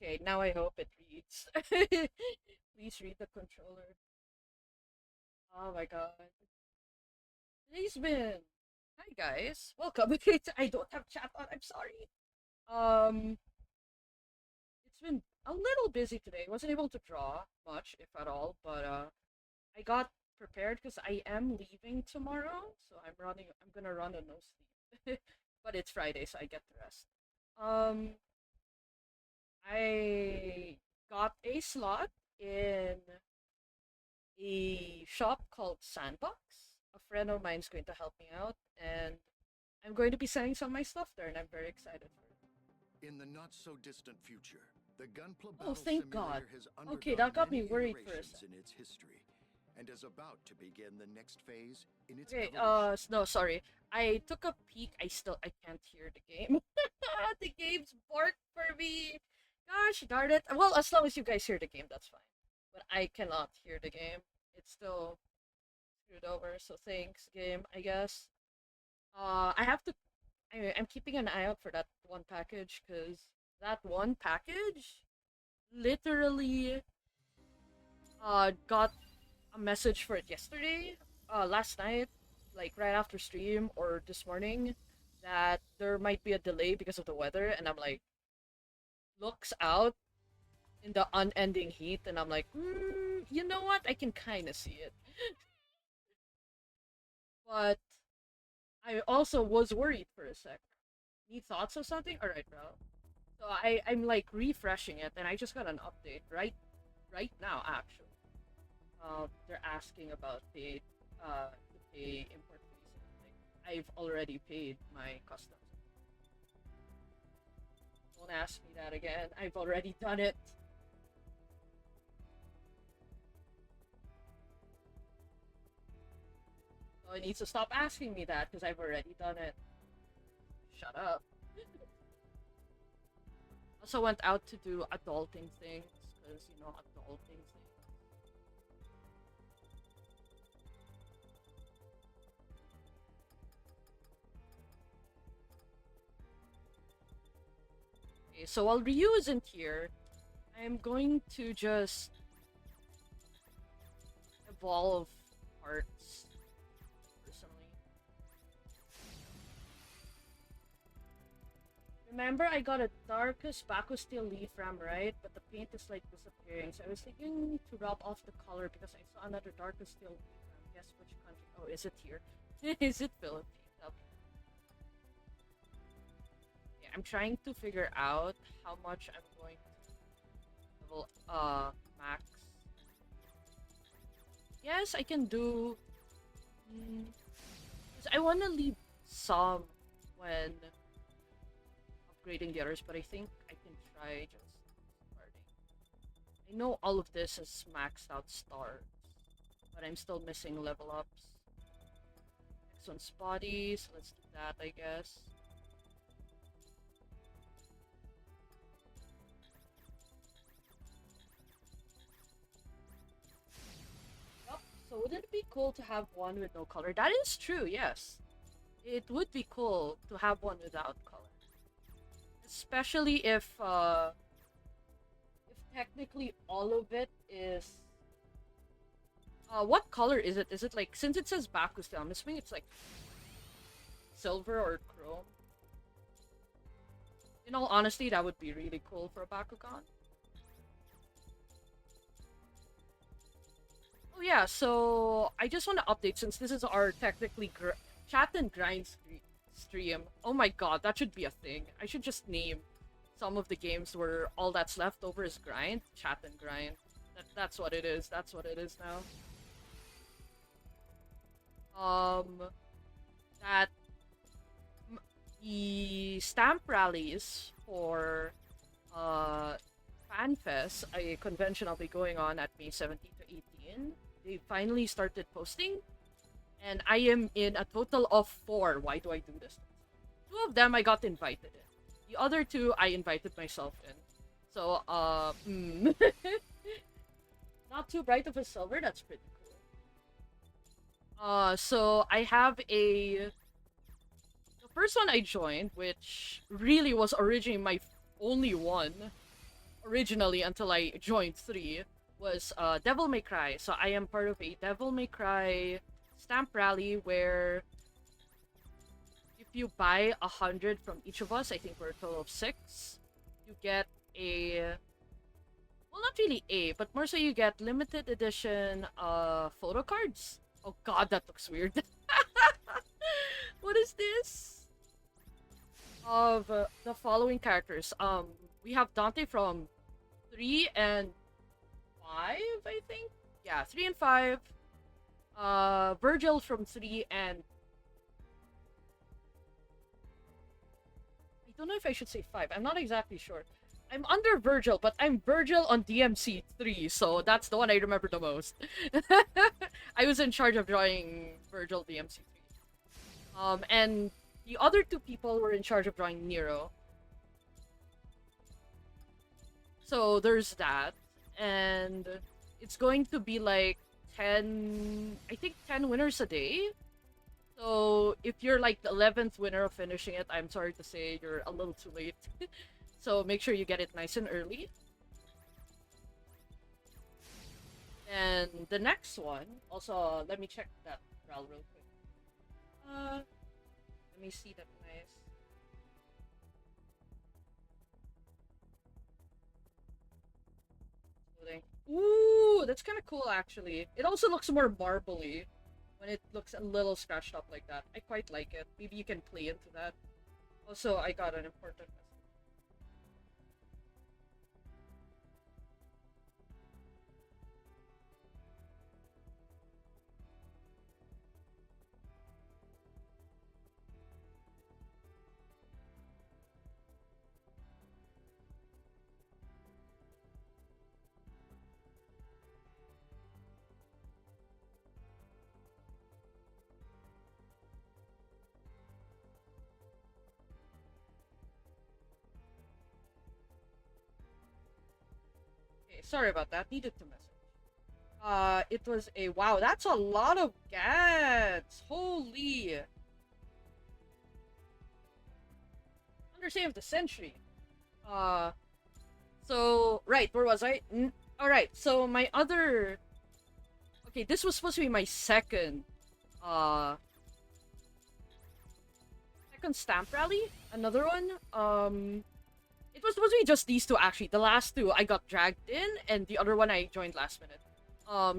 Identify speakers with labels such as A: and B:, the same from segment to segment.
A: Okay, now I hope it reads. Please read the controller. Oh my god. Today's been. Hi guys, welcome. I don't have chat on. I'm sorry. Um, it's been a little busy today. Wasn't able to draw much, if at all, but I got prepared because I am leaving tomorrow, so I'm running. I'm gonna run a no sleep, but it's Friday, so I get to rest. Um, I got a slot in a shop called Sandbox. A friend of mine's going to help me out, and I'm going to be selling some of my stuff there, and I'm very excited for it.
B: In the not-so-distant future, the Gunpla
A: Oh,
B: Battle
A: thank God.
B: Simulator has
A: Okay,
B: undergone
A: that got me
B: many
A: worried for a
B: iterations
A: second.
B: in its history, and is about to begin the next phase in its
A: Okay,
B: evolution.
A: no, sorry. I took a peek. I can't hear the game. The game's barked for me. Gosh darn it. Well, as long as you guys hear the game, that's fine. But I cannot hear the game. It's still screwed over. So thanks, game. I guess. I have to. I'm keeping an eye out for that one package because that one package literally got a message for it yesterday, last night, like right after stream or this morning, that there might be a delay because of the weather, and I'm like, looks out in the unending heat, and I'm like, you know what? I can kind of see it, but I also was worried for a sec. Need thoughts of something? All right, bro. So I'm like refreshing it, and I just got an update right now actually. They're asking about to pay import fees and everything. I've already paid my customs. Don't ask me that again. I've already done it. So it needs to stop asking me that because I've already done it. Shut up. Also went out to do adulting things because adulting things. Okay, so while Ryu isn't here, I'm going to just evolve parts personally. Remember, I got a darkest Baku Steel leaf ram, right? But the paint is like disappearing. So I was thinking to rub off the color because I saw another darkest steel leaf ram. Guess which country? Oh, is it here? Is it Philippines? Okay. Yeah, I'm trying to figure out how much I'm going to level max. Yes, I can do. Because I want to leave some when upgrading the others, but I think I can try just starting. I know all of this is maxed out stars, but I'm still missing level ups. Next one's body, so let's do that, I guess. Yup, so wouldn't it be cool to have one with no color? That is true, yes. It would be cool to have one without color. Especially if technically all of it is what color is it? Is it like, since it says Baku still, I'm assuming it's like silver or chrome. In all honesty, that would be really cool for a Bakugan. Oh yeah, so I just want to update since this is our technically chat and grind stream. Oh my god, that should be a thing. I should just name some of the games where all that's left over is grind, chat and grind. That's what it is. That's what it is now. That the stamp rallies for uh FanFest, a convention I'll be going on at May 17th to 18th, they finally started posting, and I am in a total of 4. Why do I do this? 2 of them I got invited in. The other 2 I invited myself in. So, not too bright of a silver. That's pretty cool. So I have the first one I joined, which really was originally my only one, originally until I joined 3 was Devil May Cry. So I am part of a Devil May Cry stamp rally where if you buy 100 from each of us, I think we're a total of 6, you get a, well, not really a, but more so you get limited edition photo cards. Oh god, that looks weird. What is this? Of the following characters. We have Dante from 3 and 5, I think. Yeah, 3 and 5. Virgil from 3 and I don't know if I should say 5. I'm not exactly sure. I'm under Virgil, but I'm Virgil on DMC 3, so that's the one I remember the most. I was in charge of drawing Virgil DMC 3. And the other 2 people were in charge of drawing Nero. So there's that. And it's going to be like 10, I think 10 winners a day. So if you're like the 11th winner of finishing it, I'm sorry to say you're a little too late. So make sure you get it nice and early. And the next one, also, let me check that RAL real quick. Let me see that nice. Loading. Ooh, that's kind of cool actually. It also looks more marbly when it looks a little scratched up like that. I quite like it. Maybe you can play into that. Also, I got an important message. Okay, sorry about that. Needed to message. It was a wow. That's a lot of gats. Holy. Undersave of the century. Uh, so right, where was I? All right. So my other. Okay, this was supposed to be my uh, second stamp rally. Another one. It was supposed to be just these 2 actually. The last 2 I got dragged in, and the other one I joined last minute.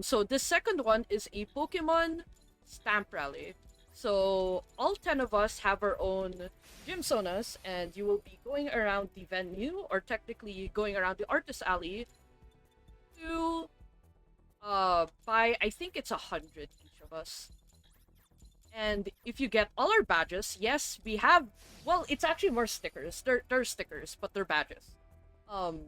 A: So this second one is a Pokemon stamp rally. So all 10 of us have our own gym sonas, and you will be going around the venue, or technically going around the artist alley, to buy, I think it's 100 each of us. And if you get all our badges, yes, we have, well, it's actually more stickers. They're stickers, but they're badges. Um,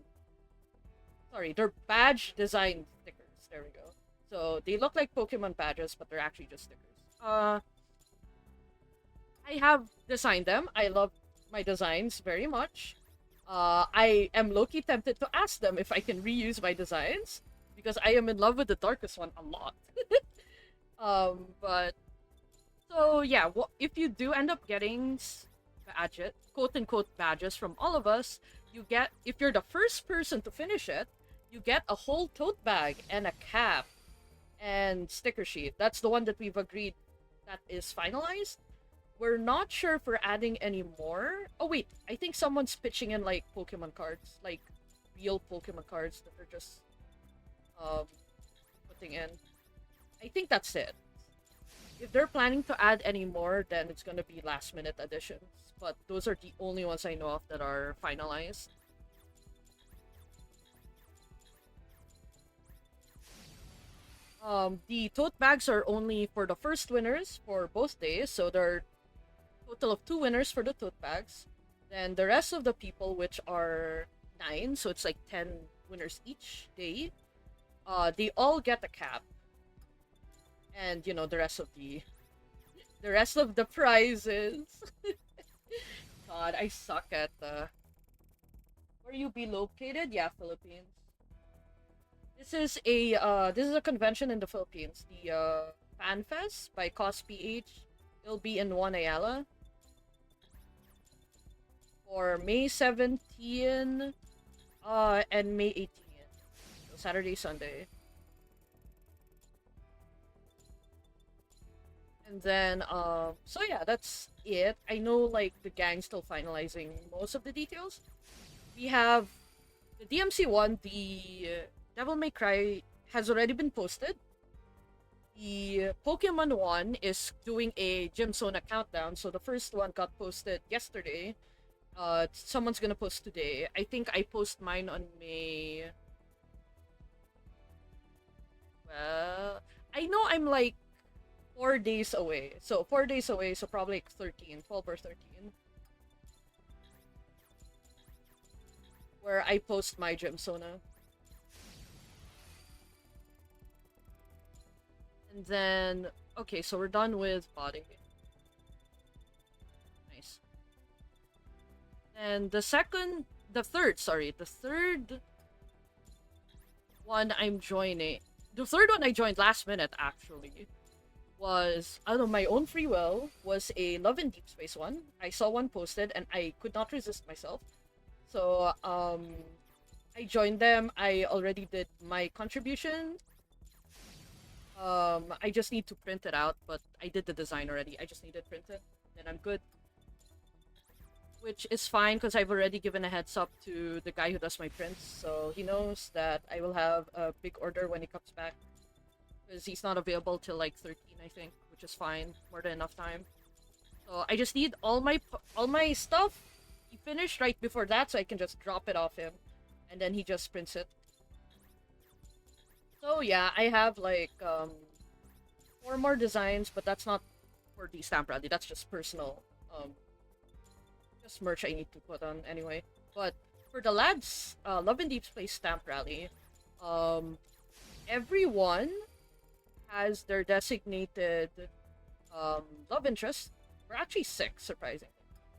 A: Sorry, they're badge design stickers. There we go. So they look like Pokemon badges, but they're actually just stickers. I have designed them. I love my designs very much. I am low-key tempted to ask them if I can reuse my designs, because I am in love with the darkest one a lot. But so yeah, if you do end up getting badges, quote-unquote badges from all of us, you get, if you're the first person to finish it, you get a whole tote bag and a cap and sticker sheet. That's the one that we've agreed that is finalized. We're not sure if we're adding any more. Oh wait, I think someone's pitching in like Pokemon cards, like real Pokemon cards that they're just putting in. I think that's it. If they're planning to add any more, then it's gonna be last minute additions. But those are the only ones I know of that are finalized. The tote bags are only for the first winners for both days, so there are a total of 2 winners for the tote bags. Then the rest of the people, which are 9, so it's like 10 winners each day, they all get a cap. And you know, the rest of the prizes. God, I suck at where you be located? Yeah, Philippines. This is a convention in the Philippines. The Fan Fest by Cos PH. It'll be in One Ayala for May 17 And May 18th. So Saturday, Sunday. And then, so yeah, that's it. I know, like, the gang's still finalizing most of the details. We have the DMC one, the Devil May Cry has already been posted. The Pokemon one is doing a Gym Sona countdown, so the first one got posted yesterday. Someone's gonna post today. I think I post mine on May. Well, I know I'm like 4 days away. So 4 days away, so probably like 13, 12 or 13. Where I post my Gym Sona. And then, okay, so we're done with body. Nice. And the third one I'm joining. The third one I joined last minute, actually, was, out of my own free will, was a Love in Deep Space one. I saw one posted and I could not resist myself. So, I joined them. I already did my contribution. I just need to print it out, but I did the design already. I just need it printed, then I'm good. Which is fine because I've already given a heads up to the guy who does my prints, so he knows that I will have a big order when he comes back. Because he's not available till like 13, I think, which is fine, more than enough time. So I just need all my stuff. He finished right before that, so I can just drop it off him, and then he just prints it. So yeah, I have like 4 more designs, but that's not for the stamp rally. That's just personal, just merch I need to put on anyway. But for the lads, Love and Deep Space stamp rally, um, everyone has their designated love interest. We're actually 6, surprisingly.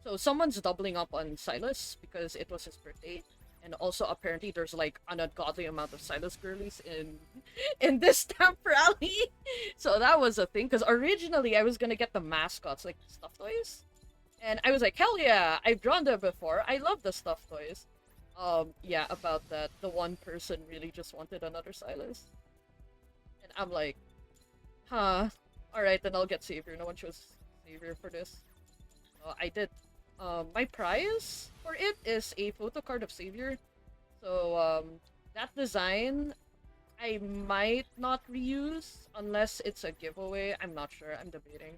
A: So someone's doubling up on Silas because it was his birthday. And also apparently there's like an ungodly amount of Silas girlies in this stamp rally. So that was a thing. Because originally I was gonna get the mascots, like stuffed toys. And I was like, hell yeah, I've drawn them before. I love the stuffed toys. Yeah, about that. The one person really just wanted another Silas. And I'm like, huh. Alright, then I'll get Savior. No one chose Savior for this. So I did. My prize for it is a photo card of Savior. So, that design I might not reuse unless it's a giveaway. I'm not sure. I'm debating.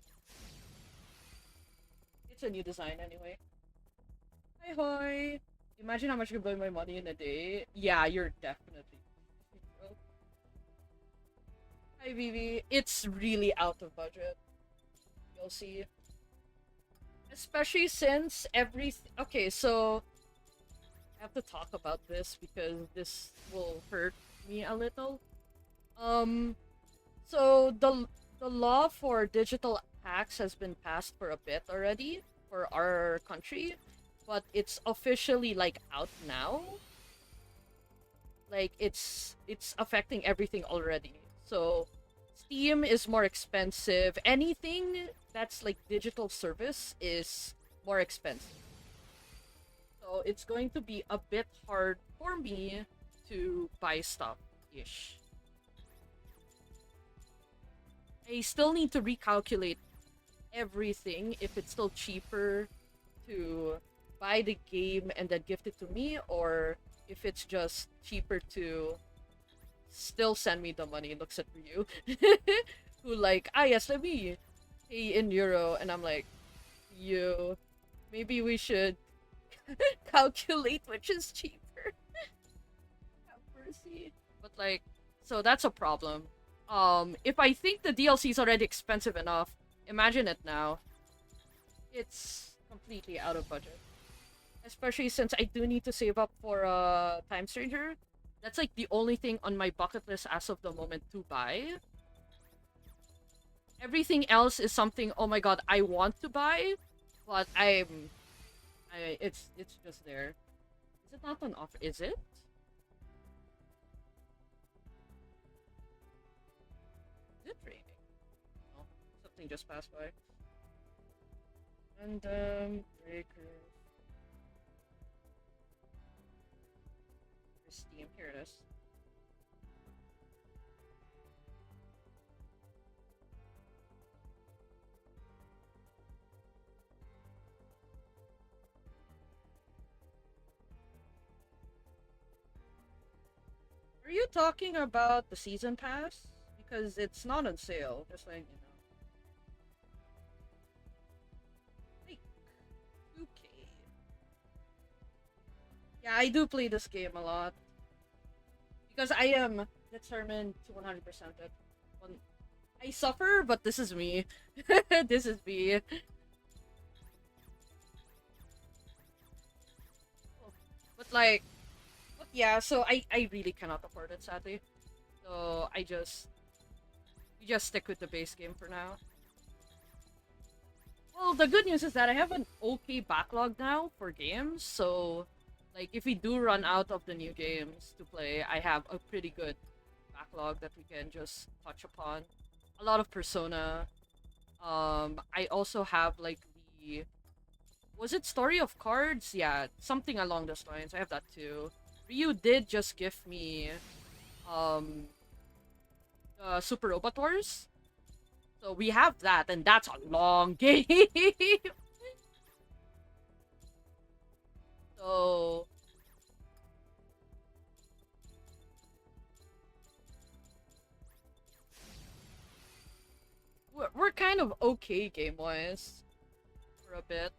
A: It's a new design anyway. Hi, hoy! Imagine how much you can blow my money in a day. Yeah, you're definitely. Hi, Vivi. It's really out of budget. You'll see. Especially since okay, so I have to talk about this because this will hurt me a little. Um, so the law for digital hacks has been passed for a bit already for our country, but it's officially like out now. Like it's affecting everything already. So Steam is more expensive. Anything that's like digital service is more expensive. So it's going to be a bit hard for me to buy stuff ish. I still need to recalculate everything if it's still cheaper to buy the game and then gift it to me, or if it's just cheaper to still send me the money. Looks at Ryu, who like, yes, let me pay in euro, and I'm like, you, maybe we should calculate which is cheaper. Have mercy. But like, so that's a problem. If I think the DLC is already expensive enough, imagine it now. It's completely out of budget. Especially since I do need to save up for Time Stranger. That's like the only thing on my bucket list as of the moment to buy. Everything else is something, oh my god, I want to buy, but it's just there. Is it not on offer? Is it? Is it raining? No, something just passed by. Gundam Breaker. Steam. Here it is. Are you talking about the season pass? Because it's not on sale, just like you know. Like, okay. Yeah, I do play this game a lot. Because I am determined to 100% it. I suffer, but this is me. This is me. But like, but yeah, so I really cannot afford it, sadly. So we just stick with the base game for now. Well, the good news is that I have an okay backlog now for games, so like if we do run out of the new games to play, I have a pretty good backlog that we can just touch upon. A lot of Persona. I also have like the was it Story of Cards? Yeah, something along those lines. I have that too. Ryu did just give me um Super Robot Wars. So we have that, and that's a long game. So we're kind of okay game wise for a bit.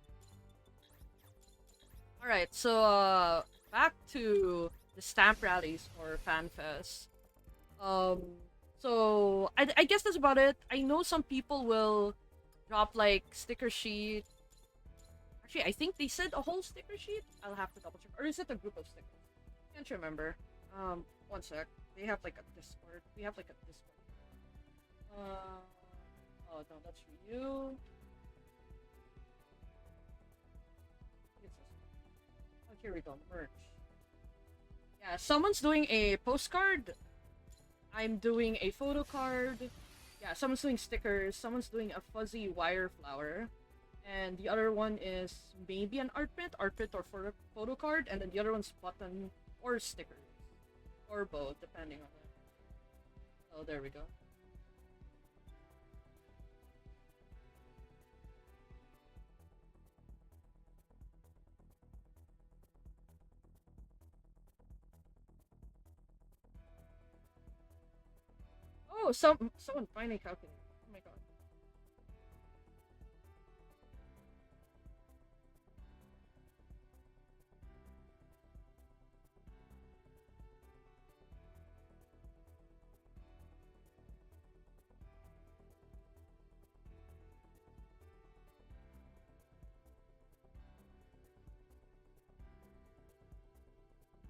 A: All right, so back to the stamp rallies or FanFest. Um, so I guess that's about it. I know some people will drop like sticker sheet. Actually, I think they said a whole sticker sheet. I'll have to double check. Or is it a group of stickers? Can't remember. One sec. They have like a Discord. We have like a Discord. Oh no, that's for you. Oh, here we go. Merch. Yeah, someone's doing a postcard. I'm doing a photo card. Yeah, someone's doing stickers. Someone's doing a fuzzy wire flower. And the other one is maybe an art print or photo card. And then the other one's button or stickers. Or both, depending on it. Oh, there we go. Oh, someone finally calculated. Oh my god.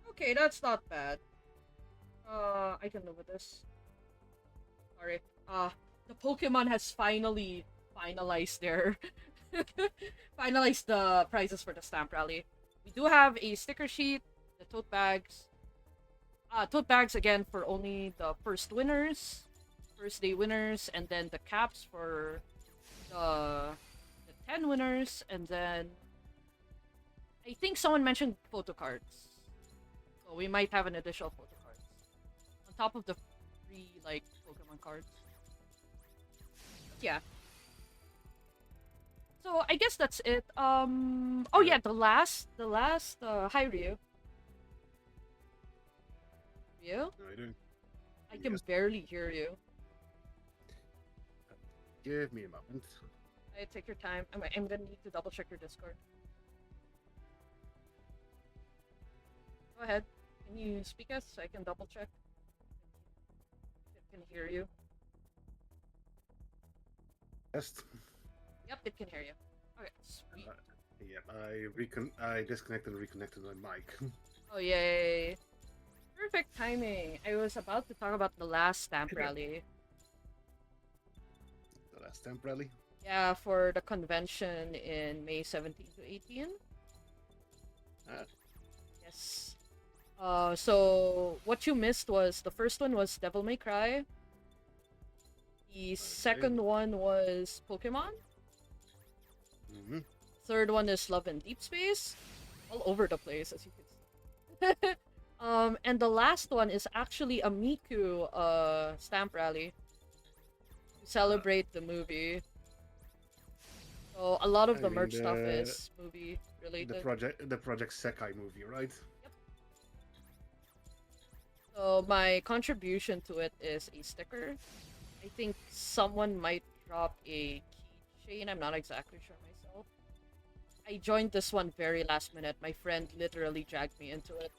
A: Okay, that's not bad. I can live with this. Sorry. The Pokemon has finally finalized their finalized the prizes for the stamp rally. We do have a sticker sheet, the tote bags. Tote bags again for only the first winners, first day winners, and then the caps for the 10 winners, and then I think someone mentioned photo cards. So we might have an additional photo cards on top of the free like Pokemon cards. But yeah. So I guess that's it. Oh yeah, the last hi Ryu. Ryu?
C: No, I don't.
A: I can barely hear you.
C: Give me a moment.
A: I take your time. I'm gonna need to double check your Discord. Go ahead. Can you speak us so I can double check? It can hear you.
C: Test.
A: Yep, it can hear you. Okay, sweet.
C: Yeah, I disconnected and reconnected my mic.
A: Oh yay! Perfect timing. I was about to talk about the last stamp rally.
C: The last stamp rally.
A: Yeah, for the convention in May 17 to 18. Yes. So what you missed was the first one was Devil May Cry. The second one was Pokemon. Third one is Love and Deep Space. All over the place, as you can see. And the last one is actually a Miku stamp rally to celebrate the movie. So a lot of
C: I
A: the
C: mean
A: merch stuff is movie related.
C: the Project Sekai movie, right?
A: Yep. So my contribution to it is a sticker. I think someone might drop a keychain. I'm not exactly sure myself. I joined this one very last minute. My friend literally dragged me into it.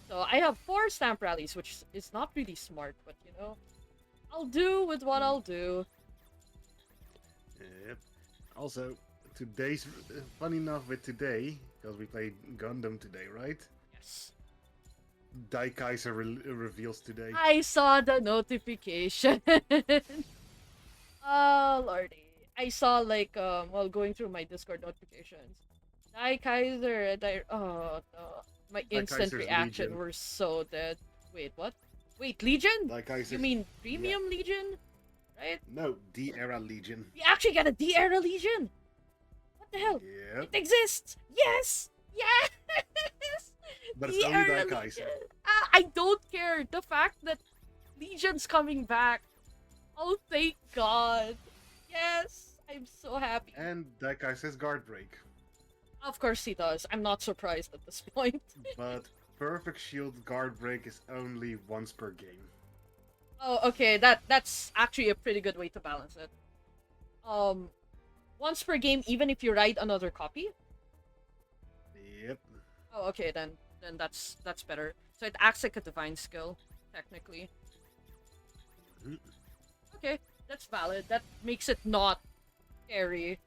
A: So I have 4 stamp rallies, which is not really smart, but you know, I'll do with what I'll do.
C: Yep. Also, today's funny enough with today because we played Gundam today, right?
A: Yes.
C: Daikaiser reveals today.
A: I saw the notification. Oh lordy. I saw like while going through my Discord notifications. Hi Kaiser and oh no. My instant
C: Daikaiser's
A: reaction
C: Legion.
A: were so dead. Wait, what? Wait, Legion?
C: Daikaiser's
A: You mean
C: yeah.
A: Premium Legion? Right?
C: No, D-Era Legion.
A: We actually got a D-Era Legion! What the hell?
C: Yep.
A: It exists! Yes! Yes!
C: But it's only
A: D-Era
C: Daikaiser.
A: Legion! I don't care. The fact that Legion's coming back. Oh, thank God. Yes! I'm so happy.
C: And Daikaiser's Guard Break.
A: Of course he does. I'm not surprised at this point.
C: But Perfect Shield Guard Break is only once per game.
A: Oh, okay. That's actually a pretty good way to balance it. Once per game, even if you ride another copy.
C: Yep.
A: Oh, okay. Then that's better. So it acts like a divine skill, technically.
C: Mhm.
A: Okay, that's valid. That makes it not scary.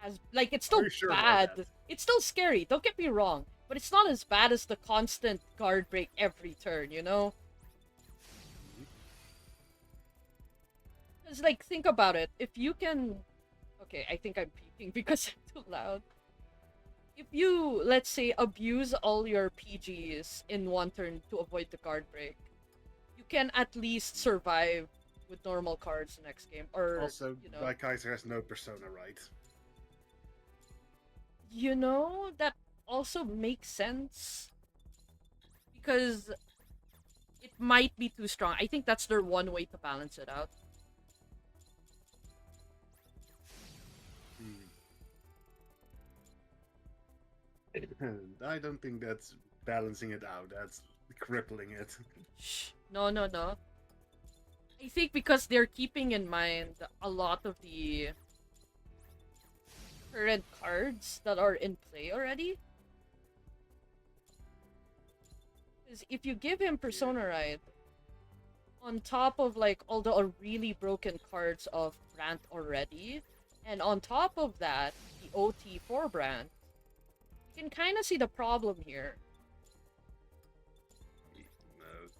A: As like it's still
C: Are you sure about
A: bad.
C: that?
A: It's still scary. Don't get me wrong, but it's not as bad as the constant guard break every turn. You know. Because, like, think about it. If you can... Okay, I think I'm peeking because I'm too loud. If you, let's say, abuse all your PGs in one turn to avoid the guard break, you can at least survive with normal cards next game. Or,
C: Also,
A: you know...
C: Daikaiser has no persona, right?
A: You know, that also makes sense. Because it might be too strong. I think that's their one way to balance it out.
C: I don't think that's balancing it out. That's crippling it.
A: Shh. No, no, no. I think because they're keeping in mind a lot of the current cards that are in play already. Because if you give him Persona Ride, on top of like all the really broken cards of Brand already, and on top of that, the OT for Brand, you can kind of see the problem here.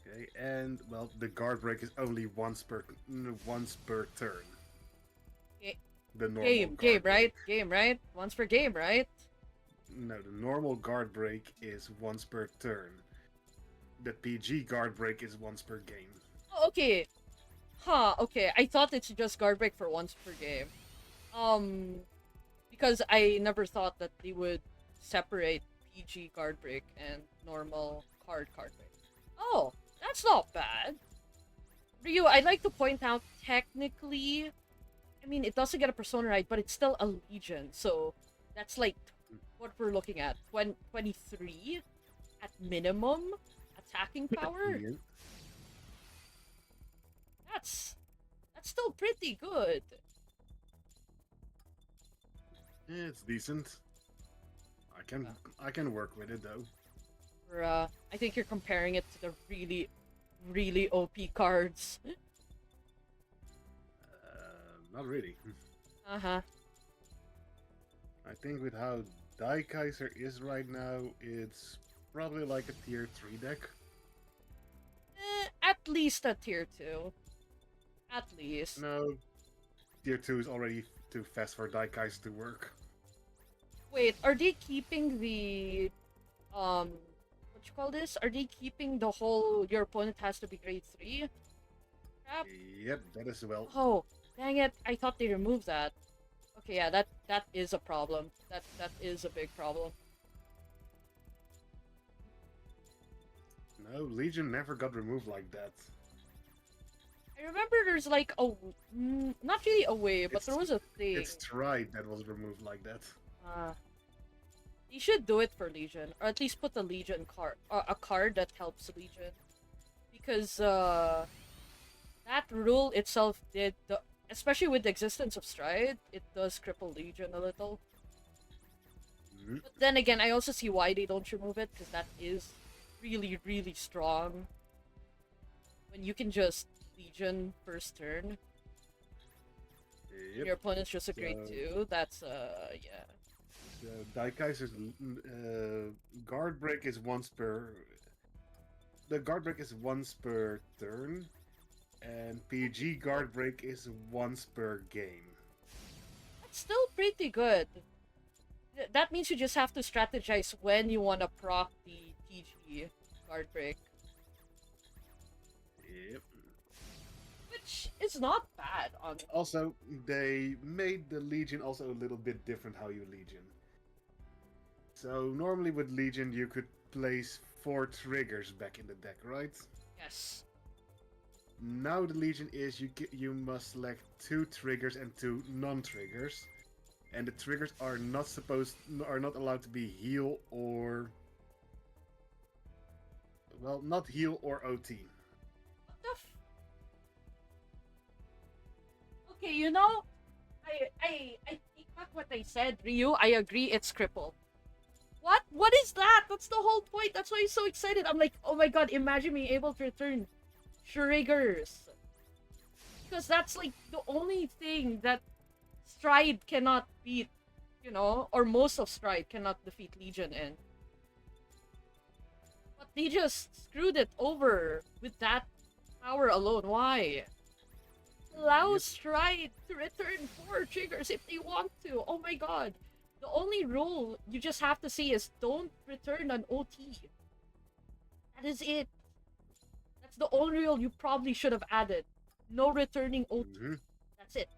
C: Okay, and well, the guard break is only once per turn.
A: Ga-
C: The normal
A: Game,
C: guard
A: right?
C: break.
A: Game, right? Once per game, right?
C: No, the normal guard break is once per turn. The PG guard break is once per game.
A: Oh, okay. Huh, okay. I thought it's just guard break for once per game. Because I never thought that they would separate PG guard break and normal card break. Oh, that's not bad. Ryu, I'd like to point out, technically, I mean, it doesn't get a Persona right, but it's still a Legion, so that's like what we're looking at. 23 at minimum attacking power?
C: Yeah.
A: That's still pretty good.
C: Yeah, it's decent. I can work with it though.
A: I think you're comparing it to the really, really OP cards.
C: Not really.
A: Uh-huh.
C: I think with how Daikaiser is right now, it's probably like a tier 3 deck.
A: At least a tier 2. At least.
C: No, tier 2 is already too fast for Daikaiser to work.
A: Wait, are they keeping the what you call this? Are they keeping the whole your opponent has to be grade 3? Crap.
C: Yep, that as well.
A: Oh, dang it. I thought they removed that. Okay, yeah, that is a problem. That is a big problem.
C: Oh, Legion never got removed like that.
A: I remember there's like a not really a way, but there
C: It's
A: was a thing.
C: it's Stride that was removed like that.
A: Uh, you should do it for Legion, or at least put the Legion card, a card that helps Legion, because that rule itself did the, especially with the existence of Stride, it does cripple Legion a little.
C: Mhm.
A: But then again, I also see why they don't remove it, because that is really, really strong. When you can just Legion first turn,
C: Yep.
A: your opponent's just a grade
C: So-
A: 2, that's, yeah.
C: So Daikaiser's guard break is once per. The guard break is once per turn, and PG guard break is once per game.
A: That's still pretty good. That means you just have to strategize when you want to proc the PG guard break.
C: Yep.
A: Which is not bad, on.
C: Also, they made the Legion also a little bit different how you Legion. So normally with Legion you could place 4 triggers back in the deck, right?
A: Yes.
C: Now the Legion is you must select 2 triggers and 2 non-triggers, and the triggers are not allowed to be heal or not heal or OT.
A: What the Okay, you know, I take back what I said, Ryu. I agree it's cripple. What? What is that? That's the whole point. That's why I'm so excited. I'm like, oh my god, imagine being able to return triggers. Because that's like the only thing that Stride cannot beat, you know, or most of Stride cannot defeat Legion in. But they just screwed it over with that power alone. Why? Allow
C: Yep.
A: Stride to return 4 triggers if they want to. Oh my god. The only rule you just have to say is don't return an OT. That is it. That's the only rule you probably should have added. No returning OT.
C: Mhm.
A: That's it.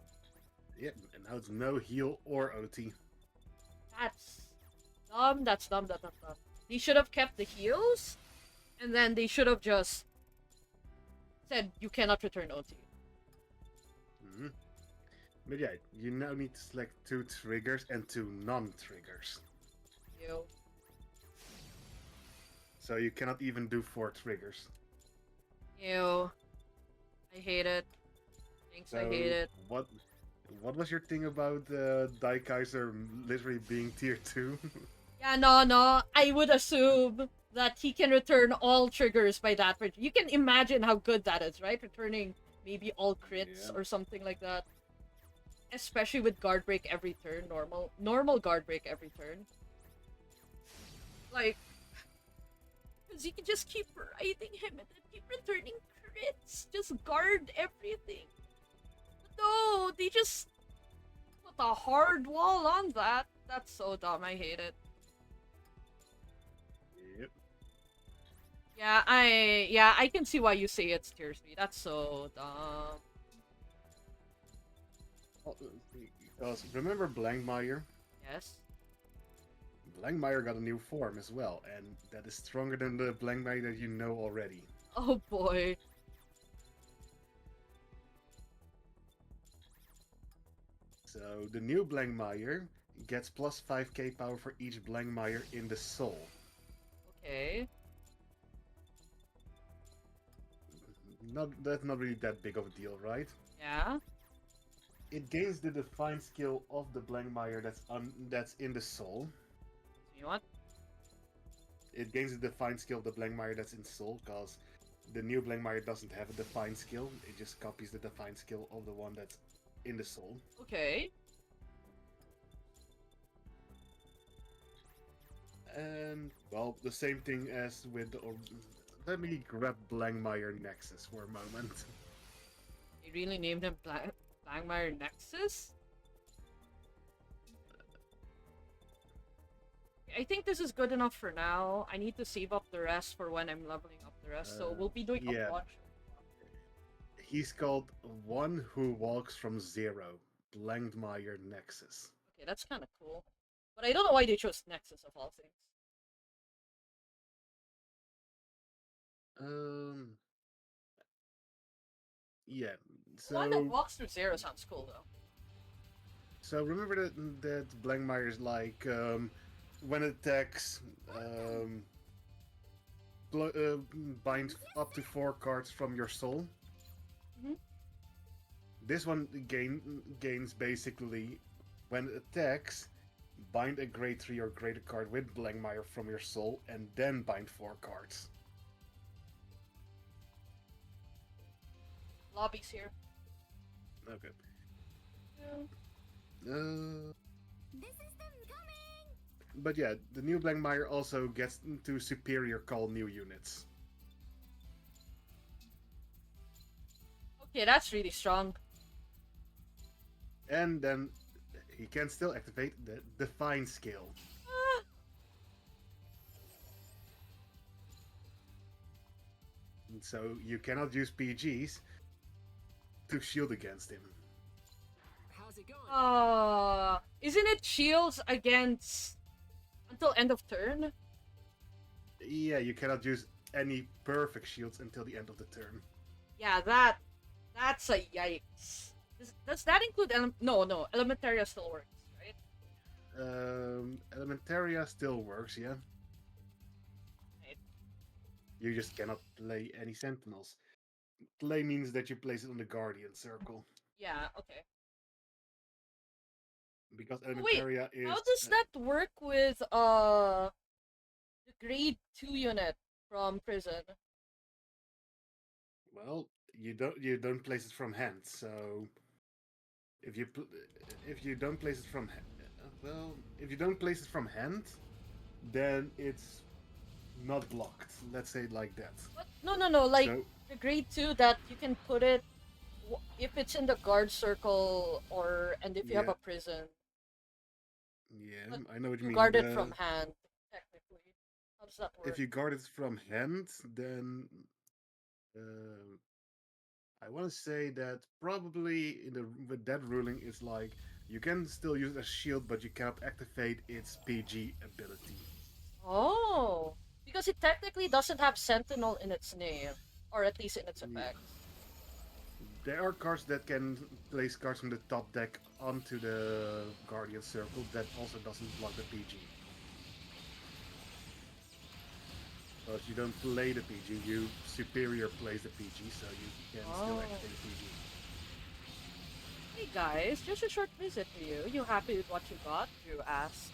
C: Yep, and now it's no heal or OT.
A: That's dumb. That's dumb. That's dumb. They should have kept the heals, and then they should have just said you cannot return OT.
C: Mhm. But yeah, you now need to select 2 triggers and 2 non-triggers.
A: You.
C: So you cannot even do 4 triggers.
A: Ew. I hate it. Thanks, I
C: So
A: hate it.
C: what was your thing about Daikaiser literally being tier 2?
A: Yeah, no. I would assume that he can return all triggers by that. You can imagine how good that is, right? Returning maybe all crits
C: Yeah.
A: or something like that. Especially with guard break every turn, normal guard break every turn. Like, because you can just keep riding him and then keep returning crits. Just guard everything. But no, they just put a hard wall on that. That's so dumb. I hate it.
C: Yep.
A: Yeah, I can see why you say it's tier 3. That's so dumb.
C: Because remember Blankmeyer?
A: Yes.
C: Blankmeyer got a new form as well, and that is stronger than the Blankmeyer that you know already.
A: Oh boy.
C: So the new Blankmeyer gets plus 5k power for each Blankmeyer in the soul.
A: Okay.
C: That's not really that big of a deal, right?
A: Yeah.
C: It gains the defined skill of the Blankmeyer that's in the soul.
A: You know what?
C: It gains the defined skill of the Blankmeyer that's in soul, because the new Blankmeyer doesn't have a defined skill. It just copies the defined skill of the one that's in the soul.
A: Okay.
C: And, well, the same thing as with the... Let me grab Blankmeyer Nexus for a moment.
A: They really named him Blankmeyer Nexus? I think this is good enough for now. I need to save up the rest for when I'm leveling up the rest, so we'll be doing
C: yeah.
A: a bunch.
C: He's called One Who Walks from Zero, Blankmeyer Nexus.
A: Okay, that's kind of cool. But I don't know why they chose Nexus of all things.
C: Yeah.
A: One that
C: So
A: walks through zero sounds cool though.
C: remember that Blankmire is like when it attacks, um, bind up to 4 cards from your soul.
A: Hmm.
C: This one gains basically when it attacks, bind a grade 3 or greater card with Blankmire from your soul, and then bind 4 cards.
A: Lobbies here.
C: Okay.
A: Yeah.
C: Uh,
D: This is them coming!
C: but yeah, the new Blankmire also gets to superior call new units.
A: Okay, that's really strong.
C: And then he can still activate the Define skill.
A: Ah,
C: So you cannot use PGs to shield against him.
D: How's it going?
A: isn't it shields against until end of turn?
C: Yeah, you cannot use any perfect shields until the end of the turn.
A: Yeah, that's a yikes. Does that include no, Elementaria still works, right?
C: Elementaria still works, yeah.
A: Right.
C: You just cannot play any Sentinels. Play means that you place it on the Guardian circle.
A: Yeah, okay.
C: Because
A: Oh, wait,
C: Elementaria is...
A: how does that work with the grade 2 unit from prison?
C: well, you don't place it from hand, so... If you don't place it from if you don't place it from hand, then it's not blocked. Let's say it like that.
A: What? No, like
C: So
A: the grade 2 that you can put it if it's in the guard circle and if you have
C: yeah,
A: a prison.
C: yeah,
A: But
C: I know what you
A: you
C: mean.
A: guard it from hand, technically. How does that work?
C: If you guard it from hand, then uh, I want to say that probably with that ruling is like you can still use it as shield, but you cannot activate its PG ability.
A: Oh, because it technically doesn't have Sentinel in its name, or at least in its effects.
C: There are cards that can place cards from the top deck onto the Guardian Circle that also doesn't block the PG. But you don't play the PG, you superior plays the PG, so you can still
A: Oh.
C: activate the PG.
A: Hey guys, just a short visit for you. You happy with what you got? Drew asked.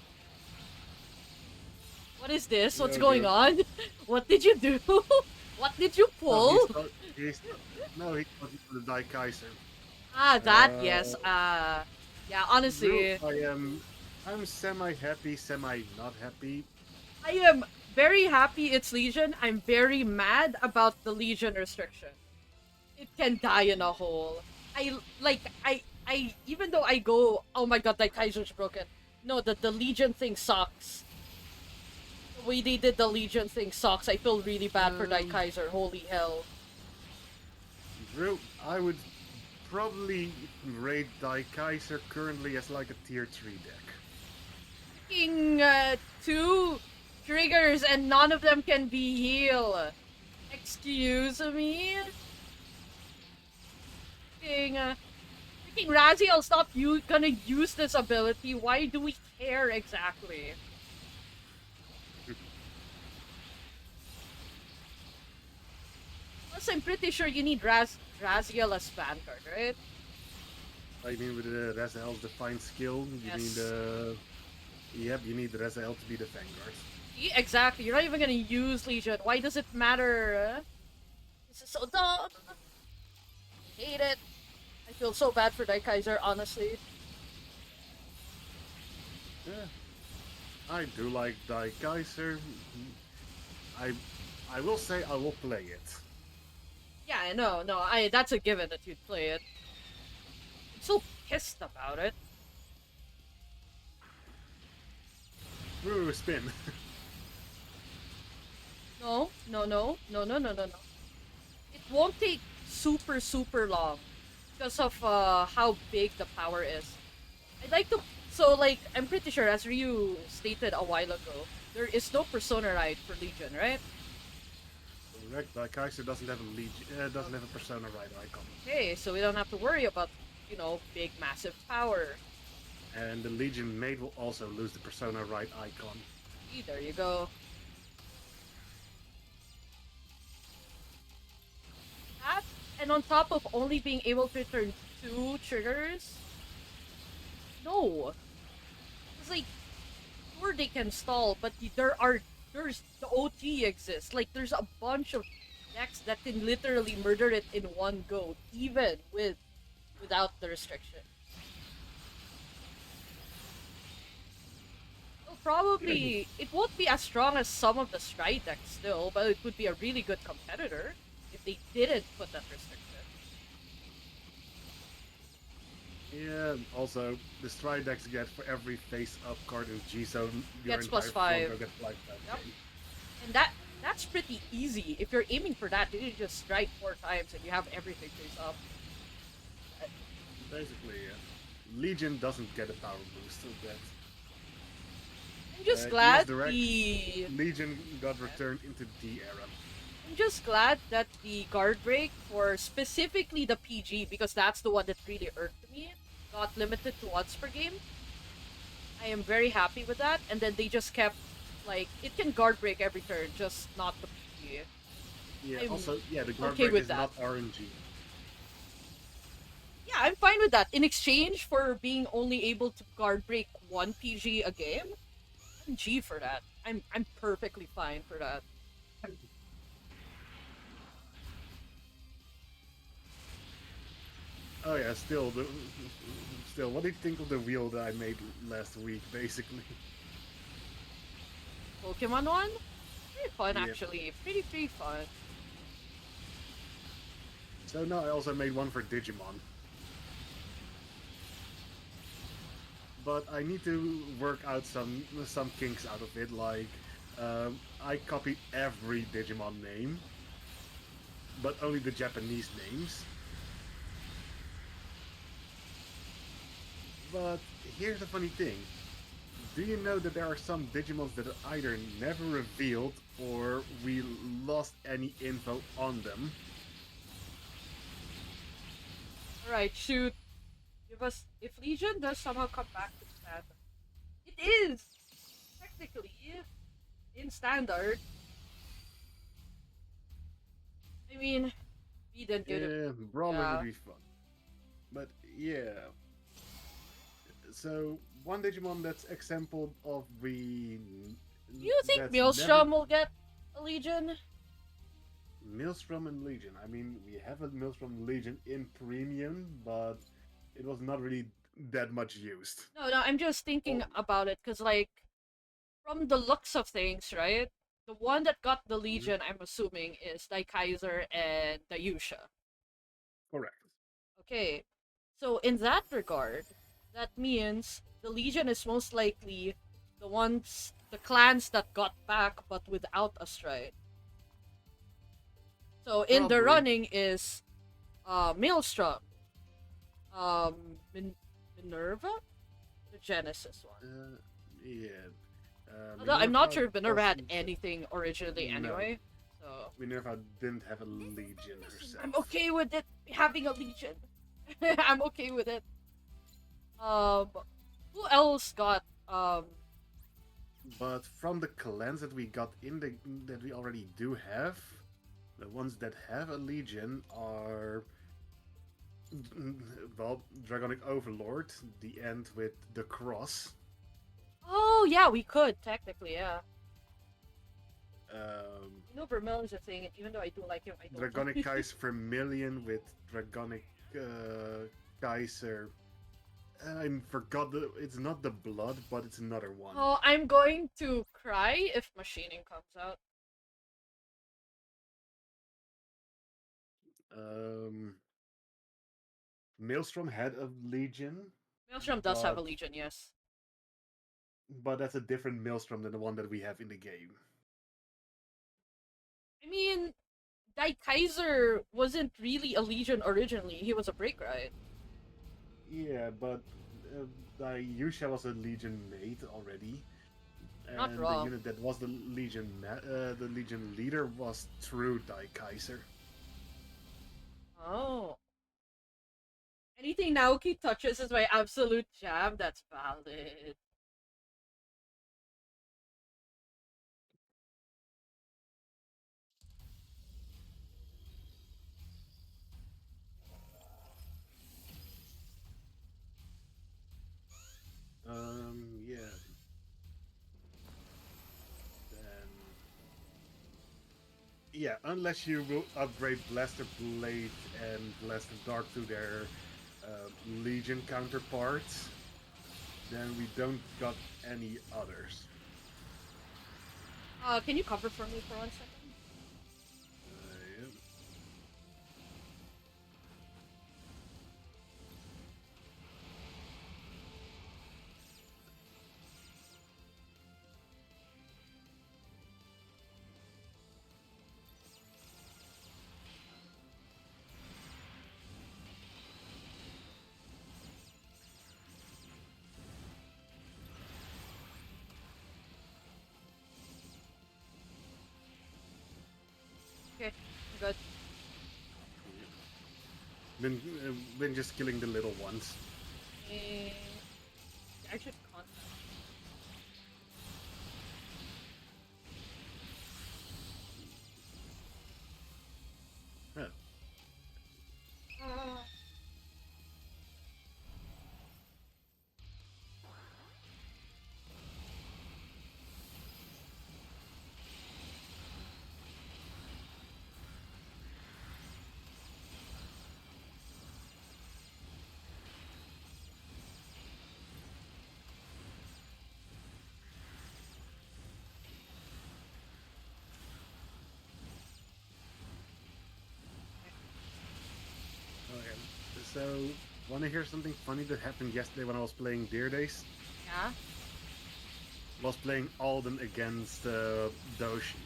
A: What is this? What's
C: Yeah,
A: going
C: Drew.
A: on? What did you do? What did you pull?
C: No, he thought he was the Die Kaiser.
A: Ah, that,
C: Uh,
A: yes. Yeah, honestly,
C: Drew, I'm semi happy, semi not happy.
A: I am very happy it's Legion. I'm very mad about the Legion restriction. It can die in a hole. Even though I go, oh my god, that Kaiser's broken. No, the Legion thing sucks. The way they did the Legion thing sucks. I feel really bad for Dai Kaiser. Holy hell.
C: Drew, I would probably rate Die Kaiser currently as like a tier 3 deck.
A: Fucking 2 triggers and none of them can be heal. Excuse me? Freaking Raziel, stop you gonna use this ability. Why do we care exactly? Plus, I'm pretty sure you need Raziel as Vanguard, right?
C: I mean, with the Razael's Define skill, you
A: Yes.
C: need the. Yep, you need Razael to be the Vanguard.
A: Yeah, exactly. You're not even gonna use Legion. Why does it matter? This is so dumb. Hate it. I feel so bad for Kaiser, honestly.
C: Yeah. I do like Die Kaiser. I I will say I will play it.
A: Yeah, I know. No, that's a given that you'd play it. I'm so pissed about it.
C: Ooh, spin.
A: No. It won't take super long because of how big the power is. I'd like to. So, like, I'm pretty sure, as Ryu stated a while ago, there is no Persona Ride for Legion, right?
C: Correct. Kaiser doesn't have a doesn't have a persona right icon,
A: Okay, so we don't have to worry about, big, massive power.
C: and the Legion Mate will also lose the persona right icon.
A: There you go. That, and on top of only being able to return 2 triggers, no. It's like, sure they can stall, but there's the OT exists. Like, there's a bunch of decks that can literally murder it in one go, even without the restriction. So probably it won't be as strong as some of the Stride decks still, but it would be a really good competitor if they didn't put that restriction.
C: Yeah, also, the Stride decks get for every face-up card in G-Zone, your
A: Gets
C: entire
A: +5.
C: front row gets +5.
A: Yep. And that's pretty easy. If you're aiming for that, you just strike 4 times and you have everything face up.
C: Basically, Legion doesn't get a power boost, so that
A: I'm just
C: yes,
A: glad
C: direct.
A: the
C: Legion got returned into the era.
A: I'm just glad that the guard break for specifically the PG, because that's the one that really irked me, got limited to once per game. I am very happy with that, and then they just kept like it can guard break every turn, just not the PG.
C: Yeah,
A: I'm
C: also, the guard
A: okay
C: break
A: with
C: is
A: that.
C: not RNG.
A: Yeah, I'm fine with that. In exchange for being only able to guard break 1 PG a game, I'm G for that. I'm perfectly fine for that.
C: Oh yeah, still, what do you think of the wheel that I made last week, basically?
A: Pokemon one? Pretty fun,
C: Yeah.
A: actually. Pretty fun.
C: So now I also made one for Digimon. But I need to work out some kinks out of it, like, I copied every Digimon name, but only the Japanese names. But here's the funny thing. Do you know that there are some Digimons that are either never revealed or we lost any info on them?
A: Alright, shoot. Give us. If Legion does somehow come back to standard, it is technically in standard. I mean, we didn't get it.
C: Yeah, Brawler
A: Yeah.
C: would be fun. But yeah. So, one Digimon that's example of we.
A: Do you think
C: that's
A: Maelstrom will get a Legion?
C: Maelstrom and Legion. I mean, we have a Maelstrom Legion in Premium, but it was not really that much used.
A: No, I'm just thinking about it because, like, from the looks of things, right? The one that got the Legion, I'm assuming, is Daikaiser and Dayusha.
C: Correct.
A: Okay, so in that regard, that means the Legion is most likely the clans that got back but without a Stride. So in the
C: Probably.
A: running is Maelstrom, Minerva, the Genesis one.
C: Yeah.
A: Although I'm not
C: Minerva
A: sure if Minerva had
C: doesn't-
A: anything originally
C: No.
A: anyway. So
C: Minerva didn't have a Legion herself.
A: I'm okay with it having a Legion. I'm okay with it. Who else got
C: But from the clans that we got that we already do have, the ones that have a Legion are, well, Dragonic Overlord, the end with the cross.
A: Oh yeah, we could technically, yeah.
C: Um,
A: Vermilion's a thing, and even though I do like him, I don't.
C: Dragonic Kaiser Vermilion with Dragonic Kaiser. I forgot it's not the blood, but it's another one.
A: Oh, I'm going to cry if machining comes out.
C: Maelstrom had a Legion,
A: Maelstrom does have a Legion, yes.
C: but that's a different Maelstrom than the one that we have in the game.
A: I mean, Daikaiser wasn't really a Legion originally. He was a break, right?
C: Yeah, but Yusha was a Legion mate already.
A: Not
C: And the
A: wrong.
C: unit that was the Legion leader was True Dai Kaiser.
A: Oh. Anything Naoki touches is my absolute jam. That's valid.
C: Yeah. Then yeah, unless you will upgrade Blaster Blade and Blaster Dark to their Legion counterparts, then we don't got any others.
A: Can you cover for me for 1 second?
C: Yeah.
A: Okay, I'm good.
C: Been just killing the little ones.
A: Eh, I should contact.
C: Huh.
A: Uh,
C: Okay. So, want to hear something funny that happened yesterday when I was playing Deer Days?
A: yeah.
C: Was playing Alden against Doshi.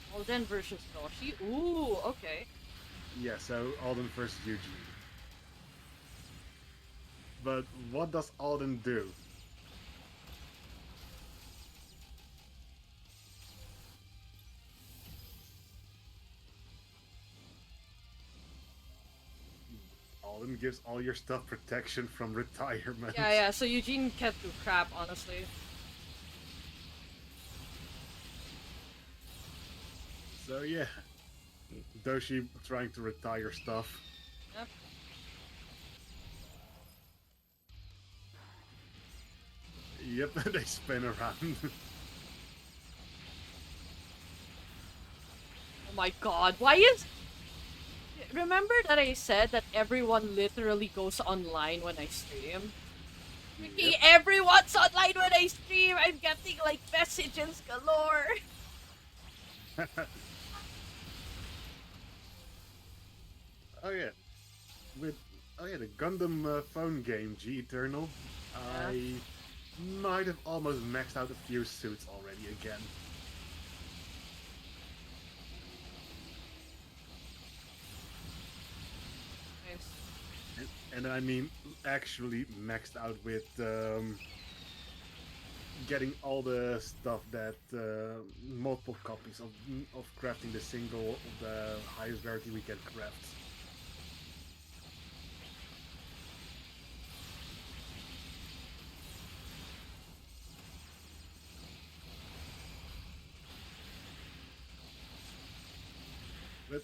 A: Alden versus Doshi. Ooh, okay.
C: Yeah, so Alden versus Eugene. But what does Alden do? Alden gives all your stuff protection from retirement.
A: Yeah, yeah. So Eugene can't do crap, honestly.
C: So yeah, Doshi trying to retire stuff.
A: Yep.
C: Yep, they spin around.
A: Oh my god. Why is? Remember that I said that everyone literally goes online when I stream? Freaking
C: Yep.
A: everyone's online when I stream. I'm getting like messages galore.
C: Oh yeah, with oh yeah, the Gundam phone game G Eternal.
A: Yeah.
C: I might have almost maxed out a few suits already again.
A: Nice.
C: And I mean actually maxed out with getting all the stuff that multiple copies of crafting the single of the highest rarity we can craft. But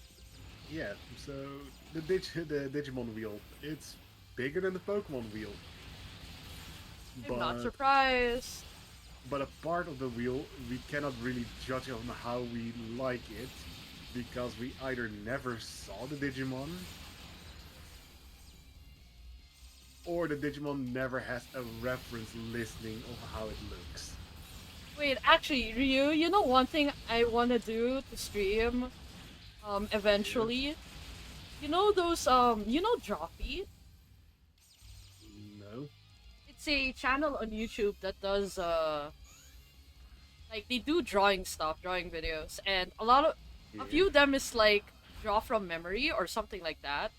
C: yeah, so the Digimon wheel, it's bigger than the Pokemon wheel,
A: I'm not
C: but
A: surprised.
C: a part of the wheel we cannot really judge on how we like it because we either never saw the Digimon or the Digimon never has a reference listing of how it looks.
A: Wait, actually, Ryu, you know one thing I wanna do to stream,
C: Yeah.
A: eventually? You know those, you know Joffy?
C: No.
A: It's a channel on YouTube that does, like, they do drawing stuff, drawing videos, and a
C: Yeah.
A: few of them is like, draw from memory or something like that.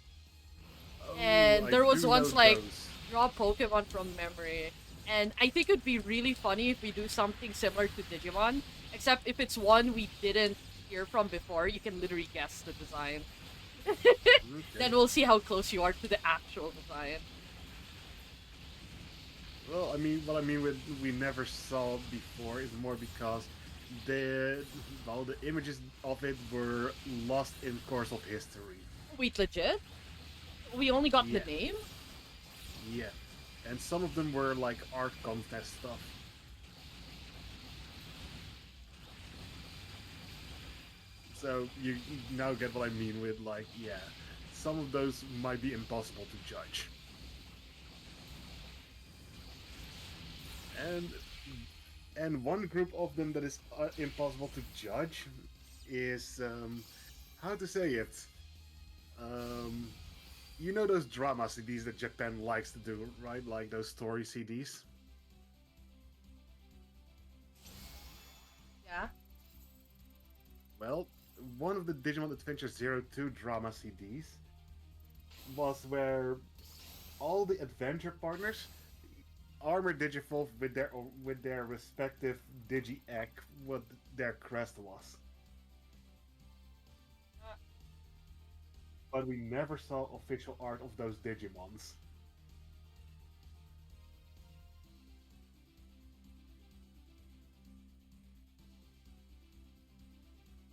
C: Oh,
A: And
C: I
A: there was
C: do know
A: once like,
C: those.
A: draw Pokemon from memory. And I think it'd be really funny if we do something similar to Digimon, except if it's one we didn't hear from before, you can literally guess the design.
C: Okay.
A: Then we'll see how close you are to the actual design.
C: Well, I mean, what I mean with we never saw before is more because the the images of it were lost in course of history.
A: Wait, legit? We only got the
C: Yeah,
A: name?
C: yeah, and some of them were like art contest stuff. So you now get what I mean with like, yeah, some of those might be impossible to judge. And one group of them that is impossible to judge is how to say it. Um, you know those drama CDs that Japan likes to do, right? Like those story CDs.
A: Yeah.
C: Well, one of the Digimon Adventure 02 drama CDs was where all the adventure partners armor digivolve with their respective digi egg, what their crest was.
A: Uh,
C: But we never saw official art of those Digimons.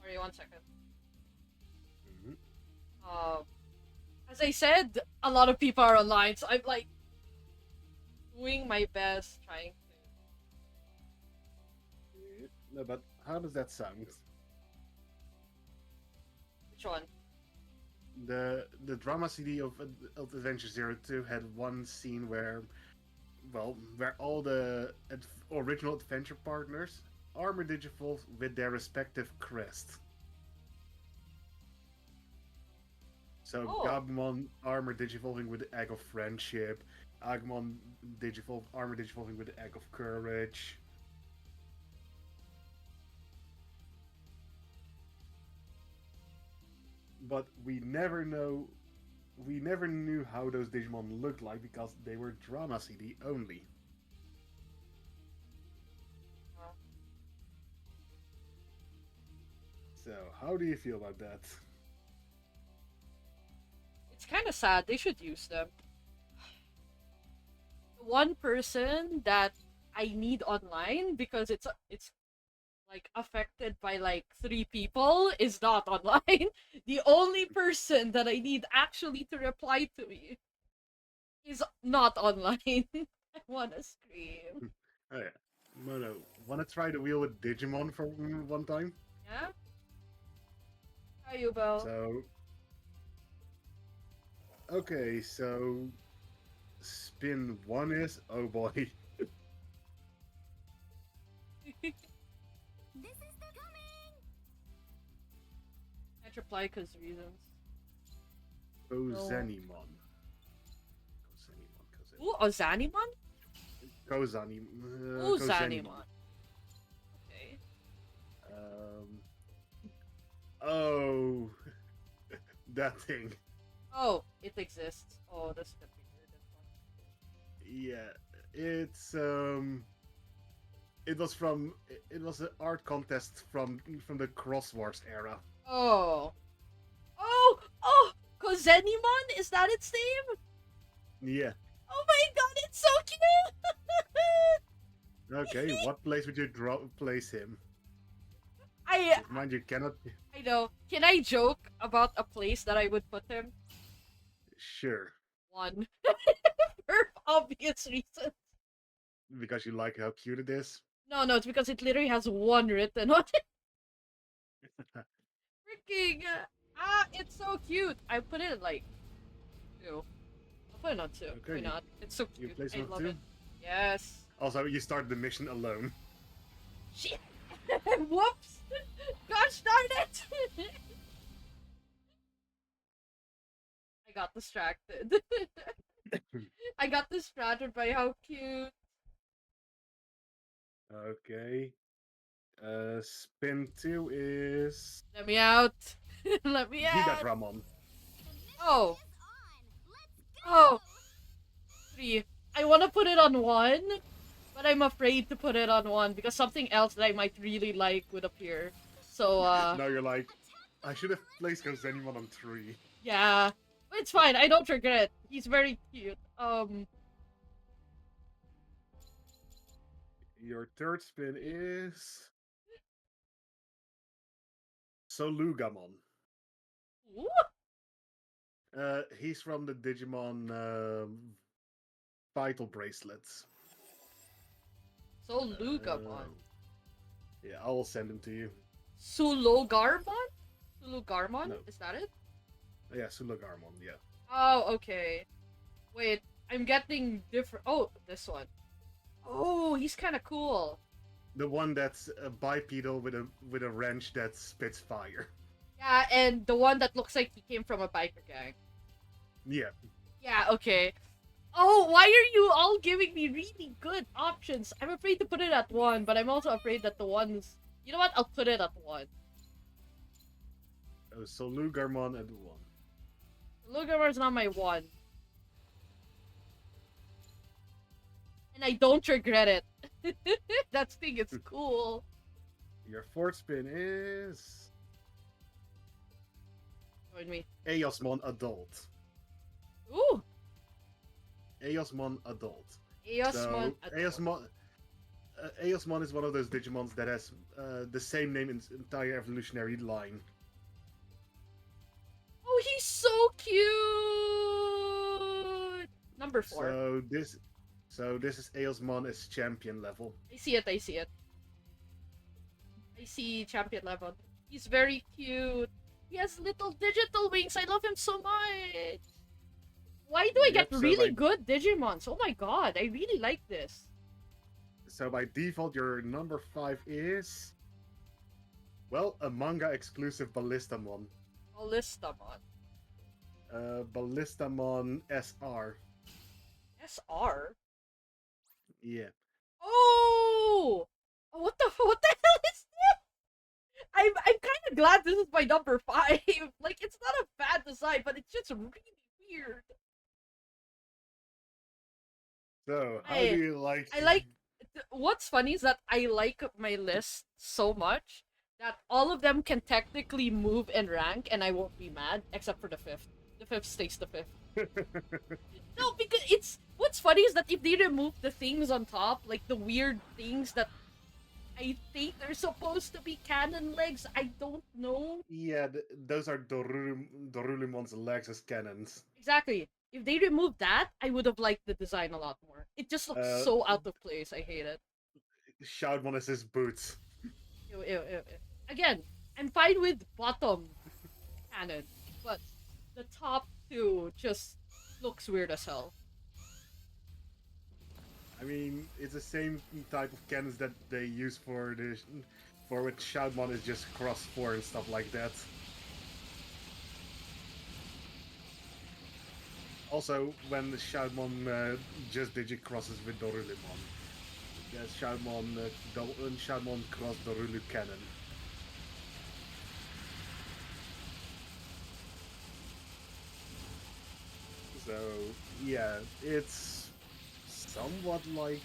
A: Sorry, 1 second.
C: Mhm.
A: Um, as I said, a lot of people are online, so I'm like doing my best trying to.
C: No, but how does that sound?
A: Which one?
C: The drama CD of Adventure 02 had one scene where, well, where all the original adventure partners armor digivolve with their respective crest. So
A: Oh,
C: Gabumon armor digivolving with the Egg of Friendship, Agumon armor digivolving with the Egg of Courage. But we never knew how those Digimon looked like because they were drama CD only.
A: uh,
C: So how do you feel about that?
A: it's kind of sad. They should use them. One person that I need online because it's like affected by like 3 people is not online. The only person that I need actually to reply to me is not online. I wanna scream.
C: Oh yeah, Mono, wanna try the wheel with Digimon for one time?
A: Yeah? How you, Belle?
C: So okay, so spin one is oh boy,
D: This is the coming.
A: Can't reply because reasons. No.
C: Kozenimon.
A: Ooh, Ozanimon? Ooh,
C: Kozenimon.
A: Zanimon. Okay.
C: Um, oh, that thing.
A: Oh, it exists. Oh, that's gonna be weird and fun.
C: Yeah, it's it was an art contest from the Cross Wars era.
A: Oh. Oh! Kozenimon? Is that its name?
C: Yeah.
A: Oh my god, it's so
C: Okay,
A: cute!
C: what place would you place him?
A: I
C: Mind you, cannot.
A: I know. Can I joke about a place that I would put him?
C: Sure,
A: One. For obvious reasons.
C: because you like how cute it is.
A: No, it's because it literally has one written on it. Freaking it's so cute. I put it in like 2. I'll put it on 2.
C: Okay,
A: Why not? It's so
C: you
A: cute.
C: place
A: I
C: him
A: love
C: too.
A: it. Yes.
C: Also, you start the mission alone.
A: Shit. Whoops. Gosh darn it. I got distracted. I got distracted by how cute.
C: Okay. Spin two is
A: Let me out. Let me
C: Giga
A: out.
C: Dramon.
D: The mission
A: Oh.
D: is on. Let's go.
A: Oh. 3. I want to put it on 1 but I'm afraid to put it on 1 because something else that I might really like would appear. So,
C: Now you're like, I should have placed Zenimon on 3.
A: yeah. But it's fine, I don't regret. He's very cute.
C: Your third spin is Solugamon.
A: Ooh,
C: He's from the Digimon Vital Bracelets.
A: so Lugamon.
C: Yeah, I will send him to you.
A: Sulogarmon? Sulugarmon?
C: No.
A: Is that it?
C: Yeah, Sulugarmon, yeah.
A: Oh, okay. Wait, I'm getting different. Oh, this one. Oh, he's kind of cool.
C: The one that's bipedal with a wrench that spits fire.
A: Yeah, and the one that looks like he came from a biker gang.
C: Yeah.
A: Yeah, okay. Oh, why are you all giving me really good options? I'm afraid to put it at 1, but I'm also afraid that the ones... You know what? I'll put it at 1.
C: Solugarmon at 1.
A: Lugamar's not my 1. And I don't regret it. That thing is cool.
C: Your fourth spin is
A: Join me.
C: Eosmon Adult.
A: Ooh!
C: Eosmon Adult.
A: Eosmon.
C: Eosmon is one of those Digimons that has the same name in its entire evolutionary line.
A: Oh, he's so cute! Number 4.
C: So this is Eosmon as champion level.
A: I see it, I see it. I see champion level. He's very cute. He has little digital wings. I love him so much. Why do I get
C: Yep, so
A: really good Digimons? Oh my god, I really like this.
C: So by default, your number 5 is, well, a manga exclusive Ballistamon.
A: Ballistamon.
C: Ballistamon SR.
A: SR?
C: Yeah.
A: Oh! What the hell is this? I'm kind of glad this is my number 5. Like, it's not a bad design, but it's just really weird.
C: So, how do you like...
A: I like... What's funny is that I like my list so much that all of them can technically move and rank, and I won't be mad, except for the 5th. The 5th stays the 5th. No, because it's... What's funny is that if they remove the things on top, like the weird things that I think they're supposed to be cannon legs, I don't know.
C: Yeah, those are Dorulimon's legs as cannons.
A: Exactly. If they removed that, I would have liked the design a lot more. It just looks so out of place. I hate it.
C: Shoutmon is his boots.
A: Ew, ew, ew, ew. Again, I'm fine with bottom cannon, but the top 2 just looks weird as hell.
C: I mean, it's the same type of cannons that they use for when Shoutmon is just cross 4 and stuff like that. Also, when the Shoutmon just digit crosses with Dorulimon. There's Shoutmon cross Dorulu cannon. So, yeah, it's somewhat like...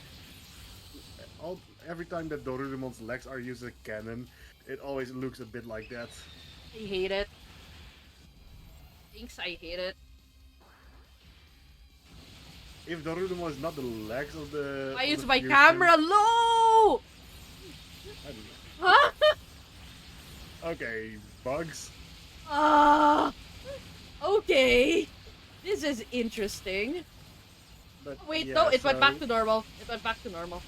C: Every time that Dorulimon's legs are used as a cannon, it always looks a bit like that.
A: I hate it. Thinks I hate it.
C: If Dorudemon is not the legs of the...
A: Why
C: of
A: is
C: the
A: my
C: fusion,
A: camera low?
C: I don't know.
A: Huh?
C: Okay, bugs.
A: Okay. This is interesting.
C: But,
A: Oh, wait,
C: yeah,
A: no, it
C: so...
A: went back to normal. It went back to normal.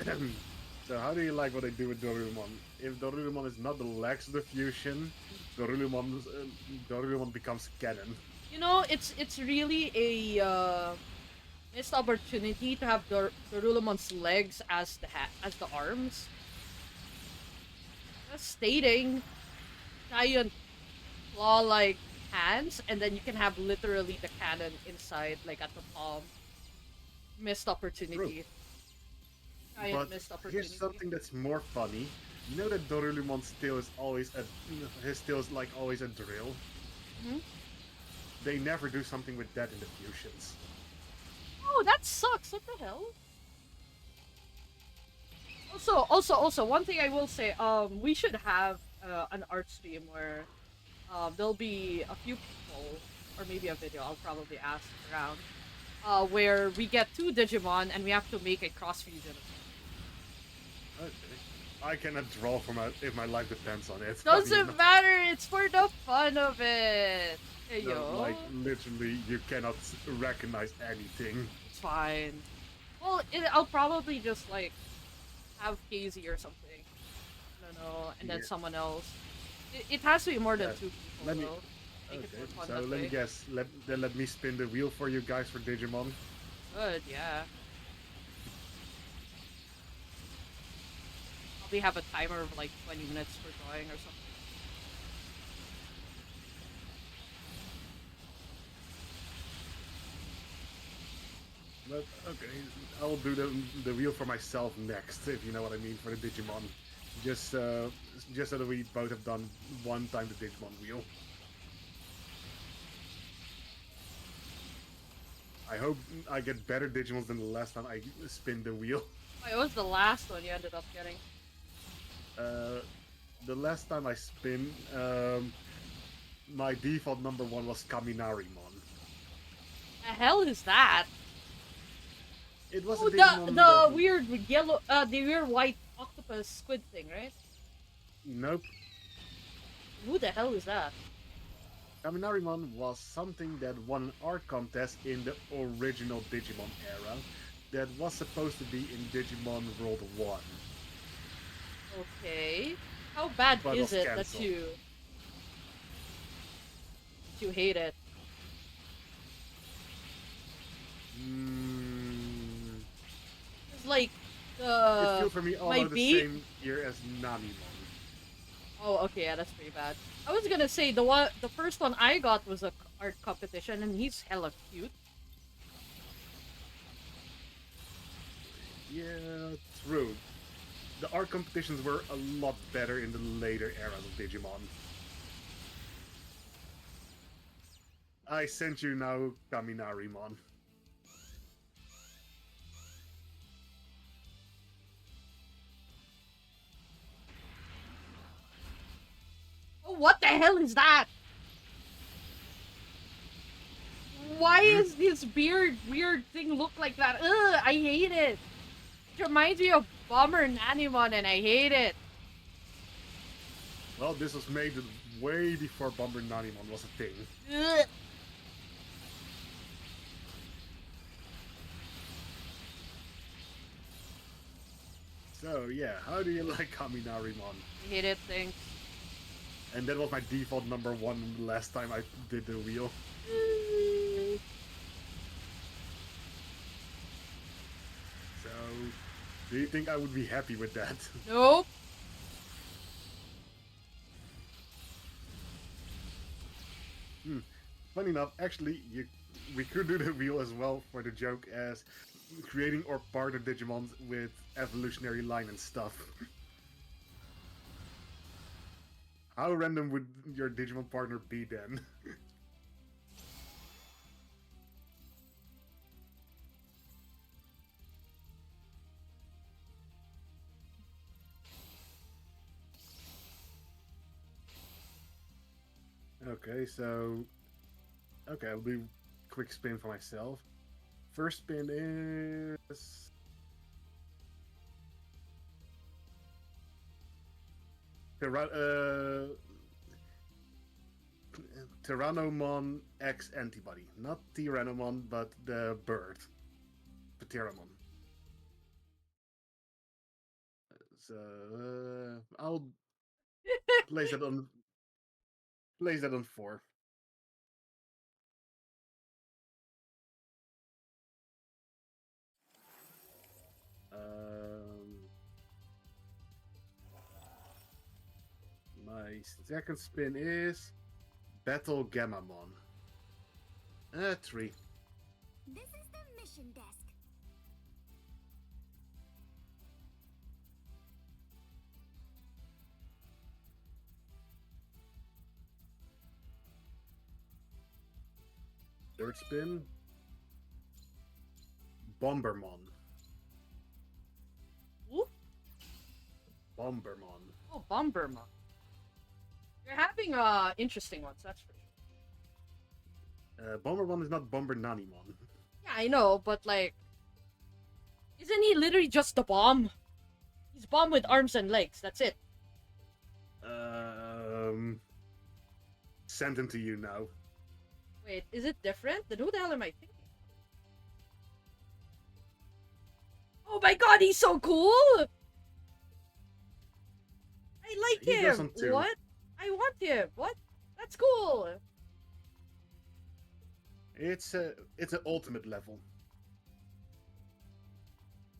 C: So how do you like what they do with Dorudemon? If Dorudemon is not the legs of the fusion, Dorudemon becomes cannon.
A: You know, it's really a missed opportunity to have Dorulamon's legs as the arms. Just stating, giant claw-like hands, and then you can have literally the cannon inside, like at the palm. Missed opportunity. Giant missed opportunity.
C: Here's something that's more funny. You know that Dorulimon's tail is always his tail is like always a drill.
A: Mm-hmm.
C: They never do something with that in the fusions.
A: Oh, that sucks. What the hell? Also, one thing I will say, we should have an art stream where there'll be a few people, or maybe a video. I'll probably ask around, where we get two Digimon and we have to make a cross fusion.
C: Okay. I cannot draw for my if my life depends on it. Funny
A: Doesn't
C: enough.
A: matter. It's for the fun of it. Hey
C: No,
A: yo,
C: like literally, you cannot recognize anything.
A: it's fine. Well, I'll probably just like have KZ or something. I don't know, and then
C: Yeah.
A: someone else. It has to be more than
C: Yeah.
A: two people
C: Let me.
A: though. Make it
C: Okay.
A: more fun
C: So
A: that
C: let me
A: way.
C: guess. Let me spin the wheel for you guys for Digimon.
A: Good, yeah. Probably have a timer of like 20 minutes for drawing or something.
C: But okay, I'll do the wheel for myself next, if you know what I mean, for the Digimon. Just just so that we both have done one time the Digimon wheel. I hope I get better Digimons than the last time I spin the wheel.
A: Oh, it was the last one you ended up getting.
C: Uh, the last time I spin, my default number one was Kaminarimon.
A: The hell is that?
C: It was
A: Oh,
C: a Digimon
A: the
C: that...
A: weird yellow, the weird white octopus squid thing, right?
C: Nope.
A: Who the hell is that?
C: Kaminarimon was something that won an art contest in the original Digimon era that was supposed to be in Digimon World 1,
A: Okay. How bad
C: but
A: is
C: was
A: it
C: cancelled.
A: that you hate it? It's like
C: It
A: the
C: feels for me
A: my
C: almost the
A: beat.
C: same year as Namimon.
A: Oh, okay, yeah, that's pretty bad. I was gonna say the first one I got was a art competition, and he's hella cute.
C: Yeah, true. The art competitions were a lot better in the later eras of Digimon. I sent you now Kaminarimon.
A: Oh, what the hell is that? Why is this weird thing look like that? Ugh, I hate it. It reminds me of Bomber and Animon, and I hate it.
C: Well, this was made way before Bomber Nanimon was a thing.
A: Ugh.
C: So yeah, how do you like Kaminarimon?
A: I hate it, thanks.
C: And that was my default number one the last time I did the wheel. So, do you think I would be happy with that?
A: Nope.
C: Funny enough, actually, we could do the wheel as well for the joke as creating or partner Digimon with evolutionary line and stuff. How random would your Digimon partner be then? Okay, so... Okay, I'll do quick spin for myself. First spin is... Tyrannomon X Antibody. Not Tyrannomon, but the bird. Pteramon. So, I'll place that on... Place that on 4. My second spin is Battle Gammamon. 3.
D: This is the mission desk.
C: Third spin, Bombermon.
A: Whoop.
C: Bombermon.
A: Oh, Bombermon. You're having interesting ones, that's for sure.
C: Bombermon is not Bomber Nanimon.
A: Yeah, I know, but like, isn't he literally just the bomb? He's bomb with arms and legs. That's it.
C: Send him to you now.
A: Wait, is it different? Then who the hell am I thinking? Oh my god, he's so cool! I like
C: He goes
A: him.
C: on two.
A: What? I want him. What? That's cool.
C: It's an ultimate level.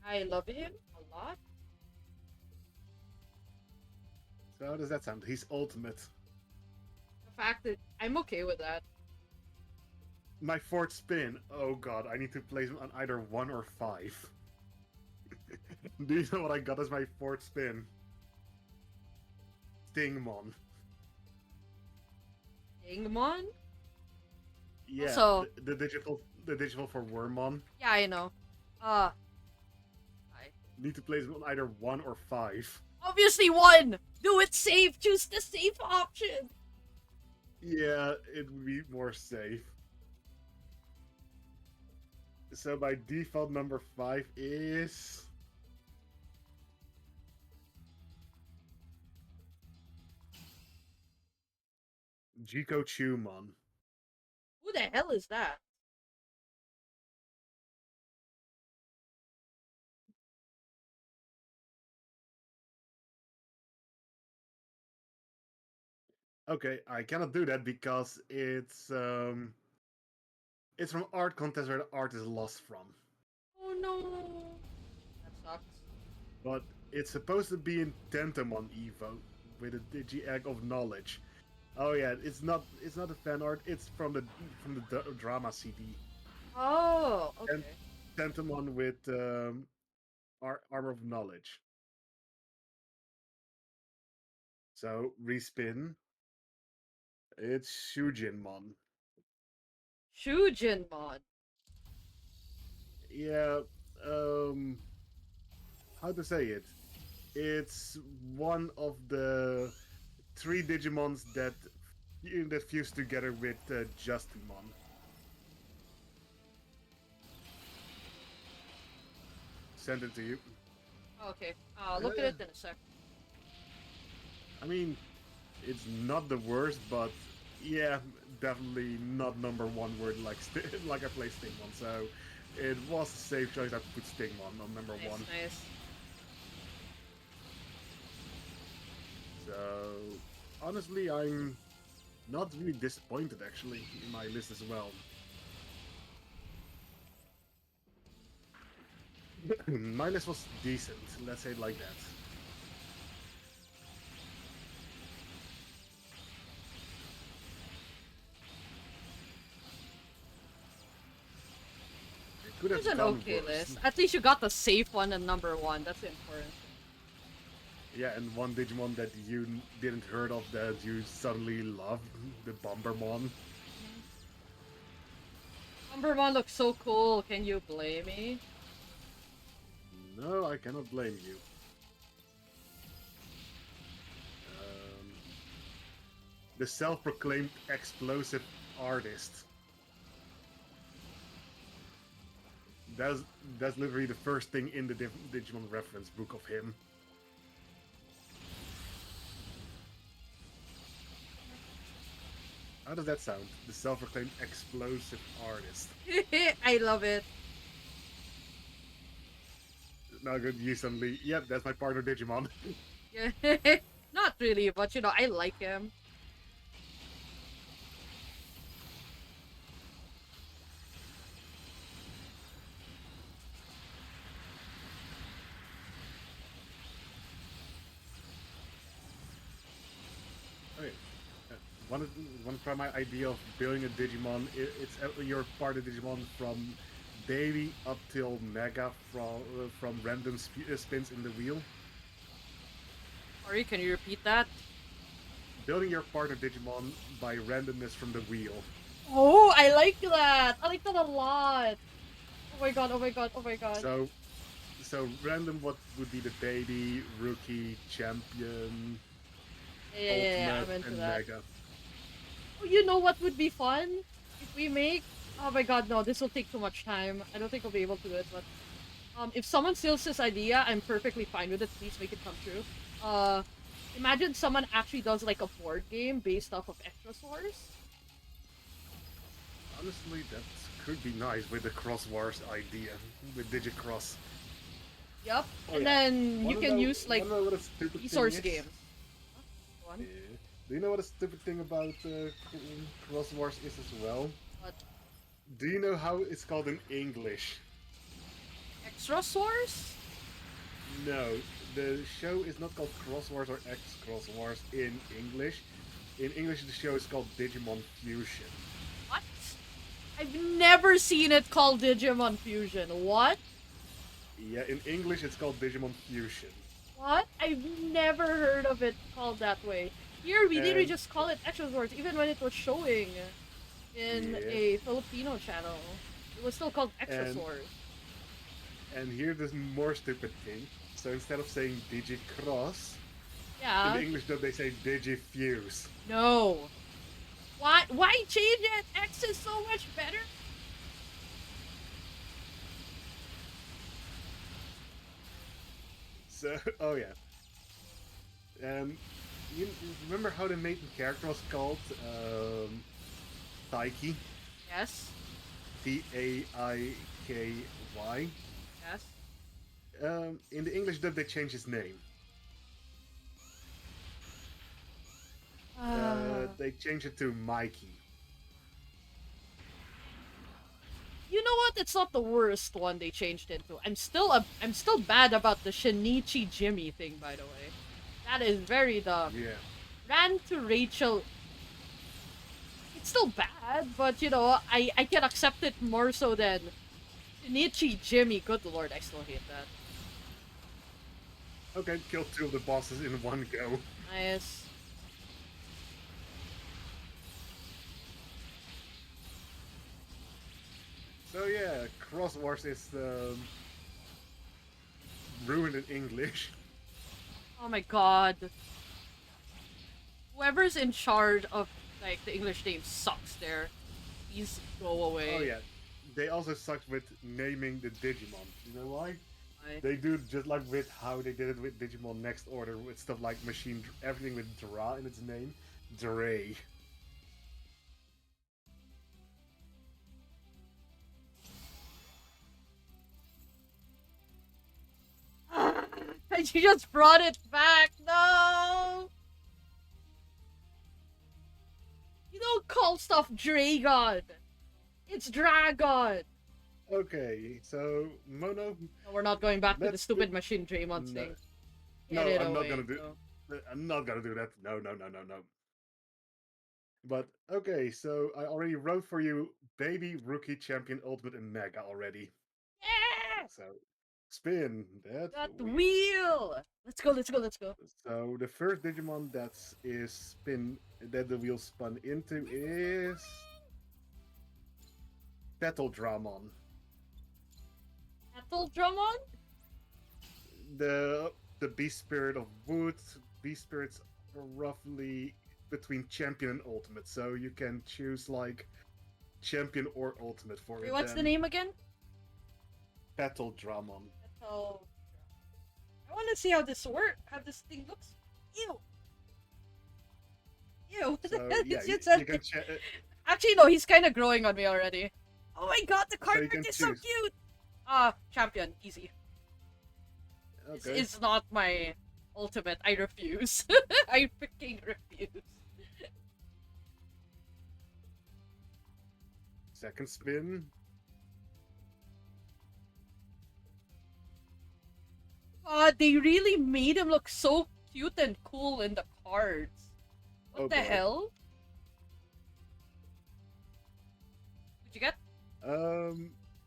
A: I love him a lot.
C: So how does that sound? He's ultimate.
A: The fact that I'm okay with that.
C: My fourth spin. Oh god, I need to place him on either 1 or 5. Do you know what I got as my fourth spin? Stingmon.
A: Ingmon?
C: Yeah,
A: Also-
C: the digital for Wormmon.
A: Yeah, I know. I
C: Need to place him on either 1 or 5.
A: obviously one. Do it safe. Choose the safe option.
C: Yeah, it would be more safe. So my default number 5 is... Jiko Chumon.
A: Who the hell is that?
C: Okay, I cannot do that because it's from art contest where the art is lost from.
A: Oh no. That sucks.
C: But it's supposed to be in Tentamon Evo with a Digi Egg of Knowledge. Oh yeah, it's not a fan art. It's from the drama CD.
A: Oh, okay.
C: And Tentamon with Armor of Knowledge. So respin. It's Shujinmon.
A: Shujinmon.
C: Yeah. How to say it? It's one of the 3 Digimons that fuse together with Justimon. Send it to you.
A: Okay, I'll look at it in a sec.
C: I mean, it's not the worst, but yeah, definitely not number 1 word like like I play Stingmon. So it was a safe choice. I put Stingmon on number 1.
A: Nice.
C: So honestly, I'm not really disappointed actually in my list as well. My list was decent, let's say it like that. It could
A: It
C: have
A: was an
C: gone
A: okay
C: worse.
A: list. At least you got the safe one and number 1. That's important.
C: Yeah, and one Digimon that you didn't heard of that you suddenly love, the Bombermon.
A: Bombermon looks so cool. Can you blame me?
C: No, I cannot blame you. The self-proclaimed explosive artist. That's literally the first thing in the Digimon reference book of him. How does that sound? The self-proclaimed explosive artist.
A: I love it.
C: Now good, you suddenly, yep, that's my partner Digimon.
A: Not really, but you know, I like him.
C: Okay. Want to try my idea of building a Digimon? It's your part of Digimon from baby up till mega from random spins in the wheel.
A: Sorry, can you repeat that?
C: Building your partner Digimon by randomness from the wheel.
A: Oh, I like that. I like that a lot. Oh my god, oh my god, oh my god.
C: So so random. What would be the baby, rookie, champion,
A: Yeah, I'm
C: ultimate,
A: into
C: and
A: that.
C: mega?
A: Oh, you know what would be fun if we make? Oh my god, no! This will take too much time. I don't think I'll be able to do it. But if someone steals this idea, I'm perfectly fine with it. Please make it come true. Uh, Imagine someone actually does like a board game based off of Extra Source.
C: Honestly, that could be nice with the Cross Wars idea with Digicross.
A: Yep,
C: Oh
A: and
C: yeah.
A: then you can use like
C: Wanna know what a stupid thing
A: resource
C: is?
A: games. Huh? Go on.
C: Yeah. Do you know what a stupid thing about Cross Wars is as well?
A: What?
C: Do you know how it's called in English?
A: Extra Source?
C: No, the show is not called Cross Wars or X Cross Wars in English. In English, the show is called Digimon Fusion.
A: What? I've never seen it called Digimon Fusion. What?
C: Yeah, in English, it's called Digimon Fusion.
A: What? I've never heard of it called that way. Here, we literally
C: And
A: just call it Extra Source, even when it was showing in
C: yeah,
A: a Filipino channel. It was still called Extra
C: and
A: Source.
C: and here's this more stupid thing. So instead of saying Digicross, in the
A: Yeah.
C: English dub they say Digifuse.
A: No. Why change it? X is so much better.
C: So, oh yeah. You remember how the main character was called? Taiki?
A: Yes.
C: Taiky.
A: Yes.
C: In the English dub they changed his name. They changed it to Mikey.
A: You know what? It's not the worst one they changed it to. I'm still bad about the Shinichi Jimmy thing, by the way. That is very dumb.
C: Yeah.
A: Ran to Rachel. It's still bad, but you know, I can accept it more so than Shinichi Jimmy. Good lord, I still hate that.
C: Okay, killed 2 of the bosses in one go.
A: Nice.
C: So yeah, Cross Wars is ruined in English.
A: Oh my god. Whoever's in charge of like the English name sucks there. Please go away.
C: Oh yeah, they also sucked with naming the Digimon. You know why?
A: Why?
C: They do it just like with how they did it with Digimon Next Order with stuff like everything with Dra in its name, Dre.
A: And you just brought it back. No. You don't call stuff Dragon. It's Dragon.
C: Okay, so Mono,
A: No, we're not going back to the
C: let's
A: stupid machine Draymond
C: no,
A: thing.
C: no,
A: Get it
C: I'm not
A: away.
C: gonna do.
A: No.
C: I'm not gonna do that. No, no, no, no, no. But okay, so I already wrote for you Baby, Rookie, Champion, Ultimate, and Mega already.
A: Yeah!
C: So spin that
A: Got the
C: wheel.
A: wheel! Let's go, let's go, let's go.
C: So the first Digimon that the wheel spun into is Battledramon.
A: Battle Drummond?
C: The beast spirit of wood. Beast spirits are roughly between champion and ultimate, so you can choose like champion or ultimate for
A: Wait,
C: it.
A: what's the name again?
C: Battledramon.
A: Battle. I want to see how this works, how this thing looks. Ew! Ew!
C: So yeah,
A: It's just
C: you can
A: Actually, no, he's kind of growing on me already. Oh my god, the
C: So you
A: card
C: can
A: art is so
C: choose.
A: cute! Champion, easy. This
C: Okay.
A: is not my ultimate. I refuse. I freaking refuse.
C: Second spin.
A: God, they really made him look so cute and cool in the cards. What
C: Oh
A: the
C: boy.
A: hell? What'd you get?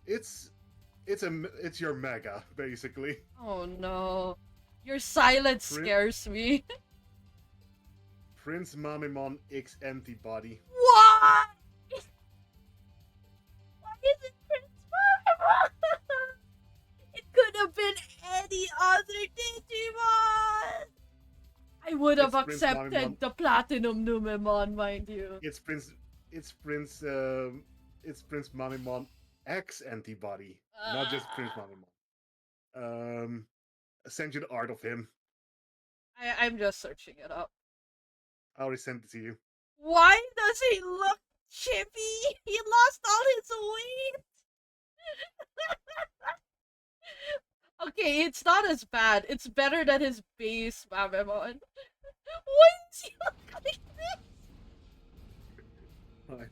C: It's your mega basically.
A: Oh no. Your silence
C: Prin-
A: scares me.
C: Prince Mamimon X antibody.
A: What? Why is it Prince Marvel? It could have been would have
C: It's Prince
A: accepted
C: Mamimon.
A: the platinum Numemon, mind you.
C: It's Prince. It's Prince Mamimon X antibody, not just Prince
A: Ah.
C: Mamimon. I sent you the art of him.
A: I'm just searching it up.
C: I already sent it to you.
A: Why does he look chippy? He lost all his weight. Okay, it's not as bad. It's better than his base Mamemon. Why does he look like this? Oh my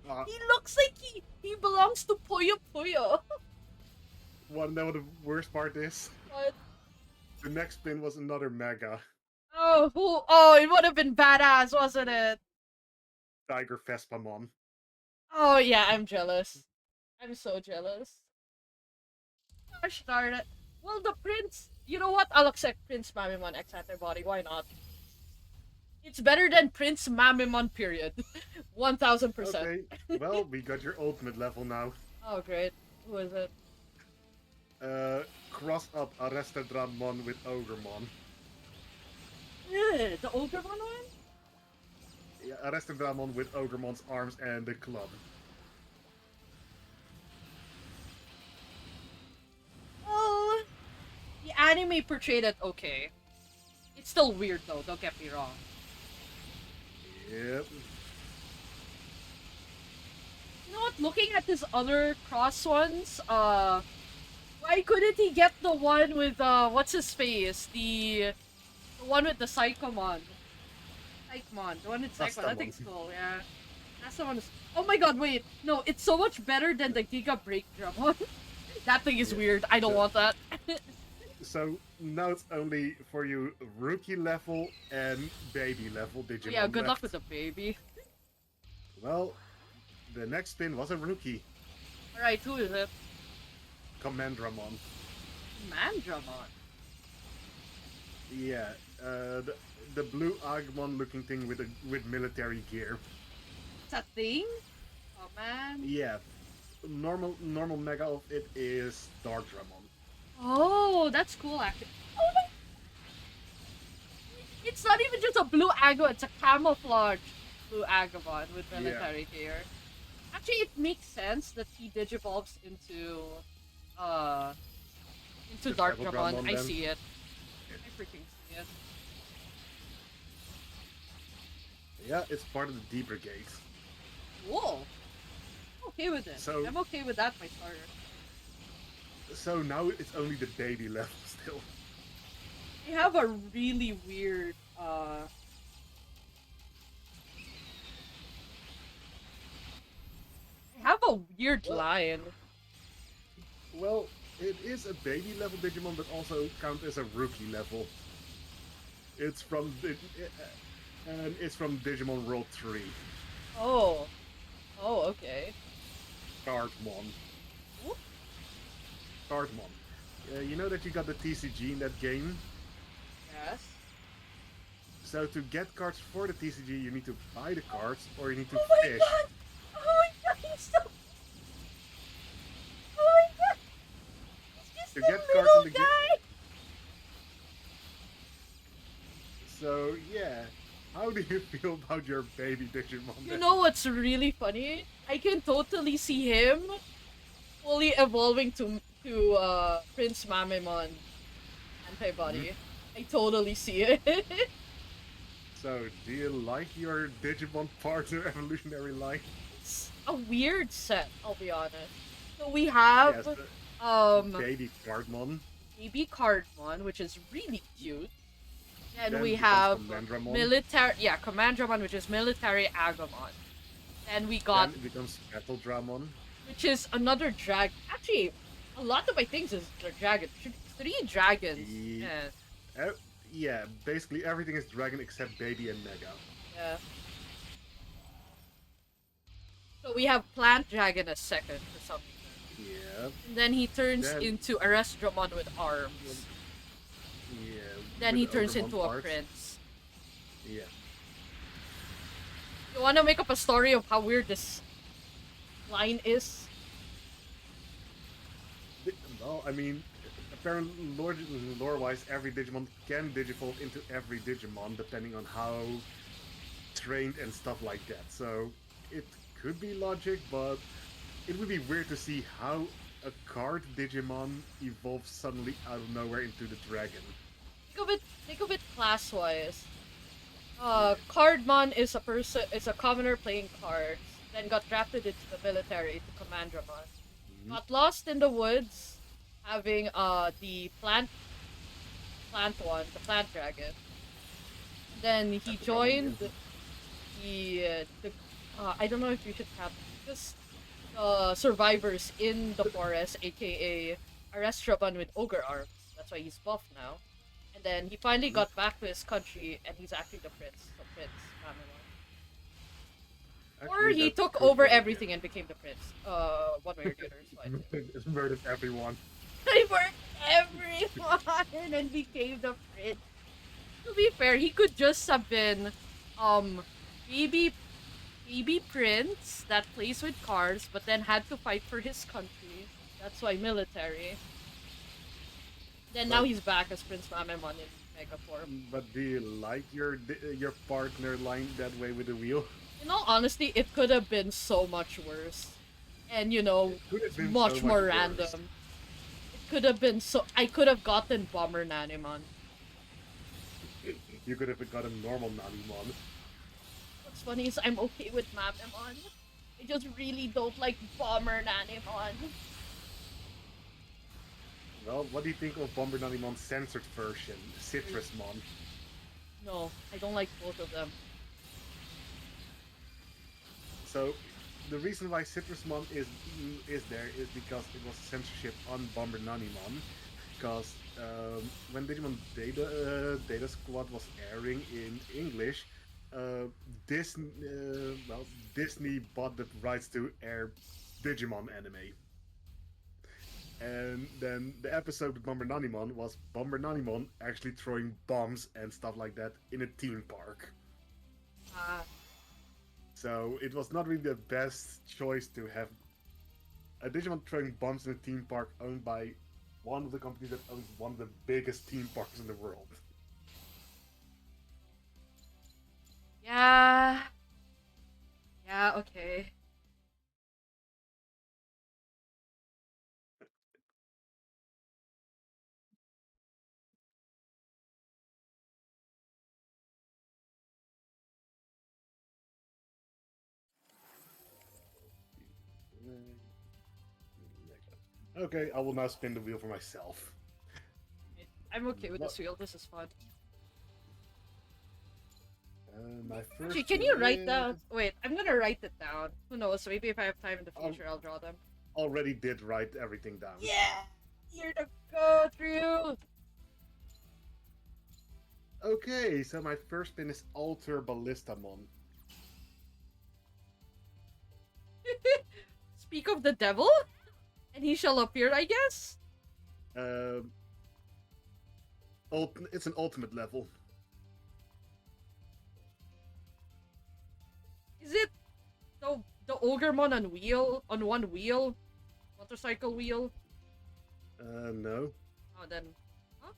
A: god, he looks like he belongs to Puyo Puyo.
C: Wanna know what the worst part is?
A: What?
C: The next spin was another Mega
A: Oh, who? Oh, it would have been badass, wasn't it?
C: Tiger Vespamon.
A: Oh yeah, I'm jealous. I'm so jealous. Gosh darn it. Well, the Prince. You know what? I'll accept Prince Mamimon X antibody. Why not? It's better than Prince Mamimon. Period. 1000%.
C: Okay, well, we got your ultimate level now.
A: Oh great. Who is it?
C: Cross up Arrestedramon with Ogremon.
A: The Ogremon one?
C: Yeah, Arrestedramon with Ogremon's arms and the club.
A: Well, the anime portrayed it okay. It's still weird though. Don't get me wrong.
C: Yep.
A: You know what? Looking at his other cross ones, why couldn't he get the one with what's his face? The one with the Psychomon. Psychomon. The one with
C: That's
A: Psychomon.
C: the
A: That thing's
C: one.
A: cool, yeah. That's the one. Oh my god, wait. No, it's so much better than the Giga Breaker one. That thing is
C: Yeah.
A: weird. I don't want that.
C: So now it's only for you rookie level and baby level Digimon.
A: Yeah, good luck
C: left.
A: with the baby.
C: Well, the next spin was a rookie.
A: Alright, who is it?
C: Commandramon.
A: Mandramon.
C: Yeah, the blue Agumon looking thing with military gear.
A: It's a thing? Oh man.
C: Yeah, normal mega of it is Darkdramon.
A: Oh, that's cool actually. Oh my! It's not even just a blue Agumon, it's a camouflage blue Agumon with military gear. Actually, it makes sense that he digivolves into Dark
C: Survival
A: Dramon.
C: Dramon
A: I
C: then.
A: see it. I freaking see it.
C: Yeah, it's part of the D Brigade.
A: Cool. I'm okay with it.
C: So-
A: I'm okay with that, my starter.
C: So now it's only the baby level still.
A: They have a really weird they have a weird
C: What?
A: line.
C: Well, it is a baby level Digimon, but also counts as a rookie level. It's from and it's from Digimon World 3.
A: Oh. Oh, okay.
C: Cardmon.
A: Ooh.
C: Cardmon. You know that you got the TCG in that game?
A: Yes.
C: So to get cards for the TCG, you need to buy the cards, or you need to
A: Oh my
C: fish.
A: god! Oh my god, he's so... Oh my god! He's just
C: To
A: a
C: get cards
A: little
C: in the
A: guy!
C: So yeah, how do you feel about your baby Digimon?
A: You know what's really funny? I can totally see him fully evolving to Prince Mamemon antibody. I totally see it.
C: So, do you like your Digimon partner evolutionary line?
A: It's a weird set, I'll be honest. So we have
C: Yes, baby Cardmon.
A: baby Cardmon, which is really cute. And
C: Then
A: we
C: becomes
A: have
C: Commandramon.
A: military, yeah, Commandramon, which is military Agumon. And we got,
C: Then it becomes Battledramon.
A: which is another drag. Actually, a lot of my things is dragon. 3 dragons.
C: Ye-
A: Yeah.
C: Yeah, basically everything is dragon except baby and mega.
A: Yeah. So we have Plant Dragon as second for some reason.
C: Yeah,
A: And then he turns
C: Then-
A: into Arrestdramon with arms.
C: yeah.
A: Then
C: with
A: he
C: the
A: turns
C: Ogremon
A: into a
C: parts.
A: prince.
C: Yeah.
A: You wanna make up a story of how weird this line is?
C: Well, I mean, apparently, lore-wise, every Digimon can digivolve into every Digimon, depending on how trained and stuff like that. So it could be logic, but it would be weird to see how a card Digimon evolves suddenly out of nowhere into the dragon.
A: Think of it class-wise. Cardmon is a commoner playing cards, then got drafted into the military to command Ramon.
C: Mhm.
A: Got lost in the woods, having the the plant dragon. Then he
C: That's a good one, yeah.
A: joined the I don't know if you should have this survivors in the forest, aka arrest Raban with ogre arms. That's why he's buff now. And then he finally
C: Mhm.
A: got back to his country, and he's actually the prince, so Prince Mamemon. Or
C: Actually,
A: he
C: that
A: took
C: could
A: over
C: work,
A: everything and became the prince. One way or the other is fine.
C: yeah. Murdered everyone.
A: He worked everyone and became the prince. To be fair, he could just have been, um, baby baby prince that plays with cards, but then had to fight for his country. That's why military. Then now
C: But
A: he's back as Prince Mamemon in Mega form.
C: but do you like your partner lying that way with the wheel?
A: In all honesty, it could have been so much worse. And
C: It could have been so
A: much
C: much
A: more
C: worse.
A: random. It could have been so I could have gotten Bomber Nanimon.
C: You could have got a normal Nanimon.
A: What's funny is I'm okay with Mamemon. I just really don't like Bomber Nanimon.
C: Well, what do you think of Bomber Nanimon's censored version, Citrusmon?
A: No, I don't like both of them.
C: So, the reason why Citrusmon is there is because it was censorship on Bomber Nanimon. Because when Digimon Data Squad was airing in English, Disney Disney bought the rights to air Digimon anime. And then the episode with Bomber Nanimon was Bomber Nanimon actually throwing bombs and stuff like that in a theme park.
A: Ah,
C: So it was not really the best choice to have a Digimon throwing bombs in a theme park owned by one of the companies that owns one of the biggest theme parks in the world.
A: yeah. Yeah, okay.
C: Okay, I will now spin the wheel for myself.
A: I'm okay with
C: What?
A: this wheel. This is fun.
C: My
A: Actually,
C: first
A: can
C: spin
A: you write
C: is...
A: down? Wait, I'm gonna write it down. Who knows? Maybe if I have time in the
C: I
A: future, I'll draw them.
C: already did write everything down.
A: Yeah, you're the go through.
C: Okay, so my first spin is Alter Ballistamon.
A: Speak of the devil, and he shall appear. I guess.
C: Um, it's an ultimate level.
A: Is it the Ogremon on one wheel, motorcycle wheel?
C: No.
A: Oh, then, huh?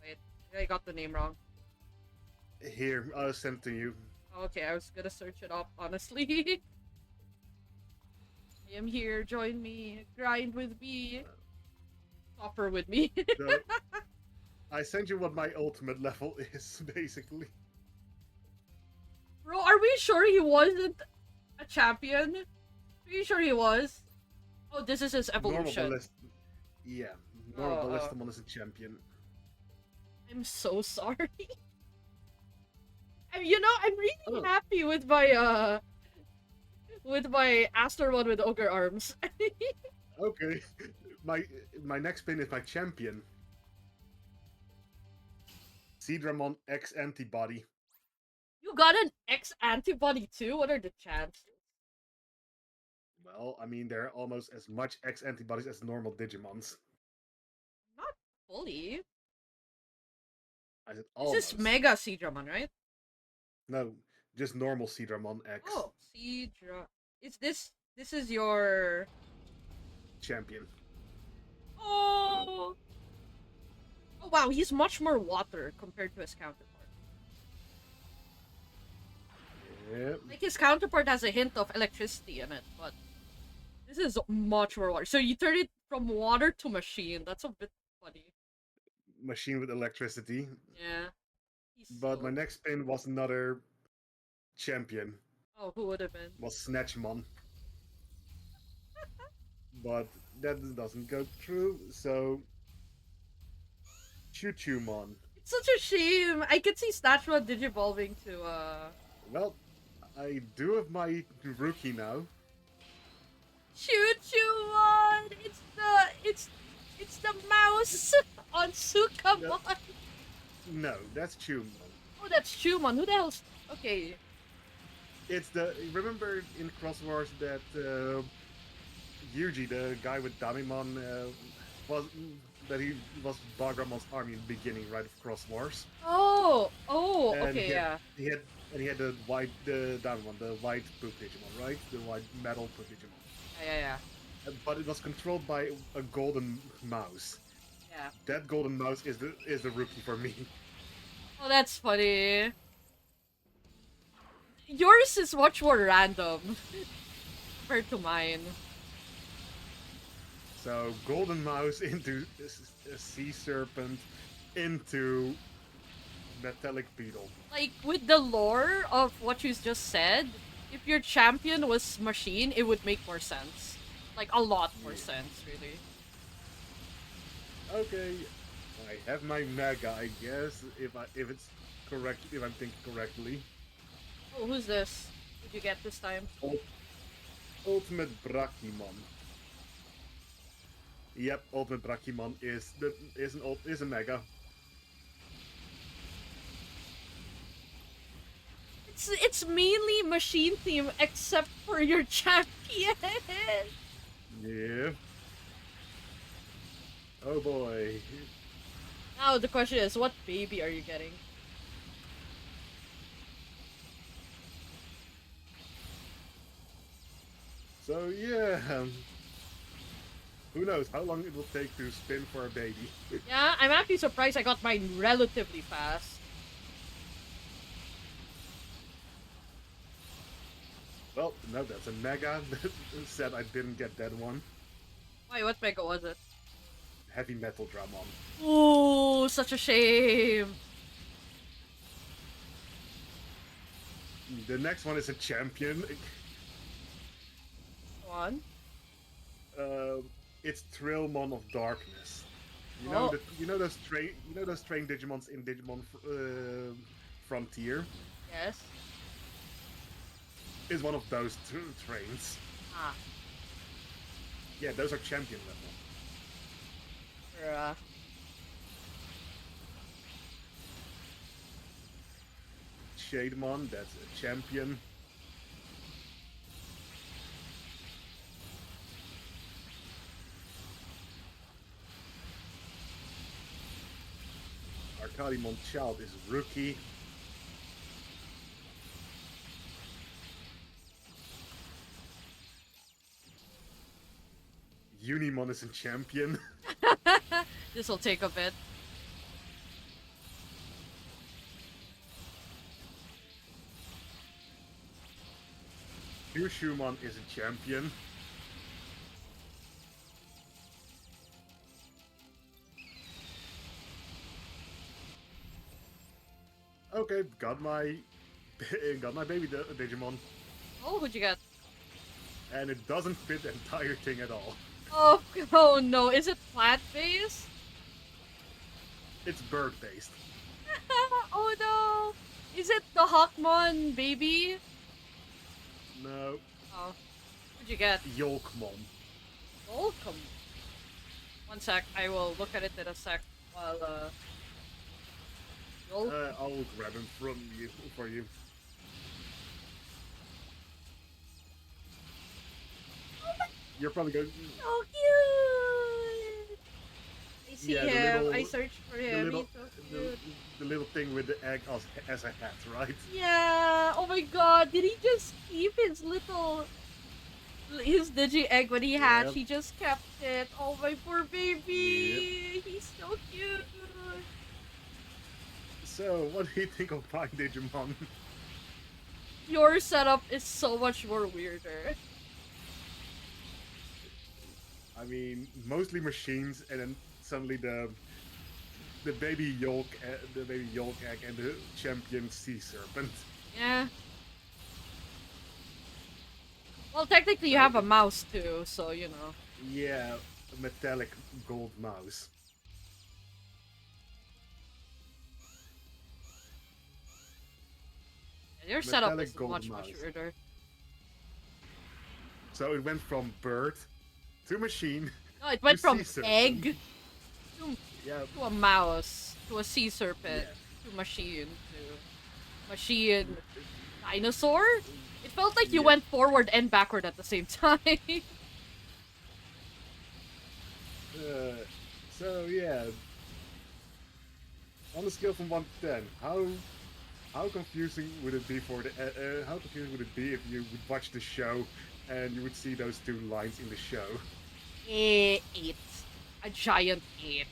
A: Wait, I got the name wrong.
C: Here, I'll send to you.
A: Okay, I was gonna search it up, honestly. I am here, join me, grind with me, suffer with me.
C: So, I sent you what my ultimate level is, basically.
A: Bro, are we sure he wasn't a champion? Are you sure he was? Oh, this is his evolution.
C: Yeah, normal
A: Oh,
C: Ballistamon is a champion.
A: I'm so sorry. I'm really
C: Oh.
A: happy with my Aster one with ogre arms.
C: Okay, my next pin is my champion. Seadramon X Antibody.
A: You got an X antibody too? What are the chances?
C: Well, I mean, there are almost as much X antibodies as normal Digimons.
A: Not fully.
C: I said
A: This
C: almost.
A: is Mega Seadramon, right?
C: No, just normal Seadramon X.
A: Oh, Seadra. Is this is your
C: Champion.
A: Oh Oh wow, he's much more water compared to his counterpart.
C: Yeah.
A: Like his counterpart has a hint of electricity in it, but this is much more water. So you turn it from water to machine. That's a bit funny.
C: Machine with electricity.
A: Yeah. He's
C: But my
A: sealed.
C: next pin was another champion.
A: Oh, who would have been?
C: Was Snatchmon. But that doesn't go through, so Choo Choo Mon.
A: It's such a shame. I could see Snatchmon digivolving to
C: Well, I do have my rookie now.
A: Choo Choo Mon! It's the mouse on Sukamon.
C: No, that's Chumon.
A: Oh, that's Chumon. Who the hell's okay?
C: It's the remember in Cross Wars that Yuji, the guy with Damimon, was that he was Bagramon's army in the beginning, right, of Cross Wars.
A: Oh,
C: And
A: okay, yeah.
C: He had the white Damimon, the white poop Digimon, right? The white metal poop Digimon.
A: Yeah.
C: But it was controlled by a golden mouse.
A: Yeah.
C: That golden mouse is the rookie for me.
A: Oh, that's funny. Yours is much more random compared to mine.
C: So golden mouse into a sea serpent into metallic beetle.
A: Like, with the lore of what you just said, if your champion was machine, it would make more sense. Like, a lot more sense, really.
C: Okay, I have my mega, I guess, if it's correct, if I'm thinking correctly.
A: Oh, who's this? Did you get this time?
C: Ultimate Brachymon. Yep, Ultimate Brachymon is a mega.
A: It's mainly machine theme except for your champion.
C: Yeah. Oh boy.
A: Now the question is, what baby are you getting?
C: So yeah, who knows how long it will take to spin for a baby.
A: Yeah, I'm actually surprised I got mine relatively fast.
C: Well, no, that's a mega. Said I didn't get that one.
A: Wait, what mega was it?
C: Heavy Metal Dramon.
A: Ooh, such a shame.
C: The next one is a champion.
A: Go on.
C: It's Trillmon of Darkness. You know
A: Oh.
C: you know those train Digimons in Digimon Frontier
A: Yes.
C: is one of those trains.
A: Ah.
C: Yeah, those are champion level.
A: Bruh.
C: Shademon, that's a champion. Arcadimon Child is rookie. Unimon is a champion.
A: This'll take a bit.
C: Kyushumon is a champion. Okay, got my baby Digimon,
A: Oh, who'd you get?
C: and it doesn't fit the entire thing at all.
A: Oh, oh no. Is it plant-based?
C: It's bird based.
A: Oh no. Is it the Hawkmon baby?
C: No,
A: Oh. What'd you get?
C: Yolkmon.
A: Welcome. One sec. I will look at it in a sec while, Yol-
C: I'll grab him for you. You're probably going.
A: So cute! I see
C: Yeah, the
A: him.
C: little-
A: I searched for
C: The
A: him.
C: little,
A: He's so
C: the,
A: cute.
C: the little thing with the egg as a hat, right?
A: Yeah. Oh my god. Did he just keep his his digi egg when he hatched?
C: Yep.
A: He just kept it. Oh my poor baby. He's so cute.
C: So, what do you think of my Digimon?
A: Your setup is so much more weirder.
C: I mean, mostly machines, and then suddenly the baby yolk egg, and the champion sea serpent.
A: Yeah. Well, technically you
C: So
A: have a mouse too, so you know.
C: yeah, a metallic gold mouse.
A: Your setup
C: Metallic
A: is
C: gold
A: much
C: mouse.
A: weirder.
C: So it went from bird to machine
A: No, it
C: to
A: went
C: sea
A: from
C: serpent.
A: egg to,
C: Yeah,
A: to a mouse to a sea serpent
C: yeah.
A: to machine dinosaur. It felt like you
C: Yeah.
A: went forward and backward at the same time.
C: So yeah, on a scale from 1 to 10, how confusing would it be how confusing would it be if you would watch the show and you would see those two lines in the show?
A: 8. A giant 8.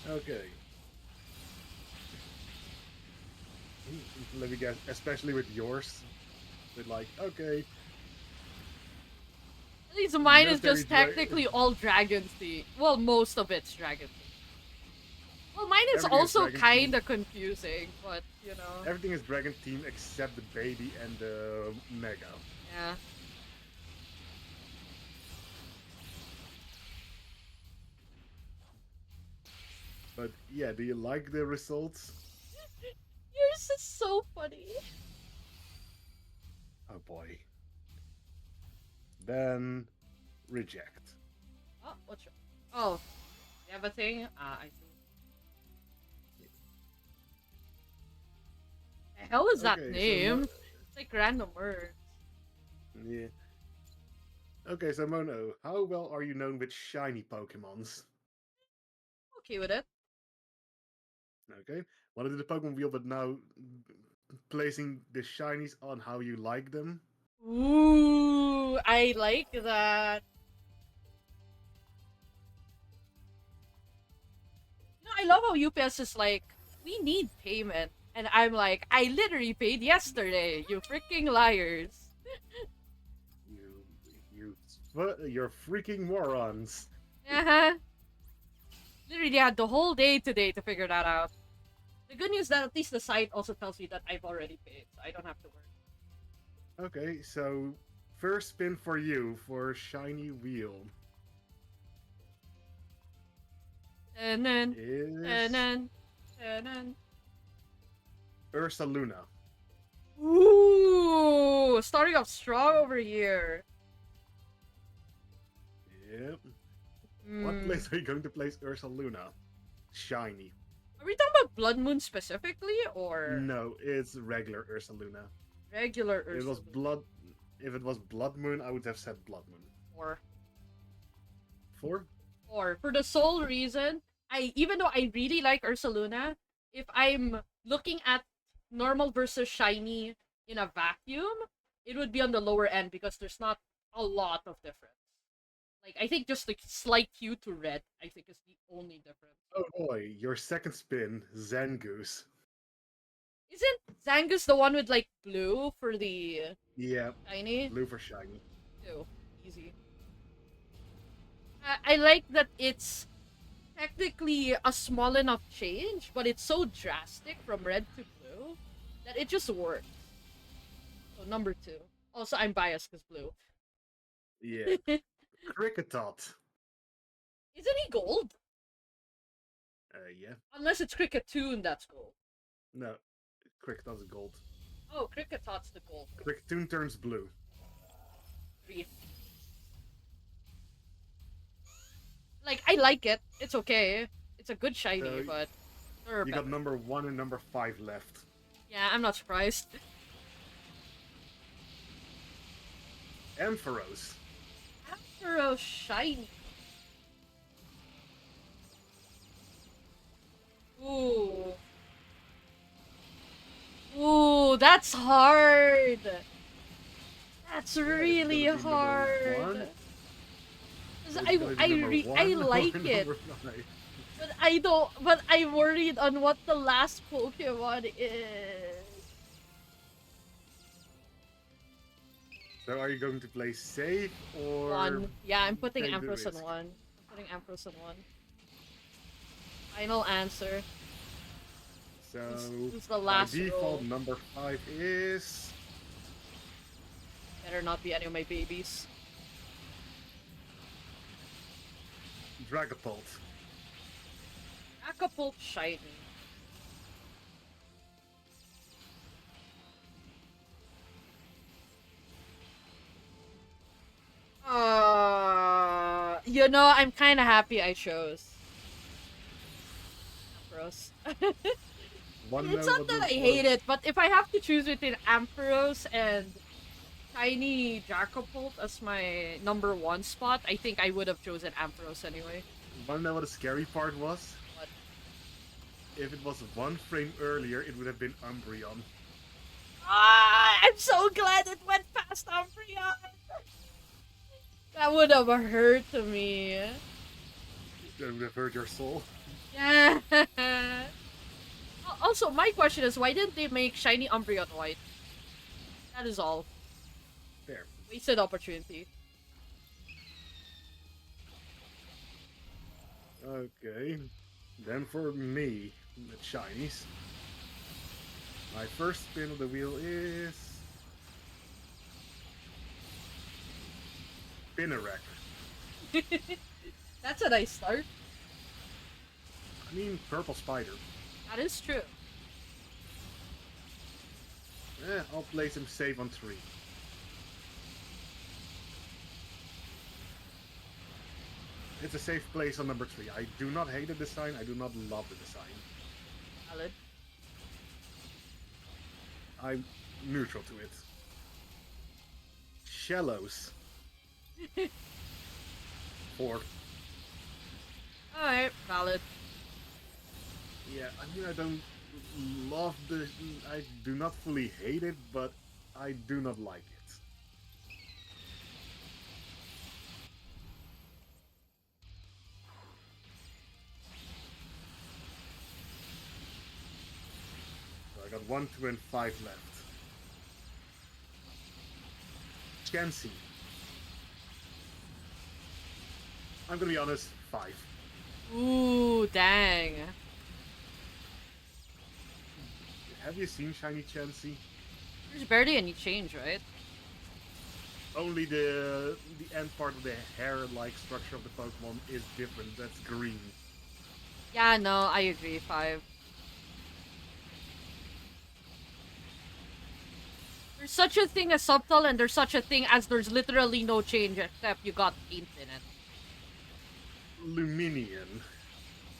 C: Okay. Let me guess, especially with yours, with like, okay,
A: At least mine is
C: military
A: just
C: dra-
A: technically all dragon themed. Well, most of it's dragon themed. Well, mine is
C: everything is
A: also
C: dragon
A: kind
C: themed.
A: of confusing, but you know.
C: Everything is dragon team except the baby and the mega.
A: Yeah.
C: But yeah, do you like the results?
A: Yours is so funny.
C: Oh boy. Then reject.
A: Oh, what's your... Oh, you have a thing? Ah, I see. The hell is that
C: Okay,
A: name? It's like random words.
C: Yeah. Okay, so Mono, how well are you known with shiny Pokemons?
A: Okay with it.
C: Okay. Want to do the Pokemon wheel, but now placing the shinies on how you like them?
A: Ooh, I like that. No, I love how UPS is like, we need payment. And I'm like, I literally paid yesterday, you freaking liars.
C: You're freaking morons.
A: Uh-huh. Literally had the whole day today to figure that out. The good news that at least the site also tells me that I've already paid, so I don't have to worry.
C: Okay, so first spin for you for shiny wheel
A: And then,
C: is Ursa Luna.
A: Ooh, starting off strong over here.
C: Yep. What
A: Hmm.
C: place are you going to place Ursa Luna? Shiny.
A: Are we talking about Blood Moon specifically, or
C: No, it's regular Ursa Luna.
A: regular
C: If it was
A: Ursula?
C: blood. If it was Blood Moon, I would have said Blood Moon.
A: Or
C: 4?
A: for the sole reason, even though I really like Ursaluna, if I'm looking at normal versus shiny in a vacuum, it would be on the lower end because there's not a lot of difference. Like, I think just the slight hue to red, I think, is the only difference.
C: Oh boy, your second spin, Zangoose.
A: Isn't Zangus the one with, like, blue for the
C: Yeah,
A: shiny?
C: blue for shiny.
A: Ew, easy. I like that it's technically a small enough change, but it's so drastic from red to blue that it just works. So number 2. Also, I'm biased because blue.
C: Yeah. Cricketot.
A: Isn't he gold?
C: Yeah.
A: Unless it's Cricketune, that's gold.
C: No, Cricketot's gold.
A: Oh, Cricketot's the gold.
C: Cricketune turns blue.
A: 3. Like, I like it. It's okay. It's a good shiny,
C: So,
A: but there are
C: You
A: better.
C: got number 1 and number 5 left.
A: Yeah, I'm not surprised.
C: Ampharos.
A: Ampharos shiny. Ooh. Ooh, that's hard. That's really
C: It's gonna be number
A: hard.
C: one.
A: 'Cause
C: It's gonna be number
A: I
C: one or
A: like it.
C: number 5.
A: But I don't. But I'm worried on what the last Pokemon is.
C: So are you going to play safe or
A: One. Yeah, I'm putting
C: take the
A: Ampharos on
C: risk?
A: one. I'm putting Ampharos on one. Final answer.
C: So
A: Who's the
C: by
A: last
C: default,
A: roll?
C: number 5 is
A: Better not be any of my babies.
C: Dragapult.
A: Acapult shiny. I'm kind of happy I chose Ampharos.
C: One
A: It's
C: know
A: not that I hate it, but if I have to choose between Ampharos and Tiny Dracopult as my number one spot, I think I would have chosen Ampharos anyway.
C: Wanna know what the scary part was?
A: But
C: If it was one frame earlier, it would have been Umbreon.
A: I'm so glad it went past Umbreon. That would have hurt me.
C: That would have hurt your soul.
A: Yeah. Also, my question is, why didn't they make shiny Umbreon white? That is all.
C: There.
A: Wasted opportunity.
C: Okay. Then for me, the shinies. My first spin of the wheel is Spinarak.
A: That's a nice start.
C: I mean, Purple Spider.
A: That is true.
C: I'll place him safe on 3. It's a safe place on number 3. I do not hate the design, I do not love the design.
A: Valid.
C: I'm neutral to it. Shallows. 4.
A: Alright, valid.
C: Yeah, I mean, I don't love the... I do not fully hate it, but I do not like it. So I got 1, 2, and 5 left. Chansey. I'm gonna be honest, 5.
A: Ooh, dang.
C: Have you seen Shiny Chansey?
A: There's barely any change, right?
C: Only the end part of the hair-like structure of the Pokemon is different. That's green.
A: Yeah, no, I agree. 5. There's such a thing as subtle, and there's such a thing as there's literally no change except you got paint in it.
C: Luminion.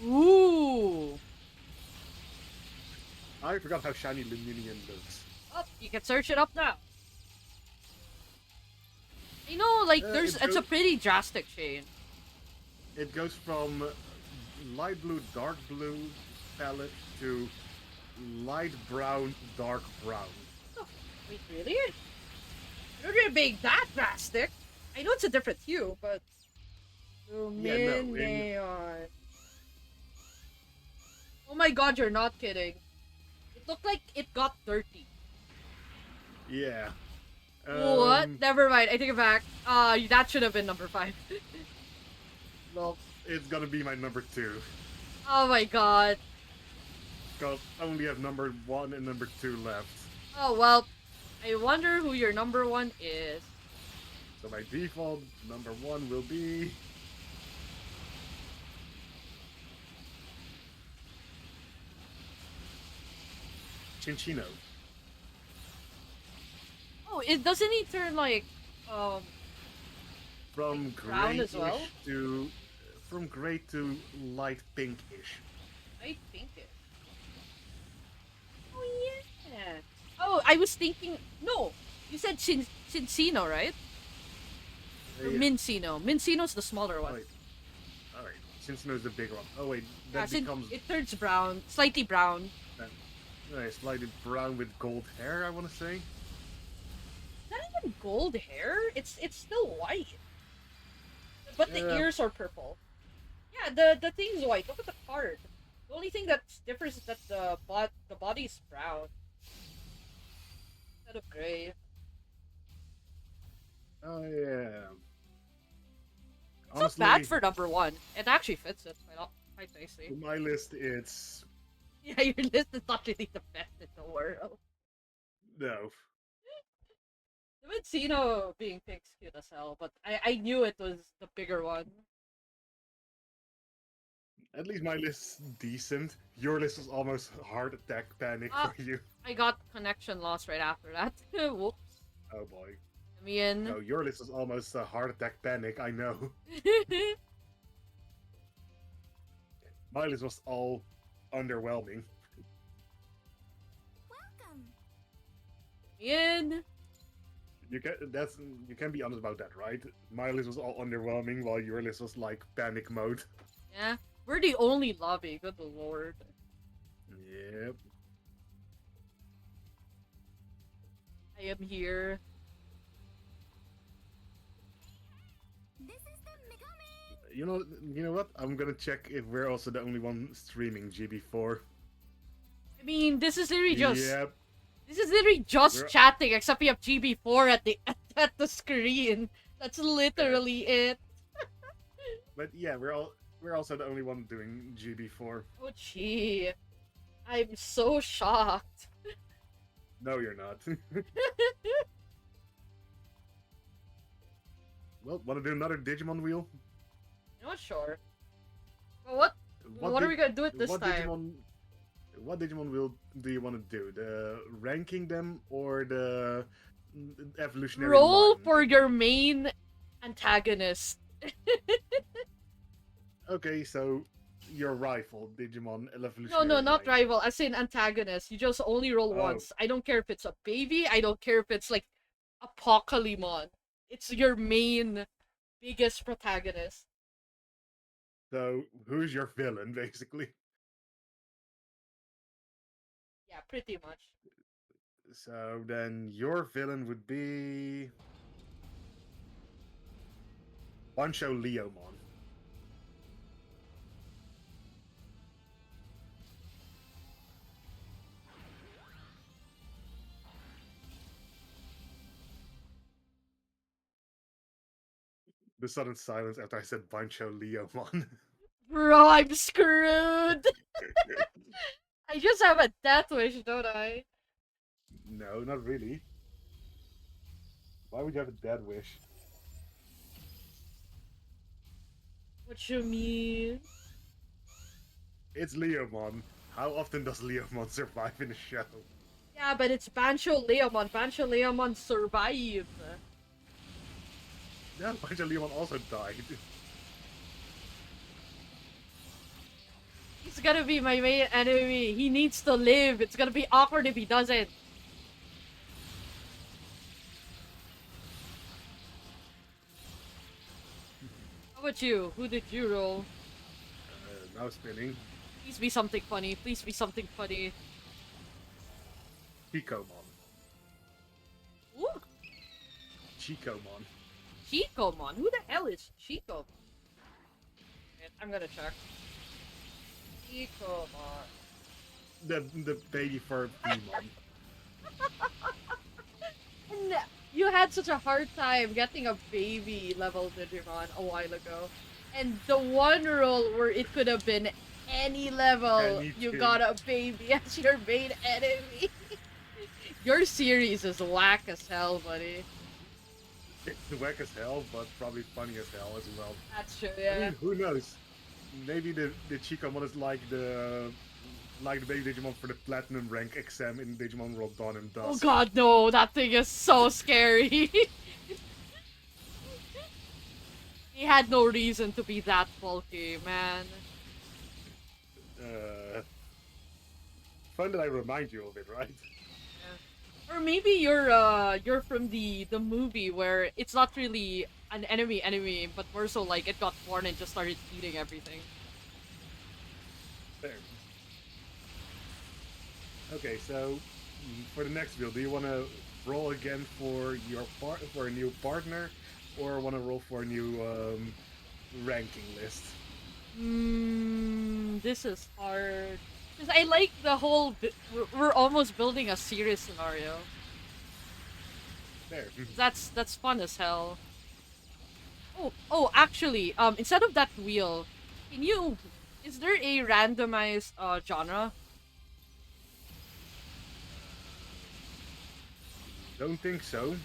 A: Ooh.
C: I forgot how shiny Luminion looks.
A: Oh, you can search it up now. You know, like, it's a pretty drastic change.
C: It goes from light blue, dark blue palette to light brown, dark brown.
A: Oh, wait, really? You're gonna make that drastic? I know it's a different hue, but... Luminion. Oh my god, you're not kidding. It looked like it got dirty.
C: Yeah.
A: What? Never mind, I take it back. That should have been number 5.
C: Well, it's gonna be my number 2.
A: Oh my god.
C: Because I only have number 1 and number 2 left.
A: Oh, well, I wonder who your number 1 is.
C: So by default, number 1 will be... Chinchino.
A: Oh, doesn't he turn like,
C: From
A: like brown as well?
C: From gray to light pinkish.
A: Light pinkish. Oh yeah. Oh, I was thinking. No, you said Cincino, right? Or
C: Yeah.
A: Mincino. Mincino's the smaller one.
C: Alright, Chinchino is the bigger one. Oh wait,
A: Yeah,
C: that becomes
A: it turns brown, slightly brown.
C: slightly brown with gold hair, I want to say.
A: Not even gold hair. It's still white. But the ears are purple. Yeah, the thing's white. Look at the card. The only thing that's different is that the body is brown instead of gray.
C: Oh yeah.
A: It's not bad
C: Honestly,
A: for number one. It actually fits it quite nicely.
C: on my list, it's
A: Yeah, your list is not really the best in the world.
C: no.
A: The Vincino being pink's cute as hell, but I knew it was the bigger one.
C: At least my list's decent. Your list was almost heart attack panic
A: Ah.
C: for you.
A: I got connection lost right after that. Whoops.
C: Oh boy.
A: I mean,
C: No, your list was almost a heart attack panic. I know. My list was all underwhelming.
D: Welcome.
A: in.
C: You can be honest about that, right? My list was all underwhelming, while your list was like panic mode.
A: Yeah, we're the only lobby. Good lord.
C: Yep.
A: I am here.
D: This is the Megami.
C: You know what? I'm gonna check if we're also the only one streaming GB4.
A: I mean, this is literally just.
C: Yep.
A: This is literally just
C: We're-
A: chatting, except we have GB4 at the at the screen. That's literally it.
C: But yeah, we're also the only one doing GB4.
A: Oh gee, I'm so shocked.
C: No, you're not. Well, wanna do another Digimon wheel?
A: You know what? Sure. But what are we gonna do it this time?
C: What Digimon wheel do you want to do? The ranking them or the evolutionary
A: Roll
C: line?
A: for your main antagonist.
C: Okay, so your rival Digimon evolutionary.
A: No, not
C: line.
A: rival. As in antagonist. You just only roll
C: Oh.
A: once. I don't care if it's a baby. I don't care if it's like Apocalypse. It's your main, biggest protagonist.
C: So who's your villain, basically?
A: Yeah, pretty much.
C: So then your villain would be Bancho Leomon. The sudden silence after I said Bancho Leomon.
A: Bro, I'm screwed. I just have a death wish, don't I?
C: No, not really. Why would you have a dead wish?
A: What you mean?
C: It's Leomon. How often does Leomon survive in a show?
A: Yeah, but it's Bancho Leomon. Bancho Leomon survived.
C: Yeah, Bancho Leomon also died.
A: He's gonna be my main enemy. He needs to live. It's gonna be awkward if he doesn't. How about you? Who did you roll?
C: Now spinning.
A: Please be something funny. Please be something funny.
C: Chicomon.
A: Ooh,
C: Chicomon.
A: Chicomon. Who the hell is Chico? Wait, I'm gonna check. Chicomon.
C: The baby fur Demon.
A: And you had such a hard time getting a baby level Digimon a while ago. And the one roll where it could have been any level, you
C: Anything.
A: got a baby as your main enemy. Your series is whack as hell, buddy.
C: It's whack as hell, but probably funny as hell as well.
A: That's true,
C: I
A: yeah.
C: mean, who knows? Maybe the Chicomon is like the baby Digimon for the platinum rank exam in Digimon World Dawn and Dusk.
A: Oh god, no, that thing is so scary. He had no reason to be that bulky, man.
C: Fun that I remind you of it, right?
A: Or maybe you're from the movie where it's not really an enemy, but more so like it got born and just started eating everything.
C: There. Okay, so for the next build, do you want to roll again for for a new partner, or want to roll for a new ranking list?
A: This is hard. Because I like the whole. We're almost building a serious scenario.
C: There.
A: That's fun as hell. Actually, instead of that wheel, can you? Is there a randomized genre?
C: Don't think so.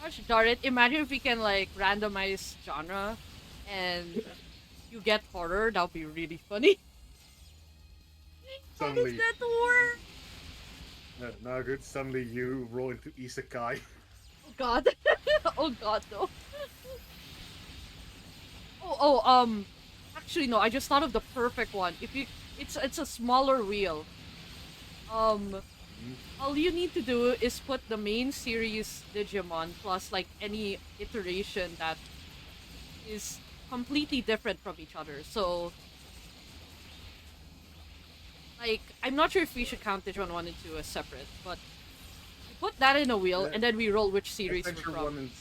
A: Gosh darn it! Imagine if we can like randomize genre, and you get horror. That would be really funny. How does
C: Suddenly,
A: that work?
C: no good. Suddenly you roll into isekai.
A: Oh god. Oh god, no. Actually no, I just thought of the perfect one. If you it's a smaller wheel. Um all you need to do is put the main series Digimon plus like any iteration that is completely different from each other. So like I'm not sure if we should count Digimon 1 and 2 as separate, but we put that in a wheel and then we roll which series we're
C: Adventure
A: from.
C: 1 and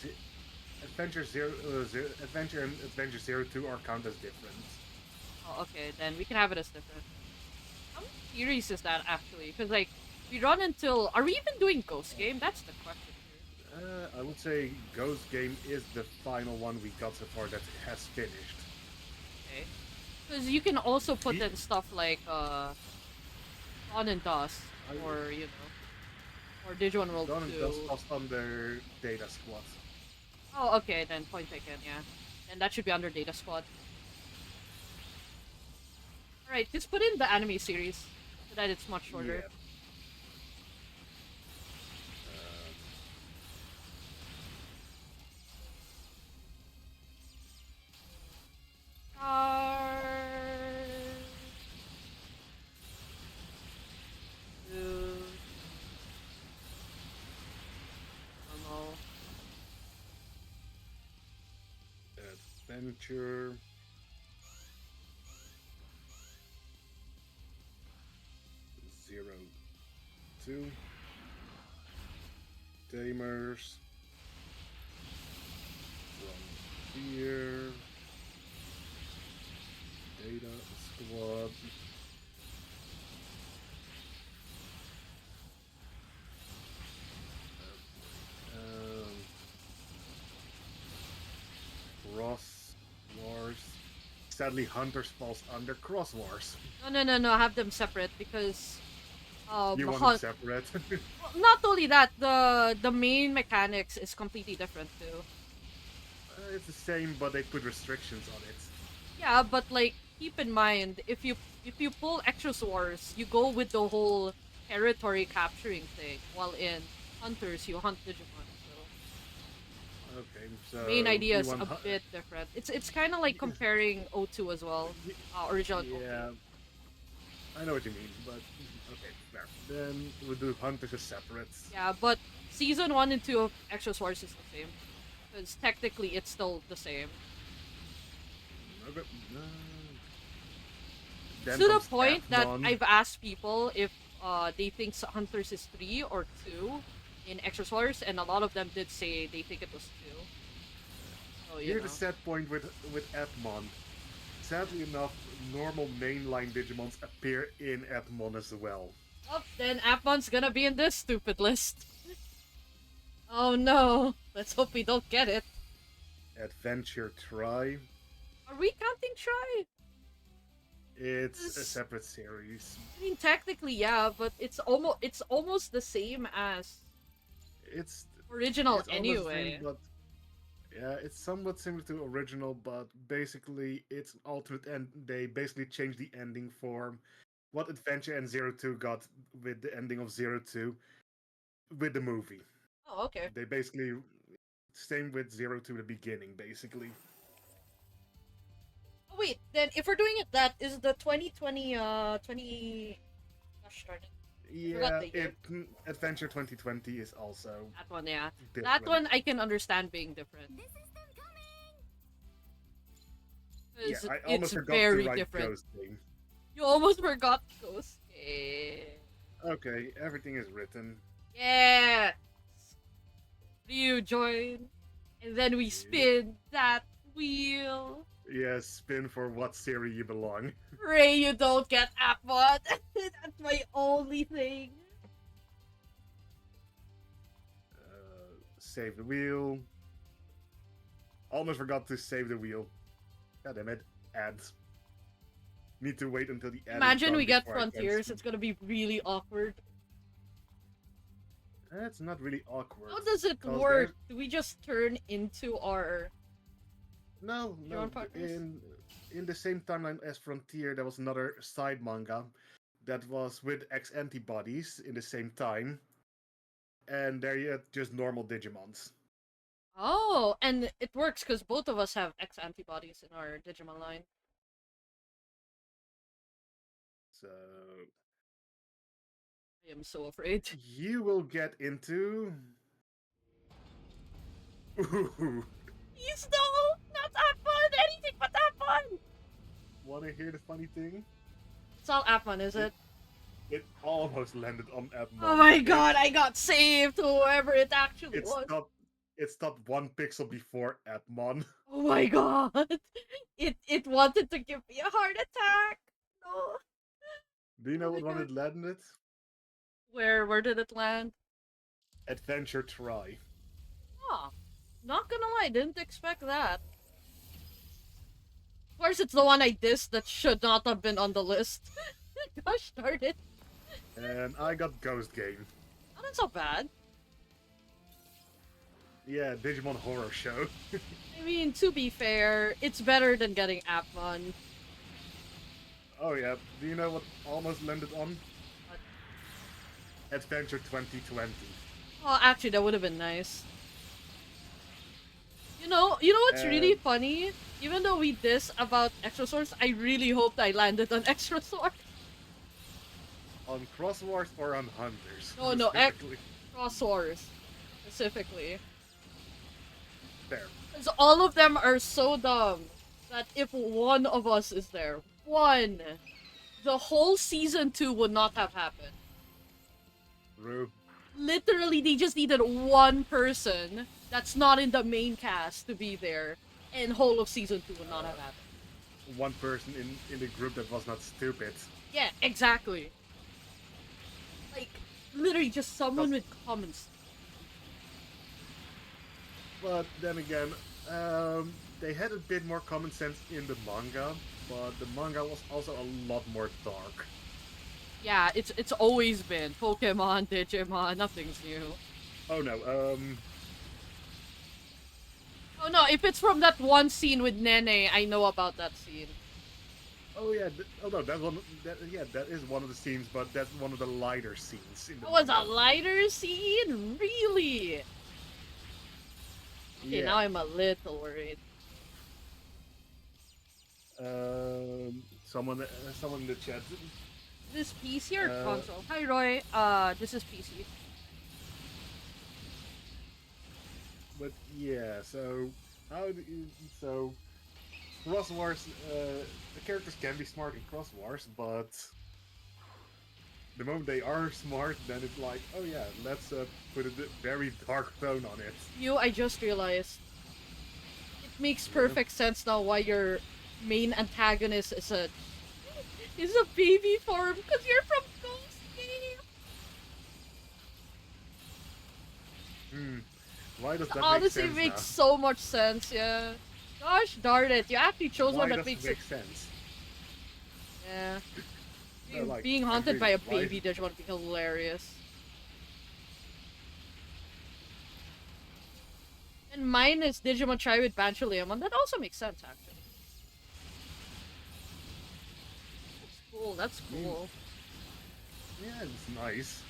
C: Adventure and Adventure 02 are counted as different.
A: Oh, okay, then we can have it as different. How many series is that actually? Because like we run until. Are we even doing Ghost Game? That's the question here.
C: I would say Ghost Game is the final one we got so far that has finished.
A: Okay, because you can also put in stuff like Dawn and Dust, or you know, or Digimon World
C: Dawn and
A: 2.
C: Dust lost under Data Squad.
A: Oh, okay, then point taken. Yeah, and that should be under Data Squad. All right, just put in the anime series so that it's much shorter.
C: Yeah.
A: Dude. Normal.
C: Adventure. Zero. 2. Tamers. Frontier. Data Squad. Cross Wars. Sadly, Hunters falls under Cross Wars.
A: No. Have them separate because
C: You want them separate?
A: well, not only that, the main mechanics is completely different too.
C: It's the same, but they put restrictions on it.
A: Yeah, but like keep in mind if you pull Extra Wars, you go with the whole territory capturing thing, while in Hunters you hunt Digimon. So
C: Okay, so
A: main idea is
C: want
A: a bit different. It's kind of like comparing O2 as well, original.
C: Yeah, I know what you mean, but okay, fair. Then we'll do Hunters as separate.
A: Yeah, but season 1 and 2 of Extra Wars is the same. Because technically it's still the same.
C: Okay.
A: To the point that I've asked people if they think Hunters is 3 or 2 in Extra Wars, and a lot of them did say they think it was 2. So,
C: Here's the sad point with Edmon. Sadly enough, normal mainline Digimons appear in Edmon as well.
A: Oh, then Appmon's gonna be in this stupid list. Oh no. Let's hope we don't get it.
C: Adventure Try.
A: Are we counting Try?
C: It's a separate series.
A: I mean, technically, yeah, but it's almost the same as
C: It's
A: original
C: it's
A: anyway.
C: Same, but yeah, it's somewhat similar to original, but basically it's alternate, and they basically changed the ending for what Adventure and 02 got with the ending of 02 with the movie.
A: Oh, okay.
C: They basically same with 02 the beginning, basically.
A: Oh wait, then if we're doing it, that is the 2020 gosh darn it.
C: Yeah, Adventure 2020 is also
A: that one, yeah.
C: different.
A: That one I can understand being different.
D: This is them coming.
C: Yeah, I almost
A: it's
C: forgot
A: very
C: to write
A: different.
C: Ghosting.
A: You almost forgot Ghost Game.
C: Okay, everything is written.
A: Yeah. You join, and then we spin that wheel.
C: Yes, spin for what series you belong.
A: Ray, you don't get Appbot. That's my only thing.
C: Save the wheel. Almost forgot to save the wheel. God damn it. Ads. Need to wait until the ad is
A: Imagine
C: done
A: we get
C: before I can
A: Frontiers,
C: speak.
A: it's gonna be really awkward.
C: That's not really awkward.
A: How does it
C: 'cause
A: work? Do we just turn into our...
C: No.
A: Digimon partners?
C: In the same timeline as Frontier, there was another side manga that was with X antibodies in the same time. And they're just normal Digimons.
A: Oh, and it works because both of us have X antibodies in our Digimon line.
C: So
A: I am so afraid.
C: you will get into. Ooh.
A: Please no! Not that fun! Anything but that fun!
C: Wanna hear the funny thing?
A: It's all Appmon, is it?
C: It almost landed on Admon.
A: Oh my god, I got saved, whoever it actually was.
C: It stopped 1 pixel before Admon.
A: Oh my god. It wanted to give me a heart attack. No.
C: Do you know
A: Oh my
C: what one
A: God.
C: it landed?
A: Where did it land?
C: Adventure Try.
A: Oh. Not gonna lie, didn't expect that. Of course, it's the one I dissed that should not have been on the list. Gosh darn it.
C: And I got Ghost Game.
A: Oh, that's not bad.
C: Yeah, Digimon Horror Show.
A: I mean, to be fair, it's better than getting Appmon.
C: Oh yeah, do you know what almost landed on?
A: What?
C: Adventure 2020.
A: Oh, actually, that would have been nice. You know what's really funny? Even though we diss about Extra Source, I really hoped I landed on Extra Source.
C: On Cross Wars or on Hunters?
A: No,
C: specifically?
A: Cross Wars, specifically.
C: There.
A: Because all of them are so dumb that if one of us is there, the whole season 2 would not have happened.
C: True.
A: Literally, they just needed one person that's not in the main cast to be there, and whole of season 2 would not have happened.
C: One person in the group that was not stupid.
A: Yeah, exactly. Like, literally just someone with common sense.
C: But then again, they had a bit more common sense in the manga, but the manga was also a lot more dark.
A: Yeah, it's always been Pokemon, Digimon, nothing's new.
C: Oh no,
A: Oh no, if it's from that one scene with Nene, I know about that scene.
C: oh yeah, oh no, that is one of the scenes, but that's one of the lighter scenes in the
A: That was a
C: manga.
A: lighter scene? Really? Okay,
C: Yeah.
A: now I'm a little worried.
C: Someone in the chat.
A: This PC or
C: Uh,
A: console? Hi Roy, this is PC.
C: But yeah, so Cross Wars, the characters can be smart in Cross Wars, but the moment they are smart, then it's like, oh yeah, let's put a very dark tone on it.
A: I just realized. It makes perfect sense now why your main antagonist is a baby form, because you're from Ghost Game.
C: Why does that
A: Honestly,
C: make sense
A: makes
C: now?
A: so much sense, yeah. Gosh darn it, you actually chose
C: Why
A: one
C: does
A: that
C: it
A: makes
C: make
A: it.
C: sense?
A: Yeah.
C: No, like,
A: Being haunted by a
C: why-
A: baby Digimon would be hilarious. And mine is Digimon Try with Banchuliamon. That also makes sense, actually. That's cool, that's cool.
C: Yeah, it's nice.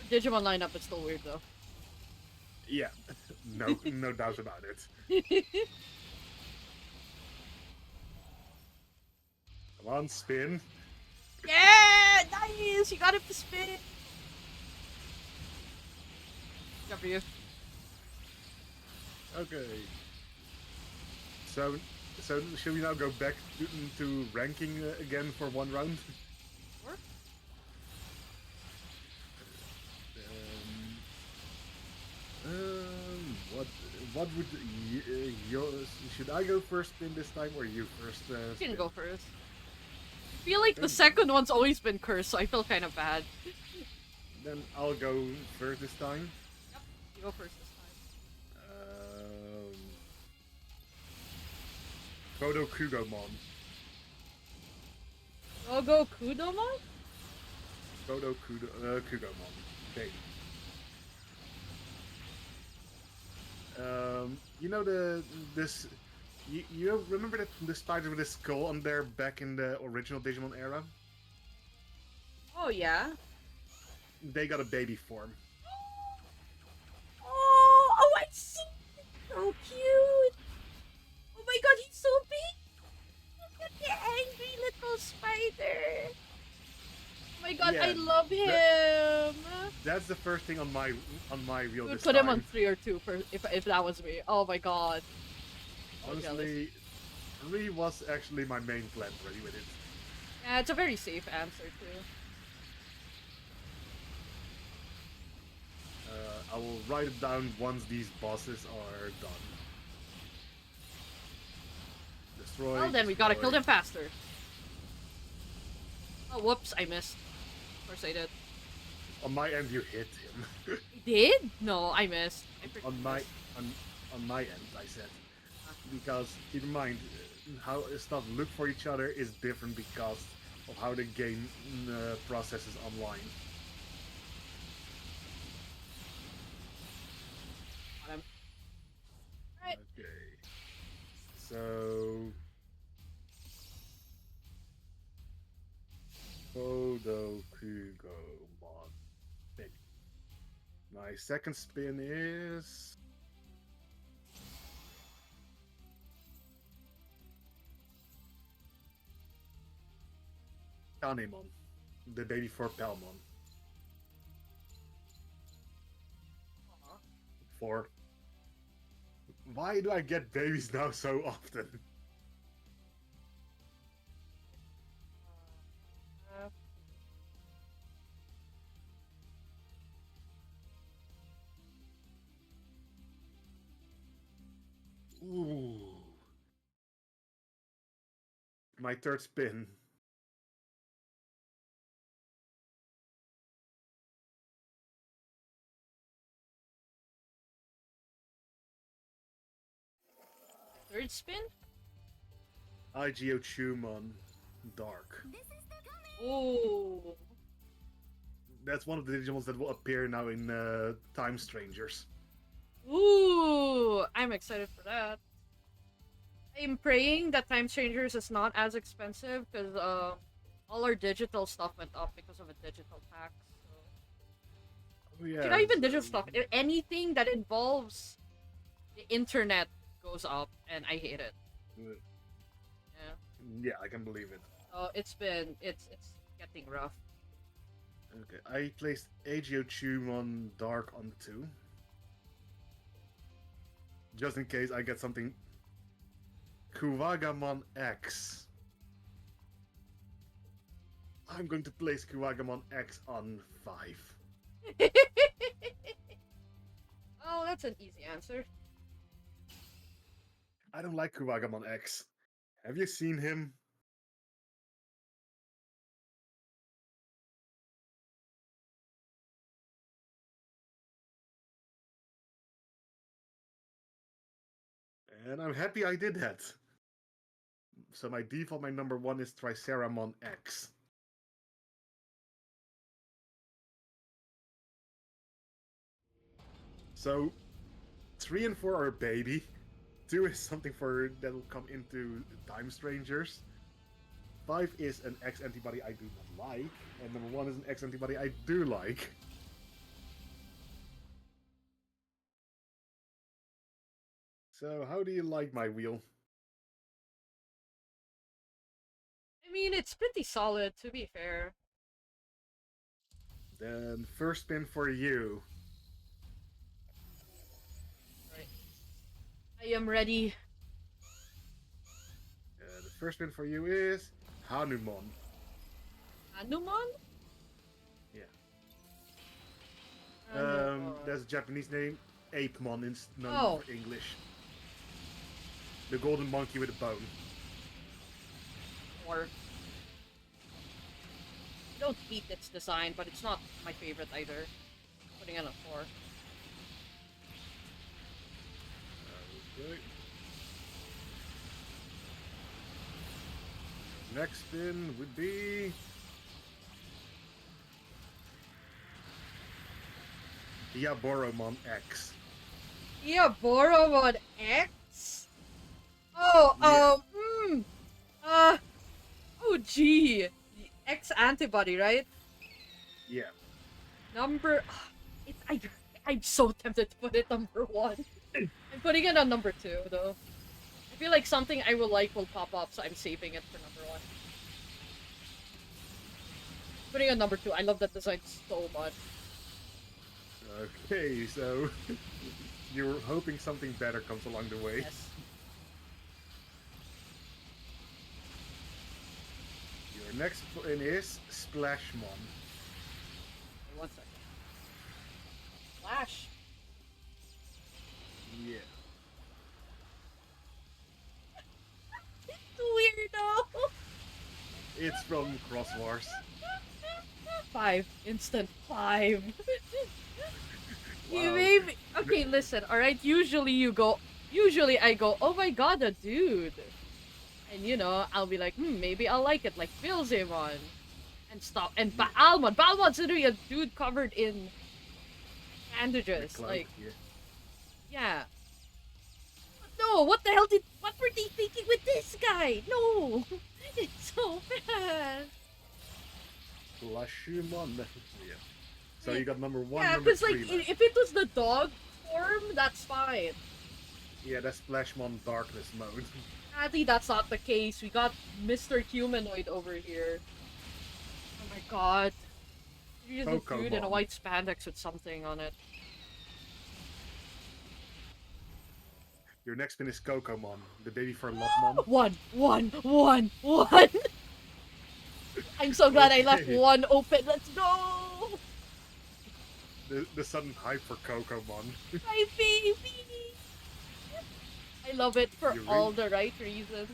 A: The Digimon lineup is still weird, though.
C: Yeah, no doubt about it. Come on, spin.
A: Yeah! Nice! You got him to spin! Good for you.
C: Okay. So should we now go back to ranking again for one round?
A: Sure.
C: What What would yours? Should I go first spin this time, or you first?
A: You
C: Spin?
A: can go first. I feel like the
C: Then-
A: second one's always been cursed, so I feel kind of bad.
C: Then I'll go first this time.
A: Yep, you go first this time.
C: Kodo Kugomon.
A: Go Kudomon?
C: Kodo Kugomon. Okay. You know this. You remember that the spider with the skull on there back in the original Digimon era?
A: Oh yeah.
C: They got a baby form.
A: Oh, I see. So cute. Oh my god, he's so big. Look at the angry little spider. Oh my god, I
C: Yeah,
A: love him.
C: That's the first thing on my wheel
A: I would
C: this
A: put
C: time.
A: him on 3 or 2 for if that was me. Oh my god. So jealous.
C: Honestly, 3 was actually my main plan ready with it.
A: Yeah, it's a very safe answer too.
C: I will write it down once these bosses are done. Destroy.
A: Well then, we gotta kill
C: destroy.
A: them faster. Oh, whoops, I missed. Of course I did.
C: On my end, you hit him.
A: I did? No, I missed. I freaking
C: on my
A: missed.
C: on my end, I said. Because keep in mind, how stuff look for each other is different because of how the game processes online.
A: Got him. Alright.
C: Okay. So Kodo Kugomon. Baby. My second spin is Kanemon, the baby for Palmon.
A: Aw.
C: 4. Why do I get babies now so often?
A: Uh,
C: Ooh. My third spin.
A: Third spin?
C: IGO Chumon Dark.
D: This is the coming.
A: Oh.
C: That's one of the Digimons that will appear now in Time Strangers.
A: Ooh, I'm excited for that. I'm praying that Time Strangers is not as expensive because all our digital stuff went up because of a digital tax. So.
C: Oh, yeah.
A: Not even digital stuff. Anything that involves the internet goes up, and I hate it.
C: Uh,
A: Yeah.
C: Yeah, I can believe it.
A: So it's getting rough.
C: Okay, I placed AGO Chumon Dark on 2. Just in case I get something. Kuwagamon X. I'm going to place Kuwagamon X on 5.
A: Oh, that's an easy answer.
C: I don't like Kuwagamon X. Have you seen him? And I'm happy I did that. So my default, my number 1 is Triceramon X. So 3 and 4 are baby. 2 is something for that will come into Time Strangers. 5 is an X antibody I do not like, and number 1 is an X antibody I do like. So how do you like my wheel?
A: I mean, it's pretty solid, to be fair.
C: Then first spin for you.
A: Right. I am ready.
C: The first spin for you is Hanumon.
A: Hanumon?
C: Yeah.
A: Hanumon.
C: That's a Japanese name. Apemon is known
A: Oh.
C: for English. The golden monkey with a bone.
A: Or I don't hate its design, but it's not my favorite either. Putting it on 4.
C: Okay. Next spin would be Diaboromon X.
A: Yeah, Boromon X? Oh,
C: Yeah.
A: oh gee. The X antibody, right?
C: Yeah.
A: Number, I'm so tempted to put it number 1. I'm putting it on number 2, though. I feel like something I will like will pop up, so I'm saving it for number 1. Putting it on number 2, I love that design so much.
C: Okay, so you're hoping something better comes along the way.
A: Yes.
C: Your next one is Splashmon.
A: Wait 1 second. Flash.
C: Yeah.
A: Weirdo!
C: It's from Cross Wars.
A: 5. Instant 5. You
C: Wow.
A: made me... Okay, listen, alright? Usually I go, oh my god, a dude. And you know, I'll be like, maybe I'll like it, like Philzamon. And stop. And Baalmon. Baalmon's literally a dude covered in bandages.
C: Cloak,
A: Like,
C: yeah.
A: yeah. No, what were they thinking with this guy? No! It's so bad.
C: Flashumon. Yeah. So you got number 1,
A: Yeah,
C: number
A: because
C: 3
A: like,
C: left.
A: if it was the dog form, that's fine.
C: Yeah, that's Splashmon Darkness mode.
A: Sadly, that's not the case. We got Mr. Humanoid over here. Oh my god. He's a dude in a
C: Pokemon.
A: white spandex with something on it.
C: Your next spin is Kokomon, the baby for Lopmon.
A: One. I'm so glad I left
C: Okay.
A: 1 open. Let's go!
C: The sudden hype for Kokomon.
A: My baby! I love it for
C: You
A: all the right reasons.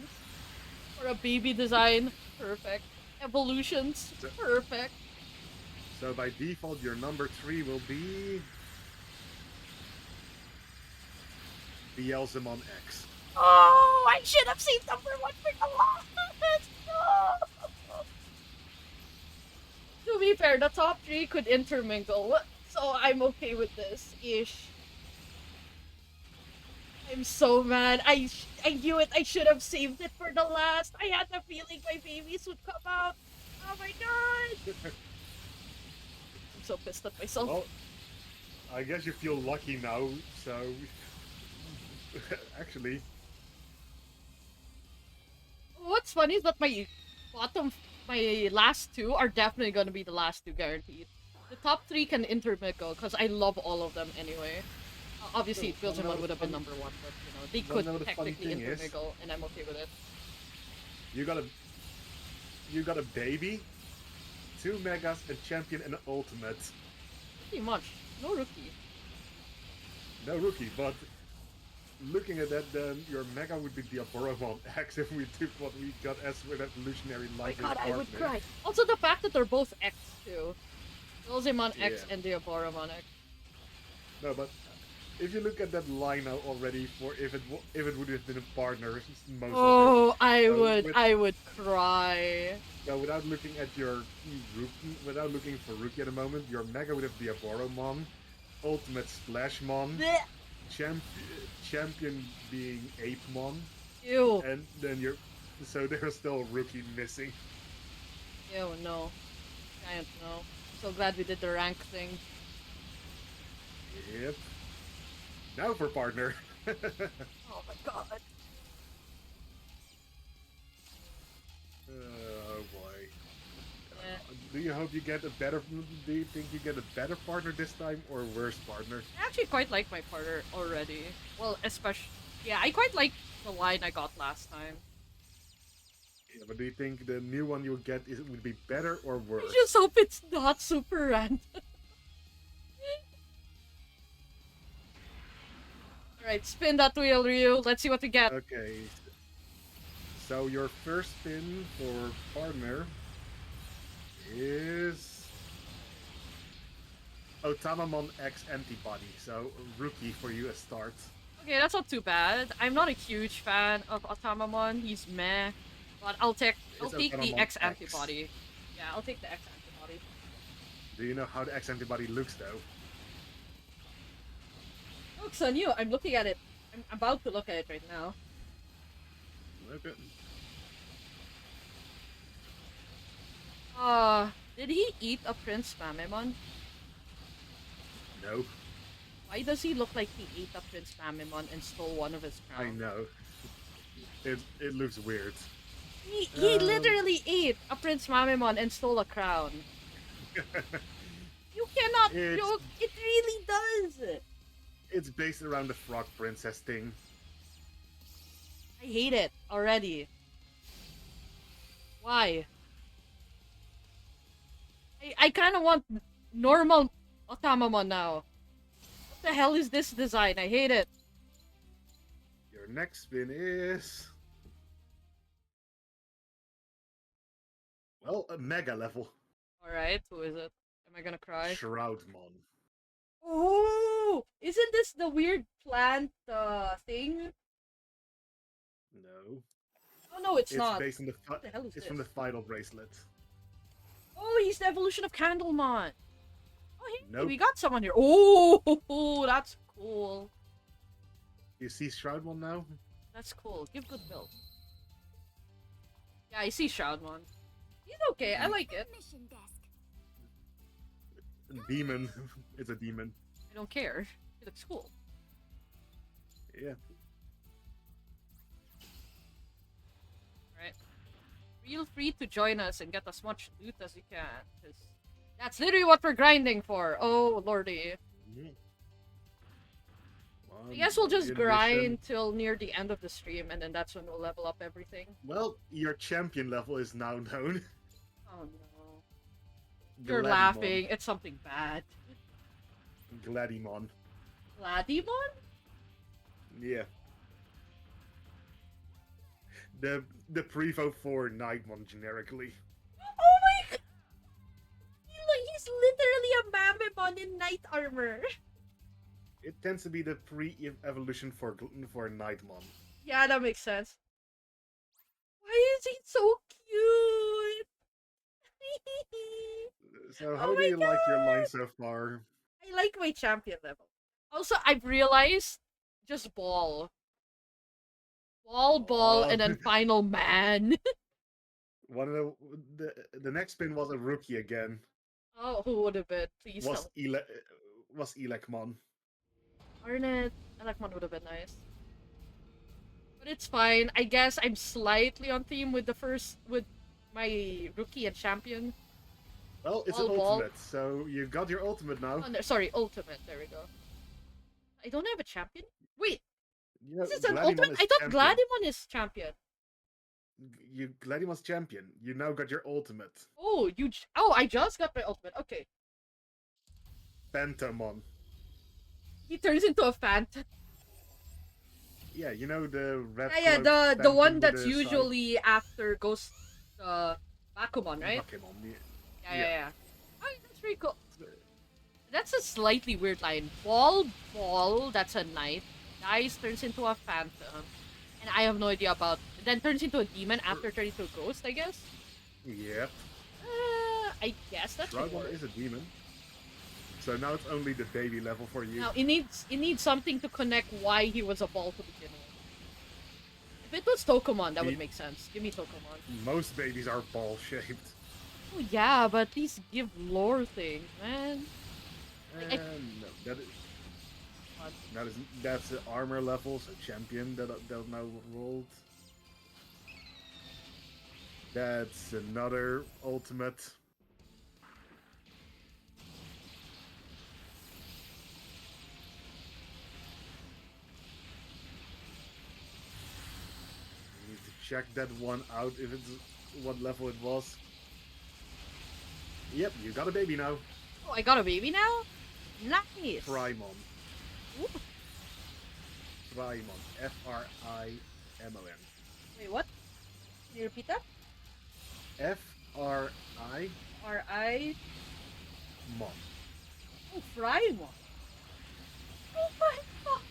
A: For a baby design, perfect. Evolutions,
C: So-
A: perfect.
C: So by default, your number 3 will be Beelzemon X.
A: Oh, I should have saved number 1 for the last. No. To be fair, the top 3 could intermingle, so I'm okay with this ish. I'm so mad. I knew it. I should have saved it for the last. I had the feeling my babies would come out. Oh my god! I'm so pissed at myself.
C: Well, I guess you feel lucky now, so... Actually,
A: What's funny is that my last 2 are definitely gonna be the last 2 guaranteed. The top 3 can intermingle because I love all of them anyway. Obviously,
C: Well,
A: Philzamon would have been number 1, but you know they
C: Well,
A: could
C: no, the funny
A: technically
C: thing is-
A: intermingle, and I'm okay with it.
C: you got a baby, 2 Megas, a Champion, and an Ultimate.
A: Pretty much, no rookie.
C: No rookie, but looking at that, then your Mega would be Diaboromon X if we took what we got as with Evolutionary
A: Oh my
C: Life
A: god, I would
C: partner.
A: cry. Also, the fact that they're both X too. Philzamon X
C: Yeah.
A: and Diaboromon X.
C: No, but if you look at that line now already, for if it would have been a partner, most
A: Oh, I
C: So
A: would,
C: with-
A: I would cry.
C: of it. So without looking at your rookie, without looking for rookie at the moment, your Mega would have Diaboromon, Ultimate Splashmon,
A: Blech.
C: Champion being Apemon,
A: Ew,
C: and then so there's still a rookie missing.
A: ew, no. Giant no. So glad we did the rank thing.
C: Yep. Now for partner.
A: Oh my god.
C: Oh boy.
A: Yeah.
C: Do you hope you get a better? Do you think you get a better partner this time or worse partner?
A: I actually quite like my partner already. Well, especially, yeah, I quite like the line I got last time.
C: Yeah, but do you think the new one you'll get would be better or worse?
A: I just hope it's not super random. Alright, spin that wheel, Ryu. Let's see what we get.
C: Okay. So your first spin for partner is Otamamon X Antibody. So rookie for you as start.
A: Okay, that's not too bad. I'm not a huge fan of Automamon. He's meh. But I'll take the
C: Otamamon
A: X
C: X.
A: antibody. Yeah, I'll take the X antibody.
C: Do you know how the X Antibody looks though?
A: Looks on you. I'm looking at it. I'm about to look at it right now.
C: Okay.
A: Did he eat a Prince Mamemon?
C: No.
A: Why does he look like he ate a Prince Mamemon and stole one of his crowns?
C: I know. It looks weird.
A: He literally ate a Prince Mamemon and stole a crown. You cannot joke. It really does.
C: It's based around the Frog Princess thing.
A: I hate it already. Why? I kind of want normal Otamamon now. What the hell is this design? I hate it.
C: Your next spin is... well, a mega level.
A: Alright, who is it? Am I gonna cry?
C: Shroudmon.
A: Oh! Isn't this the weird plant thing?
C: No.
A: Oh no, it's not.
C: Based on the
A: What the hell is
C: it's
A: this?
C: from the Final Bracelet.
A: Oh, he's the evolution of Candlemon. Oh, hey,
C: Nope.
A: we got someone here. Oh, that's cool.
C: You see Shroudmon now?
A: That's cool. Give good build. Yeah, I see Shroudmon. He's okay. I like it.
D: Mission desk.
C: Demon. It's a demon.
A: I don't care. He looks cool.
C: Yeah.
A: Right. Feel free to join us and get as much loot as you can, because that's literally what we're grinding for. Oh, lordy. I guess we'll just grind till near the end of the stream, and then that's when we'll level up everything.
C: Well, your champion level is now known.
A: Oh no. You're
C: Gladimon.
A: laughing. It's something bad.
C: Gladimon.
A: Gladimon?
C: Yeah. The Prevo 4 Nightmon generically.
A: Oh my god! He's literally a Mamemon in knight armor.
C: It tends to be the pre-evolution for Nightmon.
A: Yeah, that makes sense. Why is he so cute?
C: So how
A: Oh
C: do
A: my
C: you like your line
A: God!
C: so far?
A: I like my champion level. Also, I've realized just ball. Ball, and then final man.
C: One of the next spin was a rookie again.
A: Oh, who would have been? Please
C: Was
A: tell.
C: Elekmon.
A: Arnett, Alakmon would have been nice. But it's fine. I guess I'm slightly on theme with my rookie and champion.
C: Well, it's
A: Ball,
C: an
A: ball.
C: ultimate, so you got your ultimate now.
A: Oh, no, sorry, ultimate. There we go. I don't have a champion? Wait,
C: You know,
A: this is an
C: Gladimon
A: ultimate?
C: is
A: I thought
C: champion.
A: Gladimon is champion.
C: Gladimon's champion. You now got your ultimate.
A: Oh, oh, I just got my ultimate. Okay.
C: Phantomon.
A: He turns into a phantom.
C: Yeah, you know the red.
A: Yeah, the
C: phantom
A: one
C: with
A: that's
C: the
A: usually after Ghost Bakumon, right?
C: Pokemon.
A: Yeah. Oh, that's pretty cool. That's a slightly weird line. Ball, that's a knight. Dies, turns into a phantom. And I have no idea about... Then turns into a demon after turning into a ghost, I guess?
C: Yeah.
A: I guess that's what
C: Shroudmon is a demon. So now it's only the baby level for you.
A: Now, it needs something to connect why he was a ball to begin with. If it was Tokomon, that would make sense. Give me Tokomon.
C: Most babies are ball shaped.
A: Oh yeah, but these give lore things, man.
C: No, that's the armor levels, a champion that now rolled. That's another ultimate. Need to check that one out if it's what level it was. Yep, you got a baby now.
A: Oh, I got a baby now? Nice!
C: Primon.
A: Ooh.
C: Frimon. F-R-I-M-O-N.
A: Wait, what? Can you repeat that?
C: F-R-I-Mon.
A: R-I... Oh, Frymon. Oh my god!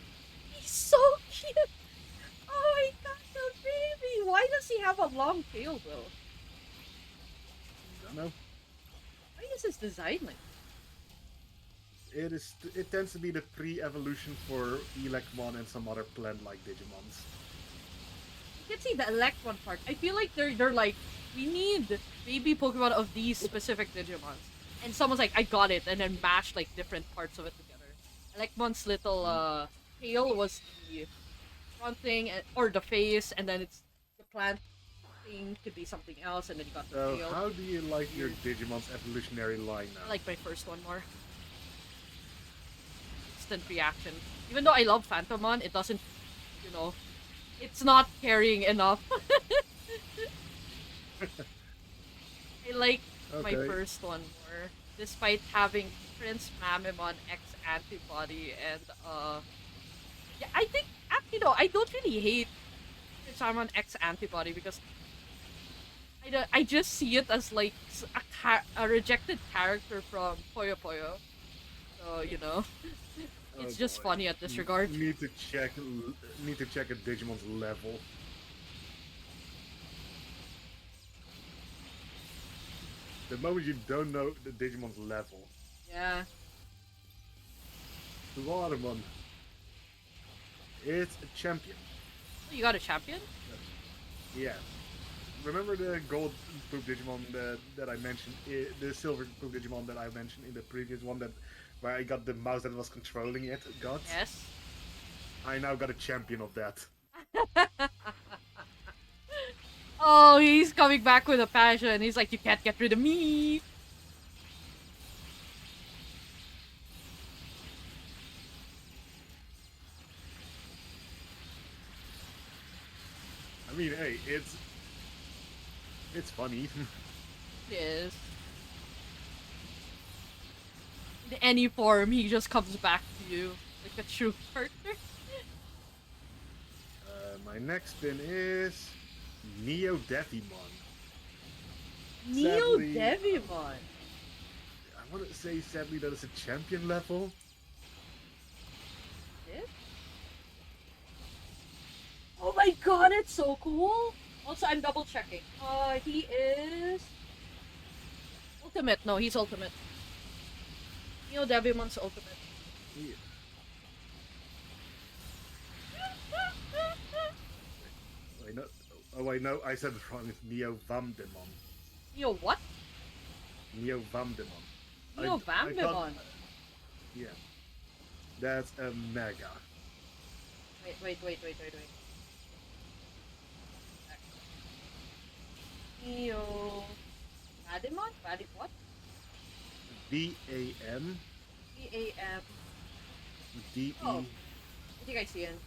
A: He's so cute! Oh my god, the baby! Why does he have a long tail, though?
C: Don't know.
A: Why is his design like
C: It tends to be the pre-evolution for Elecmon and some other plant-like Digimons.
A: You can see the Electron part. I feel like they're like, we need baby Pokemon of these specific Digimons. And someone's like, I got it, and then mashed like different parts of it together. Electmon's little tail was the front thing, or the face, and then it's the plant thing could be something else, and then you got the
C: So,
A: tail.
C: how do you like your Digimon's evolutionary line now?
A: I like my first one more. Instant reaction. Even though I love Phantomon, it doesn't, you know, it's not carrying enough. I like my first one more, despite having Prince Mamimon X antibody and yeah, I think actually no, I don't really hate Prince Mamimon X antibody because I just see it as like a rejected character from Puyo Puyo, so you know. It's just funny at this regard.
C: Need to check a Digimon's level. The moment you don't know the Digimon's level.
A: Yeah.
C: The Watermon. It's a champion.
A: Oh, you got a champion?
C: Yeah. Remember the gold poop Digimon that I mentioned? The silver poop Digimon that I mentioned in the previous one where I got the mouse that was controlling it?
A: Yes.
C: I now got a champion of that.
A: Oh, he's coming back with a passion. He's like, you can't get rid of me.
C: I mean, hey, it's funny.
A: It is. In any form, he just comes back to you like a true partner.
C: My next spin is Neo Devimon.
A: Neo
C: Sadly,
A: Devimon.
C: I want to say sadly that it's a champion level.
A: This? Oh my god, it's so cool! Also, I'm double checking. He is... Ultimate. No, he's ultimate. Neo Devimon's ultimate.
C: Yeah. Wait, no. Oh wait, no, I said it wrong. It's Neo Vamdemon.
A: Neo what?
C: Neo Vamdemon.
A: Neo Vamdemon.
C: Yeah. That's a mega.
A: Wait. Neo... Vadimon? What?
C: V-A-M.
A: V-A-M...
C: D-E...
A: Oh. I think I see it.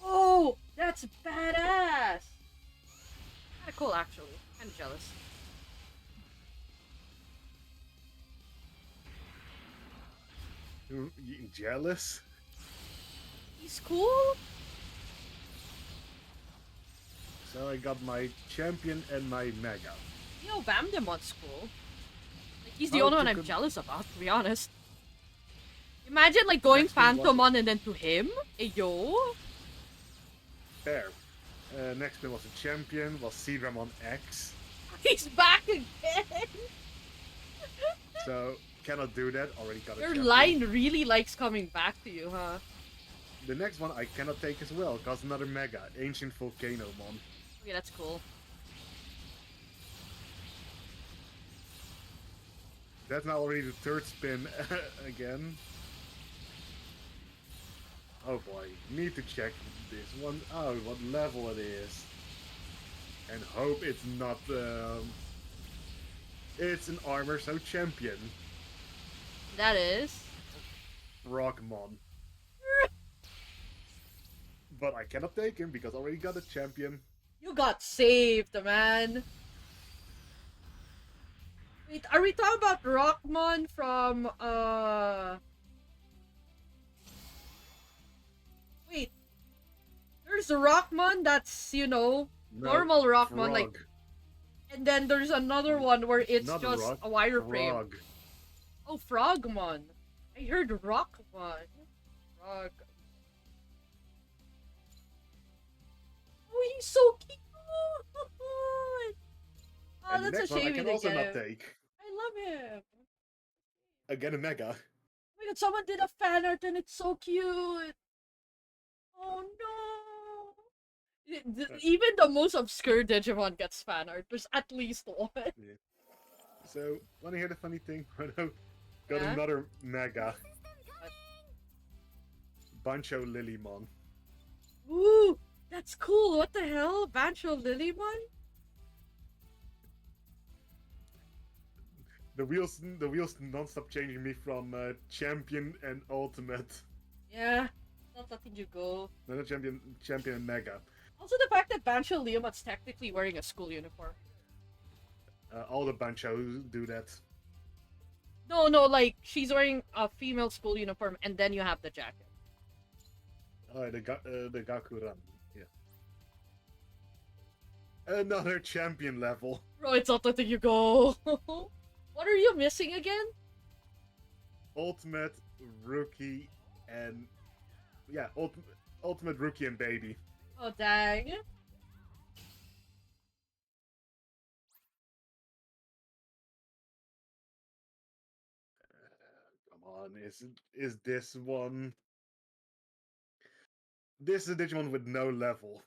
A: Oh! That's badass! Kinda cool, actually. Kinda jealous.
C: You jealous?
A: He's cool?
C: So I got my champion and my mega.
A: Neo Vamdemon's cool. Like, he's the
C: How
A: only one
C: to
A: I'm jealous about, to be honest. Imagine, like, going
C: Next one was-
A: Phantomon and then to him? Yo?
C: Fair. Next one was a champion, was Seedramon X.
A: He's back again!
C: So, cannot do that, already got a
A: Your
C: champion.
A: line really likes coming back to you, huh?
C: The next one I cannot take as well, cause another mega, Ancient Volcanomon.
A: Okay, that's cool.
C: That's now already the third spin again. Oh boy, need to check this one out, what level it is. And hope it's not, it's an armor, so champion.
A: That is...
C: Rockmon. But I cannot take him because I already got a champion.
A: You got saved, man! Wait, are we talking about Rockmon from, Wait, the Rockmon that's,
C: No,
A: normal Rockmon, like,
C: frog.
A: and then there's another one where it's
C: Not
A: just
C: rock,
A: a wireframe.
C: frog.
A: Oh, Frogmon. I heard Rockmon. Frog. Oh, he's so cute. Oh,
C: And the
A: that's
C: next
A: a
C: one I
A: shame you
C: can
A: didn't
C: also
A: get
C: not
A: him.
C: take.
A: I love him.
C: Again, a mega.
A: Oh my god, someone did a fan art and it's so cute. Oh no. Even the most obscure Digimon gets fan art. There's at least one.
C: Yeah. So, wanna hear the funny thing? Got
A: Yeah?
C: another mega.
A: What?
C: Bancho Lilymon.
A: Ooh, that's cool. What the hell? Bancho Lilymon?
C: The wheels non-stop changing me from champion and ultimate.
A: Yeah, not letting you go.
C: No, not champion and mega.
A: Also, the fact that Bancho Leomon's technically wearing a school uniform.
C: All the Banchos do that.
A: No, like, she's wearing a female school uniform and then you have the jacket.
C: Oh, the Gakuran. Yeah. Another champion level.
A: Bro, it's not letting you go. What are you missing again?
C: Ultimate, rookie, and yeah, ultimate rookie and baby.
A: Oh, dang.
C: Come on, is this one? This is a Digimon with no level.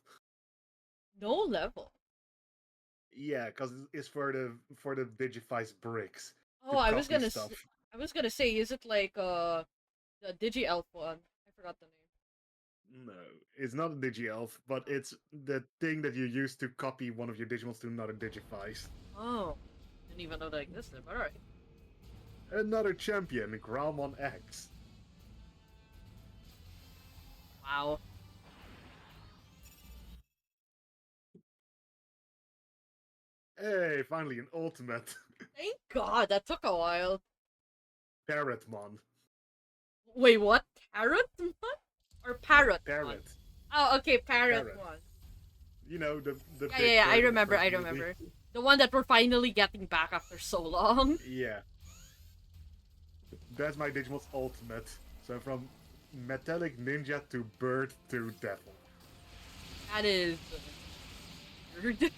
A: No level.
C: Yeah, because it's for the Digivice bricks.
A: Oh, I was
C: copy
A: gonna
C: stuff.
A: I was gonna say, is it like the Digi Elf one? I forgot the name.
C: No, it's not a Digi-Elf, but it's the thing that you use to copy one of your Digimons to another Digivice.
A: Oh, didn't even know that existed. But alright.
C: Another champion, Growlmon X.
A: Wow.
C: Hey, finally an ultimate.
A: Thank God, that took a while.
C: Parrotmon.
A: Wait, what? Parrot one? Or Parrot one?
C: Parrot.
A: Oh, okay, Parrot
C: Parrot.
A: one.
C: You know, the
A: Yeah,
C: big
A: yeah, I
C: bird in the
A: remember,
C: first
A: I
C: movie.
A: remember. The one that we're finally getting back after so long.
C: Yeah. That's my Digimon's ultimate. So from metallic ninja to bird to devil.
A: That is weird.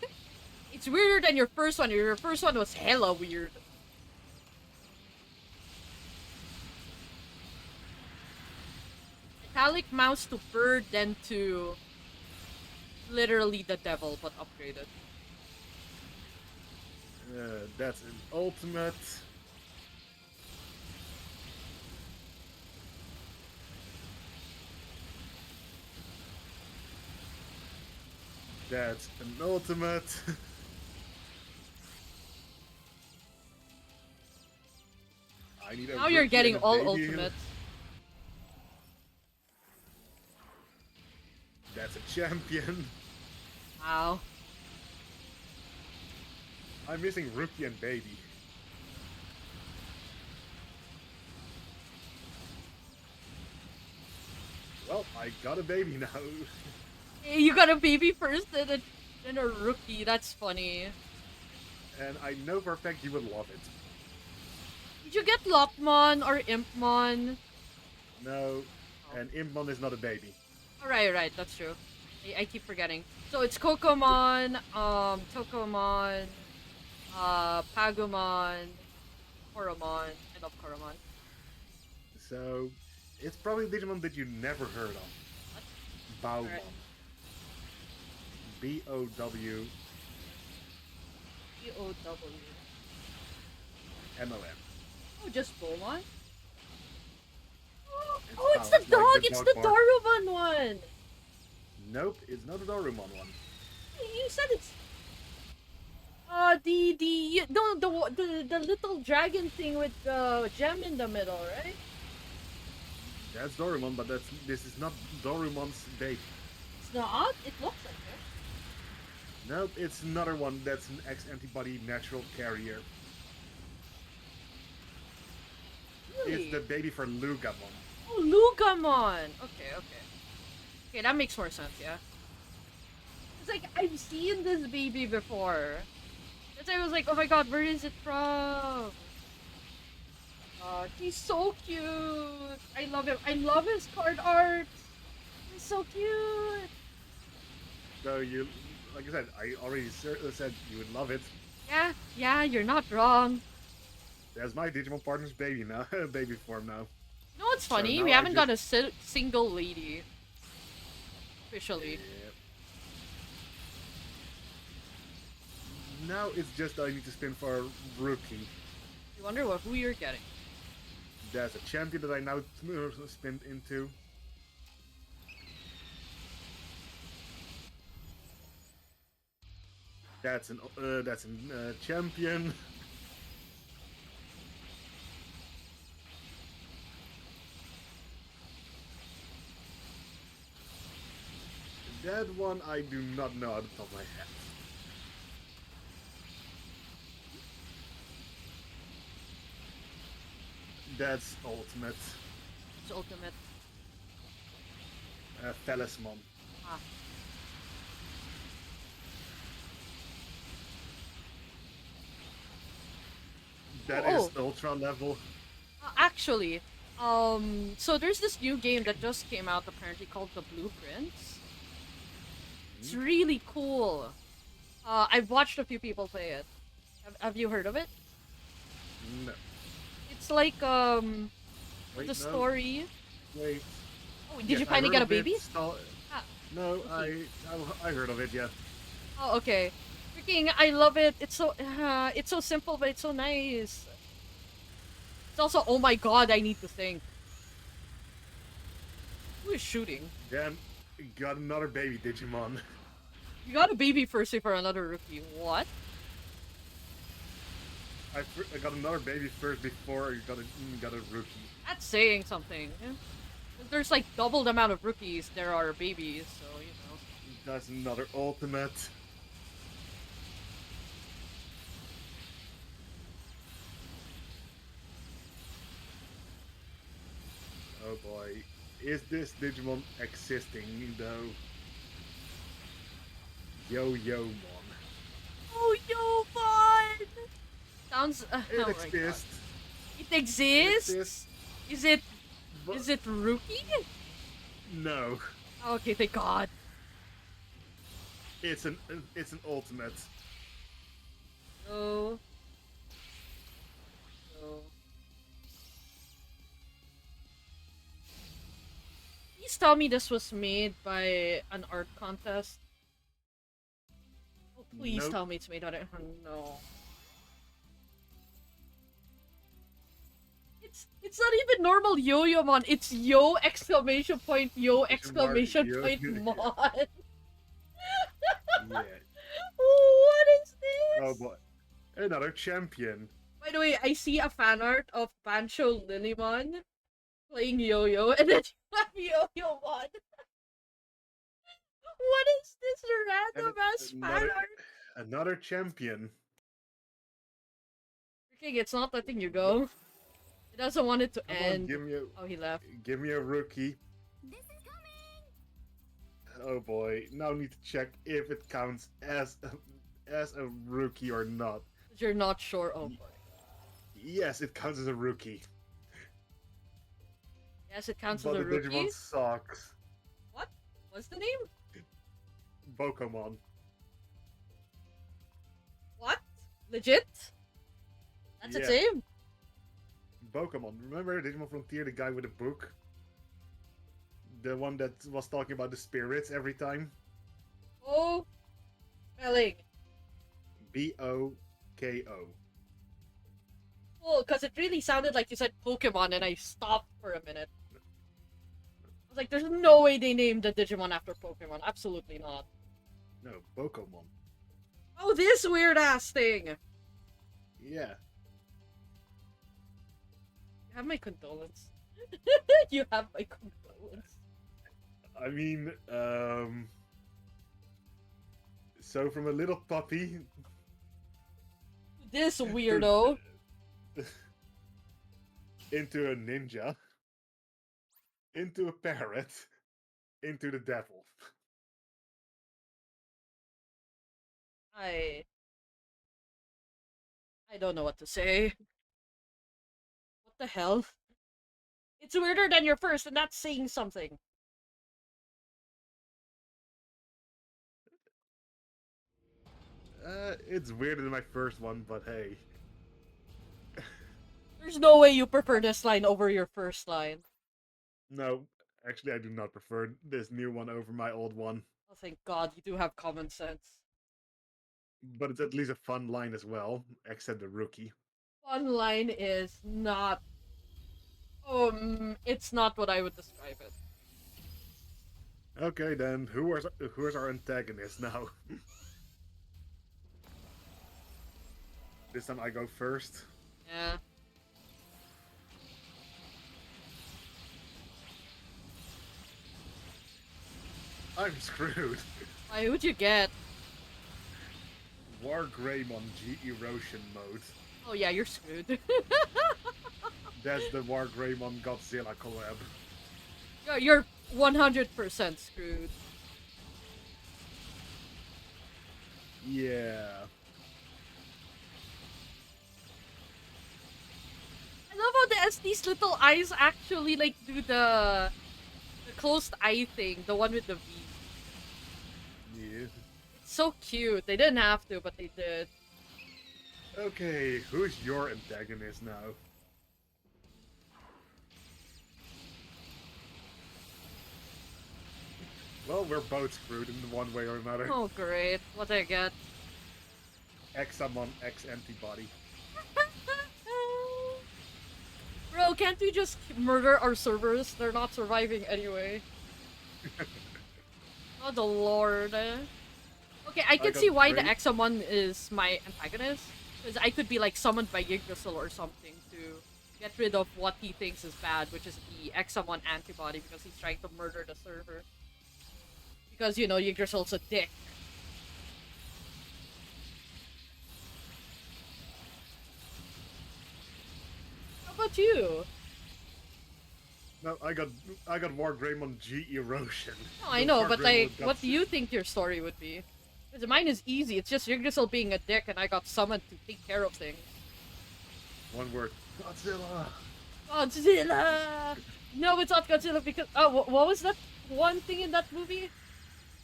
A: It's weirder than your first one. Your first one was hella weird. Metallic mouse to bird, then to literally the devil, but upgraded.
C: That's an ultimate. That's an ultimate. I need a
A: Now you're
C: rookie
A: getting
C: and a
A: all
C: baby.
A: ultimates.
C: That's a champion.
A: Wow.
C: I'm missing rookie and baby. Well, I got a baby now.
A: Hey, you got a baby first, then a rookie. That's funny.
C: And I know for a fact you would love it.
A: Did you get Lopmon or Impmon?
C: No, and Impmon is not a baby.
A: Oh, right, that's true. I keep forgetting. So it's Kokomon, Tokomon, Pagumon, Koromon. I love Koromon.
C: So, it's probably a Digimon that you never heard of.
A: What?
C: Bowmon.
A: Alright.
C: B-O-W
A: P-O-W.
C: M-O-N.
A: Oh, just Bomon?
C: It's
A: Oh, it's the
C: balanced,
A: dog!
C: like the
A: It's
C: dog
A: the
C: part.
A: Darumon one!
C: Nope, it's not a Dorumon one.
A: You said it's... the little dragon thing with the gem in the middle, right?
C: That's Dorumon, but this is not Dorumon's baby.
A: It's not? It looks like it.
C: Nope, it's another one that's an X-antibody natural carrier.
A: Really?
C: It's the baby for Lugamon.
A: Oh, Lugamon! Okay. Okay, that makes more sense, yeah. It's like, I've seen this baby before. That's why I was like, oh my god, where is it from? He's so cute. I love him. I love his card art. He's so cute.
C: So you, like I said, I already said you would love it.
A: Yeah, you're not wrong.
C: There's my Digimon partner's baby now, baby form now.
A: You know what's
C: So
A: funny?
C: now
A: We
C: I
A: haven't got a
C: just-
A: single lady. Officially.
C: Yeah. Now it's just I need to spin for a rookie.
A: You wonder who you're getting.
C: There's a champion that I now spin into. That's an champion. That one I do not know out of the top of my head. That's ultimate.
A: It's ultimate.
C: Talisman.
A: Ah.
C: That
A: Oh,
C: is ultra level.
A: Actually, so there's this new game that just came out apparently called The Blueprints. It's really cool. I've watched a few people play it. Have you heard of it?
C: No.
A: It's like
C: Wait,
A: the
C: no.
A: story.
C: Wait.
A: Oh, did
C: Yes,
A: you
C: I
A: finally
C: heard
A: get a
C: of it.
A: baby? Ah,
C: No,
A: okay.
C: I heard of it. Yeah.
A: Oh, okay. Freaking, I love it. It's so simple, but it's so nice. It's also, oh my god, I need to think. Who is shooting?
C: Damn, got another baby Digimon.
A: You got a baby first before another rookie. What?
C: I got another baby first before I got a rookie.
A: That's saying something. There's like double the amount of rookies there are babies, so you know.
C: That's another ultimate. Oh boy, is this Digimon existing though? Yo-Yo Mon.
A: Oh, yo, fun! Sounds.
C: It
A: Oh my
C: exists.
A: god. It exists?
C: exists.
A: Is it?
C: But
A: Is it rookie?
C: no,
A: Okay, thank god.
C: it's an ultimate.
A: No. No. Please tell me this was made by an art contest. Oh, please
C: Nope.
A: tell me it's made on it. Oh, no. It's not even normal Yo-Yo Mon. It's Yo exclamation point Yo exclamation
C: Yo.
A: point Mon.
C: Yeah.
A: What is this?
C: Oh boy, another champion.
A: By the way, I see a fan art of Pancho Lilymon playing Yo-Yo, and then you have Yo-Yo Mon. What is this random ass fan
C: Another,
A: art?
C: another champion.
A: Okay, it's not letting you go. It doesn't want it to
C: Come on,
A: end. Oh, he left.
C: give me a rookie.
D: This is coming!
C: Oh boy, now I need to check if it counts as a rookie or not.
A: You're not sure. Oh boy.
C: Yes, it counts as a rookie.
A: Yes, it counts
C: But
A: as a
C: the
A: rookie.
C: Digimon sucks.
A: What? What's the name?
C: Bokomon.
A: What? Legit? That's its
C: Yeah.
A: name?
C: Bokomon. Remember Digimon Frontier, the guy with the book? The one that was talking about the spirits every time?
A: Oh, spelling.
C: B-O-K-O.
A: Cool, because it really sounded like you said Pokemon, and I stopped for a minute. I was like, there's no way they named the Digimon after Pokemon. Absolutely not.
C: No, Bokomon.
A: Oh, this weird ass thing.
C: Yeah.
A: You have my condolence. You have my condolence.
C: I mean, so from a little puppy
A: This weirdo.
C: into a ninja, into a parrot, into the devil.
A: I I don't know what to say. What the hell? It's weirder than your first, and that's saying something.
C: It's weirder than my first one, but hey.
A: There's no way you prefer this line over your first line.
C: No, actually, I do not prefer this new one over my old one.
A: Oh, thank God, you do have common sense.
C: But it's at least a fun line as well, except the rookie.
A: Fun line is not. It's not what I would describe it.
C: Okay, then who is our antagonist now? This time I go first.
A: Yeah.
C: I'm screwed.
A: Why would you get?
C: War Greymon G Erosion mode.
A: Oh yeah, you're screwed.
C: That's the War Greymon Godzilla collab.
A: You're 100% screwed.
C: Yeah.
A: I love how these little eyes actually like do the closed eye thing, the one with the V.
C: Yeah.
A: It's so cute. They didn't have to, but they did.
C: Okay, who's your antagonist now? Well, we're both screwed in one way or another.
A: Oh great, what did I get?
C: Examon X Antibody.
A: Bro, can't we just murder our servers? They're not surviving anyway. Oh the lord. Okay, I can
C: got
A: see why the
C: great.
A: Examon is my antagonist. Because I could be like summoned by Yggdrasil or something to get rid of what he thinks is bad, which is the Examon antibody, because he's trying to murder the server. Because, you know, Yggdrasil's a dick. How about you?
C: No, I got War Greymon G Erosion.
A: No, I
C: The
A: know,
C: War
A: but
C: Greymon
A: like, what do you think your story would be? Because mine is easy. It's just Yggdrasil being a dick, and I got summoned to take care of things.
C: One word. Godzilla.
A: Godzilla! No, it's not Godzilla because what was that one thing in that movie?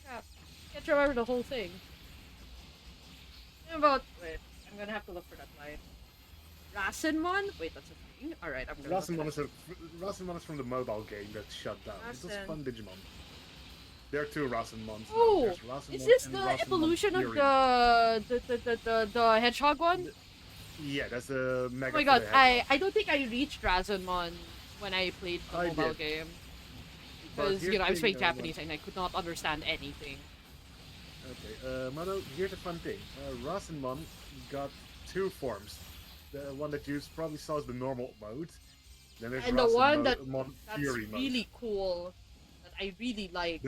A: Crap, can't remember the whole thing. Wait, I'm gonna have to look for that line. Rasenmon? Wait, that's a thing. All right, I'm gonna.
C: Rasenmon is from the mobile game that shut down. It was
A: Rasen.
C: fun Digimon. There are two Rasenmons.
A: Oh,
C: There's Rasenmon
A: is this
C: and
A: the
C: Rasenmon
A: evolution of
C: Fury.
A: the hedgehog one?
C: Yeah, that's a mega.
A: Oh my god, I don't think I reached Rasenmon when I played the
C: I
A: mobile
C: did.
A: game.
C: But
A: Because,
C: here's
A: you know, I was
C: the
A: playing
C: thing,
A: Japanese and I could not understand anything.
C: Okay, Mano, here's a fun thing. Rasenmon got two forms. The one that you probably saw is the normal mode. Then there's
A: And the one that's
C: Fury mode.
A: really cool, that I really like.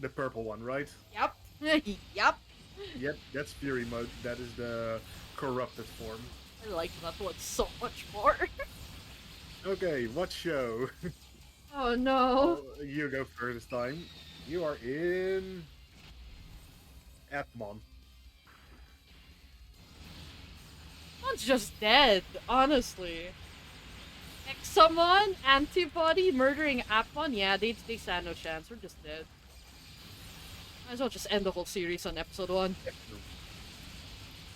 C: The purple one, right?
A: Yep. Yep.
C: Yep, that's Fury mode. That is the corrupted form.
A: I like that one so much more.
C: Okay, what show?
A: Oh no.
C: Oh, you go first this time. You are in Atmon.
A: One's just dead, honestly. Examon, antibody, murdering Apon, yeah, they stand no chance. We're just dead. Might as well just end the whole series on episode 1.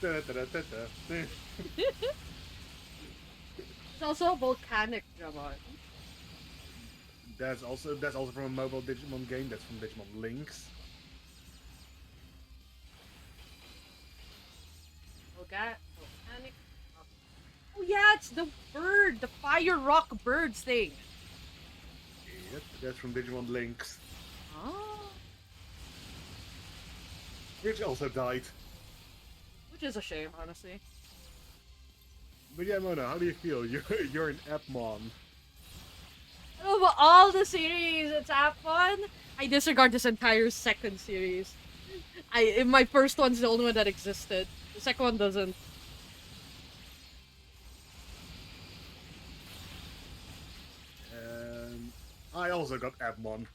C: Da-da-da-da-da.
A: It's also a volcanic Dramon.
C: That's also from a mobile Digimon game. That's from Digimon Lynx.
A: Volcanic. Oh yeah, it's the bird, the fire rock birds thing.
C: Yep, that's from Digimon Lynx,
A: Oh.
C: which also died.
A: Which is a shame, honestly.
C: But yeah, Mona, how do you feel? You're in Atmon.
A: Of all the series, it's Apon. I disregard this entire second series. My first one's the only one that existed. The second one doesn't.
C: I also got Atmon.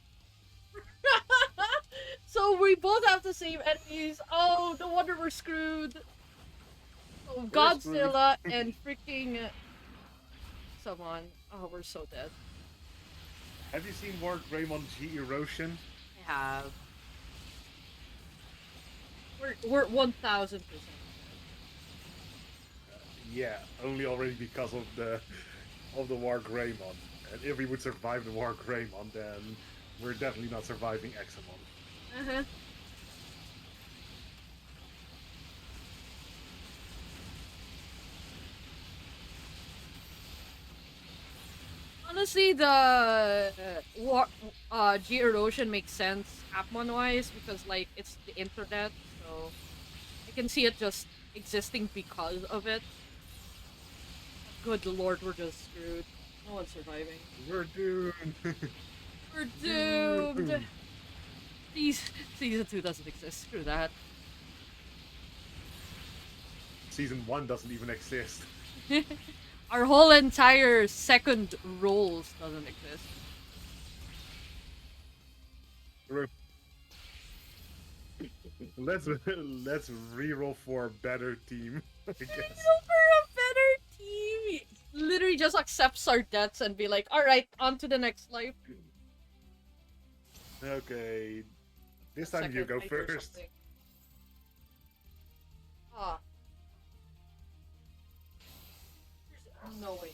A: So no, we both have the same enemies. Oh, no wonder we're screwed. Oh,
C: We're
A: Godzilla and freaking someone. Oh, we're so dead.
C: Have you seen War Greymon G Erosion?
A: I have. We're 1000%.
C: Yeah, only already because of the War Greymon. And if we would survive the War Greymon, then we're definitely not surviving Examon.
A: Uh-huh. Honestly, the G erosion makes sense Appmon wise because like it's the internet, so I can see it just existing because of it. Good lord, we're just screwed. No one's surviving.
C: We're doomed.
A: We're doomed. Season 2 doesn't exist. Screw that.
C: Season 1 doesn't even exist.
A: Our whole entire second roles doesn't exist.
C: Let's reroll for a better team, I guess.
A: For a better team, literally just accepts our debts and be like, all right, on to the next life.
C: Okay, this time you go first.
A: Ah. No way.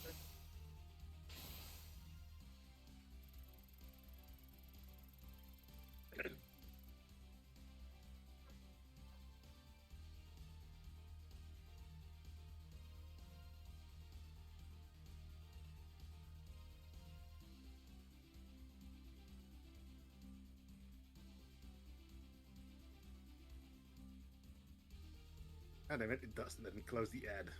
C: Ah, damn it, it doesn't let me close the ad.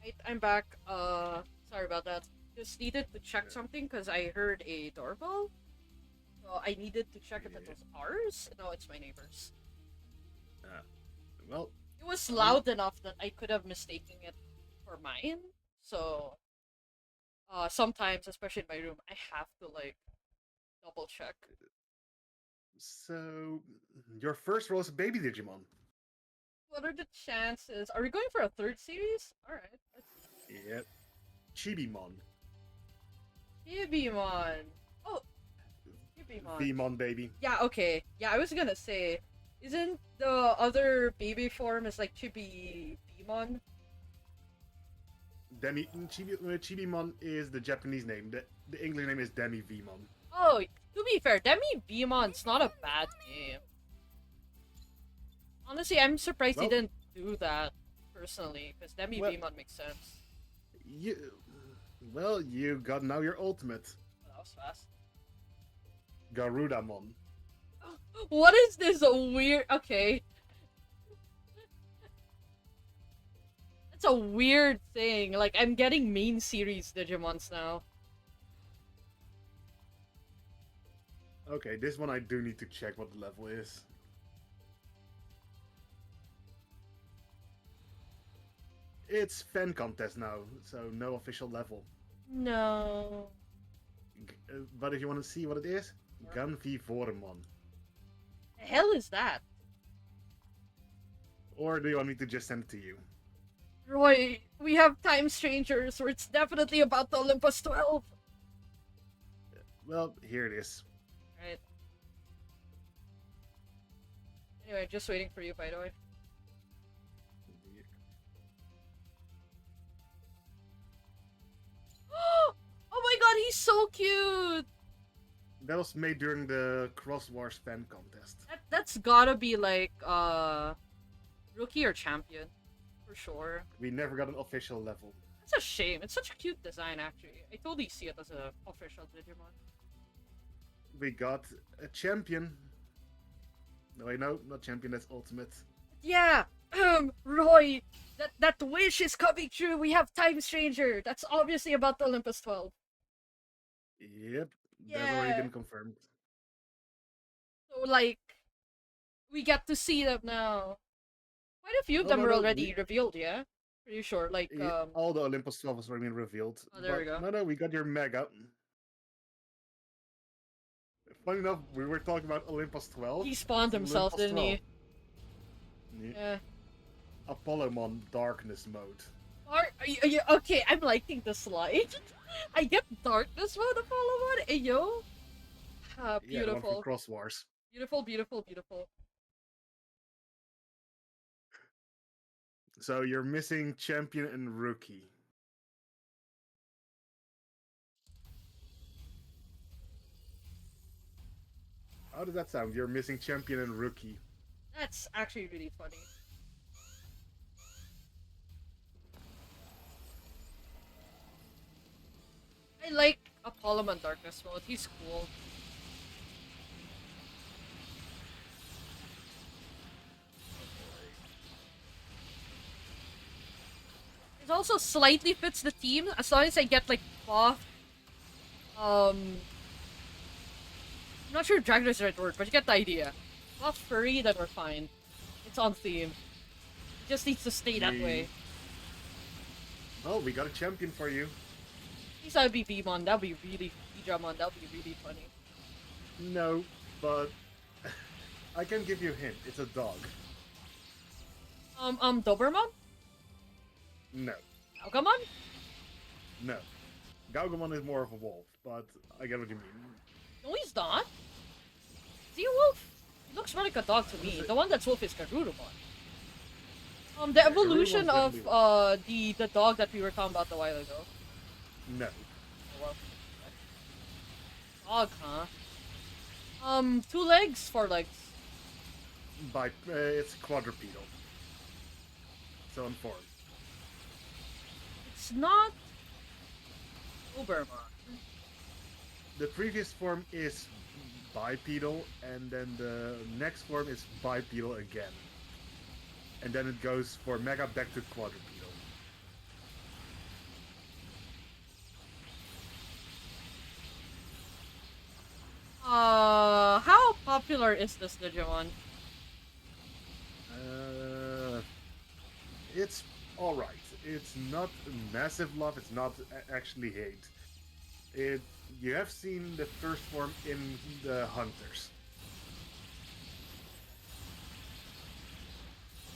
A: Right, I'm back. Sorry about that. Just needed to check something because I heard a doorbell. So I needed to check if it was ours. No, it's my neighbor's.
C: Well,
A: it was loud enough that I could have mistaken it for mine. So, sometimes, especially in my room, I have to like double check.
C: So, your first role is a baby Digimon.
A: What are the chances? Are we going for a third series? All right.
C: Yep. Chibimon.
A: Digimon. Oh, Digimon.
C: Vmon, baby.
A: Yeah. Okay. Yeah, I was gonna say, isn't the other baby form is like Chibimon?
C: Chibimon is the Japanese name. The English name is Demi Vmon.
A: Oh, to be fair, Demi-Vemon's not a bad name. Honestly, I'm surprised he didn't do that personally, because Demi-Vemon makes sense.
C: You got now your ultimate.
A: Oh, that was fast.
C: Garudamon.
A: What is this weird? Okay. That's a weird thing. Like, I'm getting main series Digimons now.
C: Okay, this one I do need to check what the level is. It's fan contest now, so no official level.
A: No.
C: But if you want to see what it is, Gunvi Vormon.
A: The hell is that?
C: Or do you want me to just send it to you?
A: Roy, we have Time Strangers, where it's definitely about the Olympus 12.
C: Well, here it is.
A: Right. Anyway, just waiting for you, by the way. Oh my god, he's so cute!
C: That was made during the Cross Wars fan contest.
A: That's gotta be like, rookie or champion. For sure.
C: We never got an official level.
A: It's a shame. It's such a cute design, actually. I totally see it as an official Digimon.
C: We got a champion. No, wait, no, not champion. That's ultimate.
A: Yeah, Roy, that wish is coming true. We have Time Stranger. That's obviously about the Olympus 12.
C: Yep, that's already
A: Yeah.
C: been confirmed.
A: So like, we get to see them now. Quite a few of
C: Oh,
A: them
C: no,
A: were
C: no,
A: already revealed. Yeah, pretty sure. Like,
C: all the Olympus 12 has already been revealed.
A: oh, there we
C: But
A: go.
C: no, we got your Mega. Funny enough, we were talking about Olympus 12.
A: He spawned
C: It's
A: himself,
C: Olympus
A: didn't
C: 12.
A: he?
C: Yeah.
A: Yeah.
C: Apollomon Darkness mode.
A: Okay, I'm liking the slide. I get darkness mode of Apollo 1. Hey, yo. Ah,
C: Yeah, the one from
A: beautiful.
C: Cross Wars.
A: Beautiful, beautiful, beautiful.
C: So you're missing champion and rookie. How does that sound? You're missing champion and rookie.
A: That's actually really funny. I like Apollo on Darkness mode. He's cool. It also slightly fits the team as long as I get like buff. I'm not sure if Dragon is the right word, but you get the idea. Buff furry, then we're fine. It's on theme. It just needs to stay that way.
C: Oh, we got a champion for you.
A: At least that would be Vmon. That would be really Digimon. That would be really funny.
C: No, but I can give you a hint. It's a dog.
A: Doberman?
C: No,
A: Algamon?
C: no. Gaugamon is more of a wolf, but I get what you mean.
A: No, he's not. Is he a wolf? He looks more like a dog to me. The one that's wolf is Garurumon. The
C: Yeah,
A: evolution
C: Garurumon's
A: of
C: definitely
A: the dog that we were talking about a while ago.
C: No.
A: Oh, well. Dog, huh? 2 legs, 4 legs.
C: It's quadrupedal. So informed.
A: It's not Doberman.
C: The previous form is bipedal, and then the next form is bipedal again. And then it goes for Mega back to quadrupedal.
A: How popular is this Digimon?
C: It's alright. It's not massive love, it's not actually hate. You have seen the first form in the Hunters.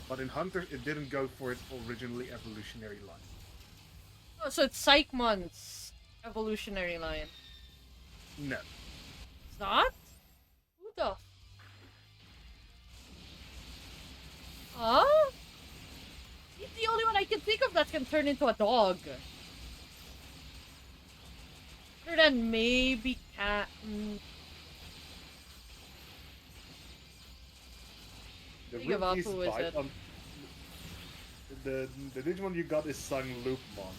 C: But in Hunters, it didn't go for its originally evolutionary line.
A: Oh, so it's Psychmon's evolutionary line.
C: No.
A: It's not? Who the? Huh? He's the only one I can think of that can turn into a dog. Other than maybe cat.
C: The
A: Think about
C: rookie's
A: who is
C: bite
A: it.
C: on the Digimon you got is Sung Loopmon.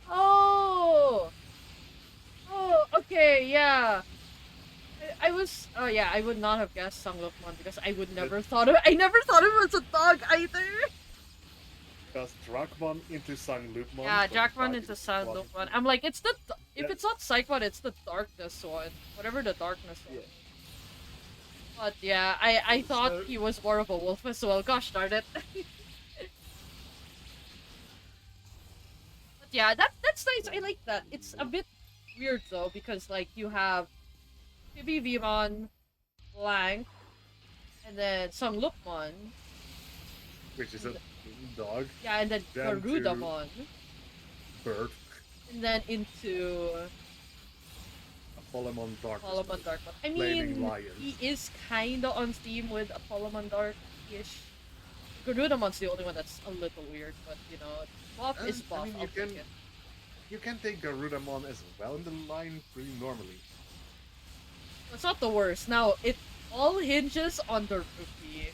A: Oh! Oh, okay, yeah. I was. Oh yeah, I would not have guessed Sanglokmon because I would never thought of. I never thought it was a dog either.
C: Because Drakmon into Sung Loopmon.
A: Yeah,
C: so
A: Jackmon
C: bite
A: into
C: is
A: Sanglokmon. I'm like, it's the. If
C: Yeah.
A: it's not Psychmon, it's the darkness one. Whatever the darkness one.
C: Yeah.
A: But yeah, I thought
C: So-
A: he was more of a wolf as well. Gosh darn it. But yeah, that's nice. I like that. It's a bit weird though because like you have Chibi Vimon, Blank, and then Sung Lukmon.
C: Which is a dog,
A: Yeah, and then
C: Then to-
A: Garudamon.
C: bird,
A: And then into
C: Apollomon Dark.
A: Apollomon Darkmon. I
C: Flaming
A: mean,
C: Lion.
A: he is kinda on theme with Apollomon Dark-ish. Garudamon's the only one that's a little weird, but you know, buff is buff.
C: I mean,
A: I'll take it.
C: you can take Garudamon as well in the line pretty normally.
A: It's not the worst. Now, it all hinges on the rookie.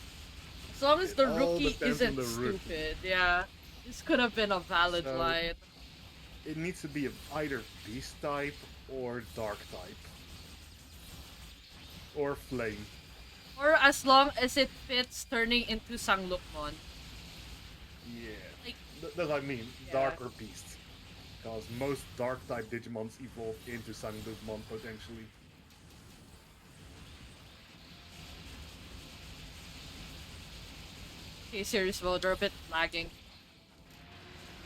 A: As long as
C: It
A: the
C: all
A: rookie
C: depends on
A: isn't
C: the rookie.
A: stupid, yeah. This could have been a valid
C: So-
A: line.
C: It needs to be either beast type or dark type. Or flame.
A: Or as long as it fits turning into Sanglukmon.
C: Yeah.
A: Like,
C: That's what I mean.
A: yeah.
C: Dark or beast. Because most dark type Digimons evolve into Sanglukmon potentially.
A: Okay, serious mode, they're a bit lagging.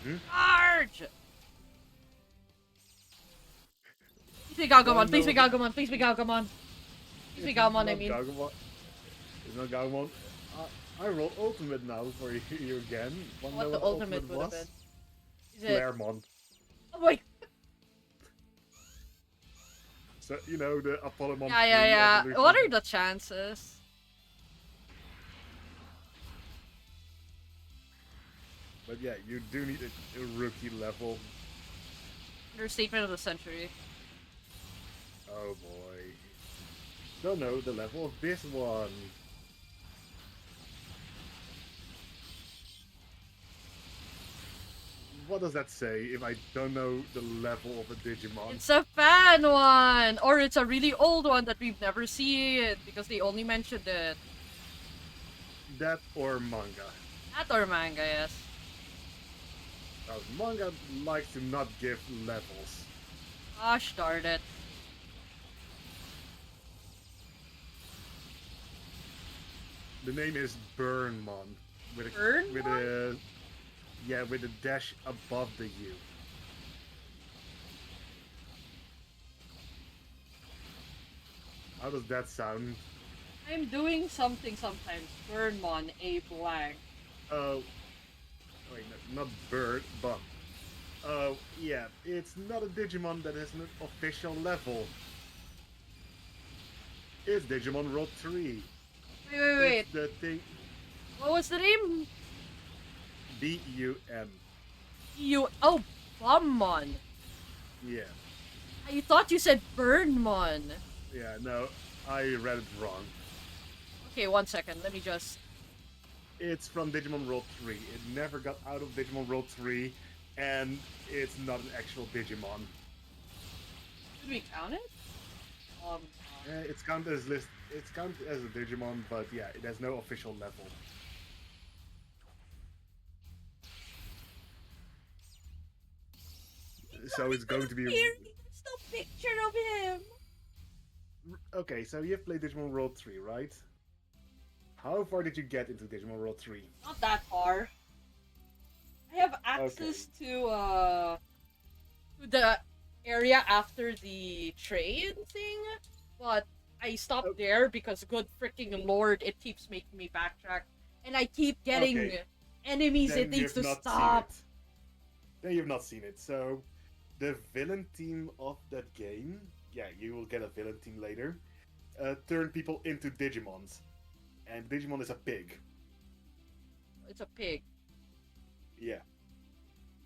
C: Hmm?
A: Charge! Please be Gagumon, please be Gagumon, please be Gagumon. Please be Gagumon, I mean.
C: It's not Gagumon. I roll ultimate now for you again. Wanna know
A: What the ultimate would have
C: was?
A: been. Is it?
C: Flaremon.
A: Oh wait!
C: So, you know, the Apollomon
A: Yeah.
C: 3
A: What are
C: evolution.
A: the chances?
C: But yeah, you do need a rookie level.
A: Understatement of the century.
C: Oh boy. Don't know the level of this one. What does that say if I don't know the level of a Digimon?
A: It's a fan one! Or it's a really old one that we've never seen because they only mentioned it.
C: That or manga.
A: That or manga, yes.
C: Manga likes to not give levels.
A: Gosh darn it.
C: The name is Burnmon. With
A: Burnmon?
C: with a dash above the U. How does that sound?
A: I'm doing something sometimes. Burnmon, a blank.
C: Wait, no, not bird, but yeah, it's not a Digimon that has an official level. It's Digimon World 3.
A: Wait.
C: It's the thing
A: What was the name?
C: BUM.
A: Oh, Bummon.
C: Yeah,
A: I thought you said Burnmon.
C: yeah, no, I read it wrong.
A: Okay, 1 second. Let me just.
C: It's from Digimon World 3. It never got out of Digimon World 3, and it's not an actual Digimon.
A: Did we count it?
C: It's counted as It's counted as a Digimon, but yeah, it has no official level. So it's going to be
A: There's no picture of him.
C: okay. So you've played Digimon World 3, right? How far did you get into Digimon World 3?
A: Not that far. I have access to the area after the train thing, but I stopped there because good freaking lord, it keeps making me backtrack, and I keep getting
C: Okay.
A: enemies
C: Then
A: it needs
C: you've
A: to
C: not
A: stop.
C: seen it. Then you've not seen it. So the villain team of that game, yeah, you will get a villain team later, turn people into Digimons. And Digimon is a pig.
A: It's a pig.
C: Yeah.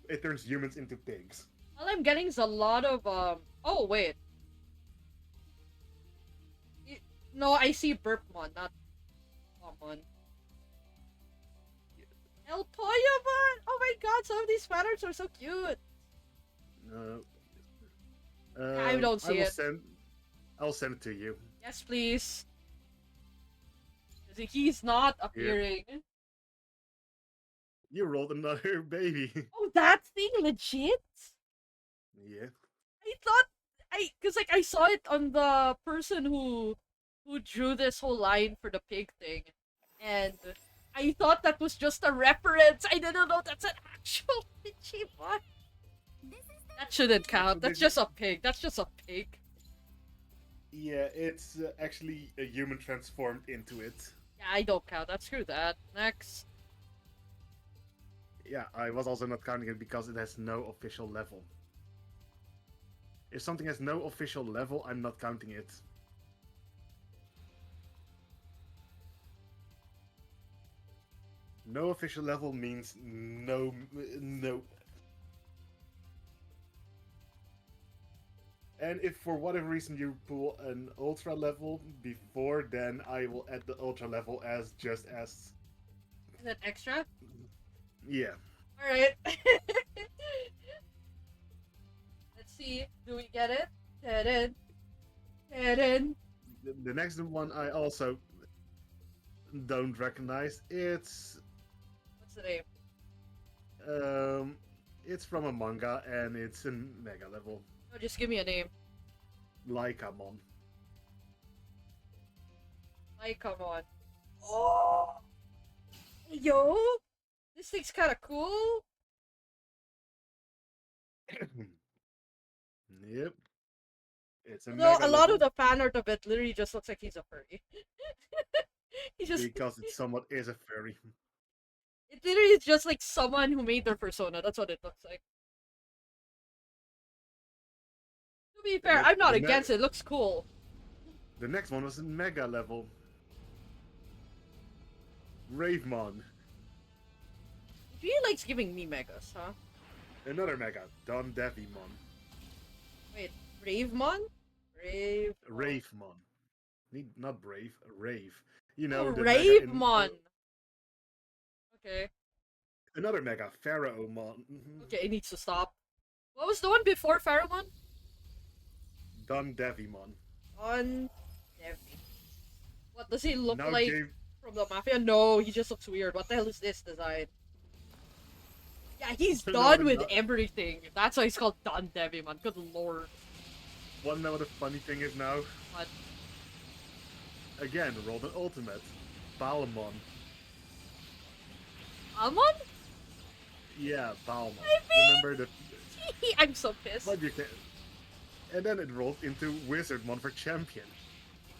C: It turns humans into pigs.
A: All I'm getting is a lot of Oh wait. No, I see Burpmon, not Bummon. El Poyomon! Oh my god, some of these patterns are so cute. I don't see it.
C: I'll send it to you.
A: Yes, please. He's not appearing.
C: You rolled another baby.
A: Oh, that thing legit?
C: Yeah.
A: I thought cause like I saw it on the person who drew this whole line for the pig thing, and I thought that was just a reference. I didn't know that's an actual Digimon. That shouldn't count. That's just a pig. That's just a pig.
C: Yeah, it's actually a human transformed into it.
A: Yeah, I don't count. That screw that. Next.
C: Yeah, I was also not counting it because it has no official level. If something has no official level, I'm not counting it. No official level means no. And if for whatever reason you pull an ultra level before, then I will add the ultra level as just as
A: Is that extra?
C: Yeah.
A: Alright. Let's see. Do we get it? Ta-da. Ta-da.
C: The next one I also don't recognize.
A: What's the name?
C: Um, it's from a manga and it's in mega level.
A: Oh, just give me a name.
C: Lycamon.
A: Like, come on. Oh! Yo! This thing's kinda cool.
C: Yep. It's a
A: Although
C: mega
A: a lot
C: level
A: of the fan art of it literally just looks like he's a furry. he just
C: because it somewhat is a furry.
A: it literally is just like someone who made their persona. That's what it looks like. To be fair, I'm not against it. It looks cool.
C: The next one was in mega level. Ravemon.
A: He really likes giving me megas, huh?
C: Another mega. Don Devimon.
A: Wait, Bravemon? Brave.
C: Ravemon. Not brave, rave. You
A: Oh,
C: know, the mega in...
A: Ravemon! Okay.
C: Another mega. Pharaohmon.
A: Okay, it needs to stop. What was the one before Pheromon?
C: Don Devimon.
A: On Devi. What does he look
C: Now
A: like
C: gave...
A: from the Mafia? No, he just looks weird. What the hell is this design? Yeah, he's done with everything. That's why he's called Don Devimon. Good lord.
C: Wanna know what the funny thing is now?
A: What?
C: Again, rolled an ultimate. Balmon.
A: Almon?
C: Yeah, Balmon.
A: I
C: Remember the...
A: I'm so pissed.
C: But you can... And then it rolled into Wizardmon for champion.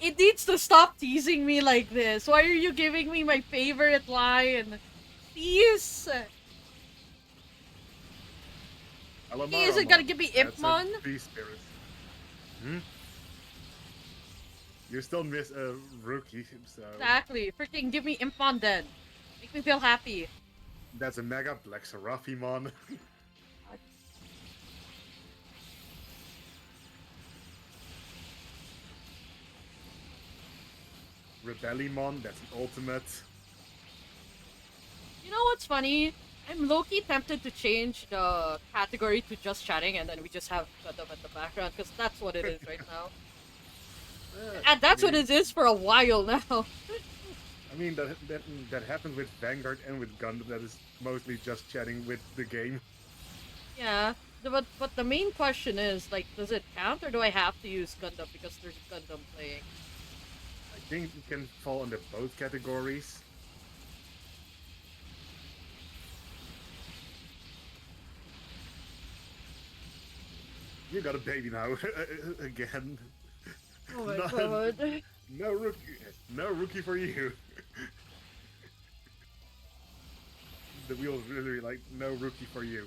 A: It needs to stop teasing me like this. Why are you giving me my favorite line? Please. He isn't gonna give me Impmon?
C: Beast spirit. Hmm? You still miss a rookie, so...
A: Exactly. Freaking give me Impmon then. Make me feel happy.
C: That's a mega Black Seraphimon. Rebellimon, that's an ultimate.
A: You know what's funny? I'm low-key tempted to change the category to just chatting and then we just have Gundam at the background because that's what it is right now. And that's what it is for a while now.
C: I mean, that happens with Vanguard and with Gundam, that is mostly just chatting with the game.
A: Yeah, but the main question is, like, does it count or do I have to use Gundam because there's Gundam playing?
C: I think it can fall under both categories. You got a baby now, again.
A: Oh my god.
C: No rookie for you. The wheel's really like, no rookie for you.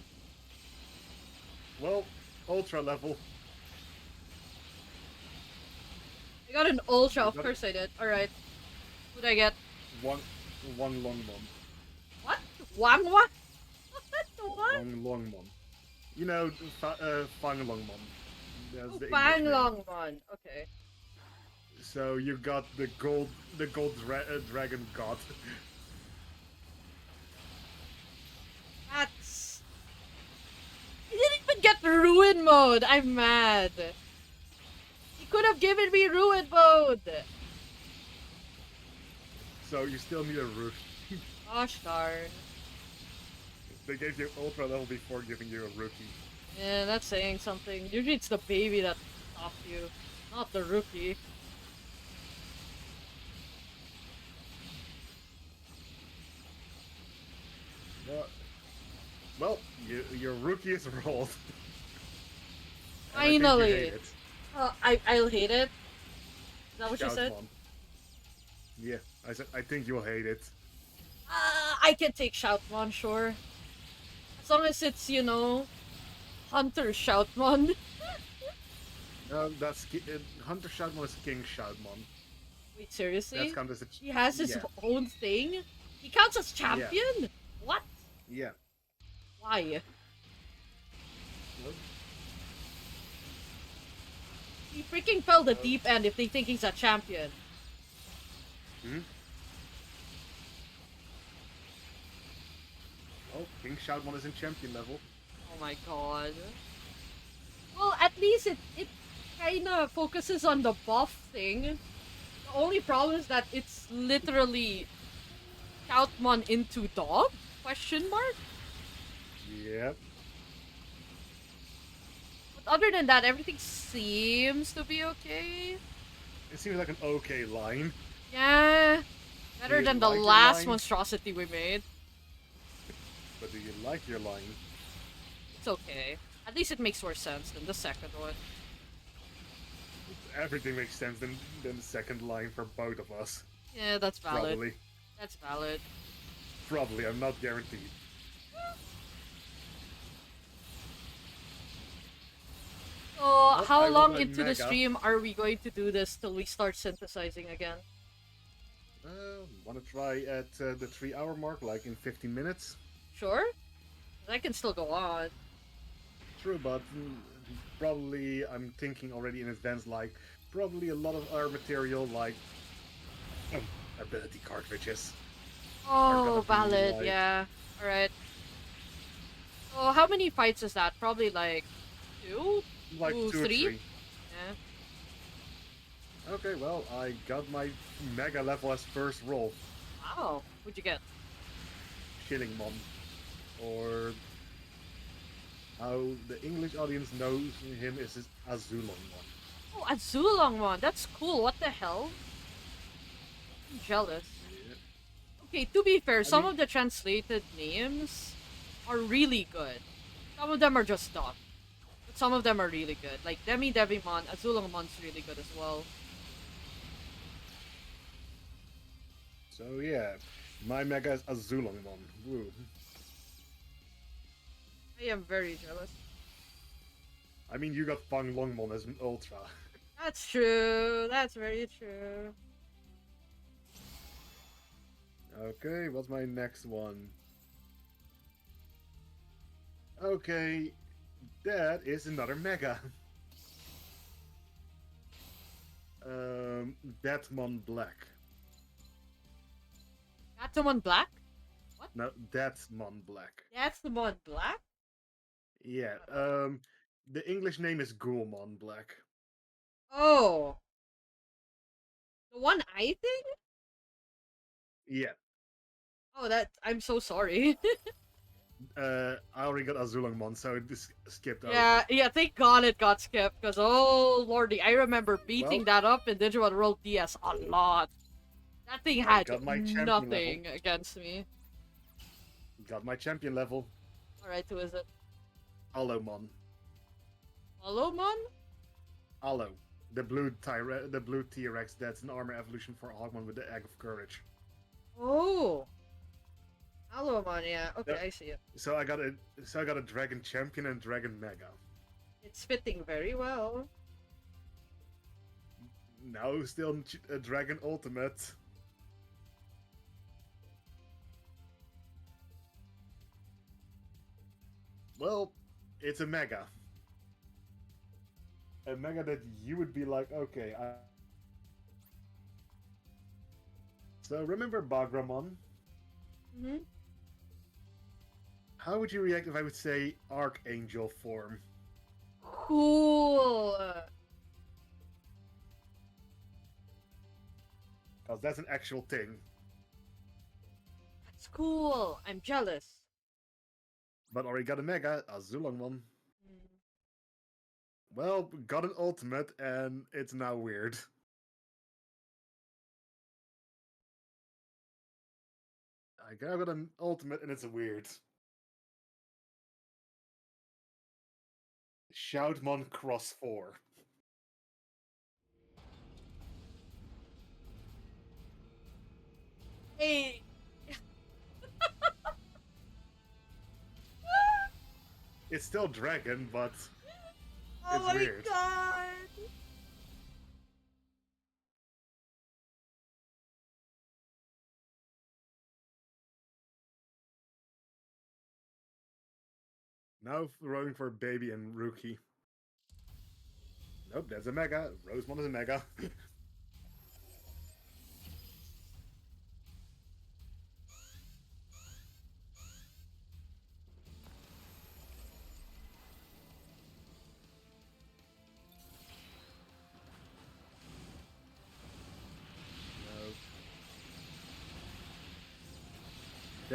C: Well, ultra level.
A: I got an ultra, of course I did. Alright. Who'd I get?
C: Wang Longmon.
A: What? Wang what? What?
C: Wang Longmon. You know, Fang Longmon. That's the
A: Fang
C: English name.
A: Longmon. Okay.
C: So you got the gold dragon god.
A: That's... I didn't even get ruin mode! I'm mad! He could have given me ruin mode!
C: So you still need a roof.
A: Gosh darn.
C: They gave you ultra level before giving you a rookie.
A: Yeah, that's saying something. Usually it's the baby that stops you, not the rookie.
C: Well, your rookie is rolled.
A: Finally! I'll hate it. Is that what you said?
C: Shoutmon. Yeah, I said I think you'll hate it.
A: I can take Shoutmon, sure. As long as it's, you know, Hunter Shoutmon.
C: No, that's Hunter Shoutmon is King Shoutmon.
A: Wait, seriously?
C: That's kind of
A: He has his own thing? He counts as champion?
C: Yeah.
A: What?
C: Yeah.
A: Why?
C: What?
A: He freaking fell the deep end if they think he's a champion.
C: Hmm? think Shoutmon is in champion level.
A: Oh my god. Well, at least it kind of focuses on the buff thing. The only problem is that it's literally Shoutmon into dog? Question mark?
C: Yep.
A: But other than that, everything seems to be okay.
C: It seems like an okay line.
A: Yeah.
C: Do
A: Better
C: you
A: than the
C: like your
A: last
C: line?
A: monstrosity we made.
C: But do you like your line?
A: It's okay. At least it makes more sense than the second one.
C: Everything makes sense than the second line for both of us.
A: Yeah, that's valid.
C: Probably.
A: That's valid.
C: Probably, I'm not guaranteed.
A: So,
C: Well,
A: how
C: I
A: long
C: rolled a
A: into the
C: mega.
A: stream are we going to do this till we start synthesizing again?
C: Wanna try at the 3 hour mark, like in 15 minutes?
A: Sure? 'Cause I can still go on.
C: True, but probably I'm thinking already in advance, like, probably a lot of our material, like, ability cartridges.
A: Oh,
C: gonna be,
A: valid,
C: like-
A: yeah. Alright. So, how many fights is that? Probably like two?
C: Like
A: Ooh,
C: 2 or
A: three?
C: 3.
A: Yeah.
C: Okay, well, I got my mega level as first roll.
A: Wow. What'd you get?
C: Shillingmon. Or how the English audience knows him is his Azulongmon.
A: Oh, Azulongmon. That's cool. What the hell? I'm jealous.
C: Yeah.
A: Okay, to be fair, some
C: mean-
A: of the translated names are really good. Some of them are just dumb. But some of them are really good. Like Devimon, Azulongmon's really good as well.
C: So yeah, my mega is Azulongmon. Woo.
A: I am very jealous.
C: I mean, you got Fang Longmon as an ultra.
A: That's true. That's very true.
C: Okay, what's my next one? Okay, that is another mega. Datmon Black.
A: That's the one black?
C: No, Datmon Black.
A: That's the one black?
C: Yeah, the English name is Ghoulmon Black.
A: Oh. The one eye thing?
C: Yeah,
A: Oh, that. I'm so sorry.
C: I already got Azulongmon, so it just skipped
A: Yeah,
C: over.
A: yeah, thank god it got skipped, because, oh lordy, I remember beating
C: Well-
A: that up in Digimon World DS a lot. That thing
C: I
A: had
C: got my champion
A: nothing against me.
C: Got my champion level.
A: Alright, who is it?
C: Allomon.
A: Holomon?
C: Allo. The blue T-Rex that's an armor evolution for Hogmon with the Egg of Courage.
A: Oh. Holomon, yeah. Okay,
C: Yep.
A: I see it.
C: So I got a Dragon Champion and Dragon Mega.
A: It's fitting very well.
C: Now still a Dragon Ultimate. Well, it's a Mega. A Mega that you would be like, okay, So remember Bagramon?
A: Mm-hmm.
C: How would you react if I would say Archangel form?
A: Cool.
C: Because that's an actual thing.
A: That's cool. I'm jealous.
C: But already got a Mega, Azulongmon.
A: Mm.
C: Well, got an ultimate, and it's now weird. I got an ultimate, and it's weird. Shoutmon Cross 4.
A: Hey.
C: It's still Dragon, but
A: Oh
C: it's
A: my
C: weird.
A: god.
C: Now rolling for Baby and Rookie. Nope, that's a Mega. Rosemon is a Mega.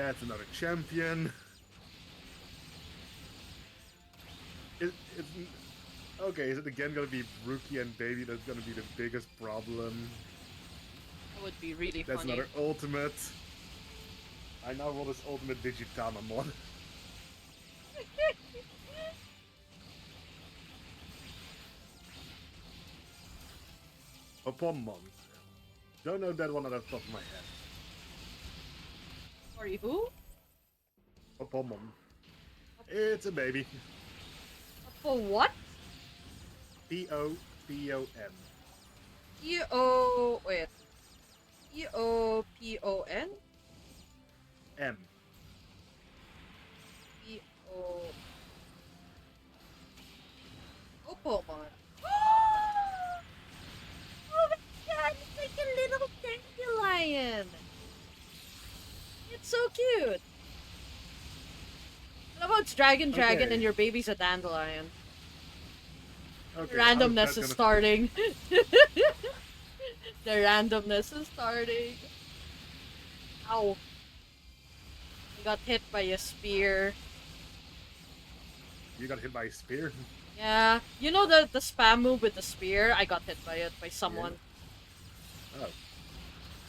C: That's another champion. It's okay. Is it again gonna be Rookie and Baby? That's gonna be the biggest problem.
A: That would be really
C: That's
A: funny.
C: another ultimate. I now roll this ultimate Digitamamon. Popomon. Don't know that one at the top of my head.
A: Sorry, who?
C: Popomon. It's a baby.
A: For what?
C: P-O-P-O-M.
A: E-O... Wait. E-O-P-O-N?
C: M.
A: E-O... Opomon. Oh my god, it's like a little dandelion! It's so cute! What about it's Dragon
C: Okay.
A: and your baby's a dandelion?
C: Okay,
A: Randomness
C: how's
A: is
C: that gonna-
A: starting. The randomness is starting. Ow. I got hit by a spear.
C: You got hit by a spear?
A: Yeah. You know the spam move with the spear? I got hit by it by someone.
C: Oh.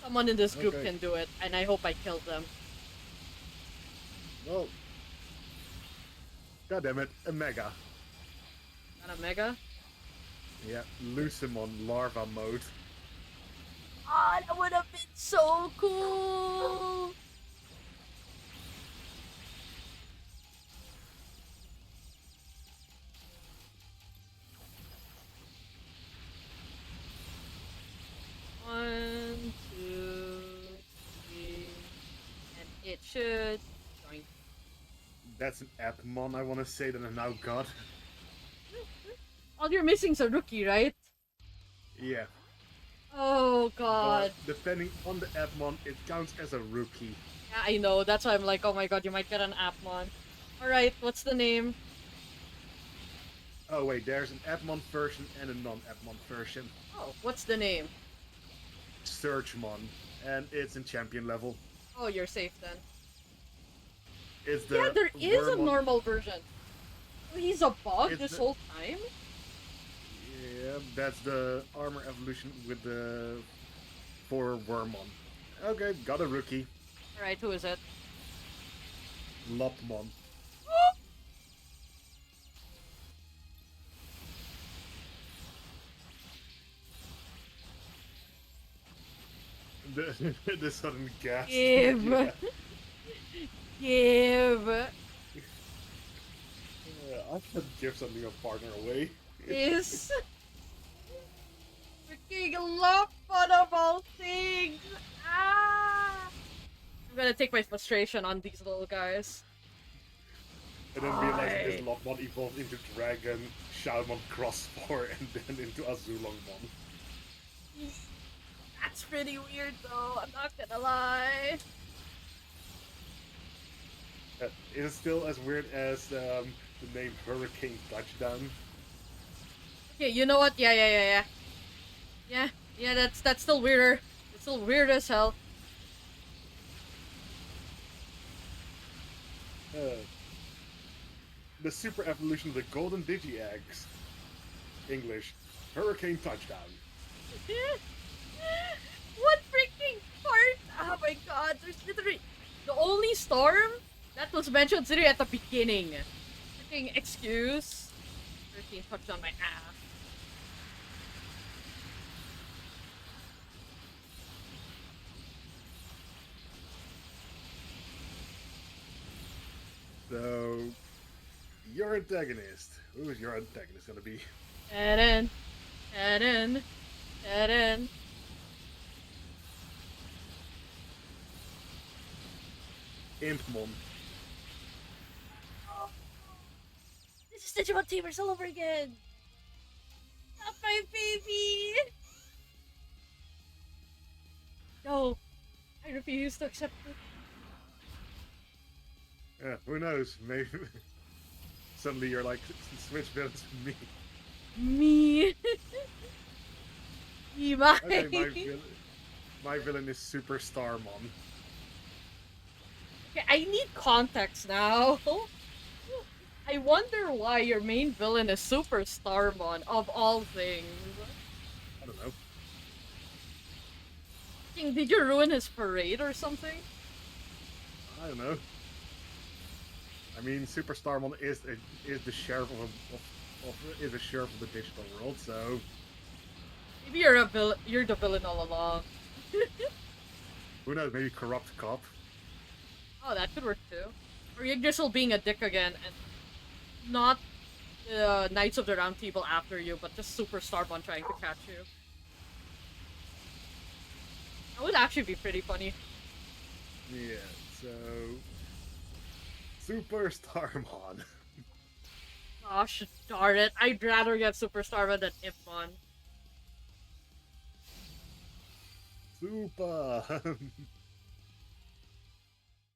A: Someone in this group
C: Okay.
A: can do it, and I hope I killed them.
C: Well. God damn it, a Mega.
A: Got a mega?
C: Yeah, Lucimon Larva mode.
A: Oh, that would have been so cool! One, two, three, and it should join.
C: That's an Appmon, I want to say, that I now got.
A: All you're missing is a rookie, right?
C: Yeah.
A: Oh god.
C: But depending on the Appmon, it counts as a rookie.
A: Yeah, I know. That's why I'm like, oh my god, you might get an Appmon. Alright, what's the name?
C: Oh wait, there's an Appmon version and a non-Appmon version.
A: Oh, what's the name?
C: Surgemon. And it's in champion level.
A: Oh, you're safe then.
C: It's the
A: Yeah, there is a
C: Wormmon-
A: normal version. Oh, he's a bug
C: It's
A: this
C: the-
A: whole time?
C: Yeah, that's the armor evolution with the... for Wormmon. Okay, got a rookie.
A: Alright, who is it?
C: Lopmon. The sudden gasp.
A: Give!
C: Yeah.
A: Give!
C: I should give something a partner away.
A: Is... Freaking love fun of all things! Ah! I'm gonna take my frustration on these little guys.
C: And then realize this Lopmon evolved into Dragon, Shaolmon Crossfire, and then into Azulongmon.
A: That's pretty weird though, I'm not gonna lie.
C: Is it still as weird as the name Hurricane Touchdown?
A: Okay, you know what? Yeah, that's still weirder. It's still weird as hell.
C: The super evolution of the Golden Digi-Eggs. English. Hurricane Touchdown.
A: What freaking part? Oh my god, there's literally the only storm that was mentioned literally at the beginning. Freaking excuse. Freaking touched on my ass.
C: So, your antagonist. Who is your antagonist gonna be?
A: Head in. Head in. Head in.
C: Impmon.
A: This is Digimon Tamers all over again. Not my baby. No, I refuse to accept it.
C: Yeah, who knows? Maybe suddenly you're like, switch villains to me.
A: Me. Me, my.
C: Okay, my villain is Super Starmon.
A: Okay, I need context now. I wonder why your main villain is Super Starmon, of all things.
C: I don't know.
A: King, did you ruin his parade or something?
C: I don't know. I mean, Super Starmon is the sheriff is the sheriff of the digital world, so
A: Maybe you're a villain. You're the villain all along.
C: who knows? Maybe corrupt cop.
A: Oh, that could work too. Or you're just all being a dick again, and not the Knights of the Round Table after you, but just Super Starmon trying to catch you. That would actually be pretty funny.
C: Yeah. So Super Starmon.
A: Gosh darn it! I'd rather get Super Starmon than Ipmon.
C: Super.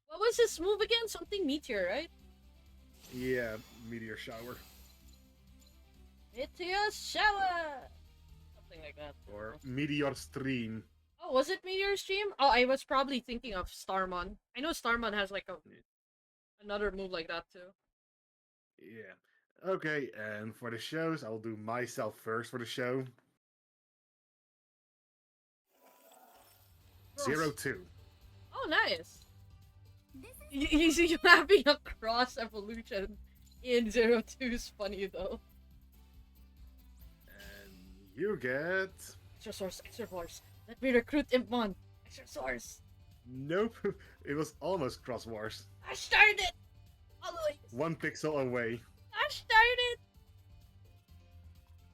A: What was his move again? Something meteor, right?
C: Yeah, meteor shower
A: Meteor shower. Something like that.
C: or meteor stream.
A: Oh, was it Meteor Stream? Oh, I was probably thinking of Starmon. I know Starmon has like another move like that too.
C: Yeah. Okay, and for the shows, I'll do myself first for the show.
A: Cross.
C: 02.
A: Oh, nice.
D: This is
A: You having a cross evolution in 02 is funny though.
C: And you get.
A: Extra source, extra force. Let me recruit Impmon. Extra source.
C: Nope. It was almost Cross Wars.
A: I started it. Always.
C: 1 pixel away.
A: I started.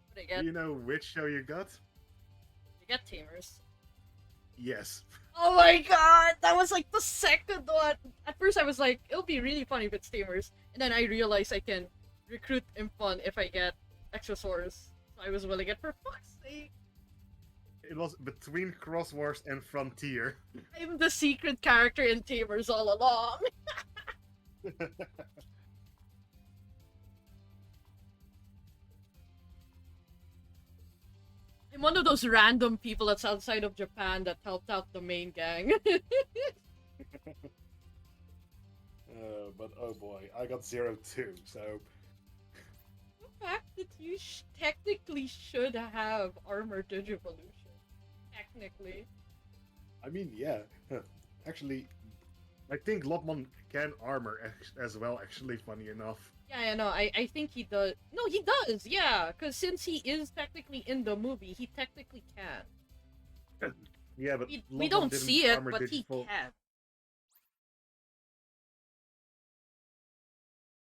A: What do you
C: Do
A: get?
C: you know which show you got?
A: You get Tamers.
C: Yes.
A: Oh my god, that was like the second one. At first I was like, it'll be really funny if it's Tamers. And then I realized I can recruit Impmon if I get Exosaurus. So I was willing it for fuck's sake.
C: It was between Cross Wars and Frontier.
A: I'm the secret character in Tamers all along. I'm one of those random people that's outside of Japan that helped out the main gang.
C: But oh boy, I got 02, so.
A: The fact that you technically should have armor digivolution. Technically.
C: I mean, yeah. Actually, I think Lopmon can armor as well, actually, funny enough.
A: Yeah, I know. I think he does. No, he does. Yeah, because since he is technically in the movie, he technically can.
C: Yeah, but
A: We
C: Lopmon
A: don't
C: didn't
A: see it,
C: armor
A: but he
C: Digiful.
A: can.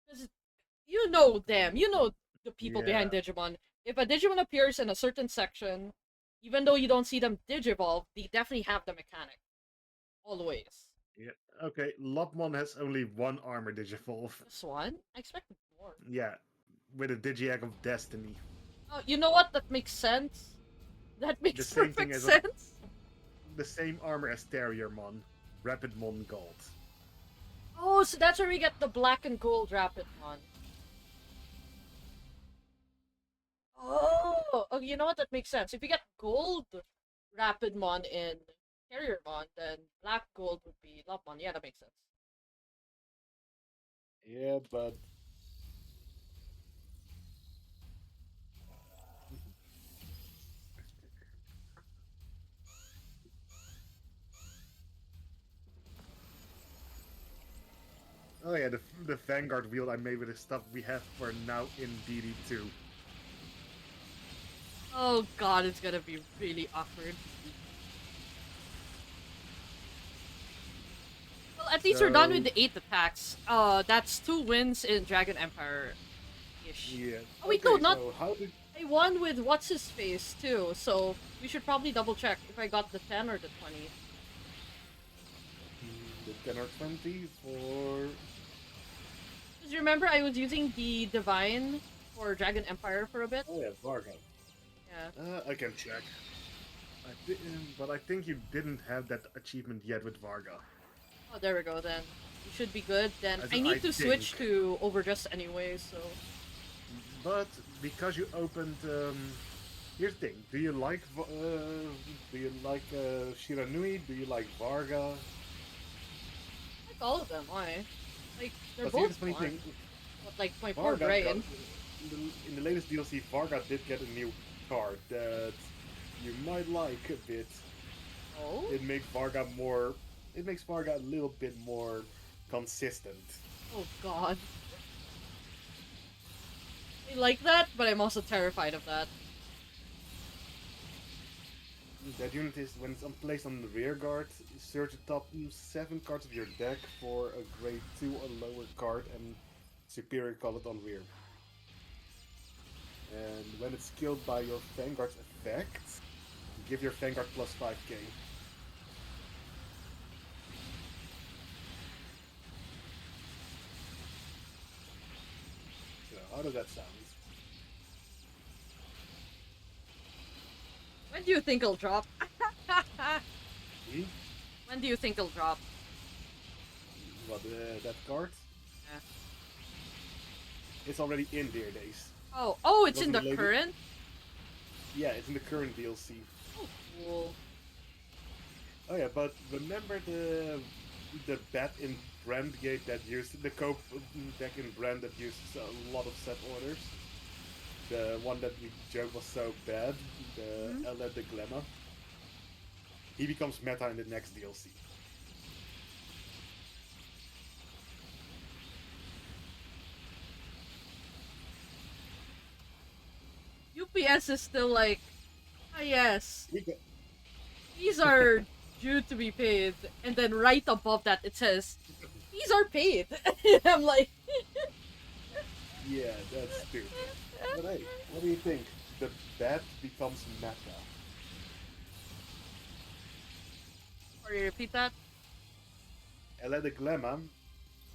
A: 'Cause you know them. You know the people behind
C: Yeah.
A: Digimon. If a Digimon appears in a certain section, even though you don't see them digivolve, they definitely have the mechanic. Always.
C: Yeah. Okay, Lopmon has only 1 armor Digivolve.
A: This one? I expected more.
C: Yeah, with a Digiegg of Destiny.
A: Oh, you know what? That makes sense. That makes
C: same thing
A: perfect
C: as
A: sense.
C: The same armor as Terriermon, Rapidmon Gold.
A: Oh, so that's where we get the black and gold rapid one. Oh, you know what? That makes sense. If you get gold Rapidmon in Carriermon, then black gold would be Lopmon. Yeah, that makes sense.
C: Yeah, but oh yeah, the Vanguard wheel I made with the stuff we have for now in DD2.
A: Oh god, it's gonna be really awkward. Well, at least we're done with the 8 attacks. That's 2 wins in Dragon Empire-ish.
C: Yeah.
A: Oh wait,
C: okay,
A: no, not...
C: So how did
A: I won with what's-his-face, too, so we should probably double-check if I got the 10 or the 20.
C: the 10 or 20 for?
A: Because remember I was using the Divine for Dragon Empire for a bit?
C: Oh yeah, Varga.
A: Yeah.
C: I can check. I didn't, but I think you didn't have that achievement yet with Varga.
A: Oh, there we go then. You should be good. Then
C: As
A: I
C: in,
A: need
C: I
A: to switch
C: think.
A: to Overdress anyway, so...
C: But because you opened, here's the thing: do you like
A: I
C: Shiranui? Do you like Varga?
A: all of them. Why? Like they're
C: But here's
A: both
C: the funny
A: fun.
C: thing:
A: But like my poor
C: Varga got,
A: brain.
C: in the latest DLC, Varga did get a new card that you might like a bit.
A: Oh.
C: It makes Varga more. It makes Varga a little bit more consistent.
A: Oh God. I like that, but I'm also terrified of that.
C: That unit is when it's placed on the rear guard, search the top 7 cards of your deck for a grade 2 or lower card and superior colored on rear. And when it's killed by your Vanguard's effect, give your Vanguard plus 5k. So, how does that sound?
A: When do you think it'll drop?
C: Hmm?
A: When do you think it'll drop?
C: What, that card?
A: Yeah.
C: It's already in their days.
A: Oh, it's in
C: Wasn't
A: the
C: it later?
A: current?
C: Yeah, it's in the current DLC.
A: Oh, cool.
C: Oh yeah, but remember the bet in Brandgate that used the cope deck in Brand that used a lot of set orders? The one that we joked was so bad, the Eled the Glemma. He becomes meta in the next DLC.
A: UPS is still like, ah yes,
C: We got,
A: these are due to be paid, and then right above that it says, these are paid. I'm like,
C: yeah, that's stupid. But hey, what do you think? The bet becomes meta.
A: or you repeat that?
C: Eled the Glemma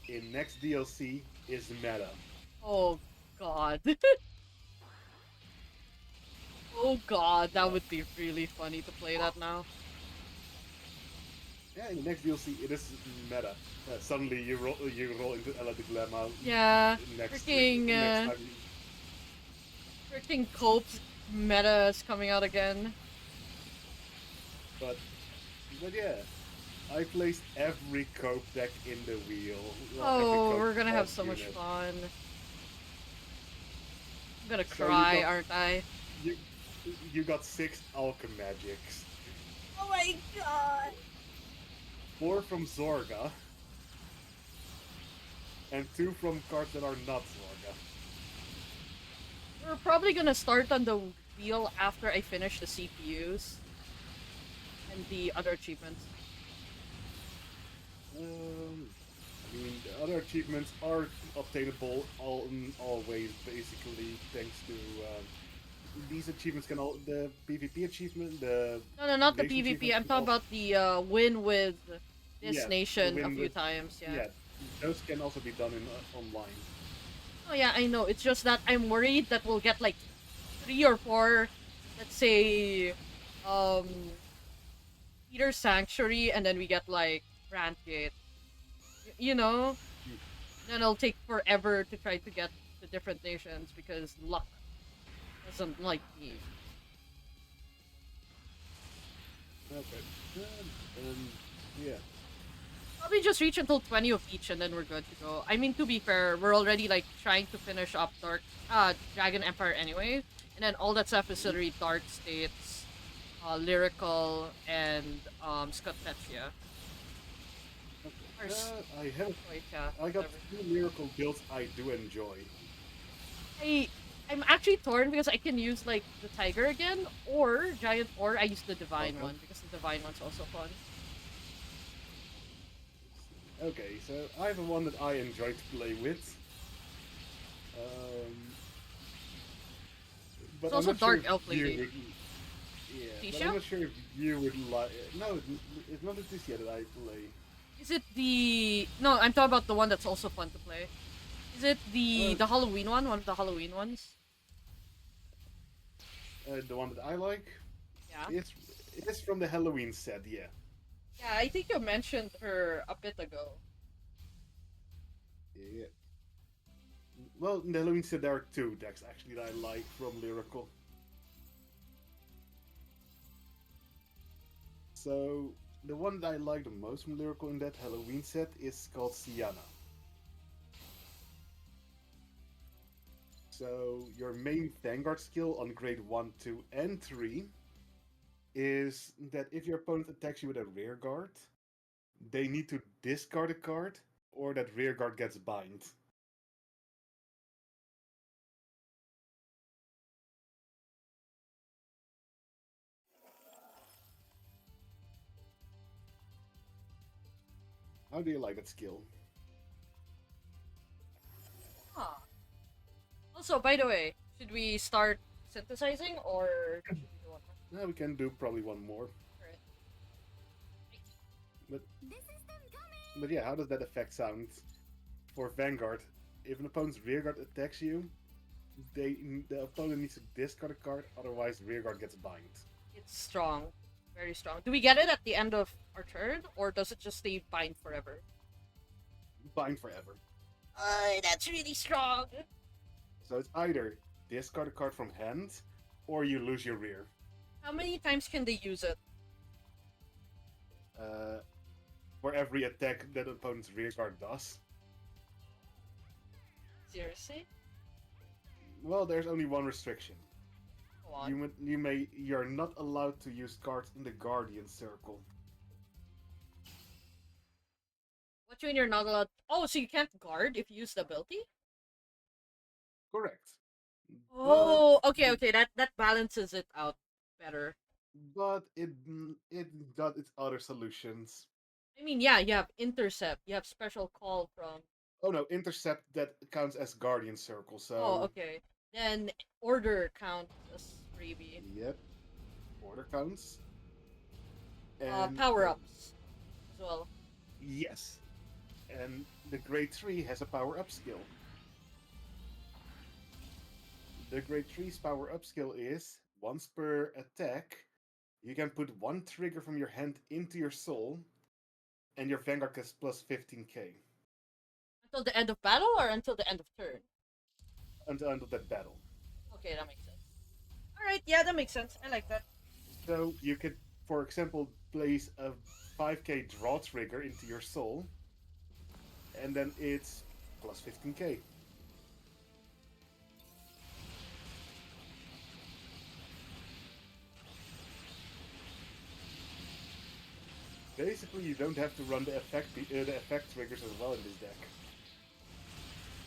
C: in next DLC is meta.
A: Oh God. Oh God, that would be really funny to play that now.
C: Yeah, in the next DLC it is meta. Suddenly you roll into Eled the Glemma.
A: Yeah,
C: Next
A: freaking
C: time
A: freaking Cope's meta is coming out again.
C: but yeah, I placed every cope deck in the wheel. Well, every
A: Oh,
C: cope
A: we're gonna have
C: boss
A: so much
C: unit.
A: fun. I'm gonna
C: So
A: cry, aren't I?
C: You, you got 6 Alchemagics,
A: Oh my God.
C: 4 from Zorga, and 2 from cards that are not Zorga.
A: We're probably gonna start on the wheel after I finish the CPUs and the other achievements.
C: I mean, the other achievements are obtainable always, basically, thanks to these achievements can all the PvP achievement, the
A: No, not the
C: nation
A: PvP.
C: achievements
A: I'm
C: can
A: talking
C: also,
A: about the win with this
C: yeah, the
A: nation a
C: win
A: few
C: with
A: times. Yeah.
C: yeah, those can also be done in online.
A: Oh yeah, I know. It's just that I'm worried that we'll get like 3 or 4, let's say, um, Peter Sanctuary, and then we get like Brand Gate. You know, then it'll take forever to try to get the different nations because luck doesn't like me.
C: Okay, and yeah,
A: Probably just reach until 20 of each, and then we're good to go. I mean, to be fair, we're already like trying to finish up Dragon Empire anyway, and then all that's left is literally Dark States, Lyrical, and Scottpetia. Or
C: I have
A: Stoica,
C: I got
A: whatever.
C: 2 miracle builds I do enjoy.
A: I I'm actually torn because I can use like the Tiger again, or Giant, or I use the Divine
C: Okay.
A: one because the Divine one's also fun.
C: Okay, so I have one that I enjoy to play with. Um, but
A: It's
C: I'm
A: also
C: not sure
A: Dark
C: if
A: Elf
C: you
A: Lady.
C: would. Yeah, but
A: Tisha?
C: I'm not sure if you would like. No, it's not Leticia that I play.
A: Is it the... No, I'm talking about the one that's also fun to play. Is it the Halloween one? One of the Halloween ones?
C: The one that I like.
A: Yeah.
C: It's from the Halloween set. Yeah.
A: Yeah, I think you mentioned her a bit ago.
C: Yeah. Well, in the Halloween set there are 2 decks actually that I like from Lyrical. So The one that I like the most from Lyrical in that Halloween set is called Sienna. So your main Vanguard skill on grade 1, 2, and 3 is that if your opponent attacks you with a rear guard, they need to discard a card or that rear guard gets bind. How do you like that skill?
A: Huh. Also, by the way, should we start synthesizing or should we do one more?
C: We can do probably one more.
A: Alright.
C: But
D: This is them coming!
C: but yeah, how does that effect sound for Vanguard? If an opponent's rearguard attacks you, the opponent needs to discard a card, otherwise rearguard gets bind.
A: It's strong. Very strong. Do we get it at the end of our turn, or does it just stay bind forever?
C: Bind forever.
A: That's really strong.
C: So it's either discard a card from hand, or you lose your rear.
A: How many times can they use it?
C: For every attack that opponent's rearguard does.
A: Seriously?
C: Well, there's only one restriction.
A: Go on.
C: You're not allowed to use cards in the Guardian Circle.
A: What do you mean you're not allowed? Oh, so you can't guard if you use the ability?
C: Correct.
A: Oh, okay. That balances it out better.
C: But it got its other solutions.
A: I mean, yeah, you have intercept, you have special call from.
C: Oh no, intercept that counts as Guardian Circle. So.
A: Oh, okay. Then order counts as freebie.
C: Yep. Order counts.
A: Power ups as well.
C: Yes. And the grade 3 has a power up skill. The grade 3's power up skill is once per attack, you can put one trigger from your hand into your soul, and your Vanguard gets plus 15k.
A: Until the end of battle or until the end of turn?
C: Until end of that battle.
A: Okay, that makes sense. Alright, yeah, that makes sense. I like that.
C: So you could, for example, place a 5k draw trigger into your soul, and then it's plus 15k. Basically, you don't have to run the effect triggers as well in this deck.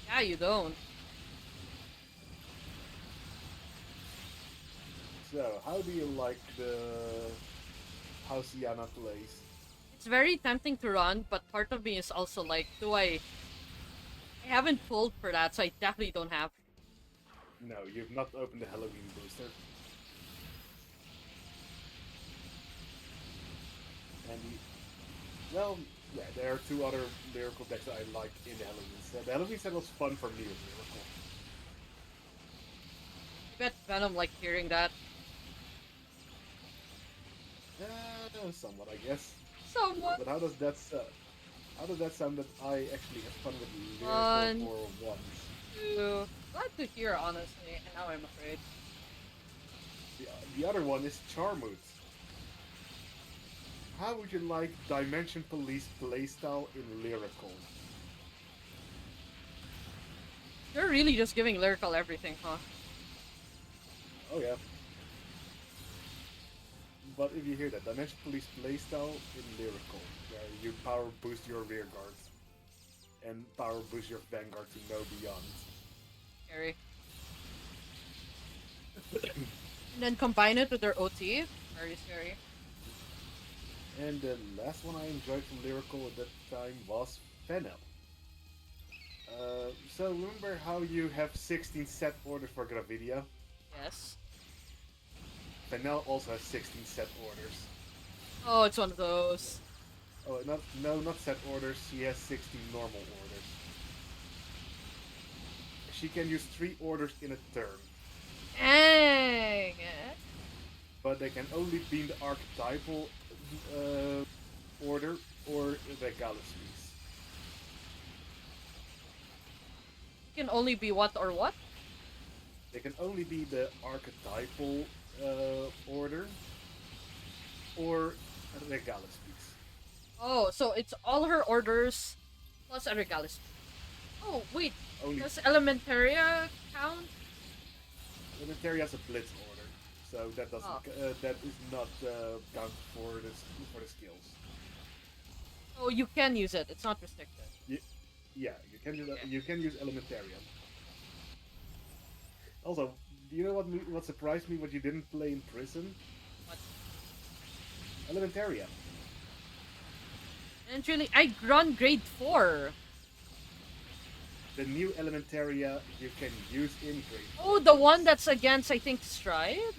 A: Yeah, you don't.
C: So, how do you like how Sienna plays?
A: It's very tempting to run, but part of me is also like, I haven't pulled for that, so I definitely don't have.
C: No, you've not opened the Halloween booster. And well, yeah, there are two other Lyrical decks that I like in the Halloween set. The Halloween set was fun for me with Lyrical.
A: I bet Venom liked hearing that.
C: Somewhat, I guess.
A: Somewhat.
C: But how does that sound that I actually have fun with
A: One,
C: Lyrical for once?
A: Two. Glad to hear, honestly, and now I'm afraid.
C: The other one is Charmut. How would you like Dimension Police playstyle in Lyrical?
A: You're really just giving Lyrical everything, huh?
C: Oh yeah. But if you hear that, Dimension Police playstyle in Lyrical, where you power boost your rear guard and power boost your Vanguard to no beyond.
A: Scary. And then combine it with their OT. Very scary.
C: And the last one I enjoyed from Lyrical at that time was Fennel. So remember how you have 16 set orders for Gravidia?
A: Yes.
C: Fennel also has 16 set orders.
A: Oh, it's one of those.
C: Oh, not set orders. She has 16 normal orders. She can use 3 orders in a turn,
A: Dang.
C: but they can only be in the archetypal order or Regalis piece.
A: It can only be what or what?
C: They can only be the archetypal order or Regalis piece.
A: Oh, so it's all her orders plus other Gallus. Oh, wait.
C: Only
A: Does Elementaria count?
C: Elementary has a blitz order, so that doesn't
A: Oh.
C: that is not counted for the skills.
A: Oh, you can use it. It's not restricted.
C: Yeah,
A: Okay.
C: you can use Elementarium. Also, do you know what surprised me? What you didn't play in prison?
A: What?
C: Elementaria.
A: And really, I run grade 4.
C: The new Elementaria you can use in grade.
A: Oh, the one that's against, I think, Stride?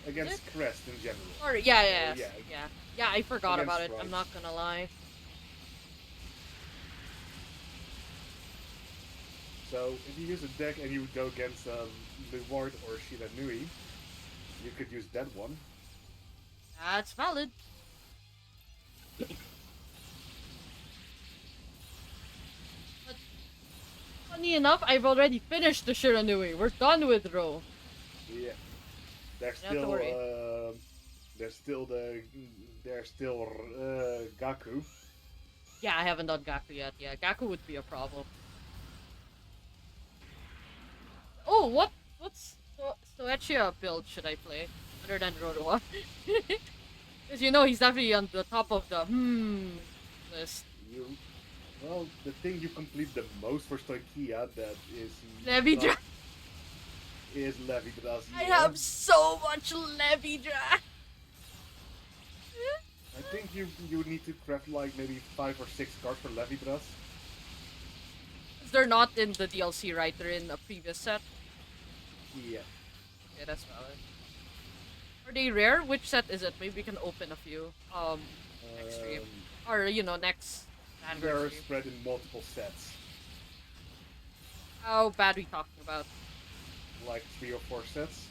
C: Against Crest in general.
A: Or, yeah, yeah,
C: So, yeah.
A: yeah. Yeah, I forgot
C: Against
A: about it.
C: Stride.
A: I'm not gonna lie.
C: So if you use a deck and you go against Luward or Shiranui, you could use that one.
A: That's valid. But funny enough, I've already finished the Shiranui. We're done with Ro.
C: Yeah. There's
A: You don't have to
C: still
A: worry.
C: there's still Gaku.
A: Yeah, I haven't done Gaku yet. Yeah, Gaku would be a problem. Oh, what's Stoechia build should I play other than Roroa? Because you know he's definitely on the top of the list.
C: You well, the thing you complete the most for Stoichia that is
A: Levidra.
C: is Levidras.
A: I have so much Levidra.
C: I think you need to craft like maybe 5 or 6 cards for Levidras.
A: They're not in the DLC, right? They're in a previous set.
C: Yeah.
A: Yeah, that's valid. Are they rare? Which set is it? Maybe we can open a few. Next stream. Or, you know, next
C: They
A: Vanguard
C: are
A: stream.
C: spread in multiple sets,
A: How bad we talking about?
C: like 3 or 4 sets.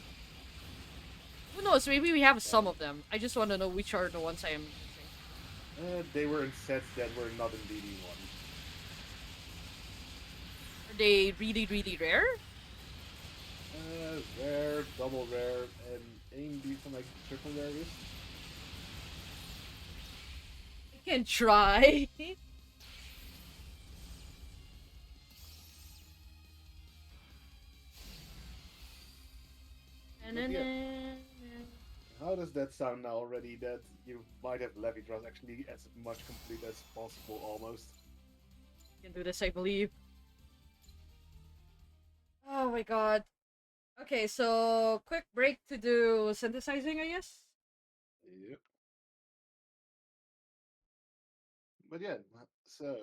A: Who knows? Maybe we have some of them. I just want to know which are the ones I am missing.
C: They were in sets that were not in DD1.
A: Are they really, really rare?
C: Rare, double rare, and aim decent like triple rare is.
A: I can try.
C: How does that sound now already that you might have Levidras actually as much complete as possible almost?
A: Can do this, I believe. Oh my god. Okay, so quick break to do synthesizing, I guess.
C: Yep. But yeah, so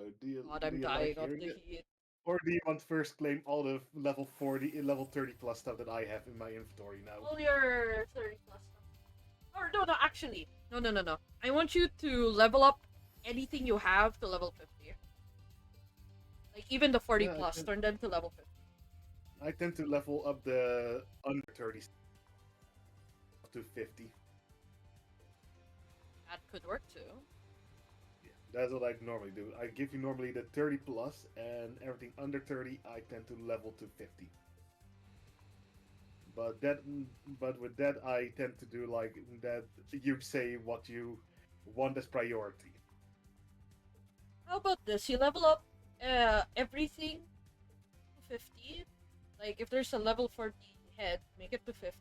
A: God,
C: do
A: I'm
C: you like
A: dying of
C: hearing
A: the
C: it?
A: heat.
C: Or do you want to first claim all the level 40, level 30 plus stuff that I have in my inventory now?
A: All your 30 plus stuff. Or no, actually. No. I want you to level up anything you have to level 50. Like even the 40
C: Yeah,
A: plus, turn them to level 50.
C: I tend to level up the under 30 up to 50.
A: That could work too.
C: Yeah, that's what I normally do. I give you normally the 30 plus, and everything under 30 I tend to level to 50. But with that I tend to do like that. You say what you want as priority.
A: How about this? You level up everything to 50. Like if there's a level for the head, make it to 50.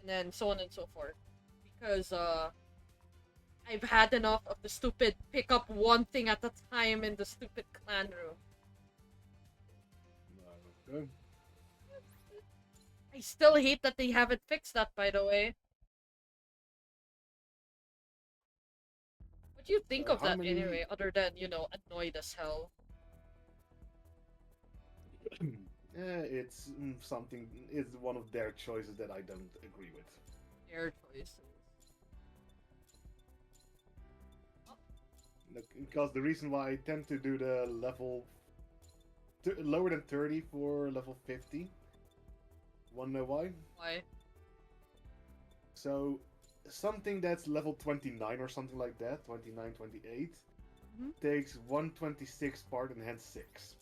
A: And then so on and so forth. Because I've had enough of the stupid pick up one thing at a time in the stupid clan room.
C: Okay.
A: I still hate that they haven't fixed that, by the way. What do you think of
C: How
A: that
C: many-
A: anyway, other than, you know, annoyed as hell?
C: It's something. It's one of their choices that I don't agree with.
A: Their choices.
C: Because the reason why I tend to do the level lower than 30 for level 50. Wanna know why?
A: Why?
C: So, something that's level 29 or something like that, 29, 28, takes 126 part and hence 6.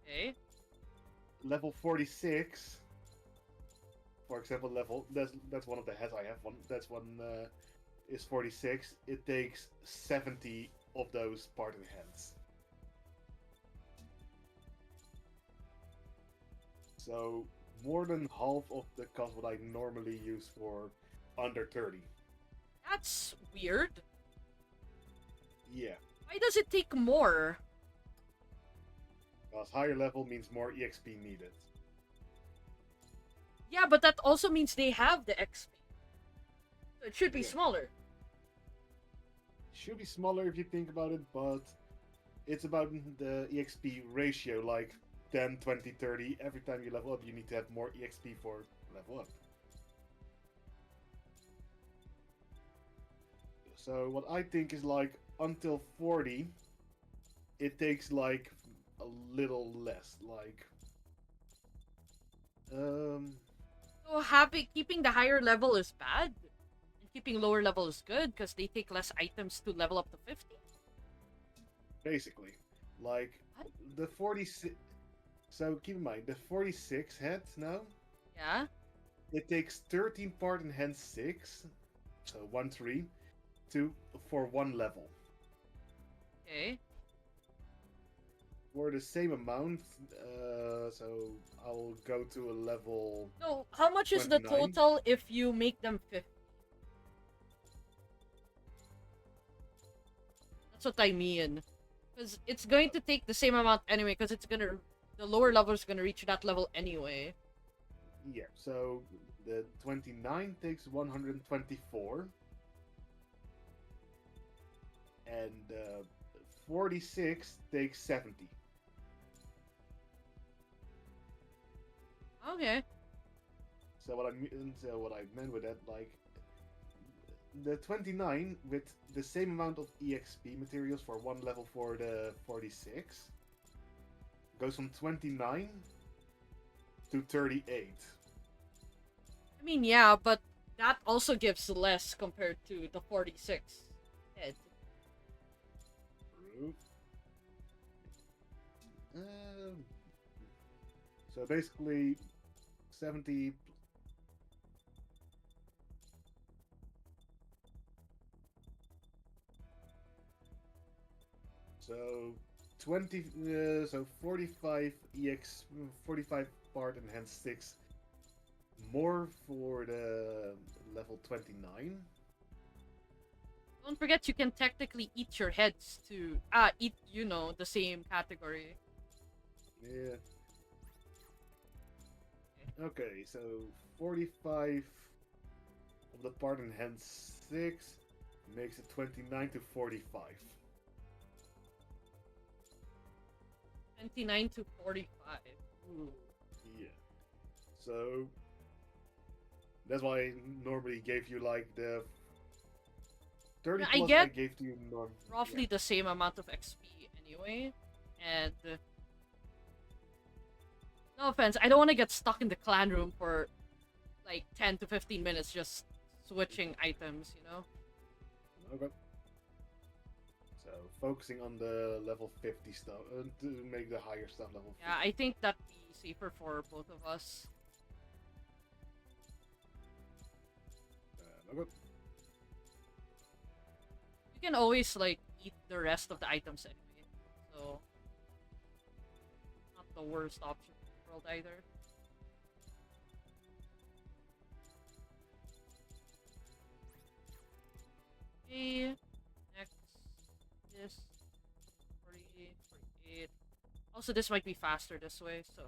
A: Okay.
C: Level 46, for example, that's one of the heads I have. That's one is 46, it takes 70 of those parting hands. So more than half of the cost what I normally use for under 30.
A: That's weird.
C: Yeah,
A: Why does it take more?
C: because higher level means more EXP needed.
A: Yeah, but that also means they have the XP. So it should be
C: Yeah.
A: smaller.
C: Should be smaller if you think about it, but it's about the EXP ratio, like 10, 20, 30. Every time you level up, you need to have more EXP for level up. So what I think is like until 40, it takes like a little less, like
A: So keeping the higher level is bad, and keeping lower level is good because they take less items to level up to 50.
C: basically like
A: What?
C: the 46. So keep in mind the 46 head now.
A: Yeah.
C: It takes 13 part and hence 6, so 1 3, to for one level.
A: Okay.
C: For the same amount, so I'll go to a level
A: So how much is the
C: 29.
A: total if you make them 50? That's what I mean. Because it's going to take the same amount anyway, because the lower level is gonna reach that level anyway.
C: Yeah, so the 29 takes 124, and 46 takes 70.
A: Okay.
C: So what I meant with that, like the 29 with the same amount of EXP materials for one level for the 46 goes from 29 to 38.
A: I mean, yeah, but that also gives less compared to the 46 head.
C: True. Um, so basically 70. So 20, so 45 EX, 45 part and hence 6 more for the level 29.
A: Don't forget you can technically eat your heads to eat, the same category.
C: Yeah. Okay, so 45 of the part and hence 6 makes it 29 to 45.
A: 29 to 45. Ooh.
C: Yeah. So that's why I normally gave you like the 30
A: I
C: plus I
A: get
C: gave to you
A: roughly the same amount of XP anyway. And no offense, I don't want to get stuck in the clan room for like 10 to 15 minutes just switching items,
C: Okay. So focusing on the level 50 stuff to make the higher stuff level 50.
A: Yeah, I think that'd be safer for both of us.
C: Okay.
A: You can always like eat the rest of the items anyway, so not the worst option in the world either. Okay, next this 48, 48. Also, this might be faster this way, so.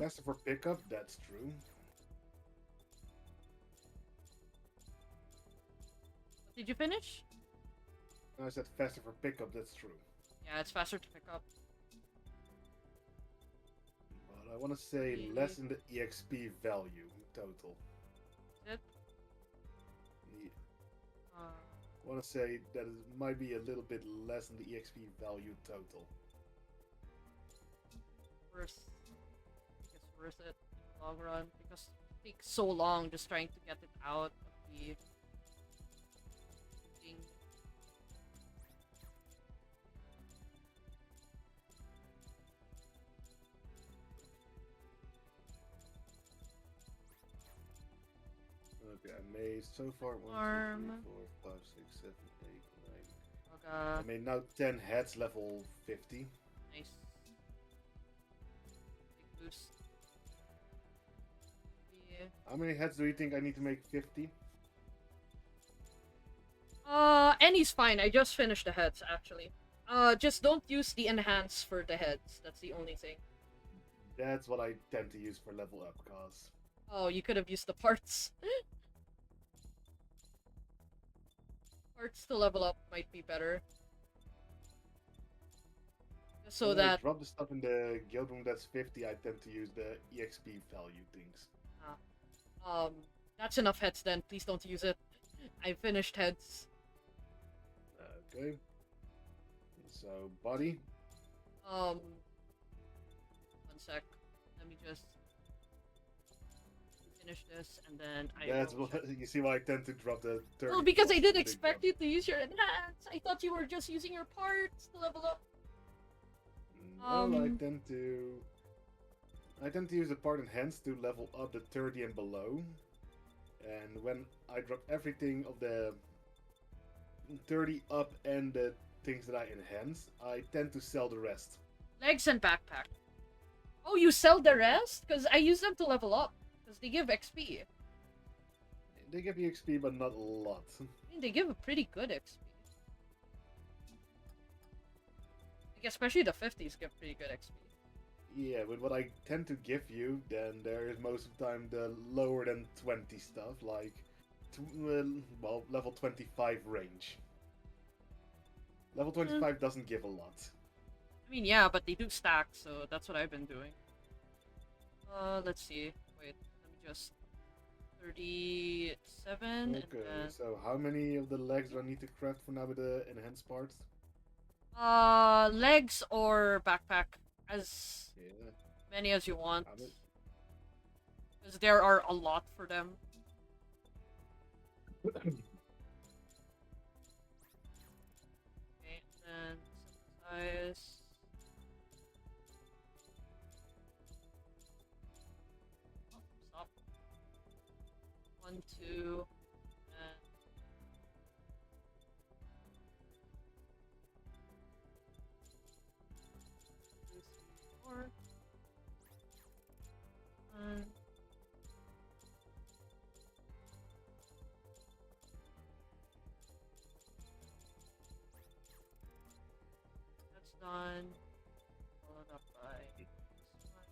C: Faster for pickup, that's true.
A: Did you finish?
C: I said faster for pickup, that's true.
A: Yeah, it's faster to pick up.
C: But I want to say less in the EXP value total.
A: Is it?
C: Yeah. I want to say that it might be a little bit less in the EXP value total.
A: Worth. I think it's worth it in the long run because it takes so long just trying to get it out of the thing.
C: Okay, I made so far 1, 2, 3,
A: Arm.
C: 4, 5, 6, 7, 8, 9.
A: Oh god.
C: I made now 10 heads, level 50.
A: Nice. Big boost. Yeah.
C: How many heads do you think I need to make? 50?
A: Any's fine. I just finished the heads, actually. Just don't use the enhance for the heads. That's the only thing.
C: That's what I tend to use for level up, cause
A: Oh, you could have used the parts. Parts to level up might be better. Just so
C: when I
A: that...
C: drop the stuff in the guild room that's 50, I tend to use the EXP value things.
A: That's enough heads then. Please don't use it. I finished heads.
C: Okay. So, body.
A: One sec. Let me just finish this and then I
C: That's
A: will
C: what, you see why I tend to drop the 30.
A: Well, because I
C: plus
A: didn't
C: in the
A: expect
C: guild.
A: you to use your enhance. I thought you were just using your parts to level up.
C: No, I tend to use the part enhance to level up the 30 and below. And when I drop everything of the 30 up and the things that I enhance, I tend to sell the rest.
A: Legs and backpack. Oh, you sell the rest? Because I use them to level up. Because they give XP.
C: They give you XP, but not a lot.
A: I mean, they give a pretty good XP. Like, especially the 50s give pretty good XP.
C: Yeah, but what I tend to give you, then there is most of the time the lower than 20 stuff, like, well, level 25 range. Level 25 doesn't give a lot.
A: I mean, yeah, but they do stack, so that's what I've been doing. Let's see. Wait, let me just... 37,
C: Okay,
A: and then...
C: so how many of the legs do I need to craft for now with the enhanced parts?
A: Legs or backpack. As
C: Yeah.
A: many as you want.
C: How many?
A: Because there are a lot for them. Okay, and synthesize. Oh, stop. 1, 2, and 2, 3, 4. And that's done. Followed up by this one.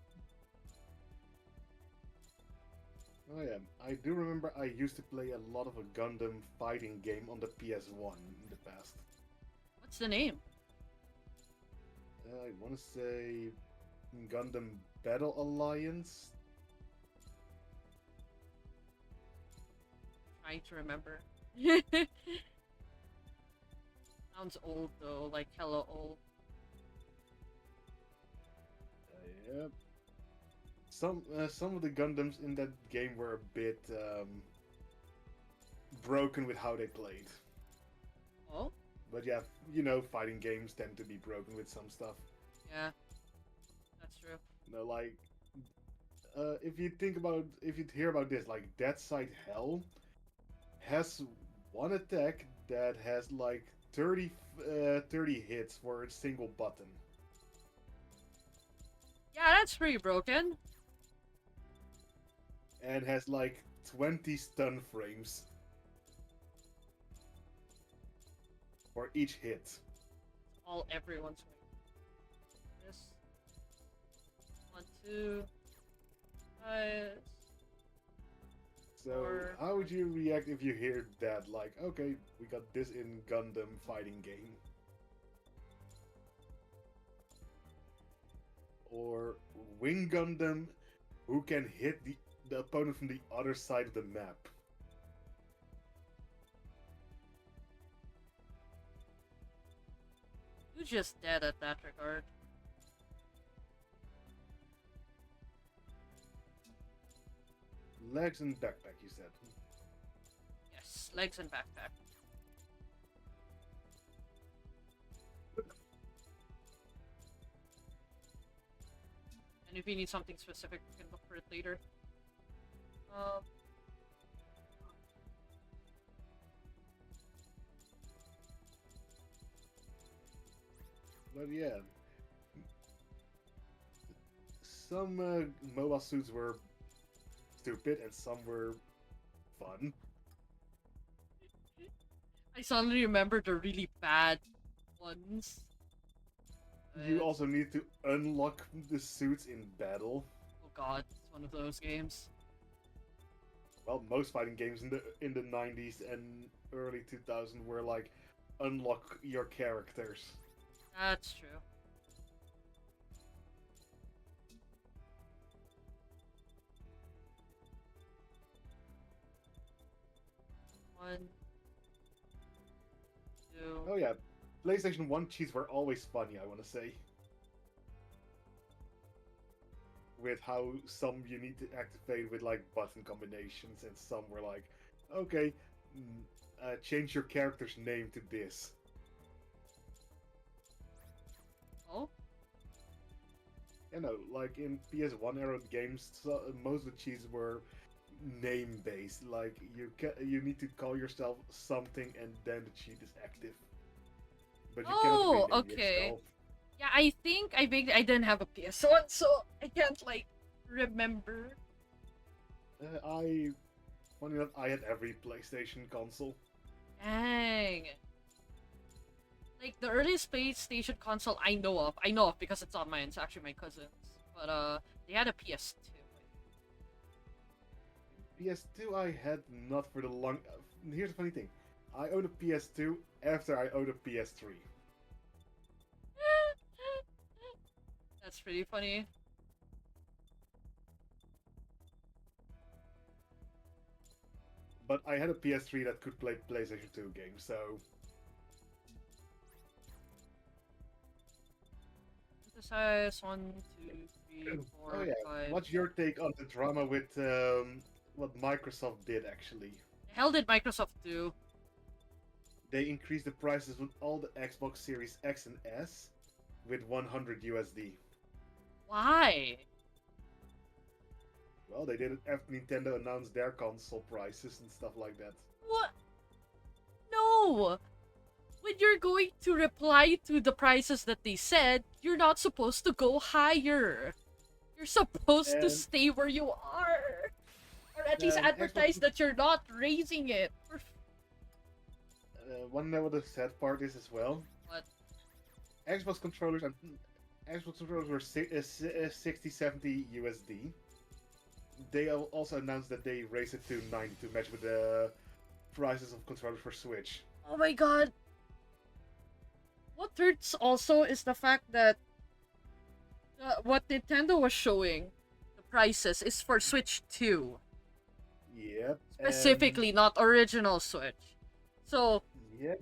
C: Oh yeah, I do remember I used to play a lot of a Gundam fighting game on the PS1 in the past.
A: What's the name?
C: I want to say Gundam Battle Alliance.
A: Trying to remember. Sounds old though, like hella old.
C: Yep. Some of the Gundams in that game were a bit broken with how they played.
A: Oh?
C: But yeah, you know, fighting games tend to be broken with some stuff.
A: Yeah. That's true.
C: No, like, if you hear about this, like Dead Side Hell has one attack that has like 30 hits for a single button.
A: Yeah, that's pretty broken.
C: And has like 20 stun frames for each hit.
A: All everyone's way. This. 1, 2.
C: So,
A: Or-
C: how would you react if you hear that? Like, okay, we got this in Gundam fighting game. Or Wing Gundam, who can hit the opponent from the other side of the map.
A: You're just dead at that regard.
C: Legs and backpack, you said.
A: Yes, legs and backpack. And if you need something specific, we can look for it later.
C: But yeah, some mobile suits were stupid and some were fun.
A: I suddenly remember the really bad ones.
C: You
A: But,
C: also need to unlock the suits in battle.
A: oh god, it's one of those games.
C: Well, most fighting games in the 90s and early 2000s were like unlock your characters.
A: That's true. One, two.
C: Oh yeah, PlayStation 1 cheats were always funny, I want to say. With how some you need to activate with like button combinations, and some were like, okay, change your character's name to this.
A: Oh?
C: You know, like in PS1 era games, most of the cheats were name based. Like you need to call yourself something, and then the cheat is active. But you
A: Oh,
C: cannot rename
A: okay.
C: yourself.
A: Yeah, I think I didn't have a PS1, so I can't like remember.
C: Funny enough, I had every PlayStation console.
A: Dang. Like the earliest PlayStation console I know of because it's on mine. It's actually my cousin's, but they had a PS2.
C: PS2 I had not for the long. Here's the funny thing, I owned a PS2 after I owned a PS3.
A: That's pretty funny.
C: But I had a PS3 that could play PlayStation 2 games, so
A: Synthesize 1, 2, 3,
C: oh
A: 4,
C: yeah.
A: 5.
C: What's your take on the drama with what Microsoft did actually?
A: The hell did Microsoft do?
C: They increased the prices with all the Xbox Series X and S with 100 USD.
A: Why?
C: Well, they did it after Nintendo announced their console prices and stuff like that.
A: What? No! When you're going to reply to the prices that they said, you're not supposed to go higher. You're supposed to
C: And
A: stay where you are. Or at least
C: then
A: advertise
C: Xbox,
A: that you're not raising it.
C: one know what the sad part is as well.
A: What?
C: Xbox controllers and Xbox controllers were 60, 70 USD. They also announced that they raised it to 90 to match with the prices of controllers for Switch.
A: Oh my god. What hurts also is the fact that what Nintendo was showing, the prices, is for Switch 2.
C: Yep.
A: Specifically, not original Switch. So,
C: Yep.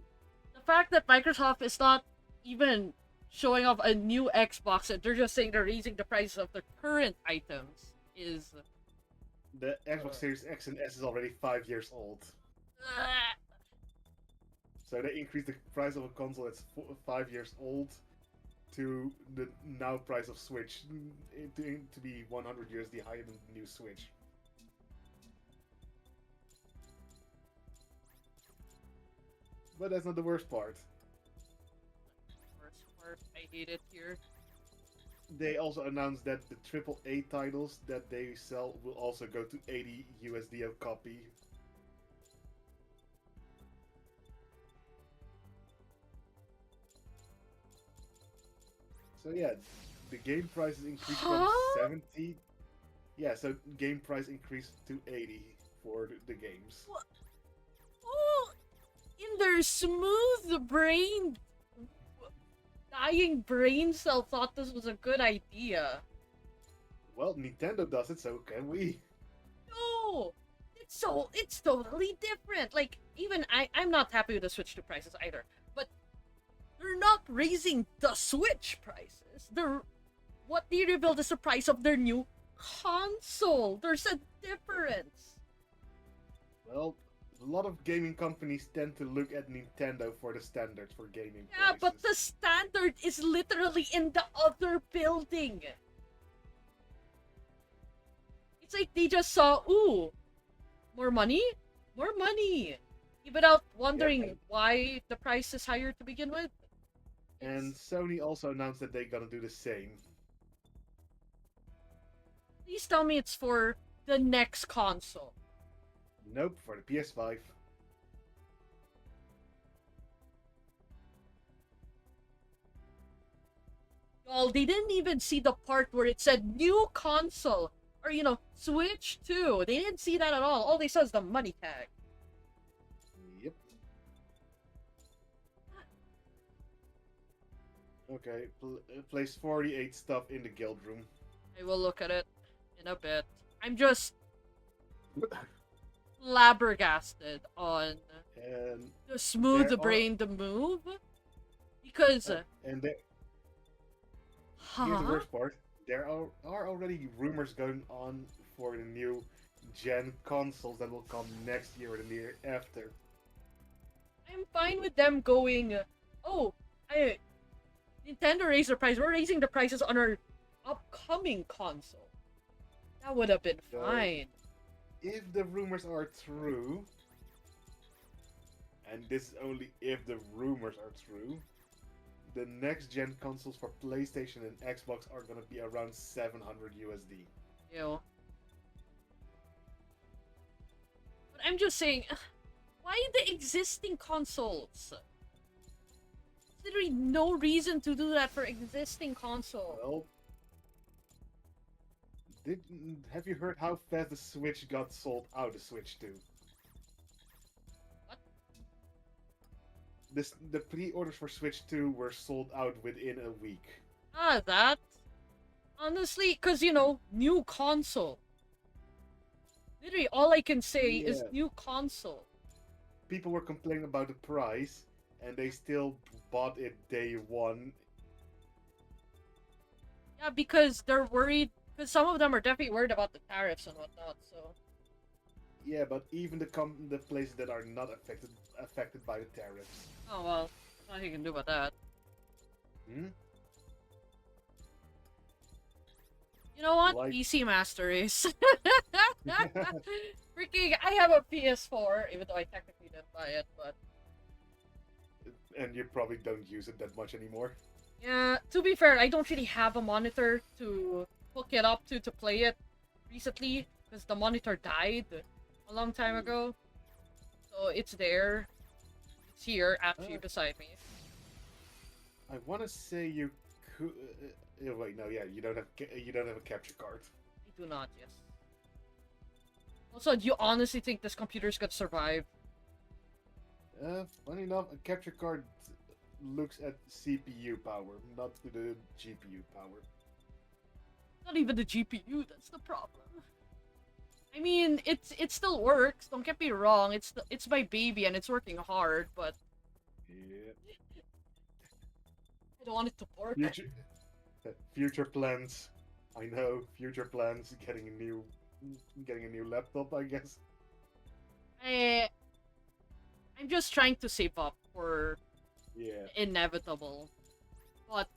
A: the fact that Microsoft is not even showing off a new Xbox and they're just saying they're raising the price of the current items is...
C: The Xbox Series X and S is already 5 years old. So they increased the price of a console that's 5 years old to the now price of Switch to be 100 USD higher than the new Switch. But that's not the worst part.
A: Worst part, I hate it here.
C: They also announced that the AAA titles that they sell will also go to 80 USD a copy. So yeah, the game prices increased from 70. Yeah, so game price increased to 80 for the games.
A: What? Oh, in their smooth brain, dying brain cell thought this was a good idea.
C: Well, Nintendo does it, so can we?
A: No, it's totally different. Like even I'm not happy with the Switch 2 prices either. But they're not raising the Switch prices. What they revealed is the price of their new console. There's a difference.
C: Well, a lot of gaming companies tend to look at Nintendo for the standards for gaming
A: Yeah,
C: prices.
A: but the standard is literally in the other building. It's like they just saw, ooh, more money? More money. Without wondering why the price is higher to begin with.
C: And Sony also announced that they're gonna do the same.
A: Please tell me it's for the next console.
C: Nope, for the PS5.
A: Well, they didn't even see the part where it said new console. Or, Switch 2. They didn't see that at all. All they saw is the money tag.
C: Yep. Okay, place 48 stuff in the guild room.
A: I will look at it in a bit. I'm just flabbergasted on
C: And
A: the smooth
C: there are-
A: brain the move. Because,
C: and there, here's the worst part. There are already rumors going on for the new gen consoles that will come next year or the year after.
A: I'm fine with them going, Nintendo raised their price. We're raising the prices on our upcoming console. That would have been
C: So,
A: fine.
C: If the rumors are true, and this is only if the rumors are true, the next gen consoles for PlayStation and Xbox are gonna be around 700 USD.
A: But I'm just saying, why the existing consoles? There's literally no reason to do that for existing console.
C: Well, have you heard how fast the Switch got sold out? The Switch 2.
A: What?
C: The pre-orders for Switch 2 were sold out within a week.
A: That. Honestly, because, new console. Literally, all I can say is
C: Yeah.
A: new console.
C: People were complaining about the price, and they still bought it day one.
A: Yeah, because they're worried. Because some of them are definitely worried about the tariffs and whatnot, so.
C: Yeah, but even the places that are not affected by the tariffs.
A: Oh, well. Nothing you can do about that.
C: Hmm?
A: You know what?
C: Like-
A: PC Master Race. Freaking, I have a PS4, even though I technically didn't buy it, but.
C: And you probably don't use it that much anymore.
A: Yeah, to be fair, I don't really have a monitor to hook it up to play it recently, because the monitor died a long time ago. So it's there. It's here, actually, beside me.
C: I want to say you could. Wait, no, yeah, you don't have a capture card.
A: I do not, yes. Also, do you honestly think this computer's gonna survive?
C: Funny enough, a capture card looks at CPU power, not to the GPU power.
A: Not even the GPU, that's the problem. I mean, it still works, don't get me wrong, it's my baby and it's working hard, but
C: Yeah.
A: I don't want it to work.
C: Future plans. I know, future plans. Getting a new laptop, I guess.
A: I'm just trying to save up for
C: Yeah.
A: the inevitable. But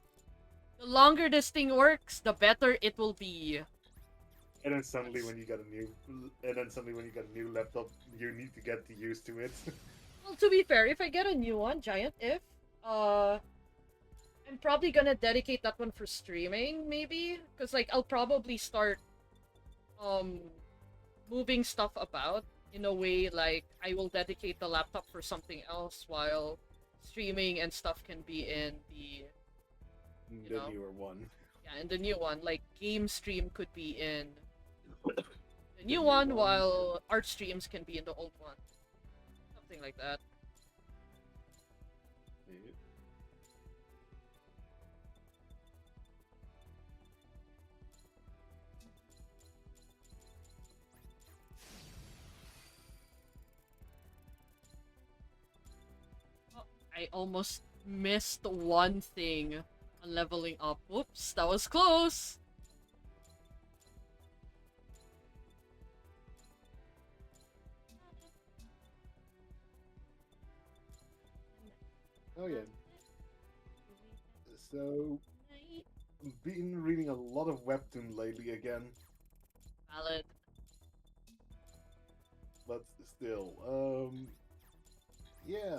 A: the longer this thing works, the better it will be.
C: And then suddenly when you got a new laptop, you need to get used to it.
A: Well, to be fair, if I get a new one, giant if, I'm probably gonna dedicate that one for streaming, maybe? Because, like, I'll probably start, moving stuff about in a way, like, I will dedicate the laptop for something else while streaming and stuff can be in the,
C: The
A: know.
C: newer one.
A: yeah, in the new one. Like, game stream could be in the new
C: new
A: one,
C: one.
A: while art streams can be in the old one. Something like that.
C: Yeah.
A: I almost missed one thing on leveling up. Whoops, that was close.
C: Oh yeah. So, been reading a lot of webtoon lately again,
A: Valid.
C: but still, yeah.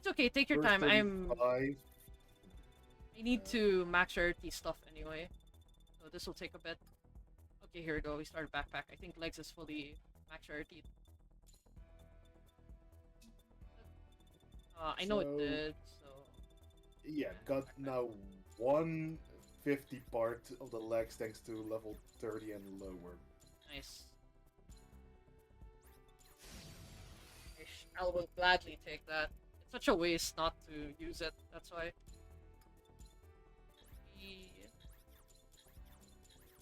A: It's okay. Take your
C: First
A: time.
C: 35.
A: I need to max rarity stuff anyway, so this will take a bit. Okay, here we go. We start backpack. I think legs is fully max rarity. I know it
C: So,
A: did. So
C: yeah, got now 150 part of the legs thanks to level 30 and lower.
A: nice. I will gladly take that. It's such a waste not to use it. That's why.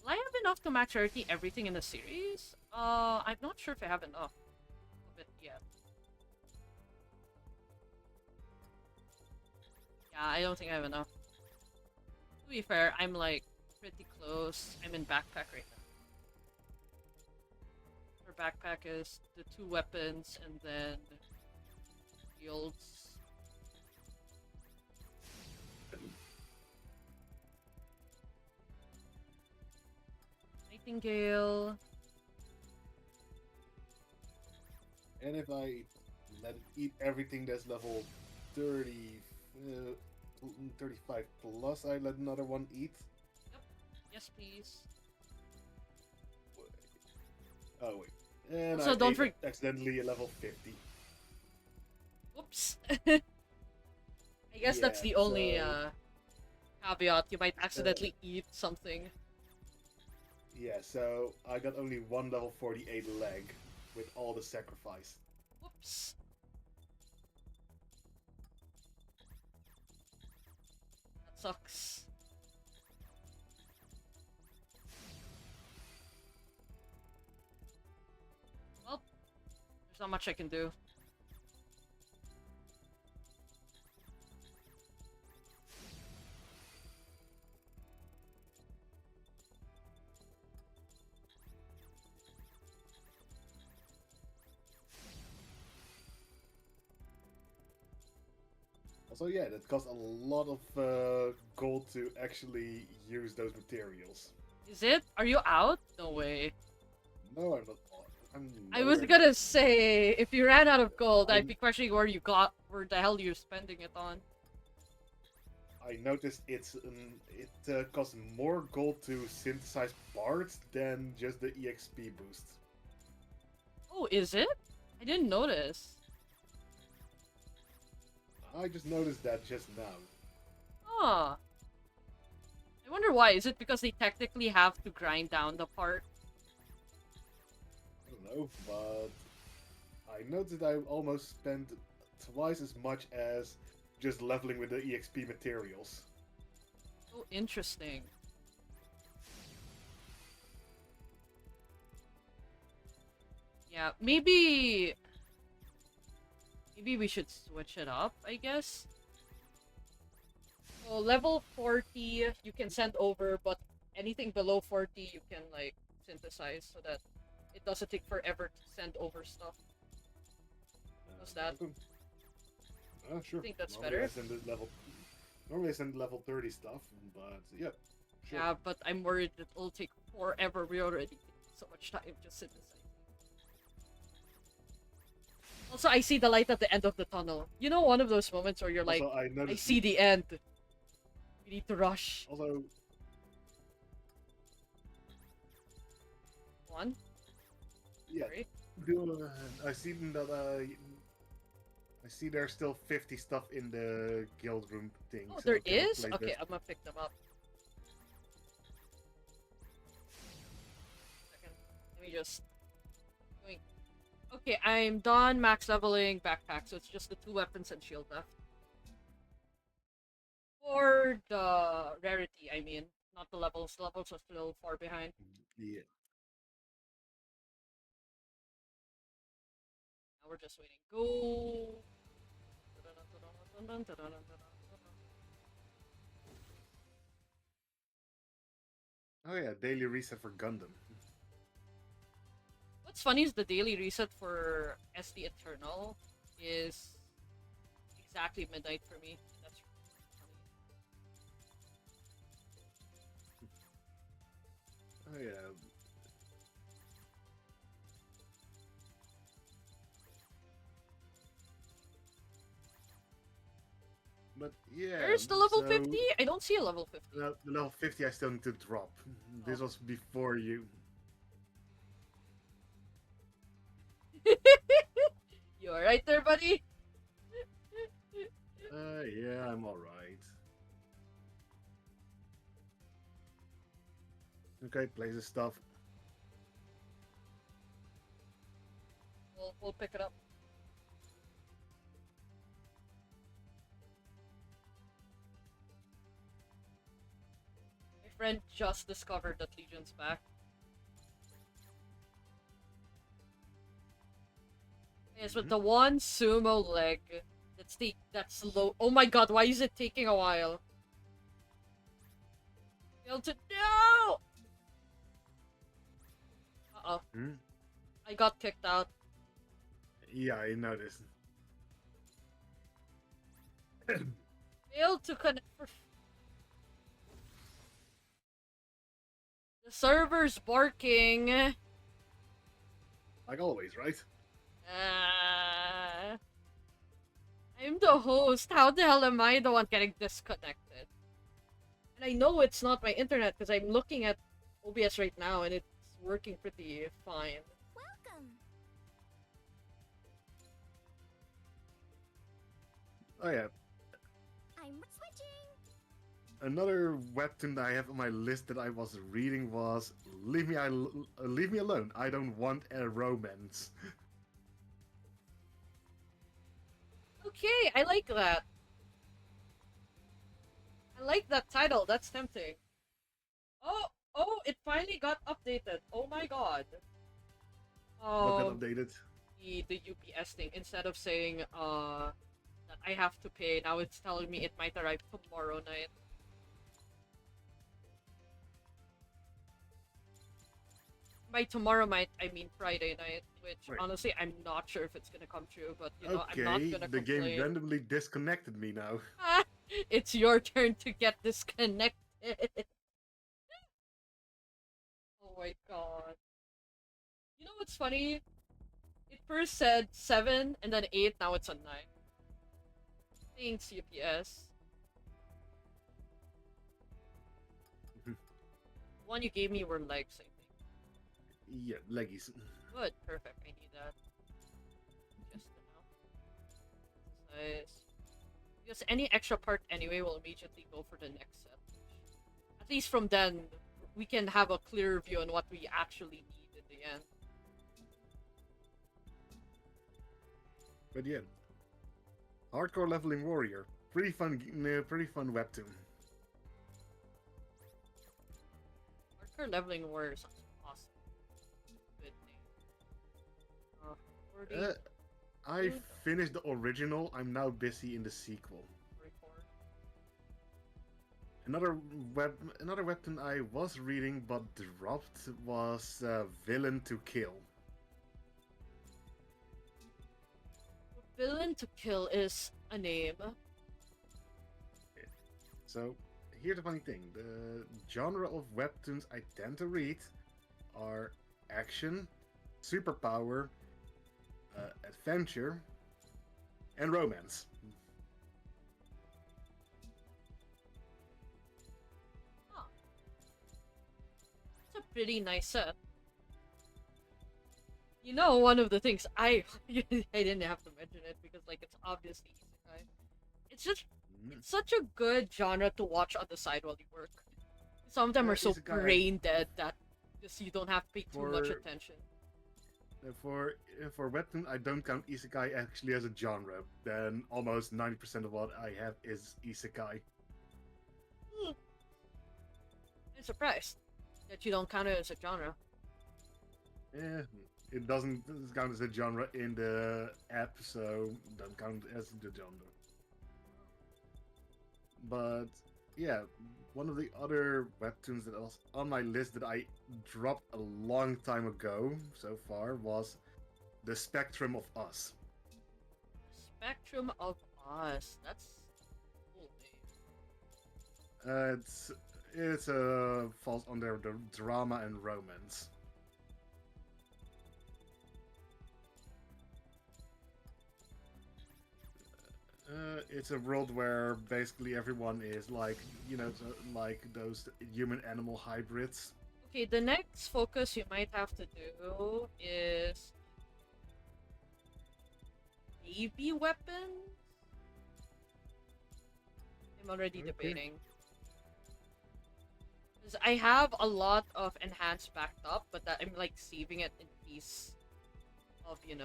A: Will I have enough to max rarity everything in the series? I'm not sure if I have enough of it yet. Yeah, I don't think I have enough. To be fair, I'm like pretty close. I'm in backpack right now. Our backpack is the 2 weapons and then shields. Nightingale.
C: And if I let it eat everything that's level 30, 35 plus, I let another one eat.
A: Yep. Yes, please.
C: Oh wait. And
A: Also,
C: I
A: don't
C: ate
A: forget.
C: accidentally a level 50.
A: Oops. I guess that's
C: Yeah,
A: the only
C: so,
A: caveat. You might accidentally eat something.
C: yeah, so I got only one level 48 leg with all the sacrifice.
A: Whoops. That sucks. Well, there's not much I can do.
C: So yeah, that costs a lot of gold to actually use those materials.
A: Is it? Are you out? No way.
C: No, I'm not. I'm
A: I was
C: nowhere
A: gonna
C: near.
A: say, if you ran out of gold, I'd
C: I'm,
A: be questioning where the hell you're spending it on.
C: I noticed it costs more gold to synthesize parts than just the EXP boost.
A: Oh, is it? I didn't notice.
C: I just noticed that just now.
A: Huh. I wonder why. Is it because they technically have to grind down the part?
C: I don't know, but I noticed I almost spent twice as much as just leveling with the EXP materials.
A: Oh, interesting. Yeah, maybe we should switch it up, I guess. So level 40 you can send over, but anything below 40 you can like synthesize so that it doesn't take forever to send over stuff. What's that?
C: Okay. Sure.
A: I think that's
C: Normally
A: better.
C: Normally I send level 30 stuff, but yeah, sure.
A: Yeah, but I'm worried that it'll take forever. We already take so much time just synthesizing. Also, I see the light at the end of the tunnel. You know, one of those moments where you're like,
C: Also, I
A: I
C: noticed.
A: see the end. We need to rush.
C: Also,
A: One?
C: yeah,
A: Sorry.
C: I see that. I see there's still 50 stuff in the guild room thing.
A: Oh,
C: so
A: there
C: can I
A: is?
C: play
A: Okay,
C: this?
A: I'm gonna pick them up. Second. Let me just... Going. Okay, I'm done max leveling backpack, so it's just the 2 weapons and shield left. For the rarity, I mean. Not the levels. The levels are still far behind.
C: Yeah.
A: Now we're just waiting. Go!
C: Oh yeah, daily reset for Gundam.
A: What's funny is the daily reset for SD Eternal is exactly midnight for me. That's funny.
C: Oh yeah. But yeah,
A: Where's the level
C: so
A: 50? I don't see a level 50.
C: the level 50 I still need to drop. This
A: Oh.
C: was before you.
A: You alright there, buddy?
C: Yeah, I'm alright. Okay, place the stuff.
A: We'll pick it up. My friend just discovered that Legion's back. Yes, but the one sumo leg that's low. Oh my god, why is it taking a while? Failed to no. Uh-oh.
C: Hmm?
A: I got kicked out.
C: Yeah, I noticed.
A: Failed to connect. The server's barking.
C: Like always, right?
A: I'm the host. How the hell am I the one getting disconnected? And I know it's not my internet because I'm looking at OBS right now and it's working pretty fine.
D: Welcome.
C: Oh yeah,
D: I'm switching.
C: another webtoon that I have on my list that I was reading was Leave Me Alone. I don't want a romance.
A: Okay, I like that. I like that title. That's tempting. Oh, it finally got updated. Oh my god.
C: What got updated?
A: The UPS thing. Instead of saying that I have to pay, now it's telling me it might arrive tomorrow night. By tomorrow night, I mean Friday night, which
C: Wait.
A: honestly I'm not sure if it's gonna come true, but you know, I'm not
C: Okay,
A: gonna
C: the
A: complain.
C: game randomly disconnected me now.
A: It's your turn to get disconnected. Oh my god. You know what's funny? It first said 7 and then 8, now it's a 9. Thanks, UPS. The one you gave me were legs, I think.
C: Yeah, leggies.
A: Good, perfect. I need that. Just now. Nice. Because any extra part anyway will immediately go for the next set. At least from then, we can have a clearer view on what we actually need in the end.
C: But yeah, Hardcore Leveling Warrior, pretty fun webtoon.
A: Hardcore Leveling Warrior sounds awesome. Good name. 40,
C: I finished the original. I'm now busy in the sequel.
A: 44.
C: Another webtoon I was reading but dropped was Villain to Kill.
A: Villain to Kill is a name.
C: So here's the funny thing: the genre of webtoons I tend to read are action, superpower, adventure, and romance.
A: Huh. It's a pretty nice set. You know, one of the things I didn't have to mention it because like it's obviously isekai. It's just it's such a good genre to watch on the side while you work. Some of them are so
C: Isekai-
A: brain dead that just you don't have to pay too much
C: For-
A: attention.
C: For webtoon, I don't count isekai actually as a genre. Then almost 90% of what I have is isekai.
A: I'm surprised that you don't count it as a genre.
C: Yeah, it doesn't count as a genre in the app, so don't count as the genre. But yeah, one of the other webtoons that was on my list that I dropped a long time ago so far was The Spectrum of Us.
A: Spectrum of Us. That's a cool name.
C: It's falls under the drama and romance. It's a world where basically everyone is like, like those human-animal hybrids.
A: Okay, the next focus you might have to do is maybe weapons? I'm already
C: Okay.
A: debating. Because I have a lot of enhanced backed up, but that I'm like saving it in case of, in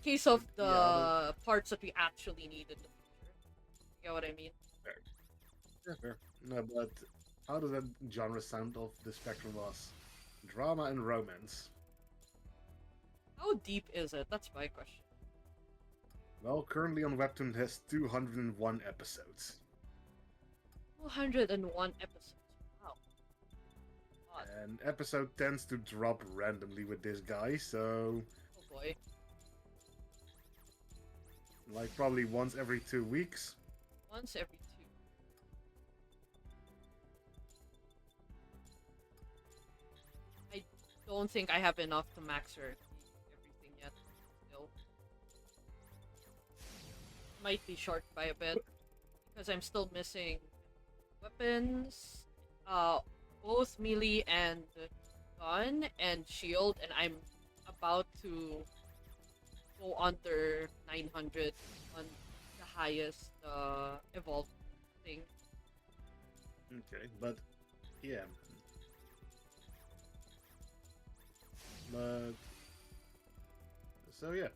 A: case of
C: Yeah,
A: the parts that we actually need in the future. You get what I mean?
C: fair. Yeah, fair. No, but how does that genre sound of the spectrum was? Drama and romance.
A: How deep is it? That's my question.
C: Well, currently on Webtoon has 201 episodes.
A: 201 episodes. Wow. God.
C: And episode tends to drop randomly with this guy, so
A: Oh boy.
C: like probably once every 2 weeks.
A: Once every two. I don't think I have enough to max everything yet. Still. Might be short by a bit. Because I'm still missing weapons. Both melee and gun and shield, and I'm about to go under 900 on the highest evolved thing.
C: Okay, but yeah. But so yeah.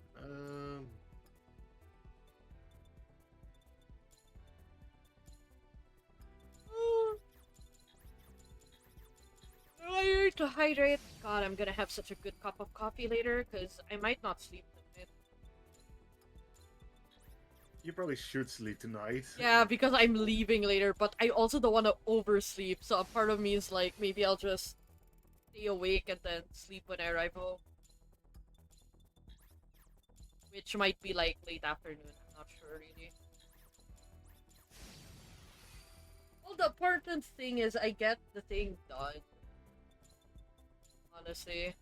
A: I need to hydrate. God, I'm gonna have such a good cup of coffee later because I might not sleep tonight.
C: You probably should sleep tonight.
A: Yeah, because I'm leaving later, but I also don't want to oversleep. So a part of me is like, maybe I'll just stay awake and then sleep when I arrive home. Which might be like late afternoon. I'm not sure really. Well, the important thing is I get the thing done. Honestly.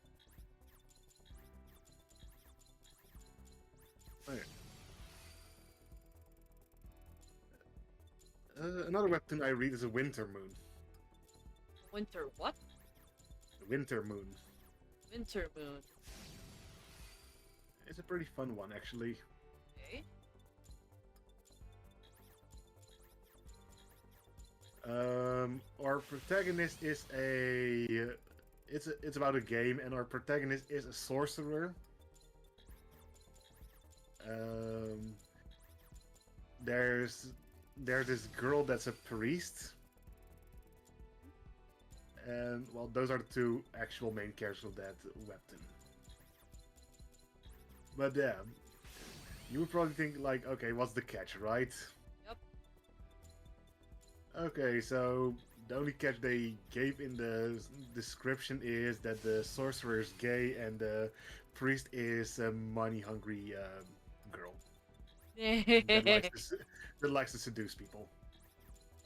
C: Okay. Another webtoon I read is a Winter Moon.
A: Winter what?
C: Winter Moon.
A: Winter moon.
C: It's a pretty fun one, actually.
A: Okay.
C: Our protagonist is it's about a game, and our protagonist is a sorcerer. Um, there's this girl that's a priest, and well, those are the two actual main characters of that webtoon. But yeah, you would probably think like, okay, what's the catch, right?
A: Yep.
C: Okay, so the only catch they gave in the description is that the sorcerer is gay and the priest is a money-hungry girl that that likes to seduce people.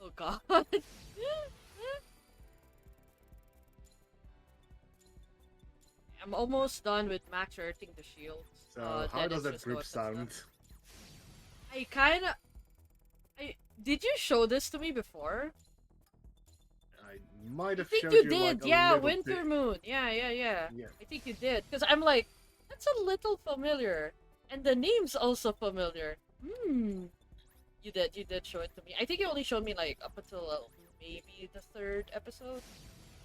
A: Oh god. I'm almost done with max earthing the shields.
C: So how
A: Then
C: does
A: it's
C: that
A: just
C: group
A: weapon
C: sound?
A: stuff. I kinda... Did you show this to me before?
C: I might
A: I
C: have
A: think
C: showed
A: you
C: you
A: did,
C: like a
A: yeah,
C: little
A: Winter
C: bit.
A: Moon. Yeah.
C: Yeah.
A: I think you did. Because I'm like, that's a little familiar. And the name's also familiar. You did show it to me. I think you only showed me like up until maybe the third episode?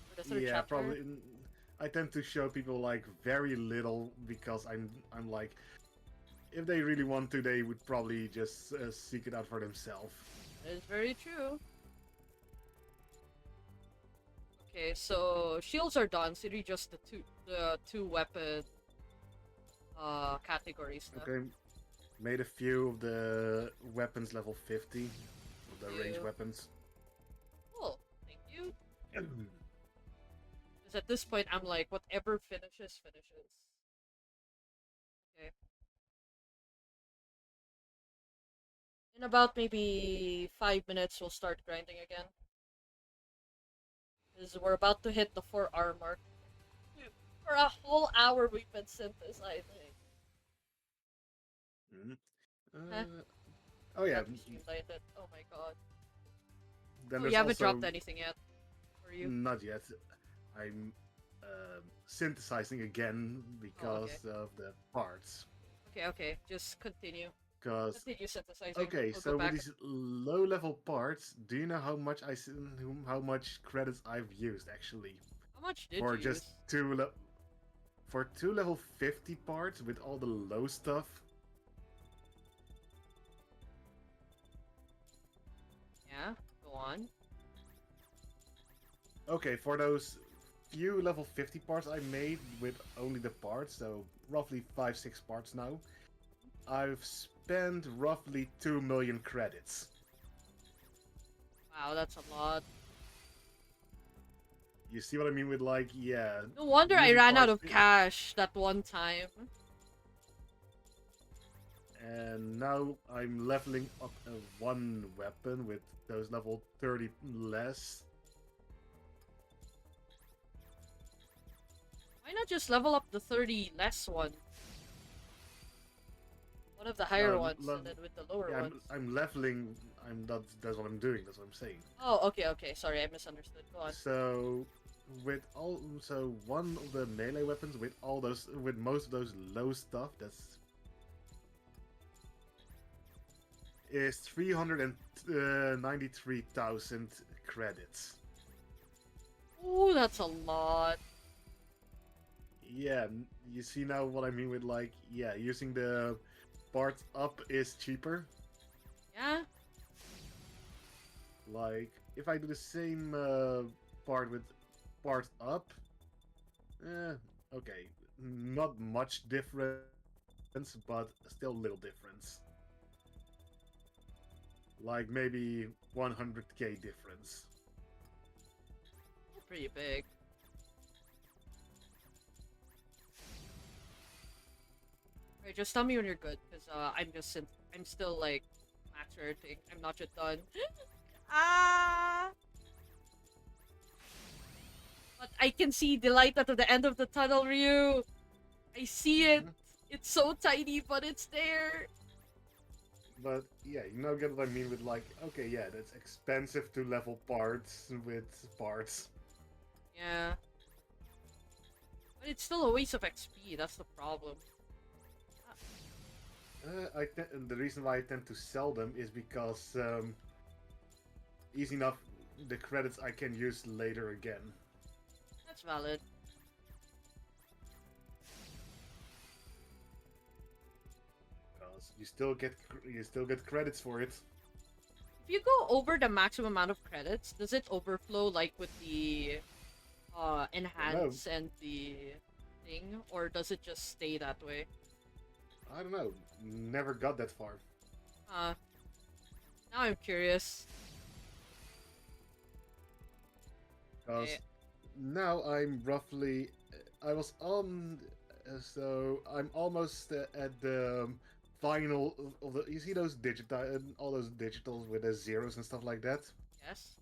A: Or the third
C: Yeah,
A: chapter?
C: probably. I tend to show people like very little because I'm like, if they really want to, they would probably just seek it out for themselves.
A: That is very true. Okay, so shields are done. So really just the two weapon categories now.
C: Okay, made a few of the weapons level 50, of the range
A: Ew.
C: weapons.
A: Cool. Thank you. Because at this point I'm like, whatever finishes. Okay. In about maybe 5 minutes we'll start grinding again. Because we're about to hit the 4 hour mark. For a whole hour we've been synthesizing.
C: Mhm.
A: Huh?
C: Oh yeah.
A: That was related. Oh my god.
C: Then
A: Oh, you
C: there's
A: haven't dropped
C: also
A: anything yet, for you?
C: not yet. I'm synthesizing again
A: Oh, okay.
C: because of the parts.
A: Okay, okay. Just continue.
C: Because
A: Continue synthesizing.
C: okay,
A: I'll go
C: so with
A: back.
C: these low level parts, do you know how much how much credits I've used actually
A: How much did
C: for
A: you
C: just
A: use?
C: for two level 50 parts with all the low stuff?
A: Yeah, go on.
C: Okay, for those few level 50 parts I made with only the parts, so roughly 5-6 parts now, I've spent roughly 2 million credits.
A: Wow, that's a lot.
C: You see what I mean with like, yeah,
A: No wonder I
C: using
A: ran out
C: parts,
A: of cash that one time.
C: and now I'm leveling up one weapon with those level 30 less.
A: Why not just level up the 30 less one? One of the higher
C: No,
A: ones, and then with the lower
C: yeah,
A: ones.
C: I'm leveling. That's what I'm doing. That's what I'm saying.
A: Oh, okay, okay. Sorry, I misunderstood. Go on.
C: So one of the melee weapons with all those with most of those low stuff that's is 393,000 credits.
A: Ooh, that's a lot.
C: Yeah, you see now what I mean with like, yeah, using the parts up is cheaper.
A: Yeah?
C: Like if I do the same part with parts up, okay, not much difference, but still a little difference. Like maybe 100k difference.
A: Pretty big. Alright, just tell me when you're good, because I'm still like max rating. I'm not yet done. Ah! But I can see the light at the end of the tunnel, Ryu. I see it. It's so tiny, but it's there.
C: But yeah, you know get what I mean with like, okay, yeah, that's expensive to level parts with parts.
A: Yeah. But it's still a waste of XP, that's the problem.
C: The reason why I tend to sell them is because easy enough, the credits I can use later again.
A: That's valid.
C: Because you still get credits for it.
A: If you go over the maximum amount of credits, does it overflow like with the enhance and the thing, or does it just stay that way?
C: I don't know. Never got that far.
A: Now I'm curious.
C: Because
A: Okay.
C: now I'm roughly. I was on. So I'm almost at the final of the. You see those all those digitals with the zeros and stuff like that?
A: Yes.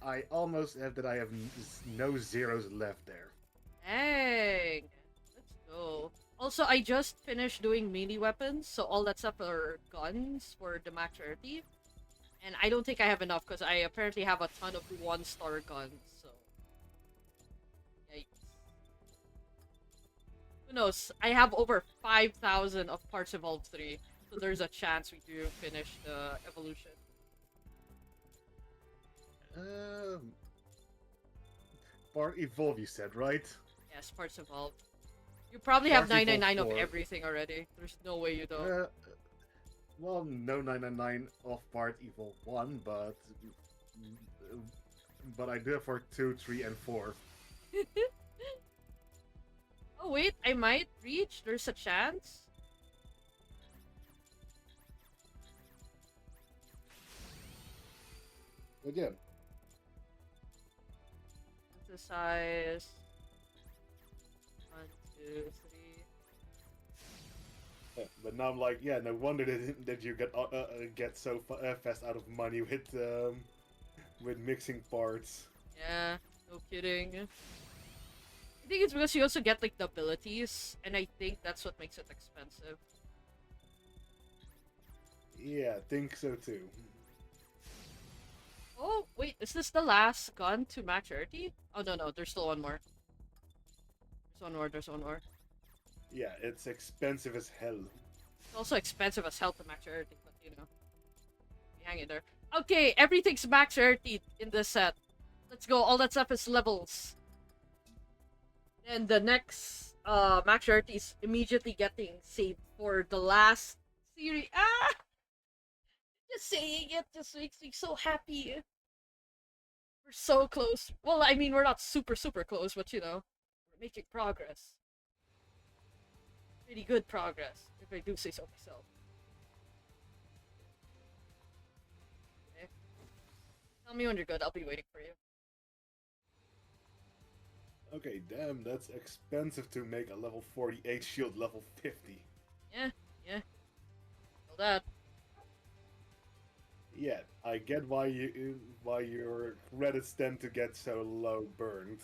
C: I almost have that. I have no zeros left there.
A: Dang. Let's go. Also, I just finished doing melee weapons, so all that's up are guns for the max rarity. And I don't think I have enough because I apparently have a ton of 1-star guns, so. Yikes. Who knows? I have over 5,000 of Parts Evolved 3, so there's a chance we do finish the evolution.
C: Part evolve, you said, right?
A: Yes, Parts Evolved. You probably have
C: Part Evolve
A: 999 of
C: 4.
A: everything already. There's no way you don't.
C: Well, no 999 of part evolve 1, but I do it for 2, 3, and 4.
A: Oh wait, I might reach. There's a chance.
C: Again.
A: Synthesize. 1, 2, 3.
C: Yeah, but now I'm like, yeah, no wonder that you get so fast out of money with mixing parts.
A: Yeah, no kidding. I think it's because you also get like the abilities, and I think that's what makes it expensive.
C: Yeah, think so too.
A: Oh, wait, is this the last gun to max rarity? Oh, no, there's still one more. There's one more.
C: Yeah, it's expensive as hell.
A: It's also expensive as hell to max rarity, but you know. Hang in there. Okay, everything's max rarity in this set. Let's go, all that stuff is levels. And the next max rarity is immediately getting saved for the last series. Ah! Just saying it just makes me so happy. We're so close. Well, I mean, we're not super close, but you know, we're making progress. Pretty good progress, if I do say so myself. Okay. Tell me when you're good, I'll be waiting for you.
C: Okay, damn, that's expensive to make a level 48 shield level 50.
A: Yeah. Well, that.
C: Yeah, I get why your credits tend to get so low burned.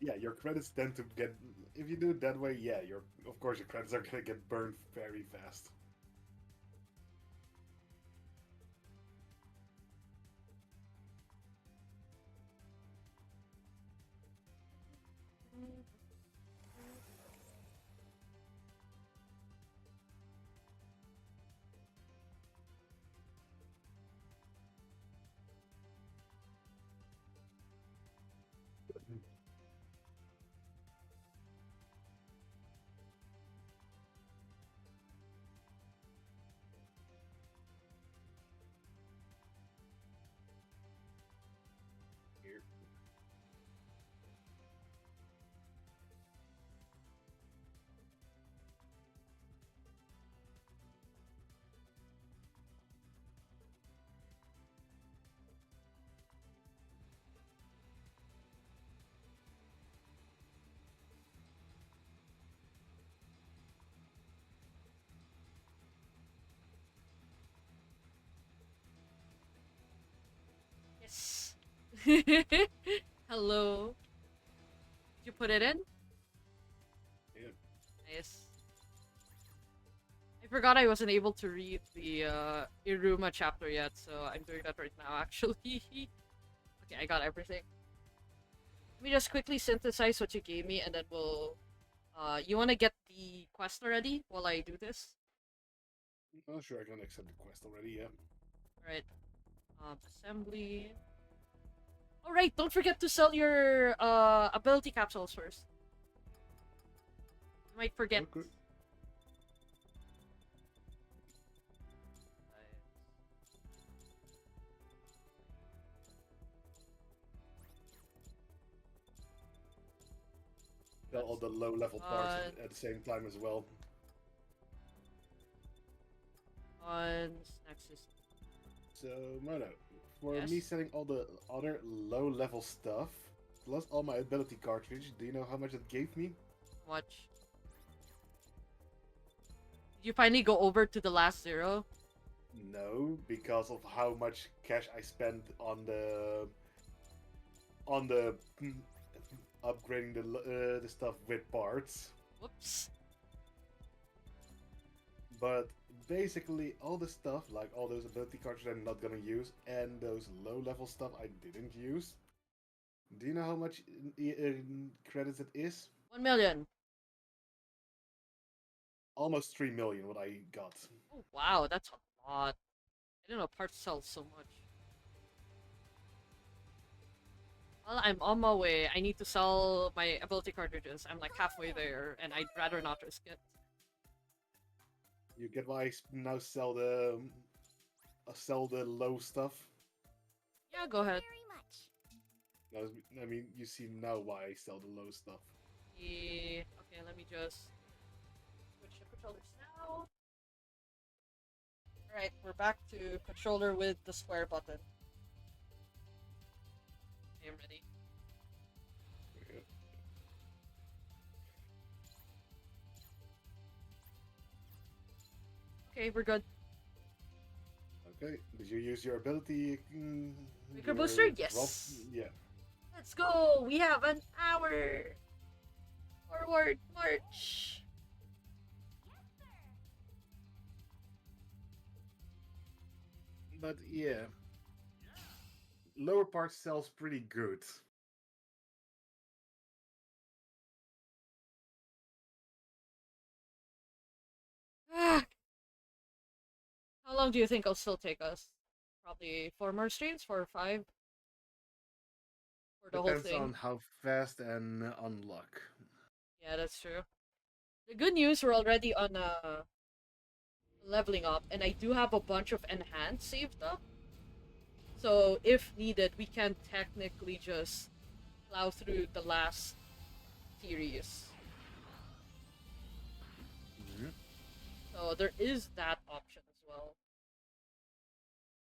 C: Yeah, your credits tend to get, if you do it that way, yeah, your of course your credits are gonna get burned very fast. Here.
A: Yes. Hello. Did you put it in?
C: Yeah.
A: Nice. I forgot I wasn't able to read the Iruma chapter yet, so I'm doing that right now, actually. Okay, I got everything. Let me just quickly synthesize what you gave me, and then we'll... you want to get the quest already while I do this?
C: Oh, sure, I can accept the quest already, yeah.
A: Alright. Assembly... Alright, don't forget to sell your ability capsules first. You might forget.
C: Okay. Sell all the low level parts at the same time as well.
A: Next is...
C: So, Mono, for
A: Yes?
C: me selling all the other low level stuff, plus all my ability cartridge, do you know how much it gave me?
A: Watch. Did you finally go over to the last zero?
C: No, because of how much cash I spent on the upgrading the stuff with parts.
A: Whoops.
C: But basically, all the stuff, like all those ability cartridges I'm not gonna use, and those low level stuff I didn't use. Do you know how much credits it is?
A: 1 million.
C: Almost 3 million what I got.
A: Oh, wow, that's a lot. I didn't know parts sell so much. Well, I'm on my way. I need to sell my ability cartridges. I'm like halfway there, and I'd rather not risk it.
C: You get why I now sell the low stuff?
A: Yeah, go ahead.
D: Very much.
C: I mean, you see now why I sell the low stuff.
A: Yeah. Okay, let me just switch the controllers now. Alright, we're back to controller with the square button. Okay, I'm ready. Okay, we're good.
C: Okay. Did you use your ability?
A: Breaker booster?
C: Drop?
A: Yes.
C: Yeah.
A: Let's go. We have an hour. Forward march.
C: But yeah, lower part sells pretty good.
A: Ah, how long do you think it'll still take us? Probably 4 more streams, 4 or 5 for the whole
C: Depends
A: thing.
C: on how fast and unlock.
A: Yeah, that's true. The good news, we're already on leveling up, and I do have a bunch of enhance saved up. So if needed, we can technically just plow through the last series.
C: Mhm.
A: So there is that option as well.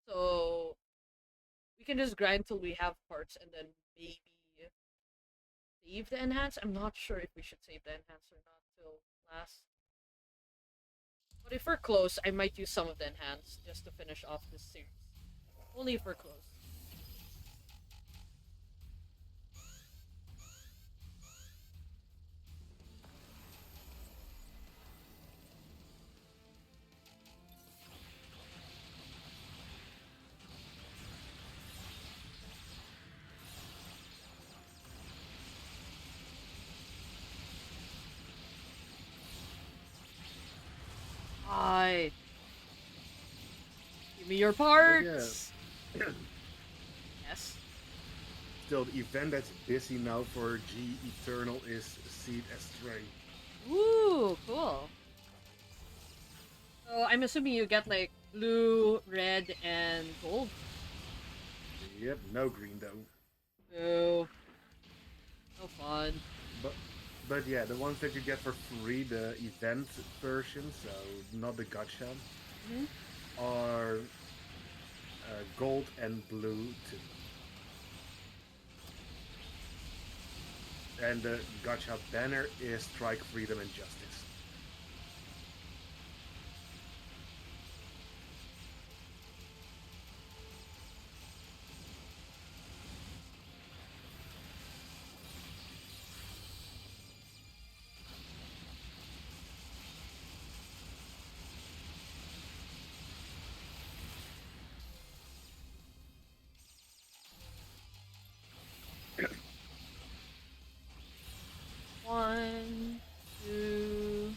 A: So we can just grind till we have parts and then maybe save the enhance. I'm not sure if we should save the enhance or not till last. But if we're close, I might use some of the enhance just to finish off this series. Only if we're close. Hi. Give me your
C: But yeah,
A: parts. Yes.
C: still the event that's busy now for G Eternal is Seed Astray.
A: Ooh, cool. So I'm assuming you get like blue, red, and gold.
C: Yep, no green though.
A: Boo. No fun.
C: But but yeah, the ones that you get for free, the event version, so not the gacha,
A: Mhm.
C: are gold and blue too. And the gacha banner is Strike Freedom and Justice.
A: One, two,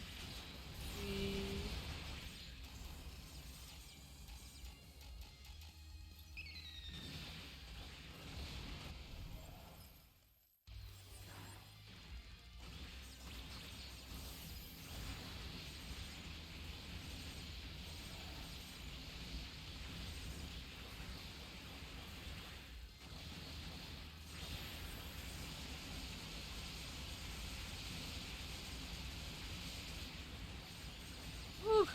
A: three. Whew.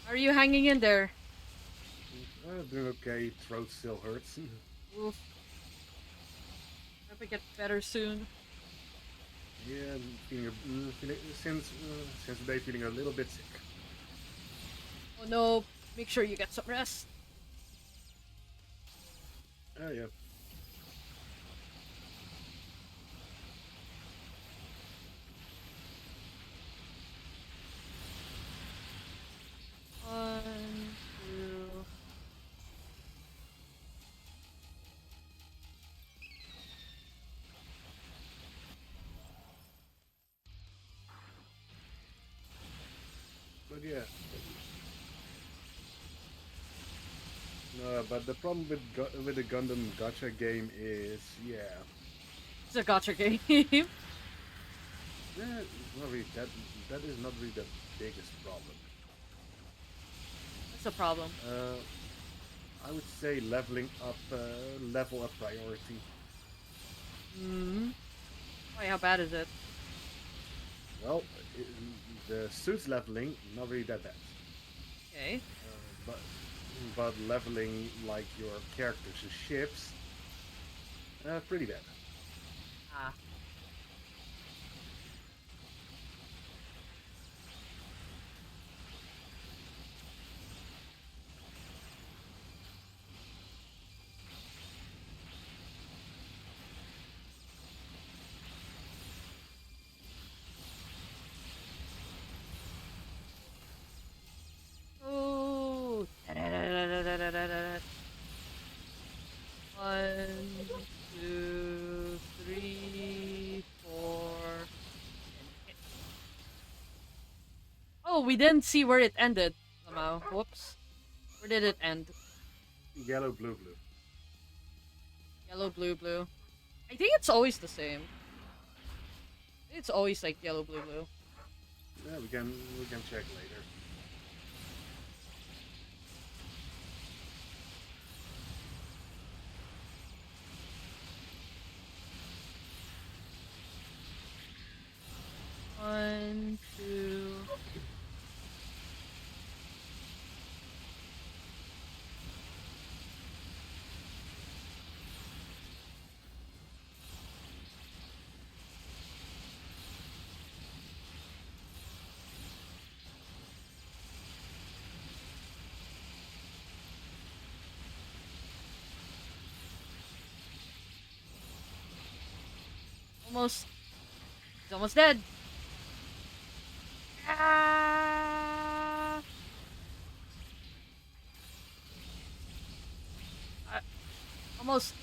A: Are you hanging in there?
C: Doing okay, throat still hurts.
A: Oof. Hope I get better soon.
C: Yeah, since today feeling a little bit sick.
A: Oh no. Make sure you get some rest.
C: Oh yeah.
A: One, two.
C: But yeah. No, but the problem with with the Gundam Gacha game is, yeah,
A: It's a gotcha game.
C: it's not really that. That is not really the biggest problem.
A: That's a problem.
C: I would say leveling up, level up priority.
A: Hmm. Why, how bad is it?
C: Well, the suits leveling not really that bad,
A: Okay.
C: but leveling like your characters and ships, pretty bad.
A: Ah. Oh, we didn't see where it ended somehow. Whoops. Where did it end?
C: Yellow, blue, blue.
A: Yellow, blue, blue. I think it's always the same. It's always like yellow, blue, blue.
C: Yeah, we can check later.
A: One, two. Almost. He's almost dead. Ah! Almost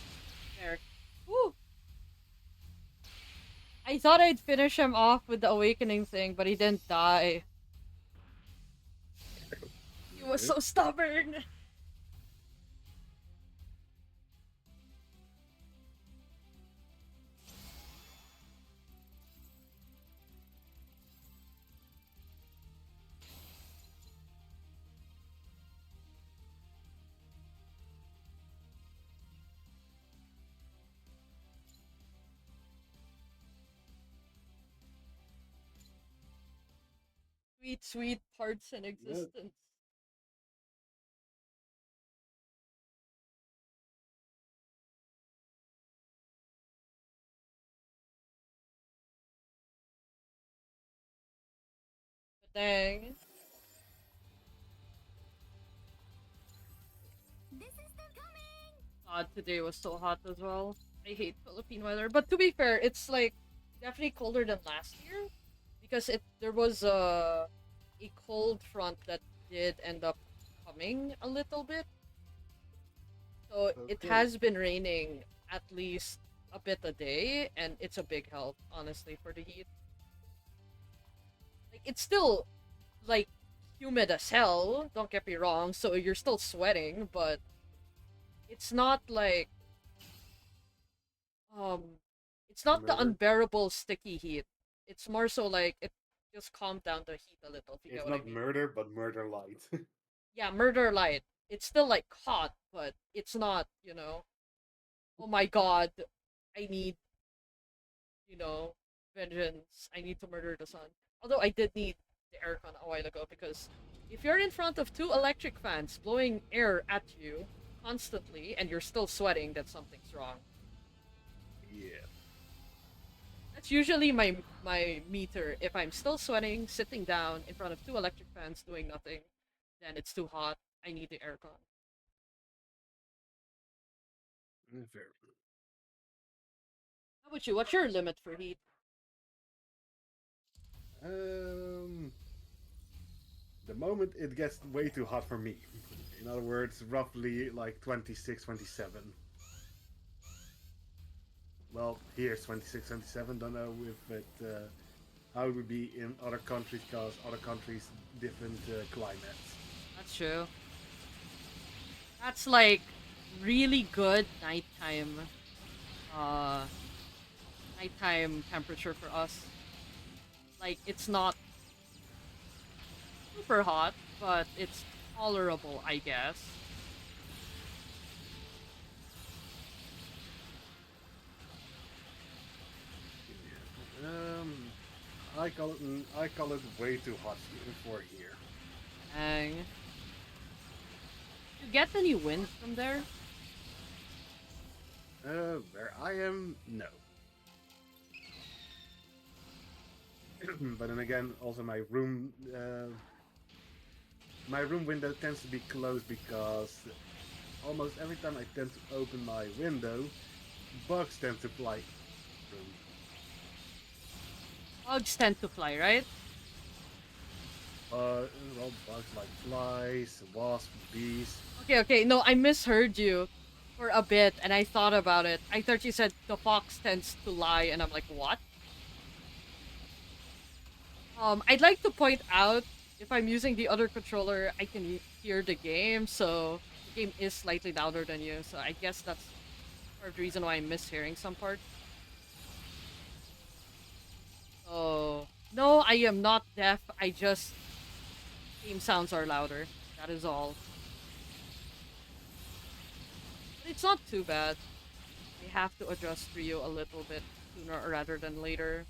A: there. Woo! I thought I'd finish him off with the awakening thing, but he didn't die. He was so stubborn. Sweet, sweet parts in existence. But dang. God, today was so hot as well. I hate Philippine weather. But to be fair, it's like definitely colder than last year. Because there was a cold front that did end up coming a little bit. So it
C: Okay.
A: has been raining at least a bit a day, and it's a big help, honestly, for the heat. Like it's still like humid as hell, don't get me wrong, so you're still sweating, but it's not like um it's not the
C: Murder.
A: unbearable sticky heat. It's more so like it just calmed down the heat a little, if you
C: It's
A: get what I
C: not
A: mean.
C: murder, but murder light.
A: Yeah, murder light. It's still like hot, but it's not, oh my god, I need, you know, vengeance. I need to murder the sun. Although I did need the aircon a while ago because if you're in front of two electric fans blowing air at you constantly and you're still sweating, then something's wrong.
C: Yeah.
A: That's usually my meter. If I'm still sweating, sitting down in front of two electric fans doing nothing, then it's too hot. I need the aircon.
C: Fair.
A: How about you? What's your limit for heat?
C: Um, the moment it gets way too hot for me. In other words, roughly like 26, 27. Well, here's 26, 27. Don't know if it how it would be in other countries because other countries different climates.
A: That's true. That's like really good uh nighttime temperature for us. Like it's not super hot, but it's tolerable, I guess.
C: Um, I call it way too hot for here.
A: Dang. You get any wind from there?
C: Where I am, no. But then again, also my room window tends to be closed because almost every time I tend to open my window, bugs tend to fly through.
A: Bugs tend to fly, right?
C: Well, bugs like flies, wasps, bees.
A: Okay. No, I misheard you for a bit, and I thought about it. I thought you said the fox tends to lie, and I'm like, what? I'd like to point out if I'm using the other controller, I can hear the game, so the game is slightly louder than you. So I guess that's part of the reason why I'm mishearing some parts. Oh no, I am not deaf. I just game sounds are louder. That is all. But it's not too bad. I have to adjust for you a little bit sooner rather than later.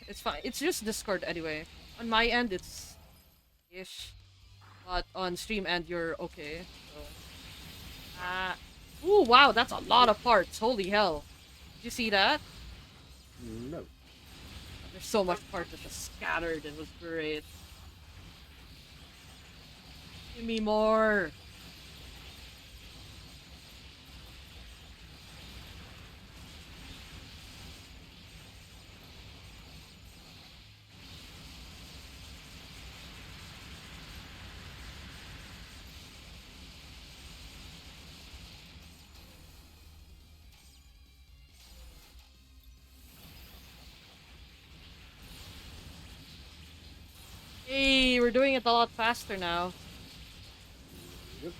A: It's fine. It's just Discord anyway. On my end, it's ish, but on stream end, you're okay. So, ooh, wow, that's a lot of parts. Holy hell! Did you see that?
C: No.
A: There's so much parts that just scattered. It was great. Give me more. Hey, we're doing it a lot faster now.
C: Yep.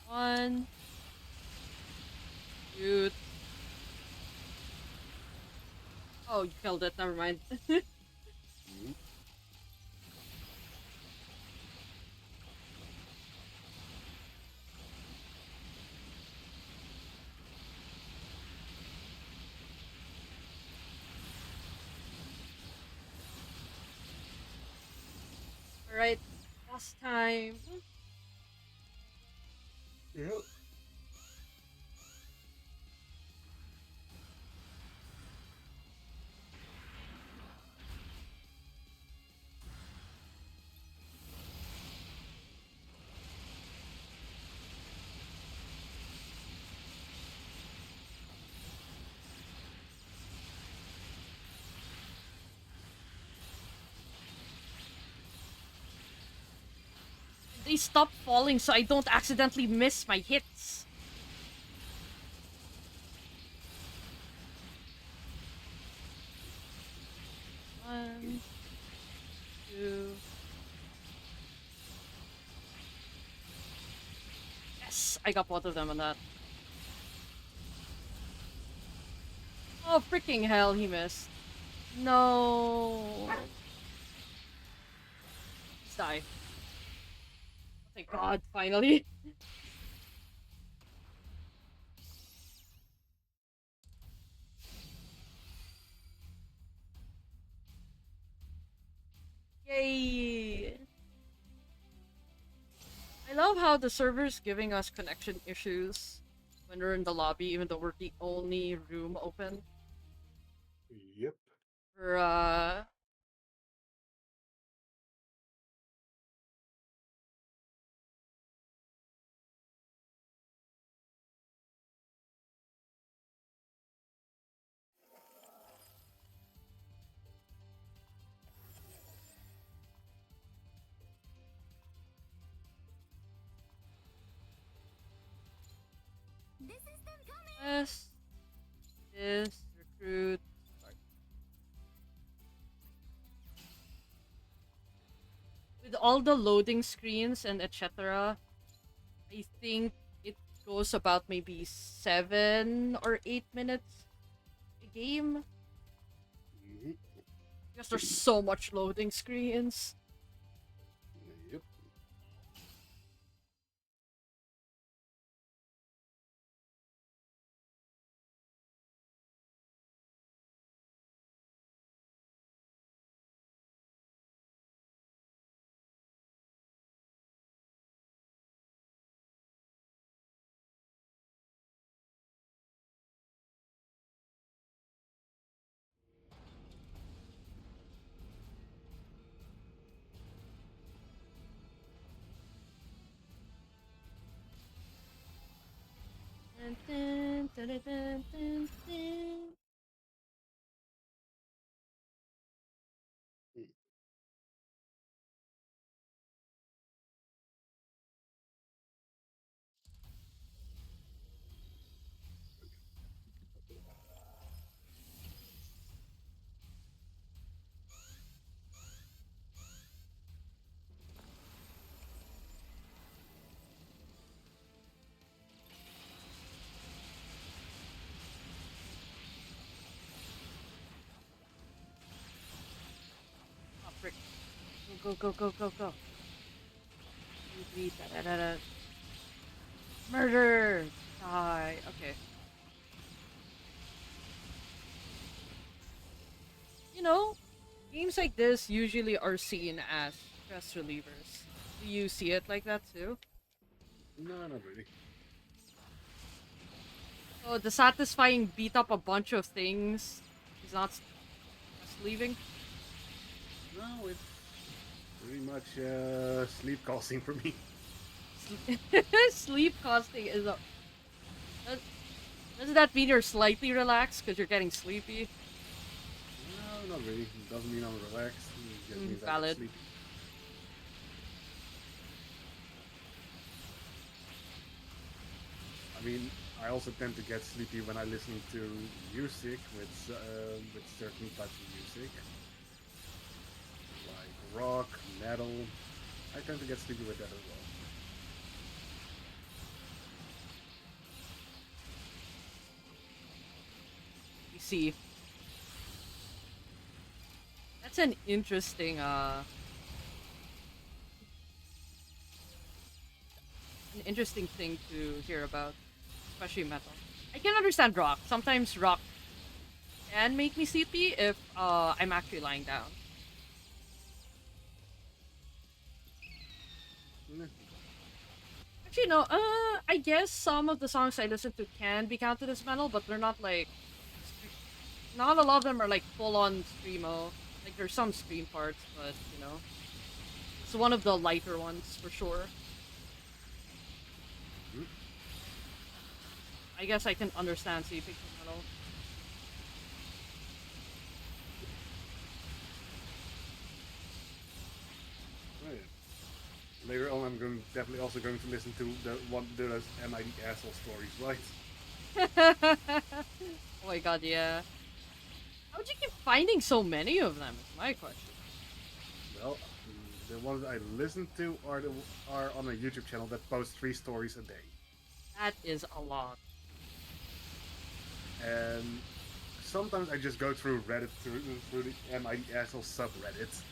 A: One, two. Oh, you killed it. Never mind.
C: Mhm.
A: All right, boss time.
C: Yep.
A: They stop falling so I don't accidentally miss my hits. One, two. Yes, I got both of them on that. Oh, freaking hell, he missed. No. Let's die. Oh, thank God, finally. Yay. I love how the server's giving us connection issues when we're in the lobby, even though we're the only room open.
C: Yep.
A: For, Quest, this, recruit, start. With all the loading screens and etc., I think it goes about maybe 7 or 8 minutes a game.
C: Mhm.
A: Because there's so much loading screens.
C: Yep.
A: Dun, dun, dun, dun, dun, dun, dun. Oh, frick. Go, go, go, go, go, go. Da, da, da, da. Murder! Die. Okay. You know, games like this usually are seen as stress relievers. Do you see it like that too?
C: No, not really.
A: So the satisfying beat up a bunch of things is not stress relieving?
C: No, it's pretty much sleep causing for me.
A: Sleep costing is a. Does, does that mean you're slightly relaxed because you're getting sleepy?
C: No, not really. It doesn't mean I'm relaxed. It just means I get
A: Valid.
C: sleepy. I mean, I also tend to get sleepy when I listen to music with certain types of music, like rock, metal. I tend to get sleepy with that as well.
A: You see, that's an interesting thing to hear about, especially metal. I can understand rock. Sometimes rock can make me sleepy if I'm actually lying down.
C: Mm,
A: Actually, no. I guess some of the songs I listen to can be counted as metal, but they're not like. Not a lot of them are like full on screamo. Like there's some scream parts, but you know, it's one of the lighter ones for sure.
C: mm.
A: I guess I can understand sleeping to metal.
C: Oh, yeah. Later on, I'm definitely also going to listen to those MID asshole stories, right?
A: Oh my god, yeah. How'd you keep finding so many of them? Is my question.
C: Well, the ones I listen to are on a YouTube channel that posts 3 stories a day,
A: That is a lot.
C: and sometimes I just go through Reddit through the MID asshole subreddit.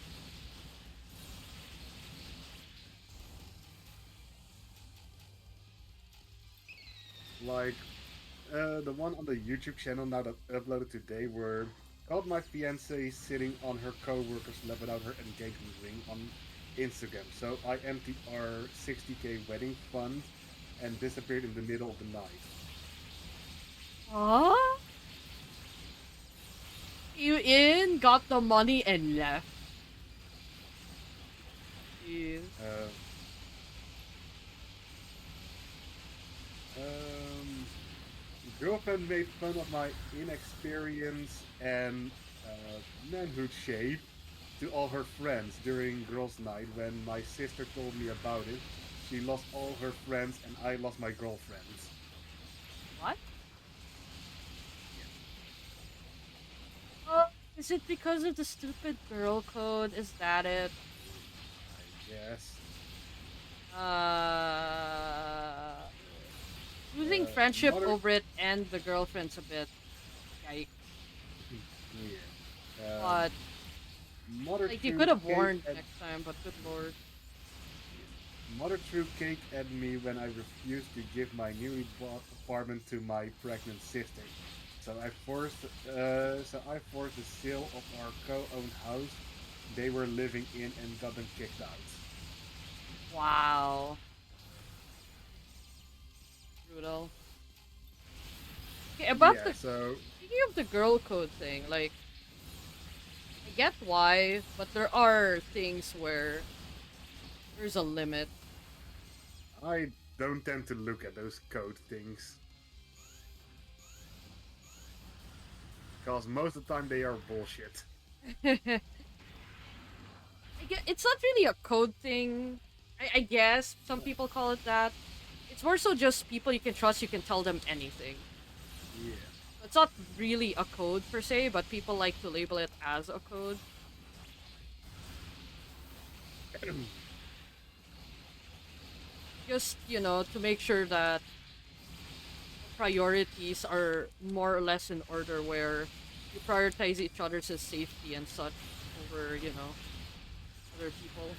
C: Like the one on the YouTube channel now that uploaded today were caught my fiance sitting on her co-worker's lap without her engagement ring on Instagram. So I emptied our 60K wedding fund and disappeared in the middle of the night.
A: Huh? You in, got the money, and left. Jeez.
C: Uh, um, Girlfriend made fun of my inexperience and manhood shape to all her friends during girls' night when my sister told me about it. She lost all her friends and I lost my girlfriends.
A: What? Oh, is it because of the stupid girl code? Is that it?
C: I guess.
A: Uh, Losing friendship
C: Mother.
A: over it and the girlfriend's a bit yikes.
C: Yeah.
A: But
C: Mother
A: like you
C: threw
A: could have
C: cake
A: warned
C: at
A: next time, but good lord.
C: Mother threw cake at me when I refused to give my newly bought apartment to my pregnant sister. So I forced the sale of our co-owned house they were living in and got them kicked out.
A: Wow. Brutal. Okay, about
C: Yeah,
A: the
C: so
A: speaking of the girl code thing, like I get why, but there are things where there's a limit.
C: I don't tend to look at those code things. Because most of the time they are bullshit.
A: It's not really a code thing. I guess some people call it that. It's more so just people you can trust. You can tell them anything.
C: Yeah.
A: It's not really a code per se, but people like to label it as a code. Just, to make sure that priorities are more or less in order where you prioritize each other's safety and such over, other people.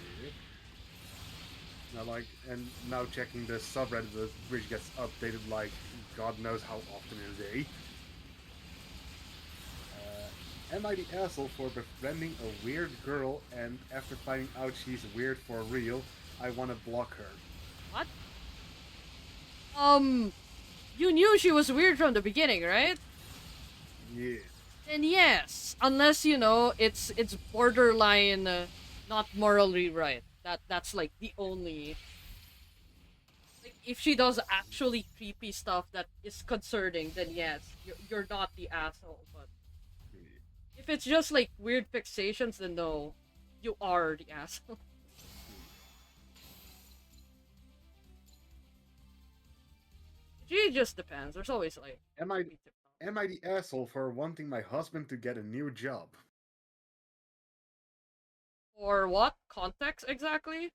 C: Now, and now checking the subreddit, which gets updated like God knows how often in a day. Am I the asshole for befriending a weird girl and after finding out she's weird for real, I want to block her?
A: What? You knew she was weird from the beginning, right?
C: Yeah.
A: Then yes, unless it's borderline not morally right. That's like the only, like, if she does actually creepy stuff that is concerning, then yes, you're not the asshole. But if it's just like weird fixations, then no, you are the asshole. It really just depends. There's always like
C: Am I
A: creepy tip.
C: am I the asshole for wanting my husband to get a new job?
A: For what context exactly?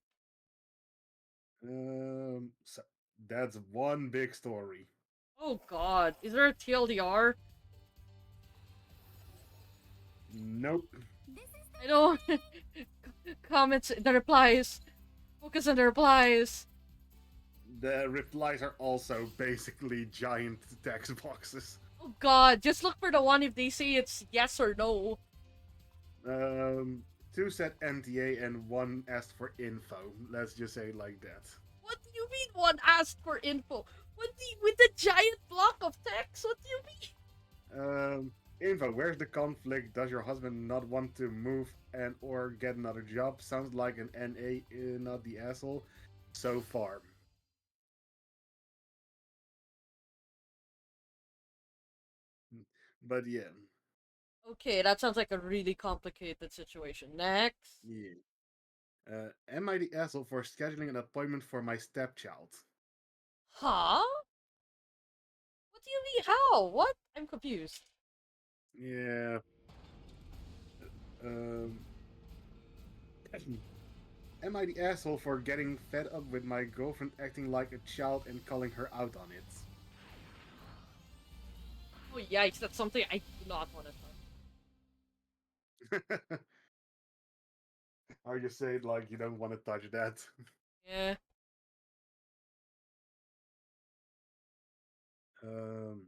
C: So that's one big story.
A: Oh God, is there a TLDR?
C: Nope.
A: I don't. Comments, the replies. Focus on the replies.
C: The replies are also basically giant text boxes.
A: Oh God, just look for the one if they say it's yes or no.
C: Two said NTA and one asked for info. Let's just say it like that.
A: What do you mean one asked for info? With the giant block of text? What do you mean?
C: Info, where's the conflict? Does your husband not want to move and or get another job? Sounds like an NA, not the asshole. So far. But yeah.
A: Okay, that sounds like a really complicated situation. Next.
C: Yeah. Am I the asshole for scheduling an appointment for my stepchild?
A: Huh? What do you mean? How? What? I'm confused.
C: Yeah. Um. Am I the asshole for getting fed up with my girlfriend acting like a child and calling her out on it?
A: Oh yikes, that's something I do not want to touch.
C: Or you say it like you don't want to touch that.
A: Yeah.
C: Um,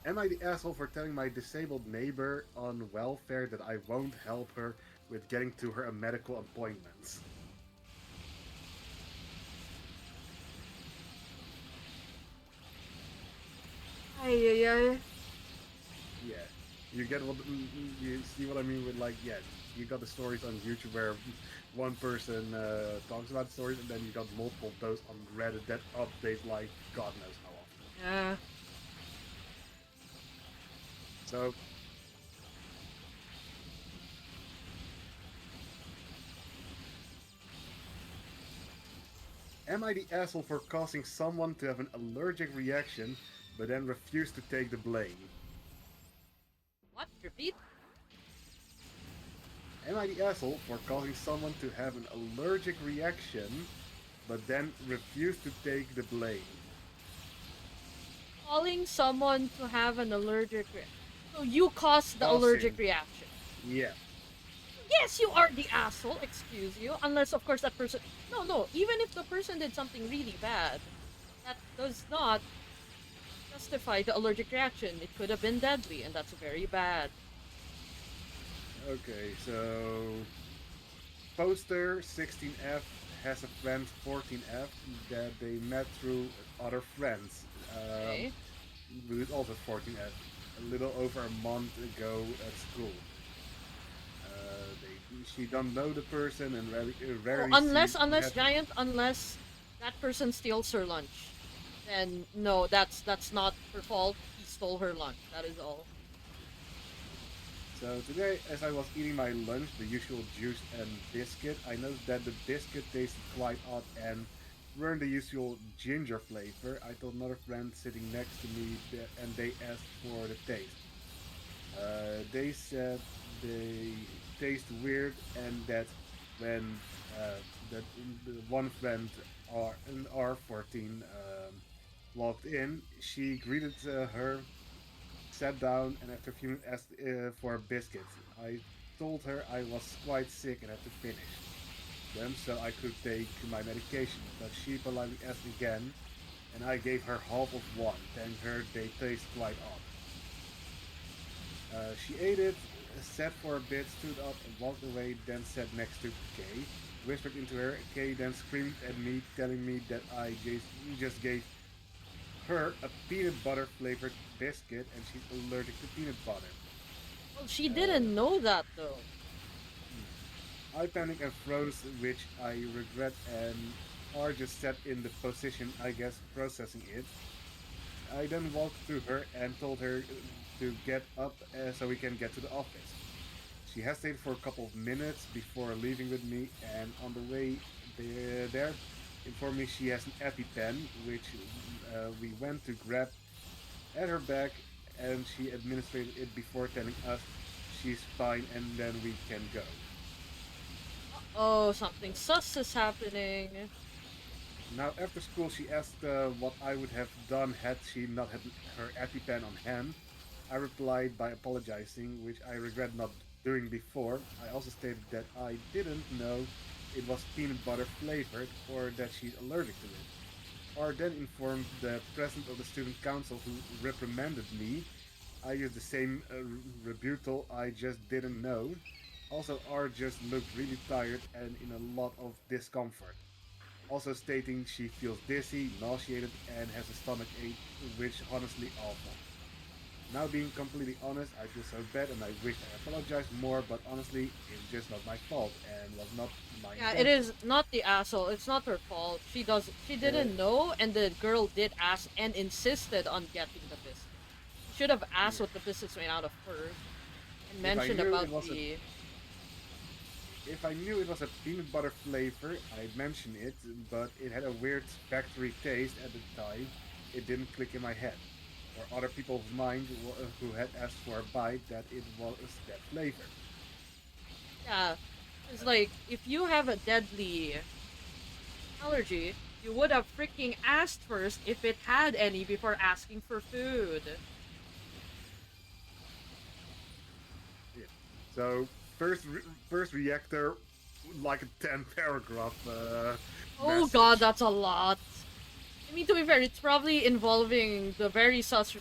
C: am I the asshole for telling my disabled neighbor on welfare that I won't help her with getting to her medical appointments?
A: Ay, ay, ay.
C: Yeah. You get what you see what I mean with like you got the stories on YouTube where one person talks about stories and then you got multiple of those on Reddit that update like God knows how often.
A: Yeah.
C: So am I the asshole for causing someone to have an allergic reaction but then refuse to take the blame?
A: What? Repeat?
C: Am I the asshole for causing someone to have an allergic reaction but then refuse to take the blame?
A: Calling someone to have an allergic reaction. So you caused the
C: Causing.
A: allergic reaction.
C: Yeah.
A: Yes, you are the asshole, excuse you. Unless, of course, that person. No, even if the person did something really bad, that does not justify the allergic reaction. It could have been deadly, and that's very bad.
C: Okay, so Poster 16F has a friend 14F that they met through other friends.
A: Okay.
C: Who's also 14F, a little over a month ago at school. She don't know the person and
A: Oh,
C: rarely see
A: unless
C: have.
A: Giant, unless that person steals her lunch, then no, that's not her fault. He stole her lunch. That is all.
C: So today, as I was eating my lunch, the usual juice and biscuit, I noticed that the biscuit tasted quite odd and weren't the usual ginger flavor. I told another friend sitting next to me, and they asked for the taste. They said they taste weird, and that when that the one friend R14 walked in, she greeted her, sat down, and after a few minutes asked for a biscuit. I told her I was quite sick and had to finish them so I could take my medication, but she politely asked again, and I gave her half of one, telling her they taste quite odd. She ate it, sat for a bit, stood up and walked away, then sat next to Kay, whispered into her. Kay then screamed at me, telling me that just gave her a peanut butter flavored biscuit and she's allergic to peanut butter.
A: Well, she
C: Uh,
A: didn't know that though.
C: I panicked and froze, which I regret, and R just sat in the position, I guess, processing it. I then walked to her and told her to get up so we can get to the office. She hesitated for a couple of minutes before leaving with me, and on the way there informed me she has an EpiPen, which we went to grab at her bag, and she administered it before telling us she's fine and then we can go.
A: Oh, something sus is happening.
C: Now, after school, she asked what I would have done had she not had her EpiPen on hand. I replied by apologizing, which I regret not doing before. I also stated that I didn't know it was peanut butter flavored or that she's allergic to it. R then informed the president of the student council who reprimanded me. I used the same rebuttal, I just didn't know. Also, R just looked really tired and in a lot of discomfort, also stating she feels dizzy, nauseated, and has a stomach ache, which honestly awful. Now being completely honest, I feel so bad and I wish I apologized more, but honestly, it's just not my fault and was not my
A: Yeah, it
C: intention.
A: is not the asshole. It's not her fault. She
C: Uh,
A: didn't know, and the girl did ask and insisted on getting the biscuit. She should have asked
C: yeah.
A: what the biscuits made out of first, and
C: If I
A: mentioned
C: knew
A: about
C: it was a
A: the.
C: if I knew it was a peanut butter flavor, I'd mention it, but it had a weird factory taste at the time. It didn't click in my head. Or other people's mind who had asked for a bite that it was that flavor.
A: Yeah, it's like if you have a deadly allergy, you would have freaking asked first if it had any before asking for food.
C: Yeah. So first, first reactor, like a 10 paragraph
A: Oh god,
C: message.
A: that's a lot. I mean, to be fair, it's probably involving the very sus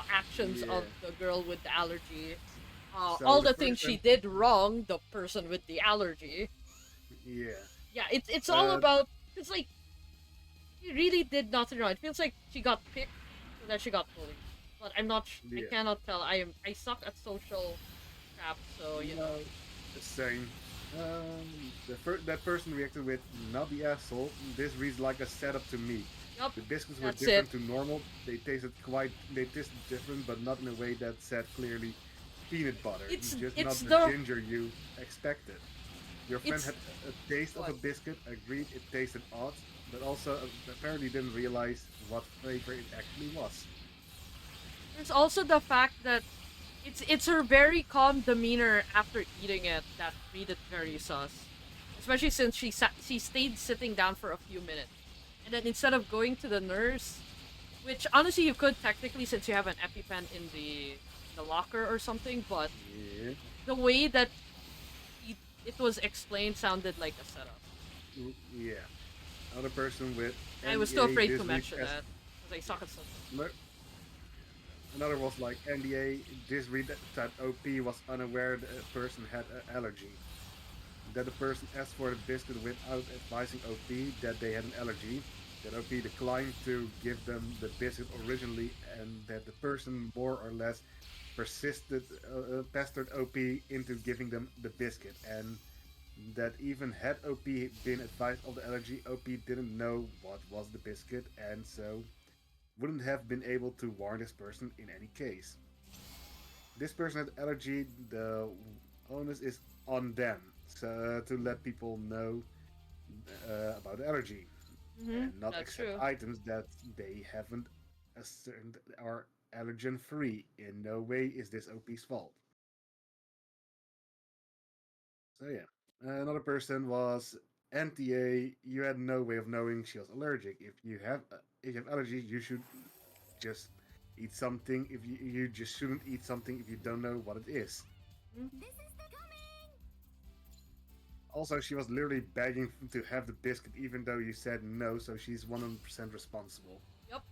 A: actions
C: Yeah.
A: of the girl with the allergy.
C: So
A: All
C: the
A: the things
C: first
A: she
C: one,
A: did wrong, the person with the allergy.
C: yeah.
A: Yeah, it's all
C: Uh,
A: about. It's like she really did nothing wrong. It feels like she got picked so that she got bullied. But I'm not. I
C: yeah.
A: cannot tell. I suck at social crap, so you know.
C: No, the same. That person reacted with not the asshole. This reads like a setup to me.
A: Yup,
C: The biscuits were
A: that's it.
C: different to normal. They tasted different, but not in a way that said clearly peanut butter. Just
A: It's
C: not the
A: the
C: ginger you expected. Your friend
A: it's
C: had a taste of a
A: what
C: biscuit, agreed it tasted odd, but also apparently didn't realize what flavor it actually was.
A: there's also the fact that it's her very calm demeanor after eating it that made it very sus. Especially since she stayed sitting down for a few minutes. And then instead of going to the nurse, which honestly you could technically since you have an EpiPen in the locker or something, but
C: Yeah,
A: the way that it was explained sounded like a setup.
C: yeah. Another person with
A: I was too
C: NDA
A: afraid to
C: this reads
A: mention
C: as
A: that because I suck at social.
C: another was like NDA this read that OP was unaware the person had an allergy. That the person asked for the biscuit without advising OP that they had an allergy. That OP declined to give them the biscuit originally, and that the person more or less pestered OP into giving them the biscuit, and that even had OP been advised of the allergy, OP didn't know what was the biscuit, and so wouldn't have been able to warn this person in any case. This person had allergy, the onus is on them to let people know about the allergy and not
A: That's
C: accept
A: true.
C: items that they haven't ascertained are allergen free. In no way is this OP's fault. So yeah, another person was NTA. You had no way of knowing she was allergic. If you have allergies, you should just eat something. If you just shouldn't eat something if you don't know what it is.
A: Mhm.
C: Also, she was literally begging to have the biscuit, even though you said no. So she's 100% responsible.
A: Yep.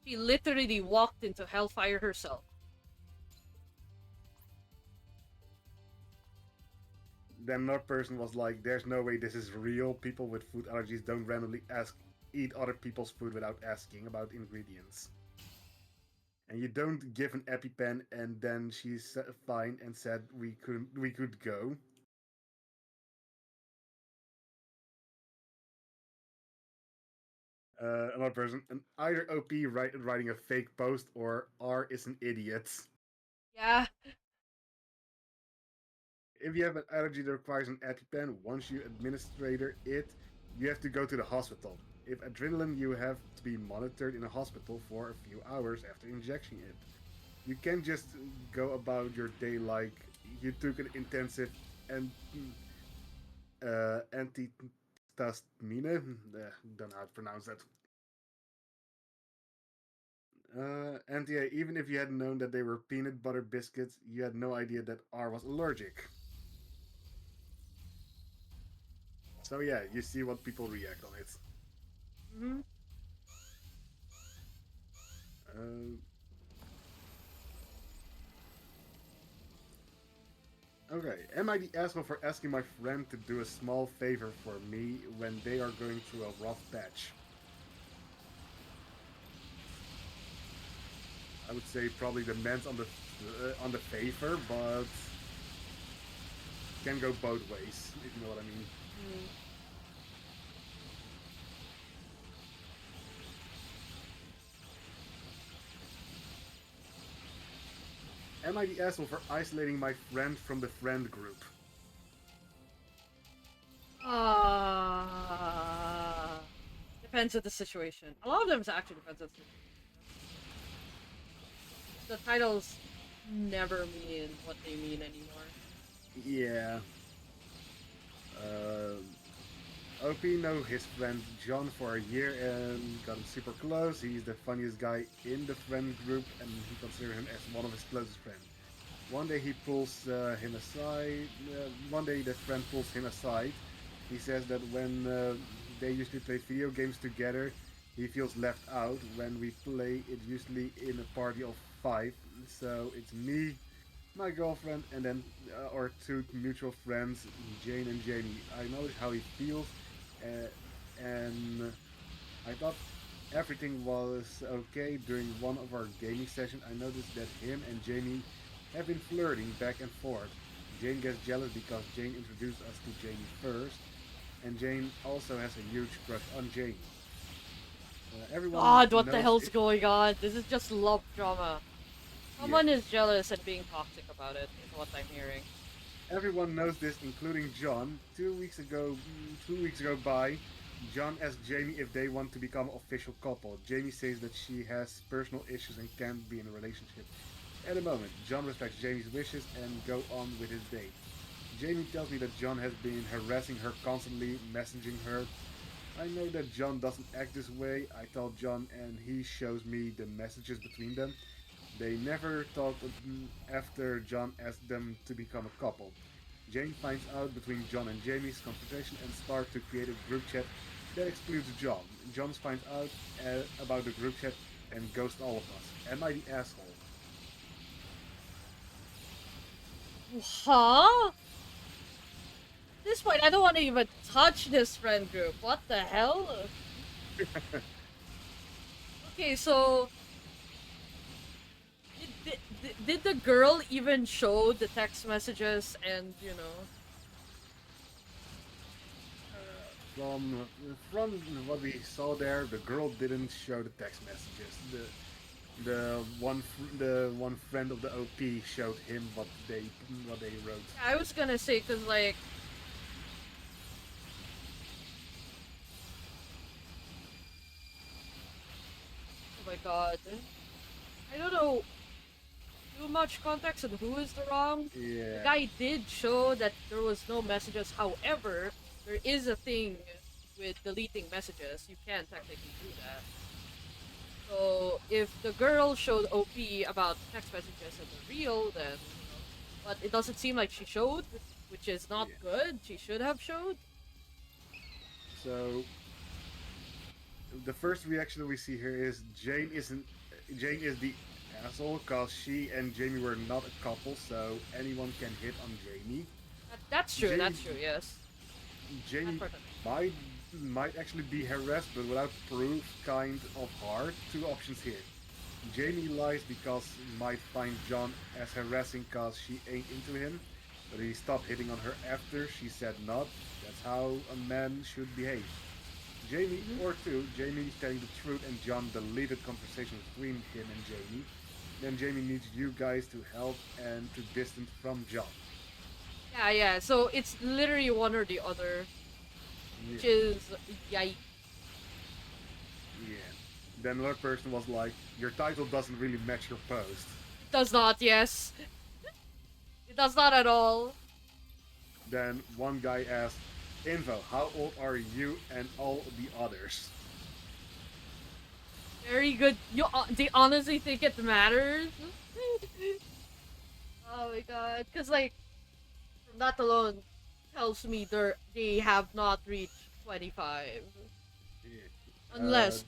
A: She literally walked into hellfire herself.
C: Then another person was like, "There's no way this is real. People with food allergies don't randomly eat other people's food without asking about ingredients." And you don't give an EpiPen, and then she's fine and said we could go. Another person, and either OP writing a fake post or R is an idiot.
A: Yeah.
C: If you have an allergy that requires an EpiPen, once you administer it, you have to go to the hospital. If adrenaline, you have to be monitored in a hospital for a few hours after injecting it. You can't just go about your day like you took an intensive and antihistamine. Don't know how to pronounce that. NTA, even if you had known that they were peanut butter biscuits, you had no idea that R was allergic. So yeah, you see what people react on it.
A: Hmm.
C: Uh, okay, am I the asshole for asking my friend to do a small favor for me when they are going through a rough patch? I would say probably depends on the favor, but can go both ways if you know what I mean.
A: Mm.
C: Am I the asshole for isolating my friend from the friend group?
A: Ah. Depends on the situation. A lot of them actually depends on the situation. The titles never mean what they mean anymore.
C: Yeah. Uh, OP know his friend John for a year and got him super close. He's the funniest guy in the friend group, and he considers him as one of his closest friends. One day he pulls him aside. One day that friend pulls him aside. He says that when they usually play video games together, he feels left out. When we play, it's usually in a party of 5. So it's me, my girlfriend, and then our two mutual friends, Jane and Jamie. I noticed how he feels, and I thought everything was okay during one of our gaming sessions. I noticed that him and Jamie have been flirting back and forth. Jane gets jealous because Jane introduced us to Jamie first, and Jane also has a huge crush on Jamie. Everyone
A: God, what the
C: knows
A: hell's
C: it.
A: going on? This is just love drama.
C: Yeah,
A: Someone is jealous and being toxic about it, is what I'm hearing.
C: everyone knows this, including John. 2 weeks ago by John asked Jamie if they want to become an official couple. Jamie says that she has personal issues and can't be in a relationship at the moment. John respects Jamie's wishes and go on with his day. Jamie tells me that John has been harassing her constantly, messaging her. I know that John doesn't act this way. I tell John and he shows me the messages between them. They never talked after John asked them to become a couple. Jane finds out between John and Jamie's conversation and starts to create a group chat that excludes John. John finds out about the group chat and ghosts all of us. Am I the asshole?
A: Huh? At this point, I don't want to even touch this friend group. What the hell? Okay, so did the girl even show the text messages and
C: From what we saw there, the girl didn't show the text messages. The one friend of the OP showed him what they wrote.
A: I was gonna say because like oh my god, I don't know too much context on who is the wrong. The
C: Yeah,
A: guy did show that there was no messages. However, there is a thing with deleting messages. You can technically do that. So if the girl showed OP about text messages and the real, then but it doesn't seem like she showed, which is not
C: yeah.
A: good. She should have showed.
C: So the first reaction that we see here is Jane is the asshole because she and Jamie were not a couple, so anyone can hit on Jamie.
A: That's true.
C: Jamie,
A: That's true. Yes. That
C: Jamie
A: part.
C: might might actually be harassed, but without proof, kind of hard. Two options here. Jamie lies because he might find John as harassing because she ain't into him, but he stopped hitting on her after she said not. That's how a man should behave. Jamie, or two, Jamie is telling the truth and John deleted conversation between him and Jamie. Then Jamie needs you guys to help and to distance from John.
A: Yeah. Yeah. So it's literally one or the other,
C: Yeah,
A: which is yikes.
C: yeah. Then another person was like, your title doesn't really match your post.
A: It does not. Yes. It does not at all.
C: Then one guy asked, Info, how old are you and all the others?
A: Very good. They honestly think it matters. Oh my god. Cause like that alone tells me they have not reached 25.
C: Yeah.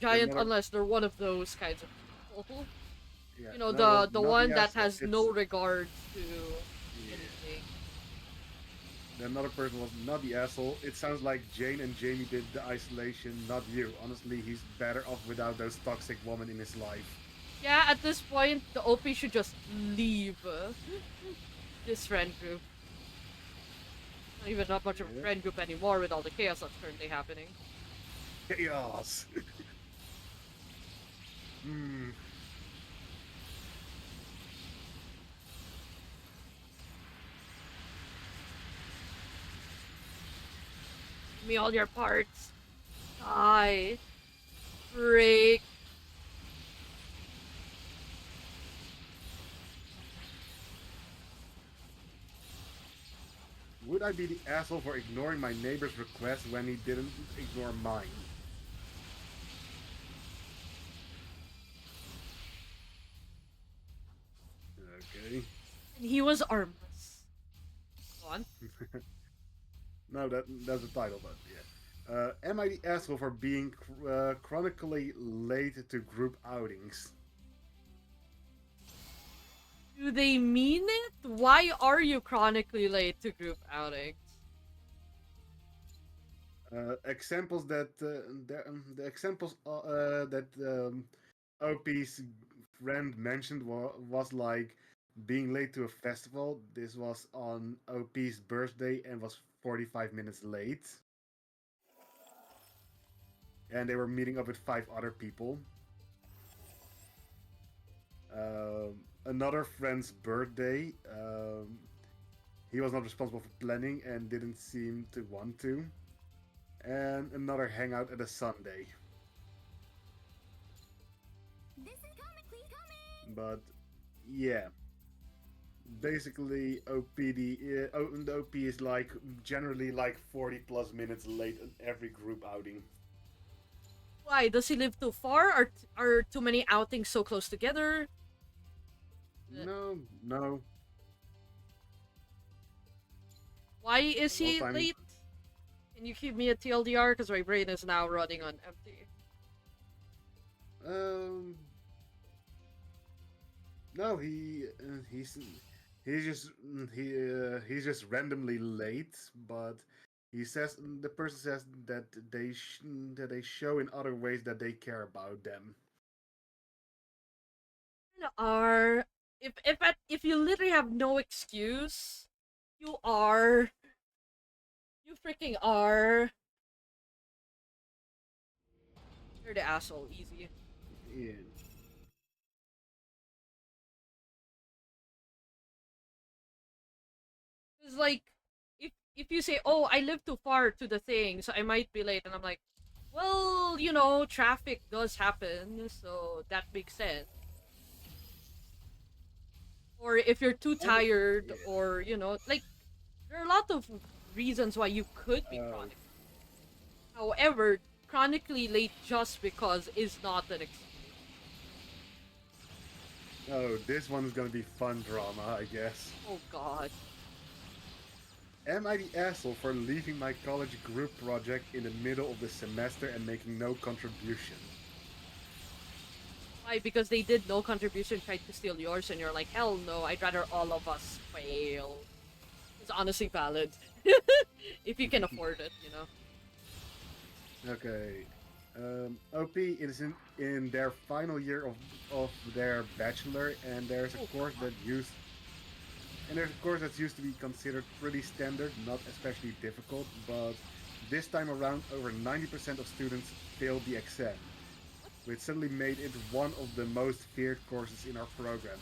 A: Giant unless they're one of those kinds of people.
C: Yeah,
A: You know,
C: no, it was
A: the
C: not the
A: one that
C: asshole.
A: has
C: It's
A: no regard to
C: yeah.
A: anything.
C: Another person was not the asshole. It sounds like Jane and Jamie did the isolation, not you. Honestly, he's better off without those toxic women in his life.
A: Yeah, at this point, the OP should just leave this friend group. Not even not much of a
C: Yeah.
A: friend group anymore with all the chaos that's currently happening.
C: Chaos. Hmm.
A: Give me all your parts. Die. Break.
C: Would I be the asshole for ignoring my neighbor's request when he didn't ignore mine? Okay.
A: And he was armless. Go on.
C: No, that's the title, but yeah. Am I the asshole for being chronically late to group outings?
A: Do they mean it? Why are you chronically late to group outings?
C: Examples that the examples that OP's friend mentioned was like being late to a festival. This was on OP's birthday and was 45 minutes late. And they were meeting up with 5 other people. Another friend's birthday. He was not responsible for planning and didn't seem to want to. And another hangout at a Sunday.
E: This is coming, please coming.
C: But yeah, basically the OP is like generally like 40 plus minutes late on every group outing.
A: Why? Does he live too far? Are too many outings so close together?
C: No, no.
A: Why is
C: A lot
A: he
C: of time.
A: late? Can you keep me a TLDR? Because my brain is now running on empty.
C: Um, no, he's just randomly late, but the person says that they show in other ways that they care about them.
A: Are if you literally have no excuse, you freaking are. You're the asshole, easy.
C: Yeah.
A: It's like if you say, "Oh, I live too far to the thing, so I might be late," and I'm like, "Well, traffic does happen, so that makes sense." Or if you're too
C: And
A: tired,
C: yeah.
A: or like there are a lot of reasons why you could be
C: Uh,
A: chronic. However, chronically late just because is not an excuse.
C: oh, this one is gonna be fun drama, I guess.
A: Oh God.
C: Am I the asshole for leaving my college group project in the middle of the semester and making no contribution?
A: Why? Because they did no contribution, tried to steal yours, and you're like, hell no, I'd rather all of us fail. It's honestly valid. If you can afford it.
C: Okay. OP is in their final year of their bachelor, and there's a
A: Oh
C: course
A: God.
C: that used and there's a course that's used to be considered pretty standard, not especially difficult, but this time around, over 90% of students failed the exam, which suddenly made it one of the most feared courses in our program.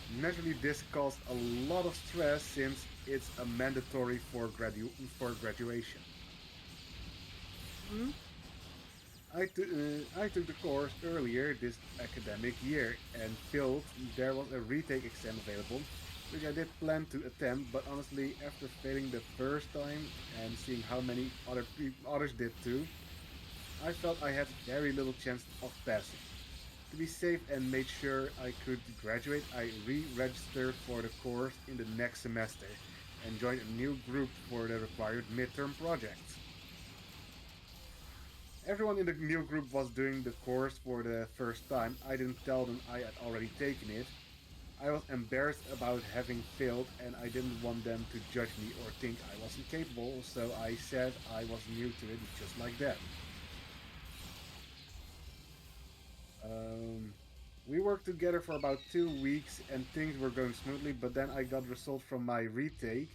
C: Naturally, this caused a lot of stress since it's a mandatory for graduation.
A: Hmm?
C: I took the course earlier this academic year and felt there was a retake exam available, which I did plan to attempt, but honestly, after failing the first time and seeing how many others did too, I felt I had very little chance of passing. To be safe and make sure I could graduate, I re-registered for the course in the next semester and joined a new group for the required midterm projects. Everyone in the new group was doing the course for the first time. I didn't tell them I had already taken it. I was embarrassed about having failed and I didn't want them to judge me or think I wasn't capable, so I said I was new to it just like that. Um, we worked together for about 2 weeks and things were going smoothly, but then I got results from my retake,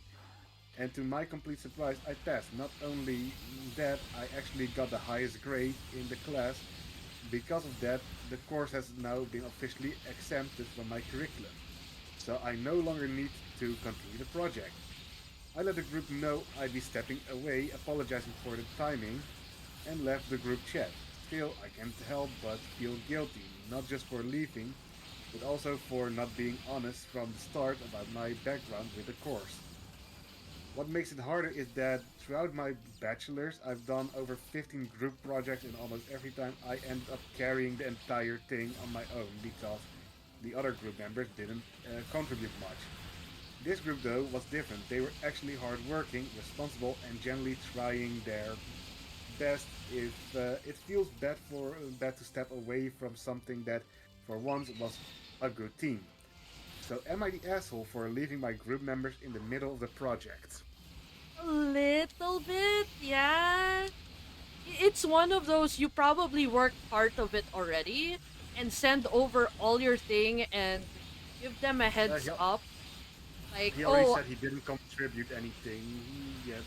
C: and to my complete surprise, I passed. Not only that, I actually got the highest grade in the class. Because of that, the course has now been officially exempted from my curriculum, so I no longer need to continue the project. I let the group know I'd be stepping away, apologizing for the timing, and left the group chat. Still, I can't help but feel guilty, not just for leaving, but also for not being honest from the start about my background with the course. What makes it harder is that throughout my bachelor's, I've done over 15 group projects, and almost every time I ended up carrying the entire thing on my own because the other group members didn't contribute much. This group, though, was different. They were actually hardworking, responsible, and generally trying their best. If it feels bad to step away from something that, for once, was a good team. So, am I the asshole for leaving my group members in the middle of the project?
A: A little bit, yeah. It's one of those you probably worked part of it already and send over all your thing and give them a
C: Uh,
A: heads
C: he,
A: up. Like,
C: he already
A: oh,
C: said he didn't contribute anything yet.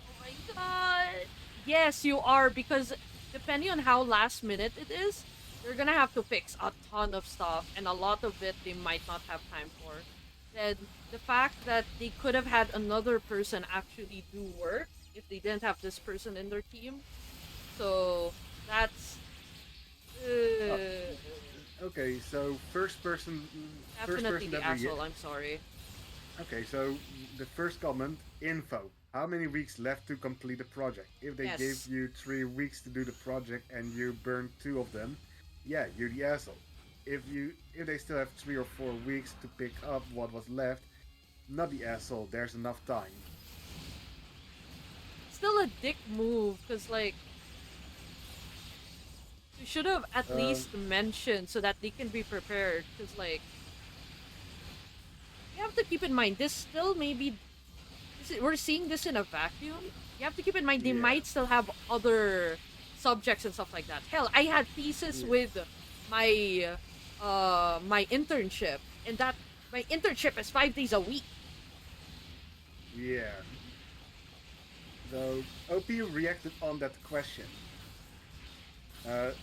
A: oh my god. Yes, you are, because depending on how last minute it is, you're gonna have to fix a ton of stuff, and a lot of it they might not have time for. Then the fact that they could have had another person actually do work if they didn't have this person in their team. So that's
C: Oh,
A: uh,
C: okay, so first
A: definitely
C: person
A: the
C: that we
A: asshole. I'm sorry.
C: okay, so the first comment, info. How many weeks left to complete the project? If they gave
A: Yes.
C: you 3 weeks to do the project and you burned two of them, yeah, you're the asshole. If they still have 3 or 4 weeks to pick up what was left, not the asshole. There's enough time.
A: Still a dick move, because, like, you should have at
C: Um,
A: least mentioned so that they can be prepared. Because, like, you have to keep in mind, this still maybe. We're seeing this in a vacuum. You have to keep in mind they
C: yeah,
A: might still have other subjects and stuff like that. Hell, I had thesis
C: yeah.
A: with my my internship, and that my internship is 5 days a week.
C: Yeah. So OP reacted on that question.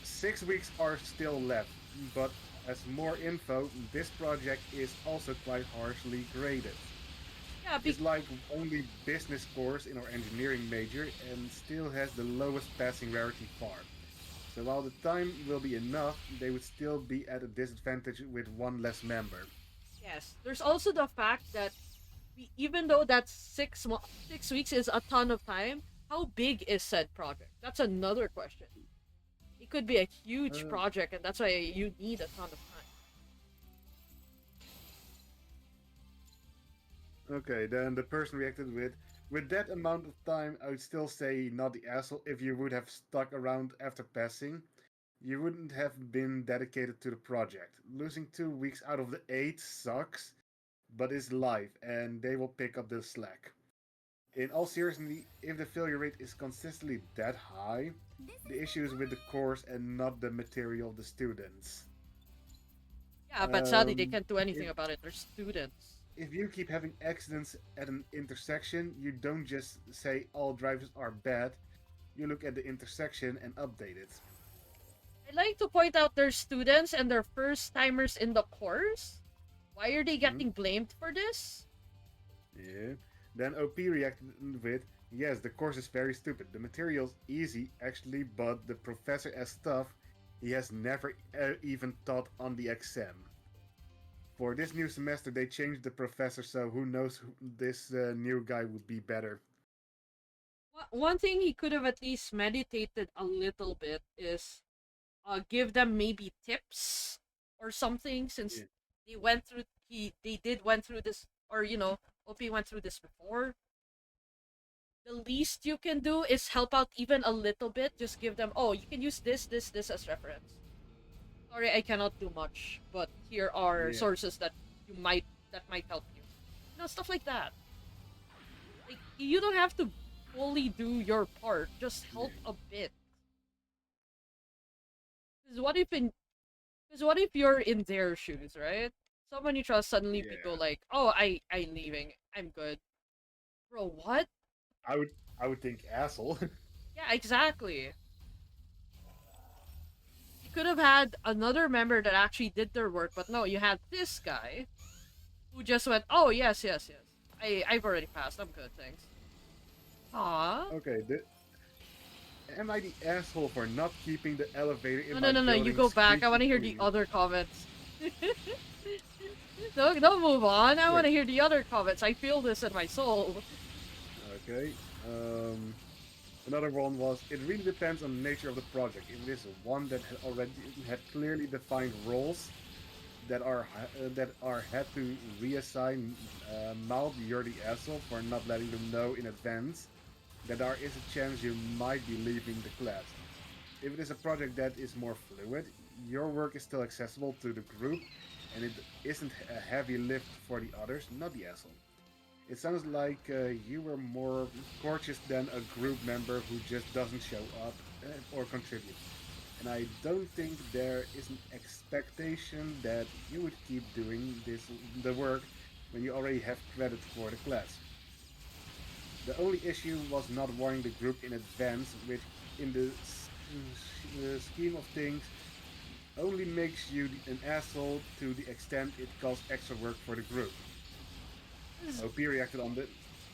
C: 6 weeks are still left, but as more info, this project is also quite harshly graded.
A: Yeah,
C: It's like only business course in our engineering major and still has the lowest passing rarity far. So while the time will be enough, they would still be at a disadvantage with one less member.
A: yes. There's also the fact that even though that's 6 weeks is a ton of time, how big is said project? That's another question. It could be a huge
C: Uh,
A: project, and that's why you need a ton of time.
C: okay, then the person reacted with that amount of time, I would still say not the asshole if you would have stuck around after passing. You wouldn't have been dedicated to the project. Losing 2 weeks out of the 8 sucks, but it's life, and they will pick up the slack. In all seriousness, if the failure rate is consistently that high,
E: This
C: the
E: is
C: issue is with the course and not the material of the students.
A: Yeah, but sadly they
C: Um,
A: can't do anything
C: if
A: about it. They're students.
C: if you keep having accidents at an intersection, you don't just say all drivers are bad. You look at the intersection and update it.
A: I'd like to point out they're students and they're first timers in the course. Why are they
C: Hmm?
A: getting blamed for this?
C: Yeah. Then OP reacted with, yes, the course is very stupid. The material's easy, actually, but the professor has stuff he has never even taught on the exam. For this new semester, they changed the professor, so who knows who this new guy would be better.
A: One thing he could have at least meditated a little bit is give them maybe tips or something, since
C: Yeah.
A: they went through they did went through this, or OP went through this before. The least you can do is help out even a little bit. Just give them, oh, you can use this as reference. Sorry, I cannot do much, but here are
C: Yeah.
A: sources that might help you. Stuff like that. Like, you don't have to fully do your part. Just
C: Yeah.
A: help a bit. Because what if you're in their shoes, right? Someone you trust suddenly be go
C: Yeah.
A: like, "Oh, I'm leaving. I'm good." Bro, what?
C: I would I would think asshole.
A: Yeah, exactly. You could have had another member that actually did their work, but no, you had this guy who just went, "Oh, yes, yes, yes. I've already passed. I'm good, thanks." Aw.
C: Okay, am I the asshole for not keeping the elevator
A: No,
C: in
A: no,
C: my
A: no, no. You
C: building
A: go back. I want
C: squeaky
A: to hear the
C: clean?
A: other comments. Don't move on. I want
C: Wait,
A: to hear the other comments. I feel this in my soul.
C: okay. Another one was, it really depends on the nature of the project. If it is one that already had clearly defined roles that are had to reassign, mild you're the asshole for not letting them know in advance that there is a chance you might be leaving the class. If it is a project that is more fluid, your work is still accessible to the group and it isn't a heavy lift for the others, not the asshole. It sounds like you were more cautious than a group member who just doesn't show up or contribute. And I don't think there is an expectation that you would keep doing the work when you already have credit for the class. The only issue was not warning the group in advance, which in the scheme of things only makes you an asshole to the extent it caused extra work for the group. OP reacted on the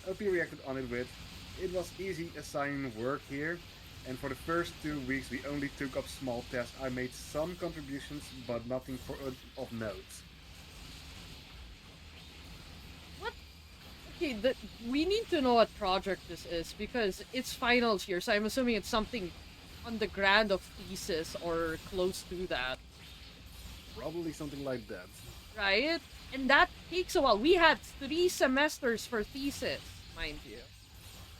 C: OP reacted on it with, "It was easy assigning work here, and for the first 2 weeks we only took up small tasks. I made some contributions, but nothing of note."
A: What? Okay, we need to know what project this is because it's finals here, so I'm assuming it's something on the grand of thesis or close to that,
C: Probably something like that.
A: right? And that takes a while. We had 3 semesters for thesis, mind you.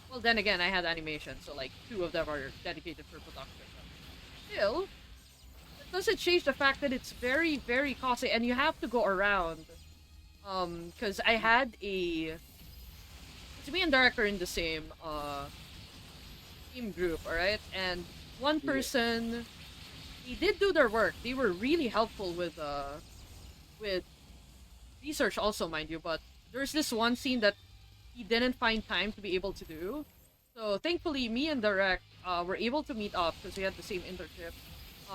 A: Well, then again, I had animation, so like 2 of them are dedicated for production. But still, that doesn't change the fact that it's very, very costly, and you have to go around. Because I had it's me and director in the same team group, all right, and one
C: Yeah.
A: person they did do their work. They were really helpful with research also, mind you, but there's this one scene that he didn't find time to be able to do. So thankfully, me and Direct were able to meet up because we had the same internship.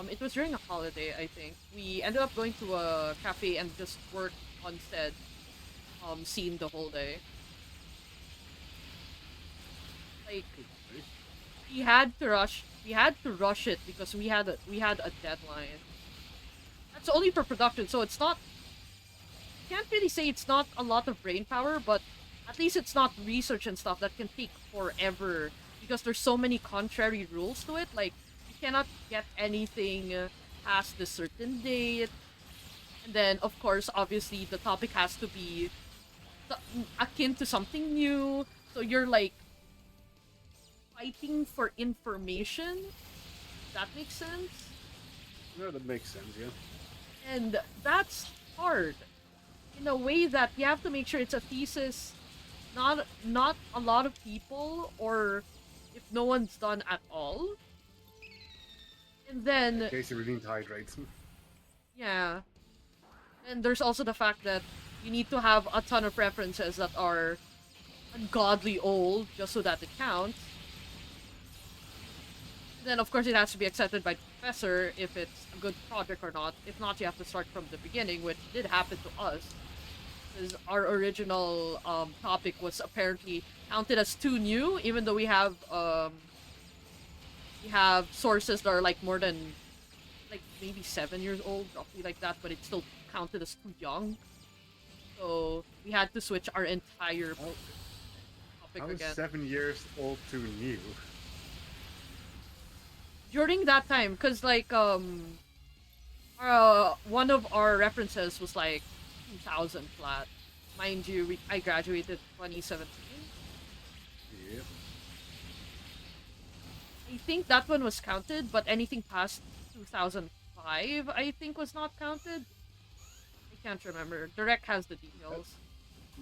A: It was during a holiday, I think. We ended up going to a cafe and just worked on said scene the whole day. Like we had to rush. We had to rush it because we had a deadline. That's only for production, so it's not. Can't really say it's not a lot of brain power, but at least it's not research and stuff that can take forever because there's so many contrary rules to it. Like you cannot get anything past a certain date, and then of course, obviously, the topic has to be akin to something new. So you're like fighting for information. That makes sense,
C: No, that makes sense. Yeah.
A: and that's hard in a way that you have to make sure it's a thesis not a lot of people, or if no one's done at all. And
C: In
A: then
C: case you really need to hydrate.
A: yeah, and there's also the fact that you need to have a ton of references that are ungodly old just so that it counts. Then of course it has to be accepted by the professor if it's a good project or not. If not, you have to start from the beginning, which did happen to us. Because our original topic was apparently counted as too new, even though we have sources that are like more than like maybe 7 years old, roughly like that, but it's still counted as too young. So we had to switch our entire topic
C: How is
A: again.
C: 7 years old too new?
A: During that time, because like one of our references was like 2000 flat. Mind you, I graduated 2017.
C: Yep.
A: I think that one was counted, but anything past 2005, I think, was not counted. I can't remember. Direct has the details.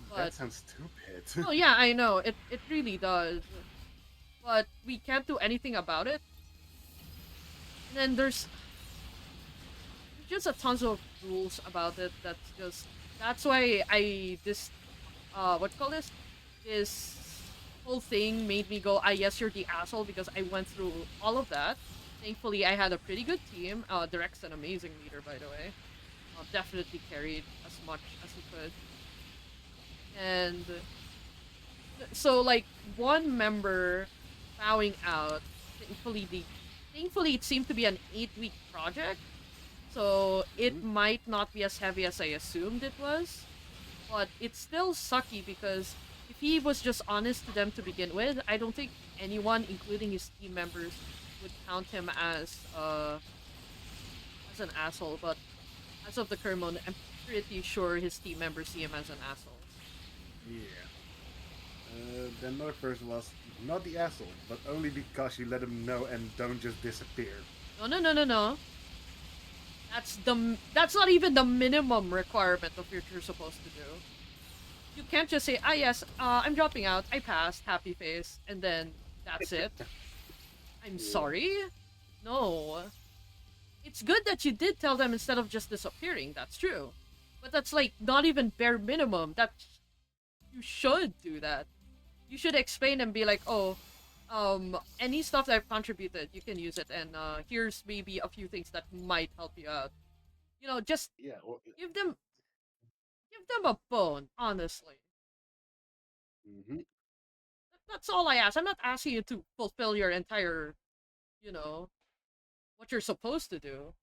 A: But
C: That sounds stupid.
A: oh yeah, I know it really does. But we can't do anything about it. And then there's just a tons of rules about it. That's why I this what you call this whole thing made me go, ah, yes, you're the asshole, because I went through all of that. Thankfully, I had a pretty good team. Direct's an amazing leader, by the way. Definitely carried as much as he could. And so, like, one member bowing out, thankfully, thankfully it seemed to be an 8-week project. So it might not be as heavy as I assumed it was. But it's still sucky because if he was just honest to them to begin with, I don't think anyone, including his team members, would count him as an asshole. But as of the current moment, I'm pretty sure his team members see him as an asshole.
C: Yeah. Then another person was not the asshole, but only because you let him know and don't just disappear.
A: No, no, no, no, no. That's not even the minimum requirement of what you're supposed to do. You can't just say, ah, yes, I'm dropping out, I passed, happy face, and then that's it. I'm sorry? No. It's good that you did tell them instead of just disappearing, that's true. But that's like not even bare minimum. You should do that. You should explain and be like, oh, any stuff that I've contributed, you can use it, and here's maybe a few things that might help you out. Just
C: Yeah. Well,
A: give them a bone, honestly.
C: mm-hmm.
A: That's all I ask. I'm not asking you to fulfill your entire, you know, what you're supposed to do.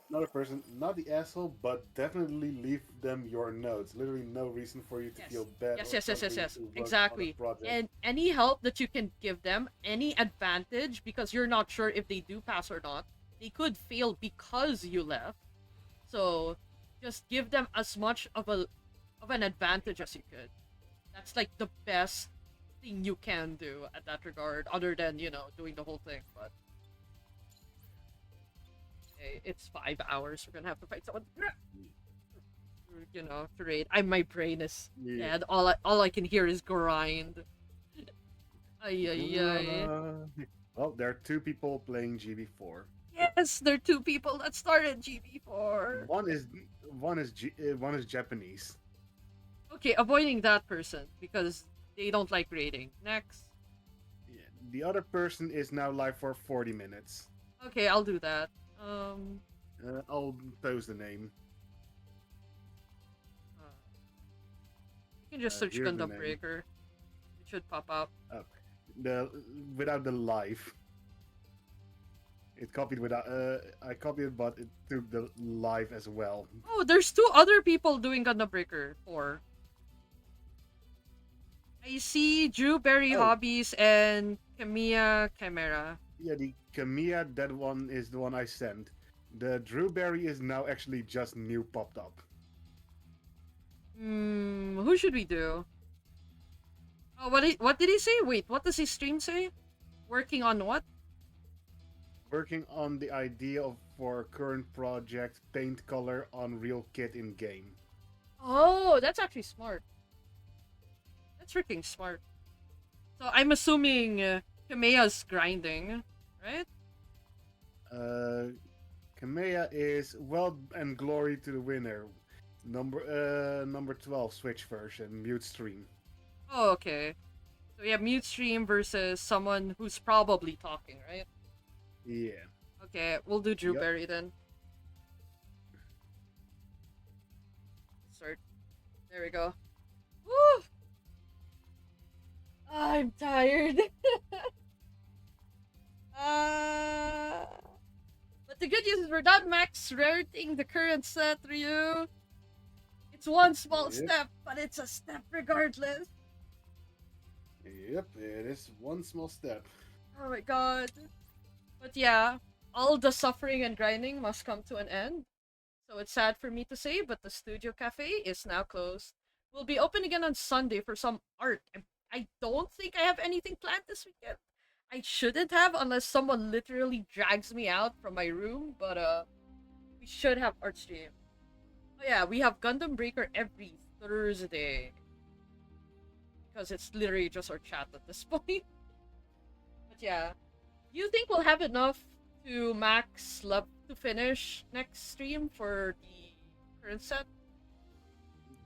C: Another person, not the asshole, but definitely leave them your notes. Literally no reason for you to
A: Yes.
C: feel bad.
A: Yes,
C: or
A: yes, yes, yes,
C: something
A: yes.
C: to work on a
A: Exactly.
C: project.
A: And any help that you can give them, any advantage, because you're not sure if they do pass or not, they could fail because you left. So just give them as much of an advantage as you could. That's like the best thing you can do at that regard, other than, doing the whole thing. But hey, it's 5 hours. We're gonna have to fight someone. To raid. My brain is
C: Yeah.
A: dead. All I can hear is grind. Ay, ay, ay.
C: Well, there are two people playing GB4.
A: Yeah. Yes, there are two people that started GB4.
C: One is Japanese.
A: Okay, avoiding that person because they don't like rating. Next.
C: Yeah. The other person is now live for 40 minutes.
A: Okay, I'll do that. Um,
C: I'll post the name.
A: uh, you can just search
C: Here's the
A: Gundam
C: name.
A: Breaker. It should pop up.
C: The without the live. It copied without. I copied it, but it took the live as well.
A: Oh, there's two other people doing Gundam Breaker 4. I see Drew Berry
C: Oh.
A: Hobbies and Kamiya Chimera.
C: Yeah, the Kamiya, that one is the one I sent. The Drewberry is now actually just new popped up.
A: Who should we do? Oh, what did he say? Wait, what does his stream say? Working on what?
C: Working on the idea of for current project paint color on real kit in game.
A: Oh, that's actually smart. That's freaking smart. So I'm assuming Kameya's grinding, right?
C: Kamea is well and glory to the winner. Number 12 Switch version, mute stream.
A: Oh, okay. So we have mute stream versus someone who's probably talking, right?
C: Yeah.
A: Okay, we'll do Drew
C: Yep.
A: Berry then. Start. There we go. Woo! I'm tired. But the good news is we're not max raritying the current set, Ryu. It's one small
C: Yep.
A: step, but it's a step regardless.
C: Yep, it is one small step.
A: Oh my god. But yeah, all the suffering and grinding must come to an end. So it's sad for me to say, but the Studio Cafe is now closed. We'll be open again on Sunday for some art. I don't think I have anything planned this weekend. I shouldn't have unless someone literally drags me out from my room, but we should have art stream. Oh yeah, we have Gundam Breaker every Thursday. Because it's literally just our chat at this point. But yeah. Do you think we'll have enough to max love to finish next stream for the current set?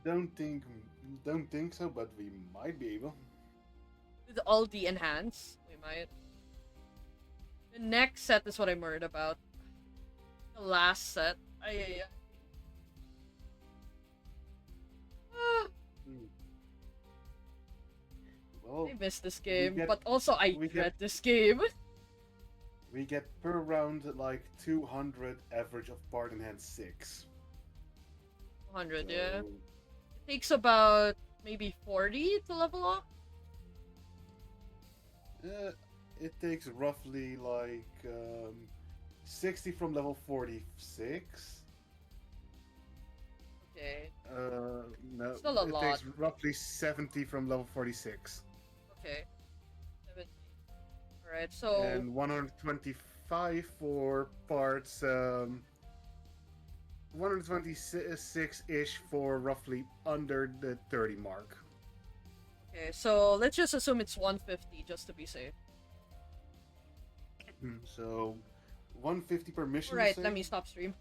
C: Don't think so, but we might be able.
A: With all the enhance, we might. The next set is what I'm worried about. The last set. Ay. Ah,
C: Well,
A: I miss this game,
C: get-
A: but also I
C: we
A: dread
C: get-
A: this game.
C: we get per round like 200 average of part in hand 6.
A: 100, yeah. It takes about maybe 40 to level up.
C: It takes roughly like 60 from level 46.
A: Okay,
C: No,
A: Still a
C: it
A: lot.
C: takes roughly 70 from level 46.
A: okay. 70. Alright, so...
C: And 125 for parts 126-ish for roughly under the 30 mark.
A: Okay, so let's just assume it's 150 just to be safe.
C: So 150 per mission.
A: Alright,
C: say?
A: let me stop stream.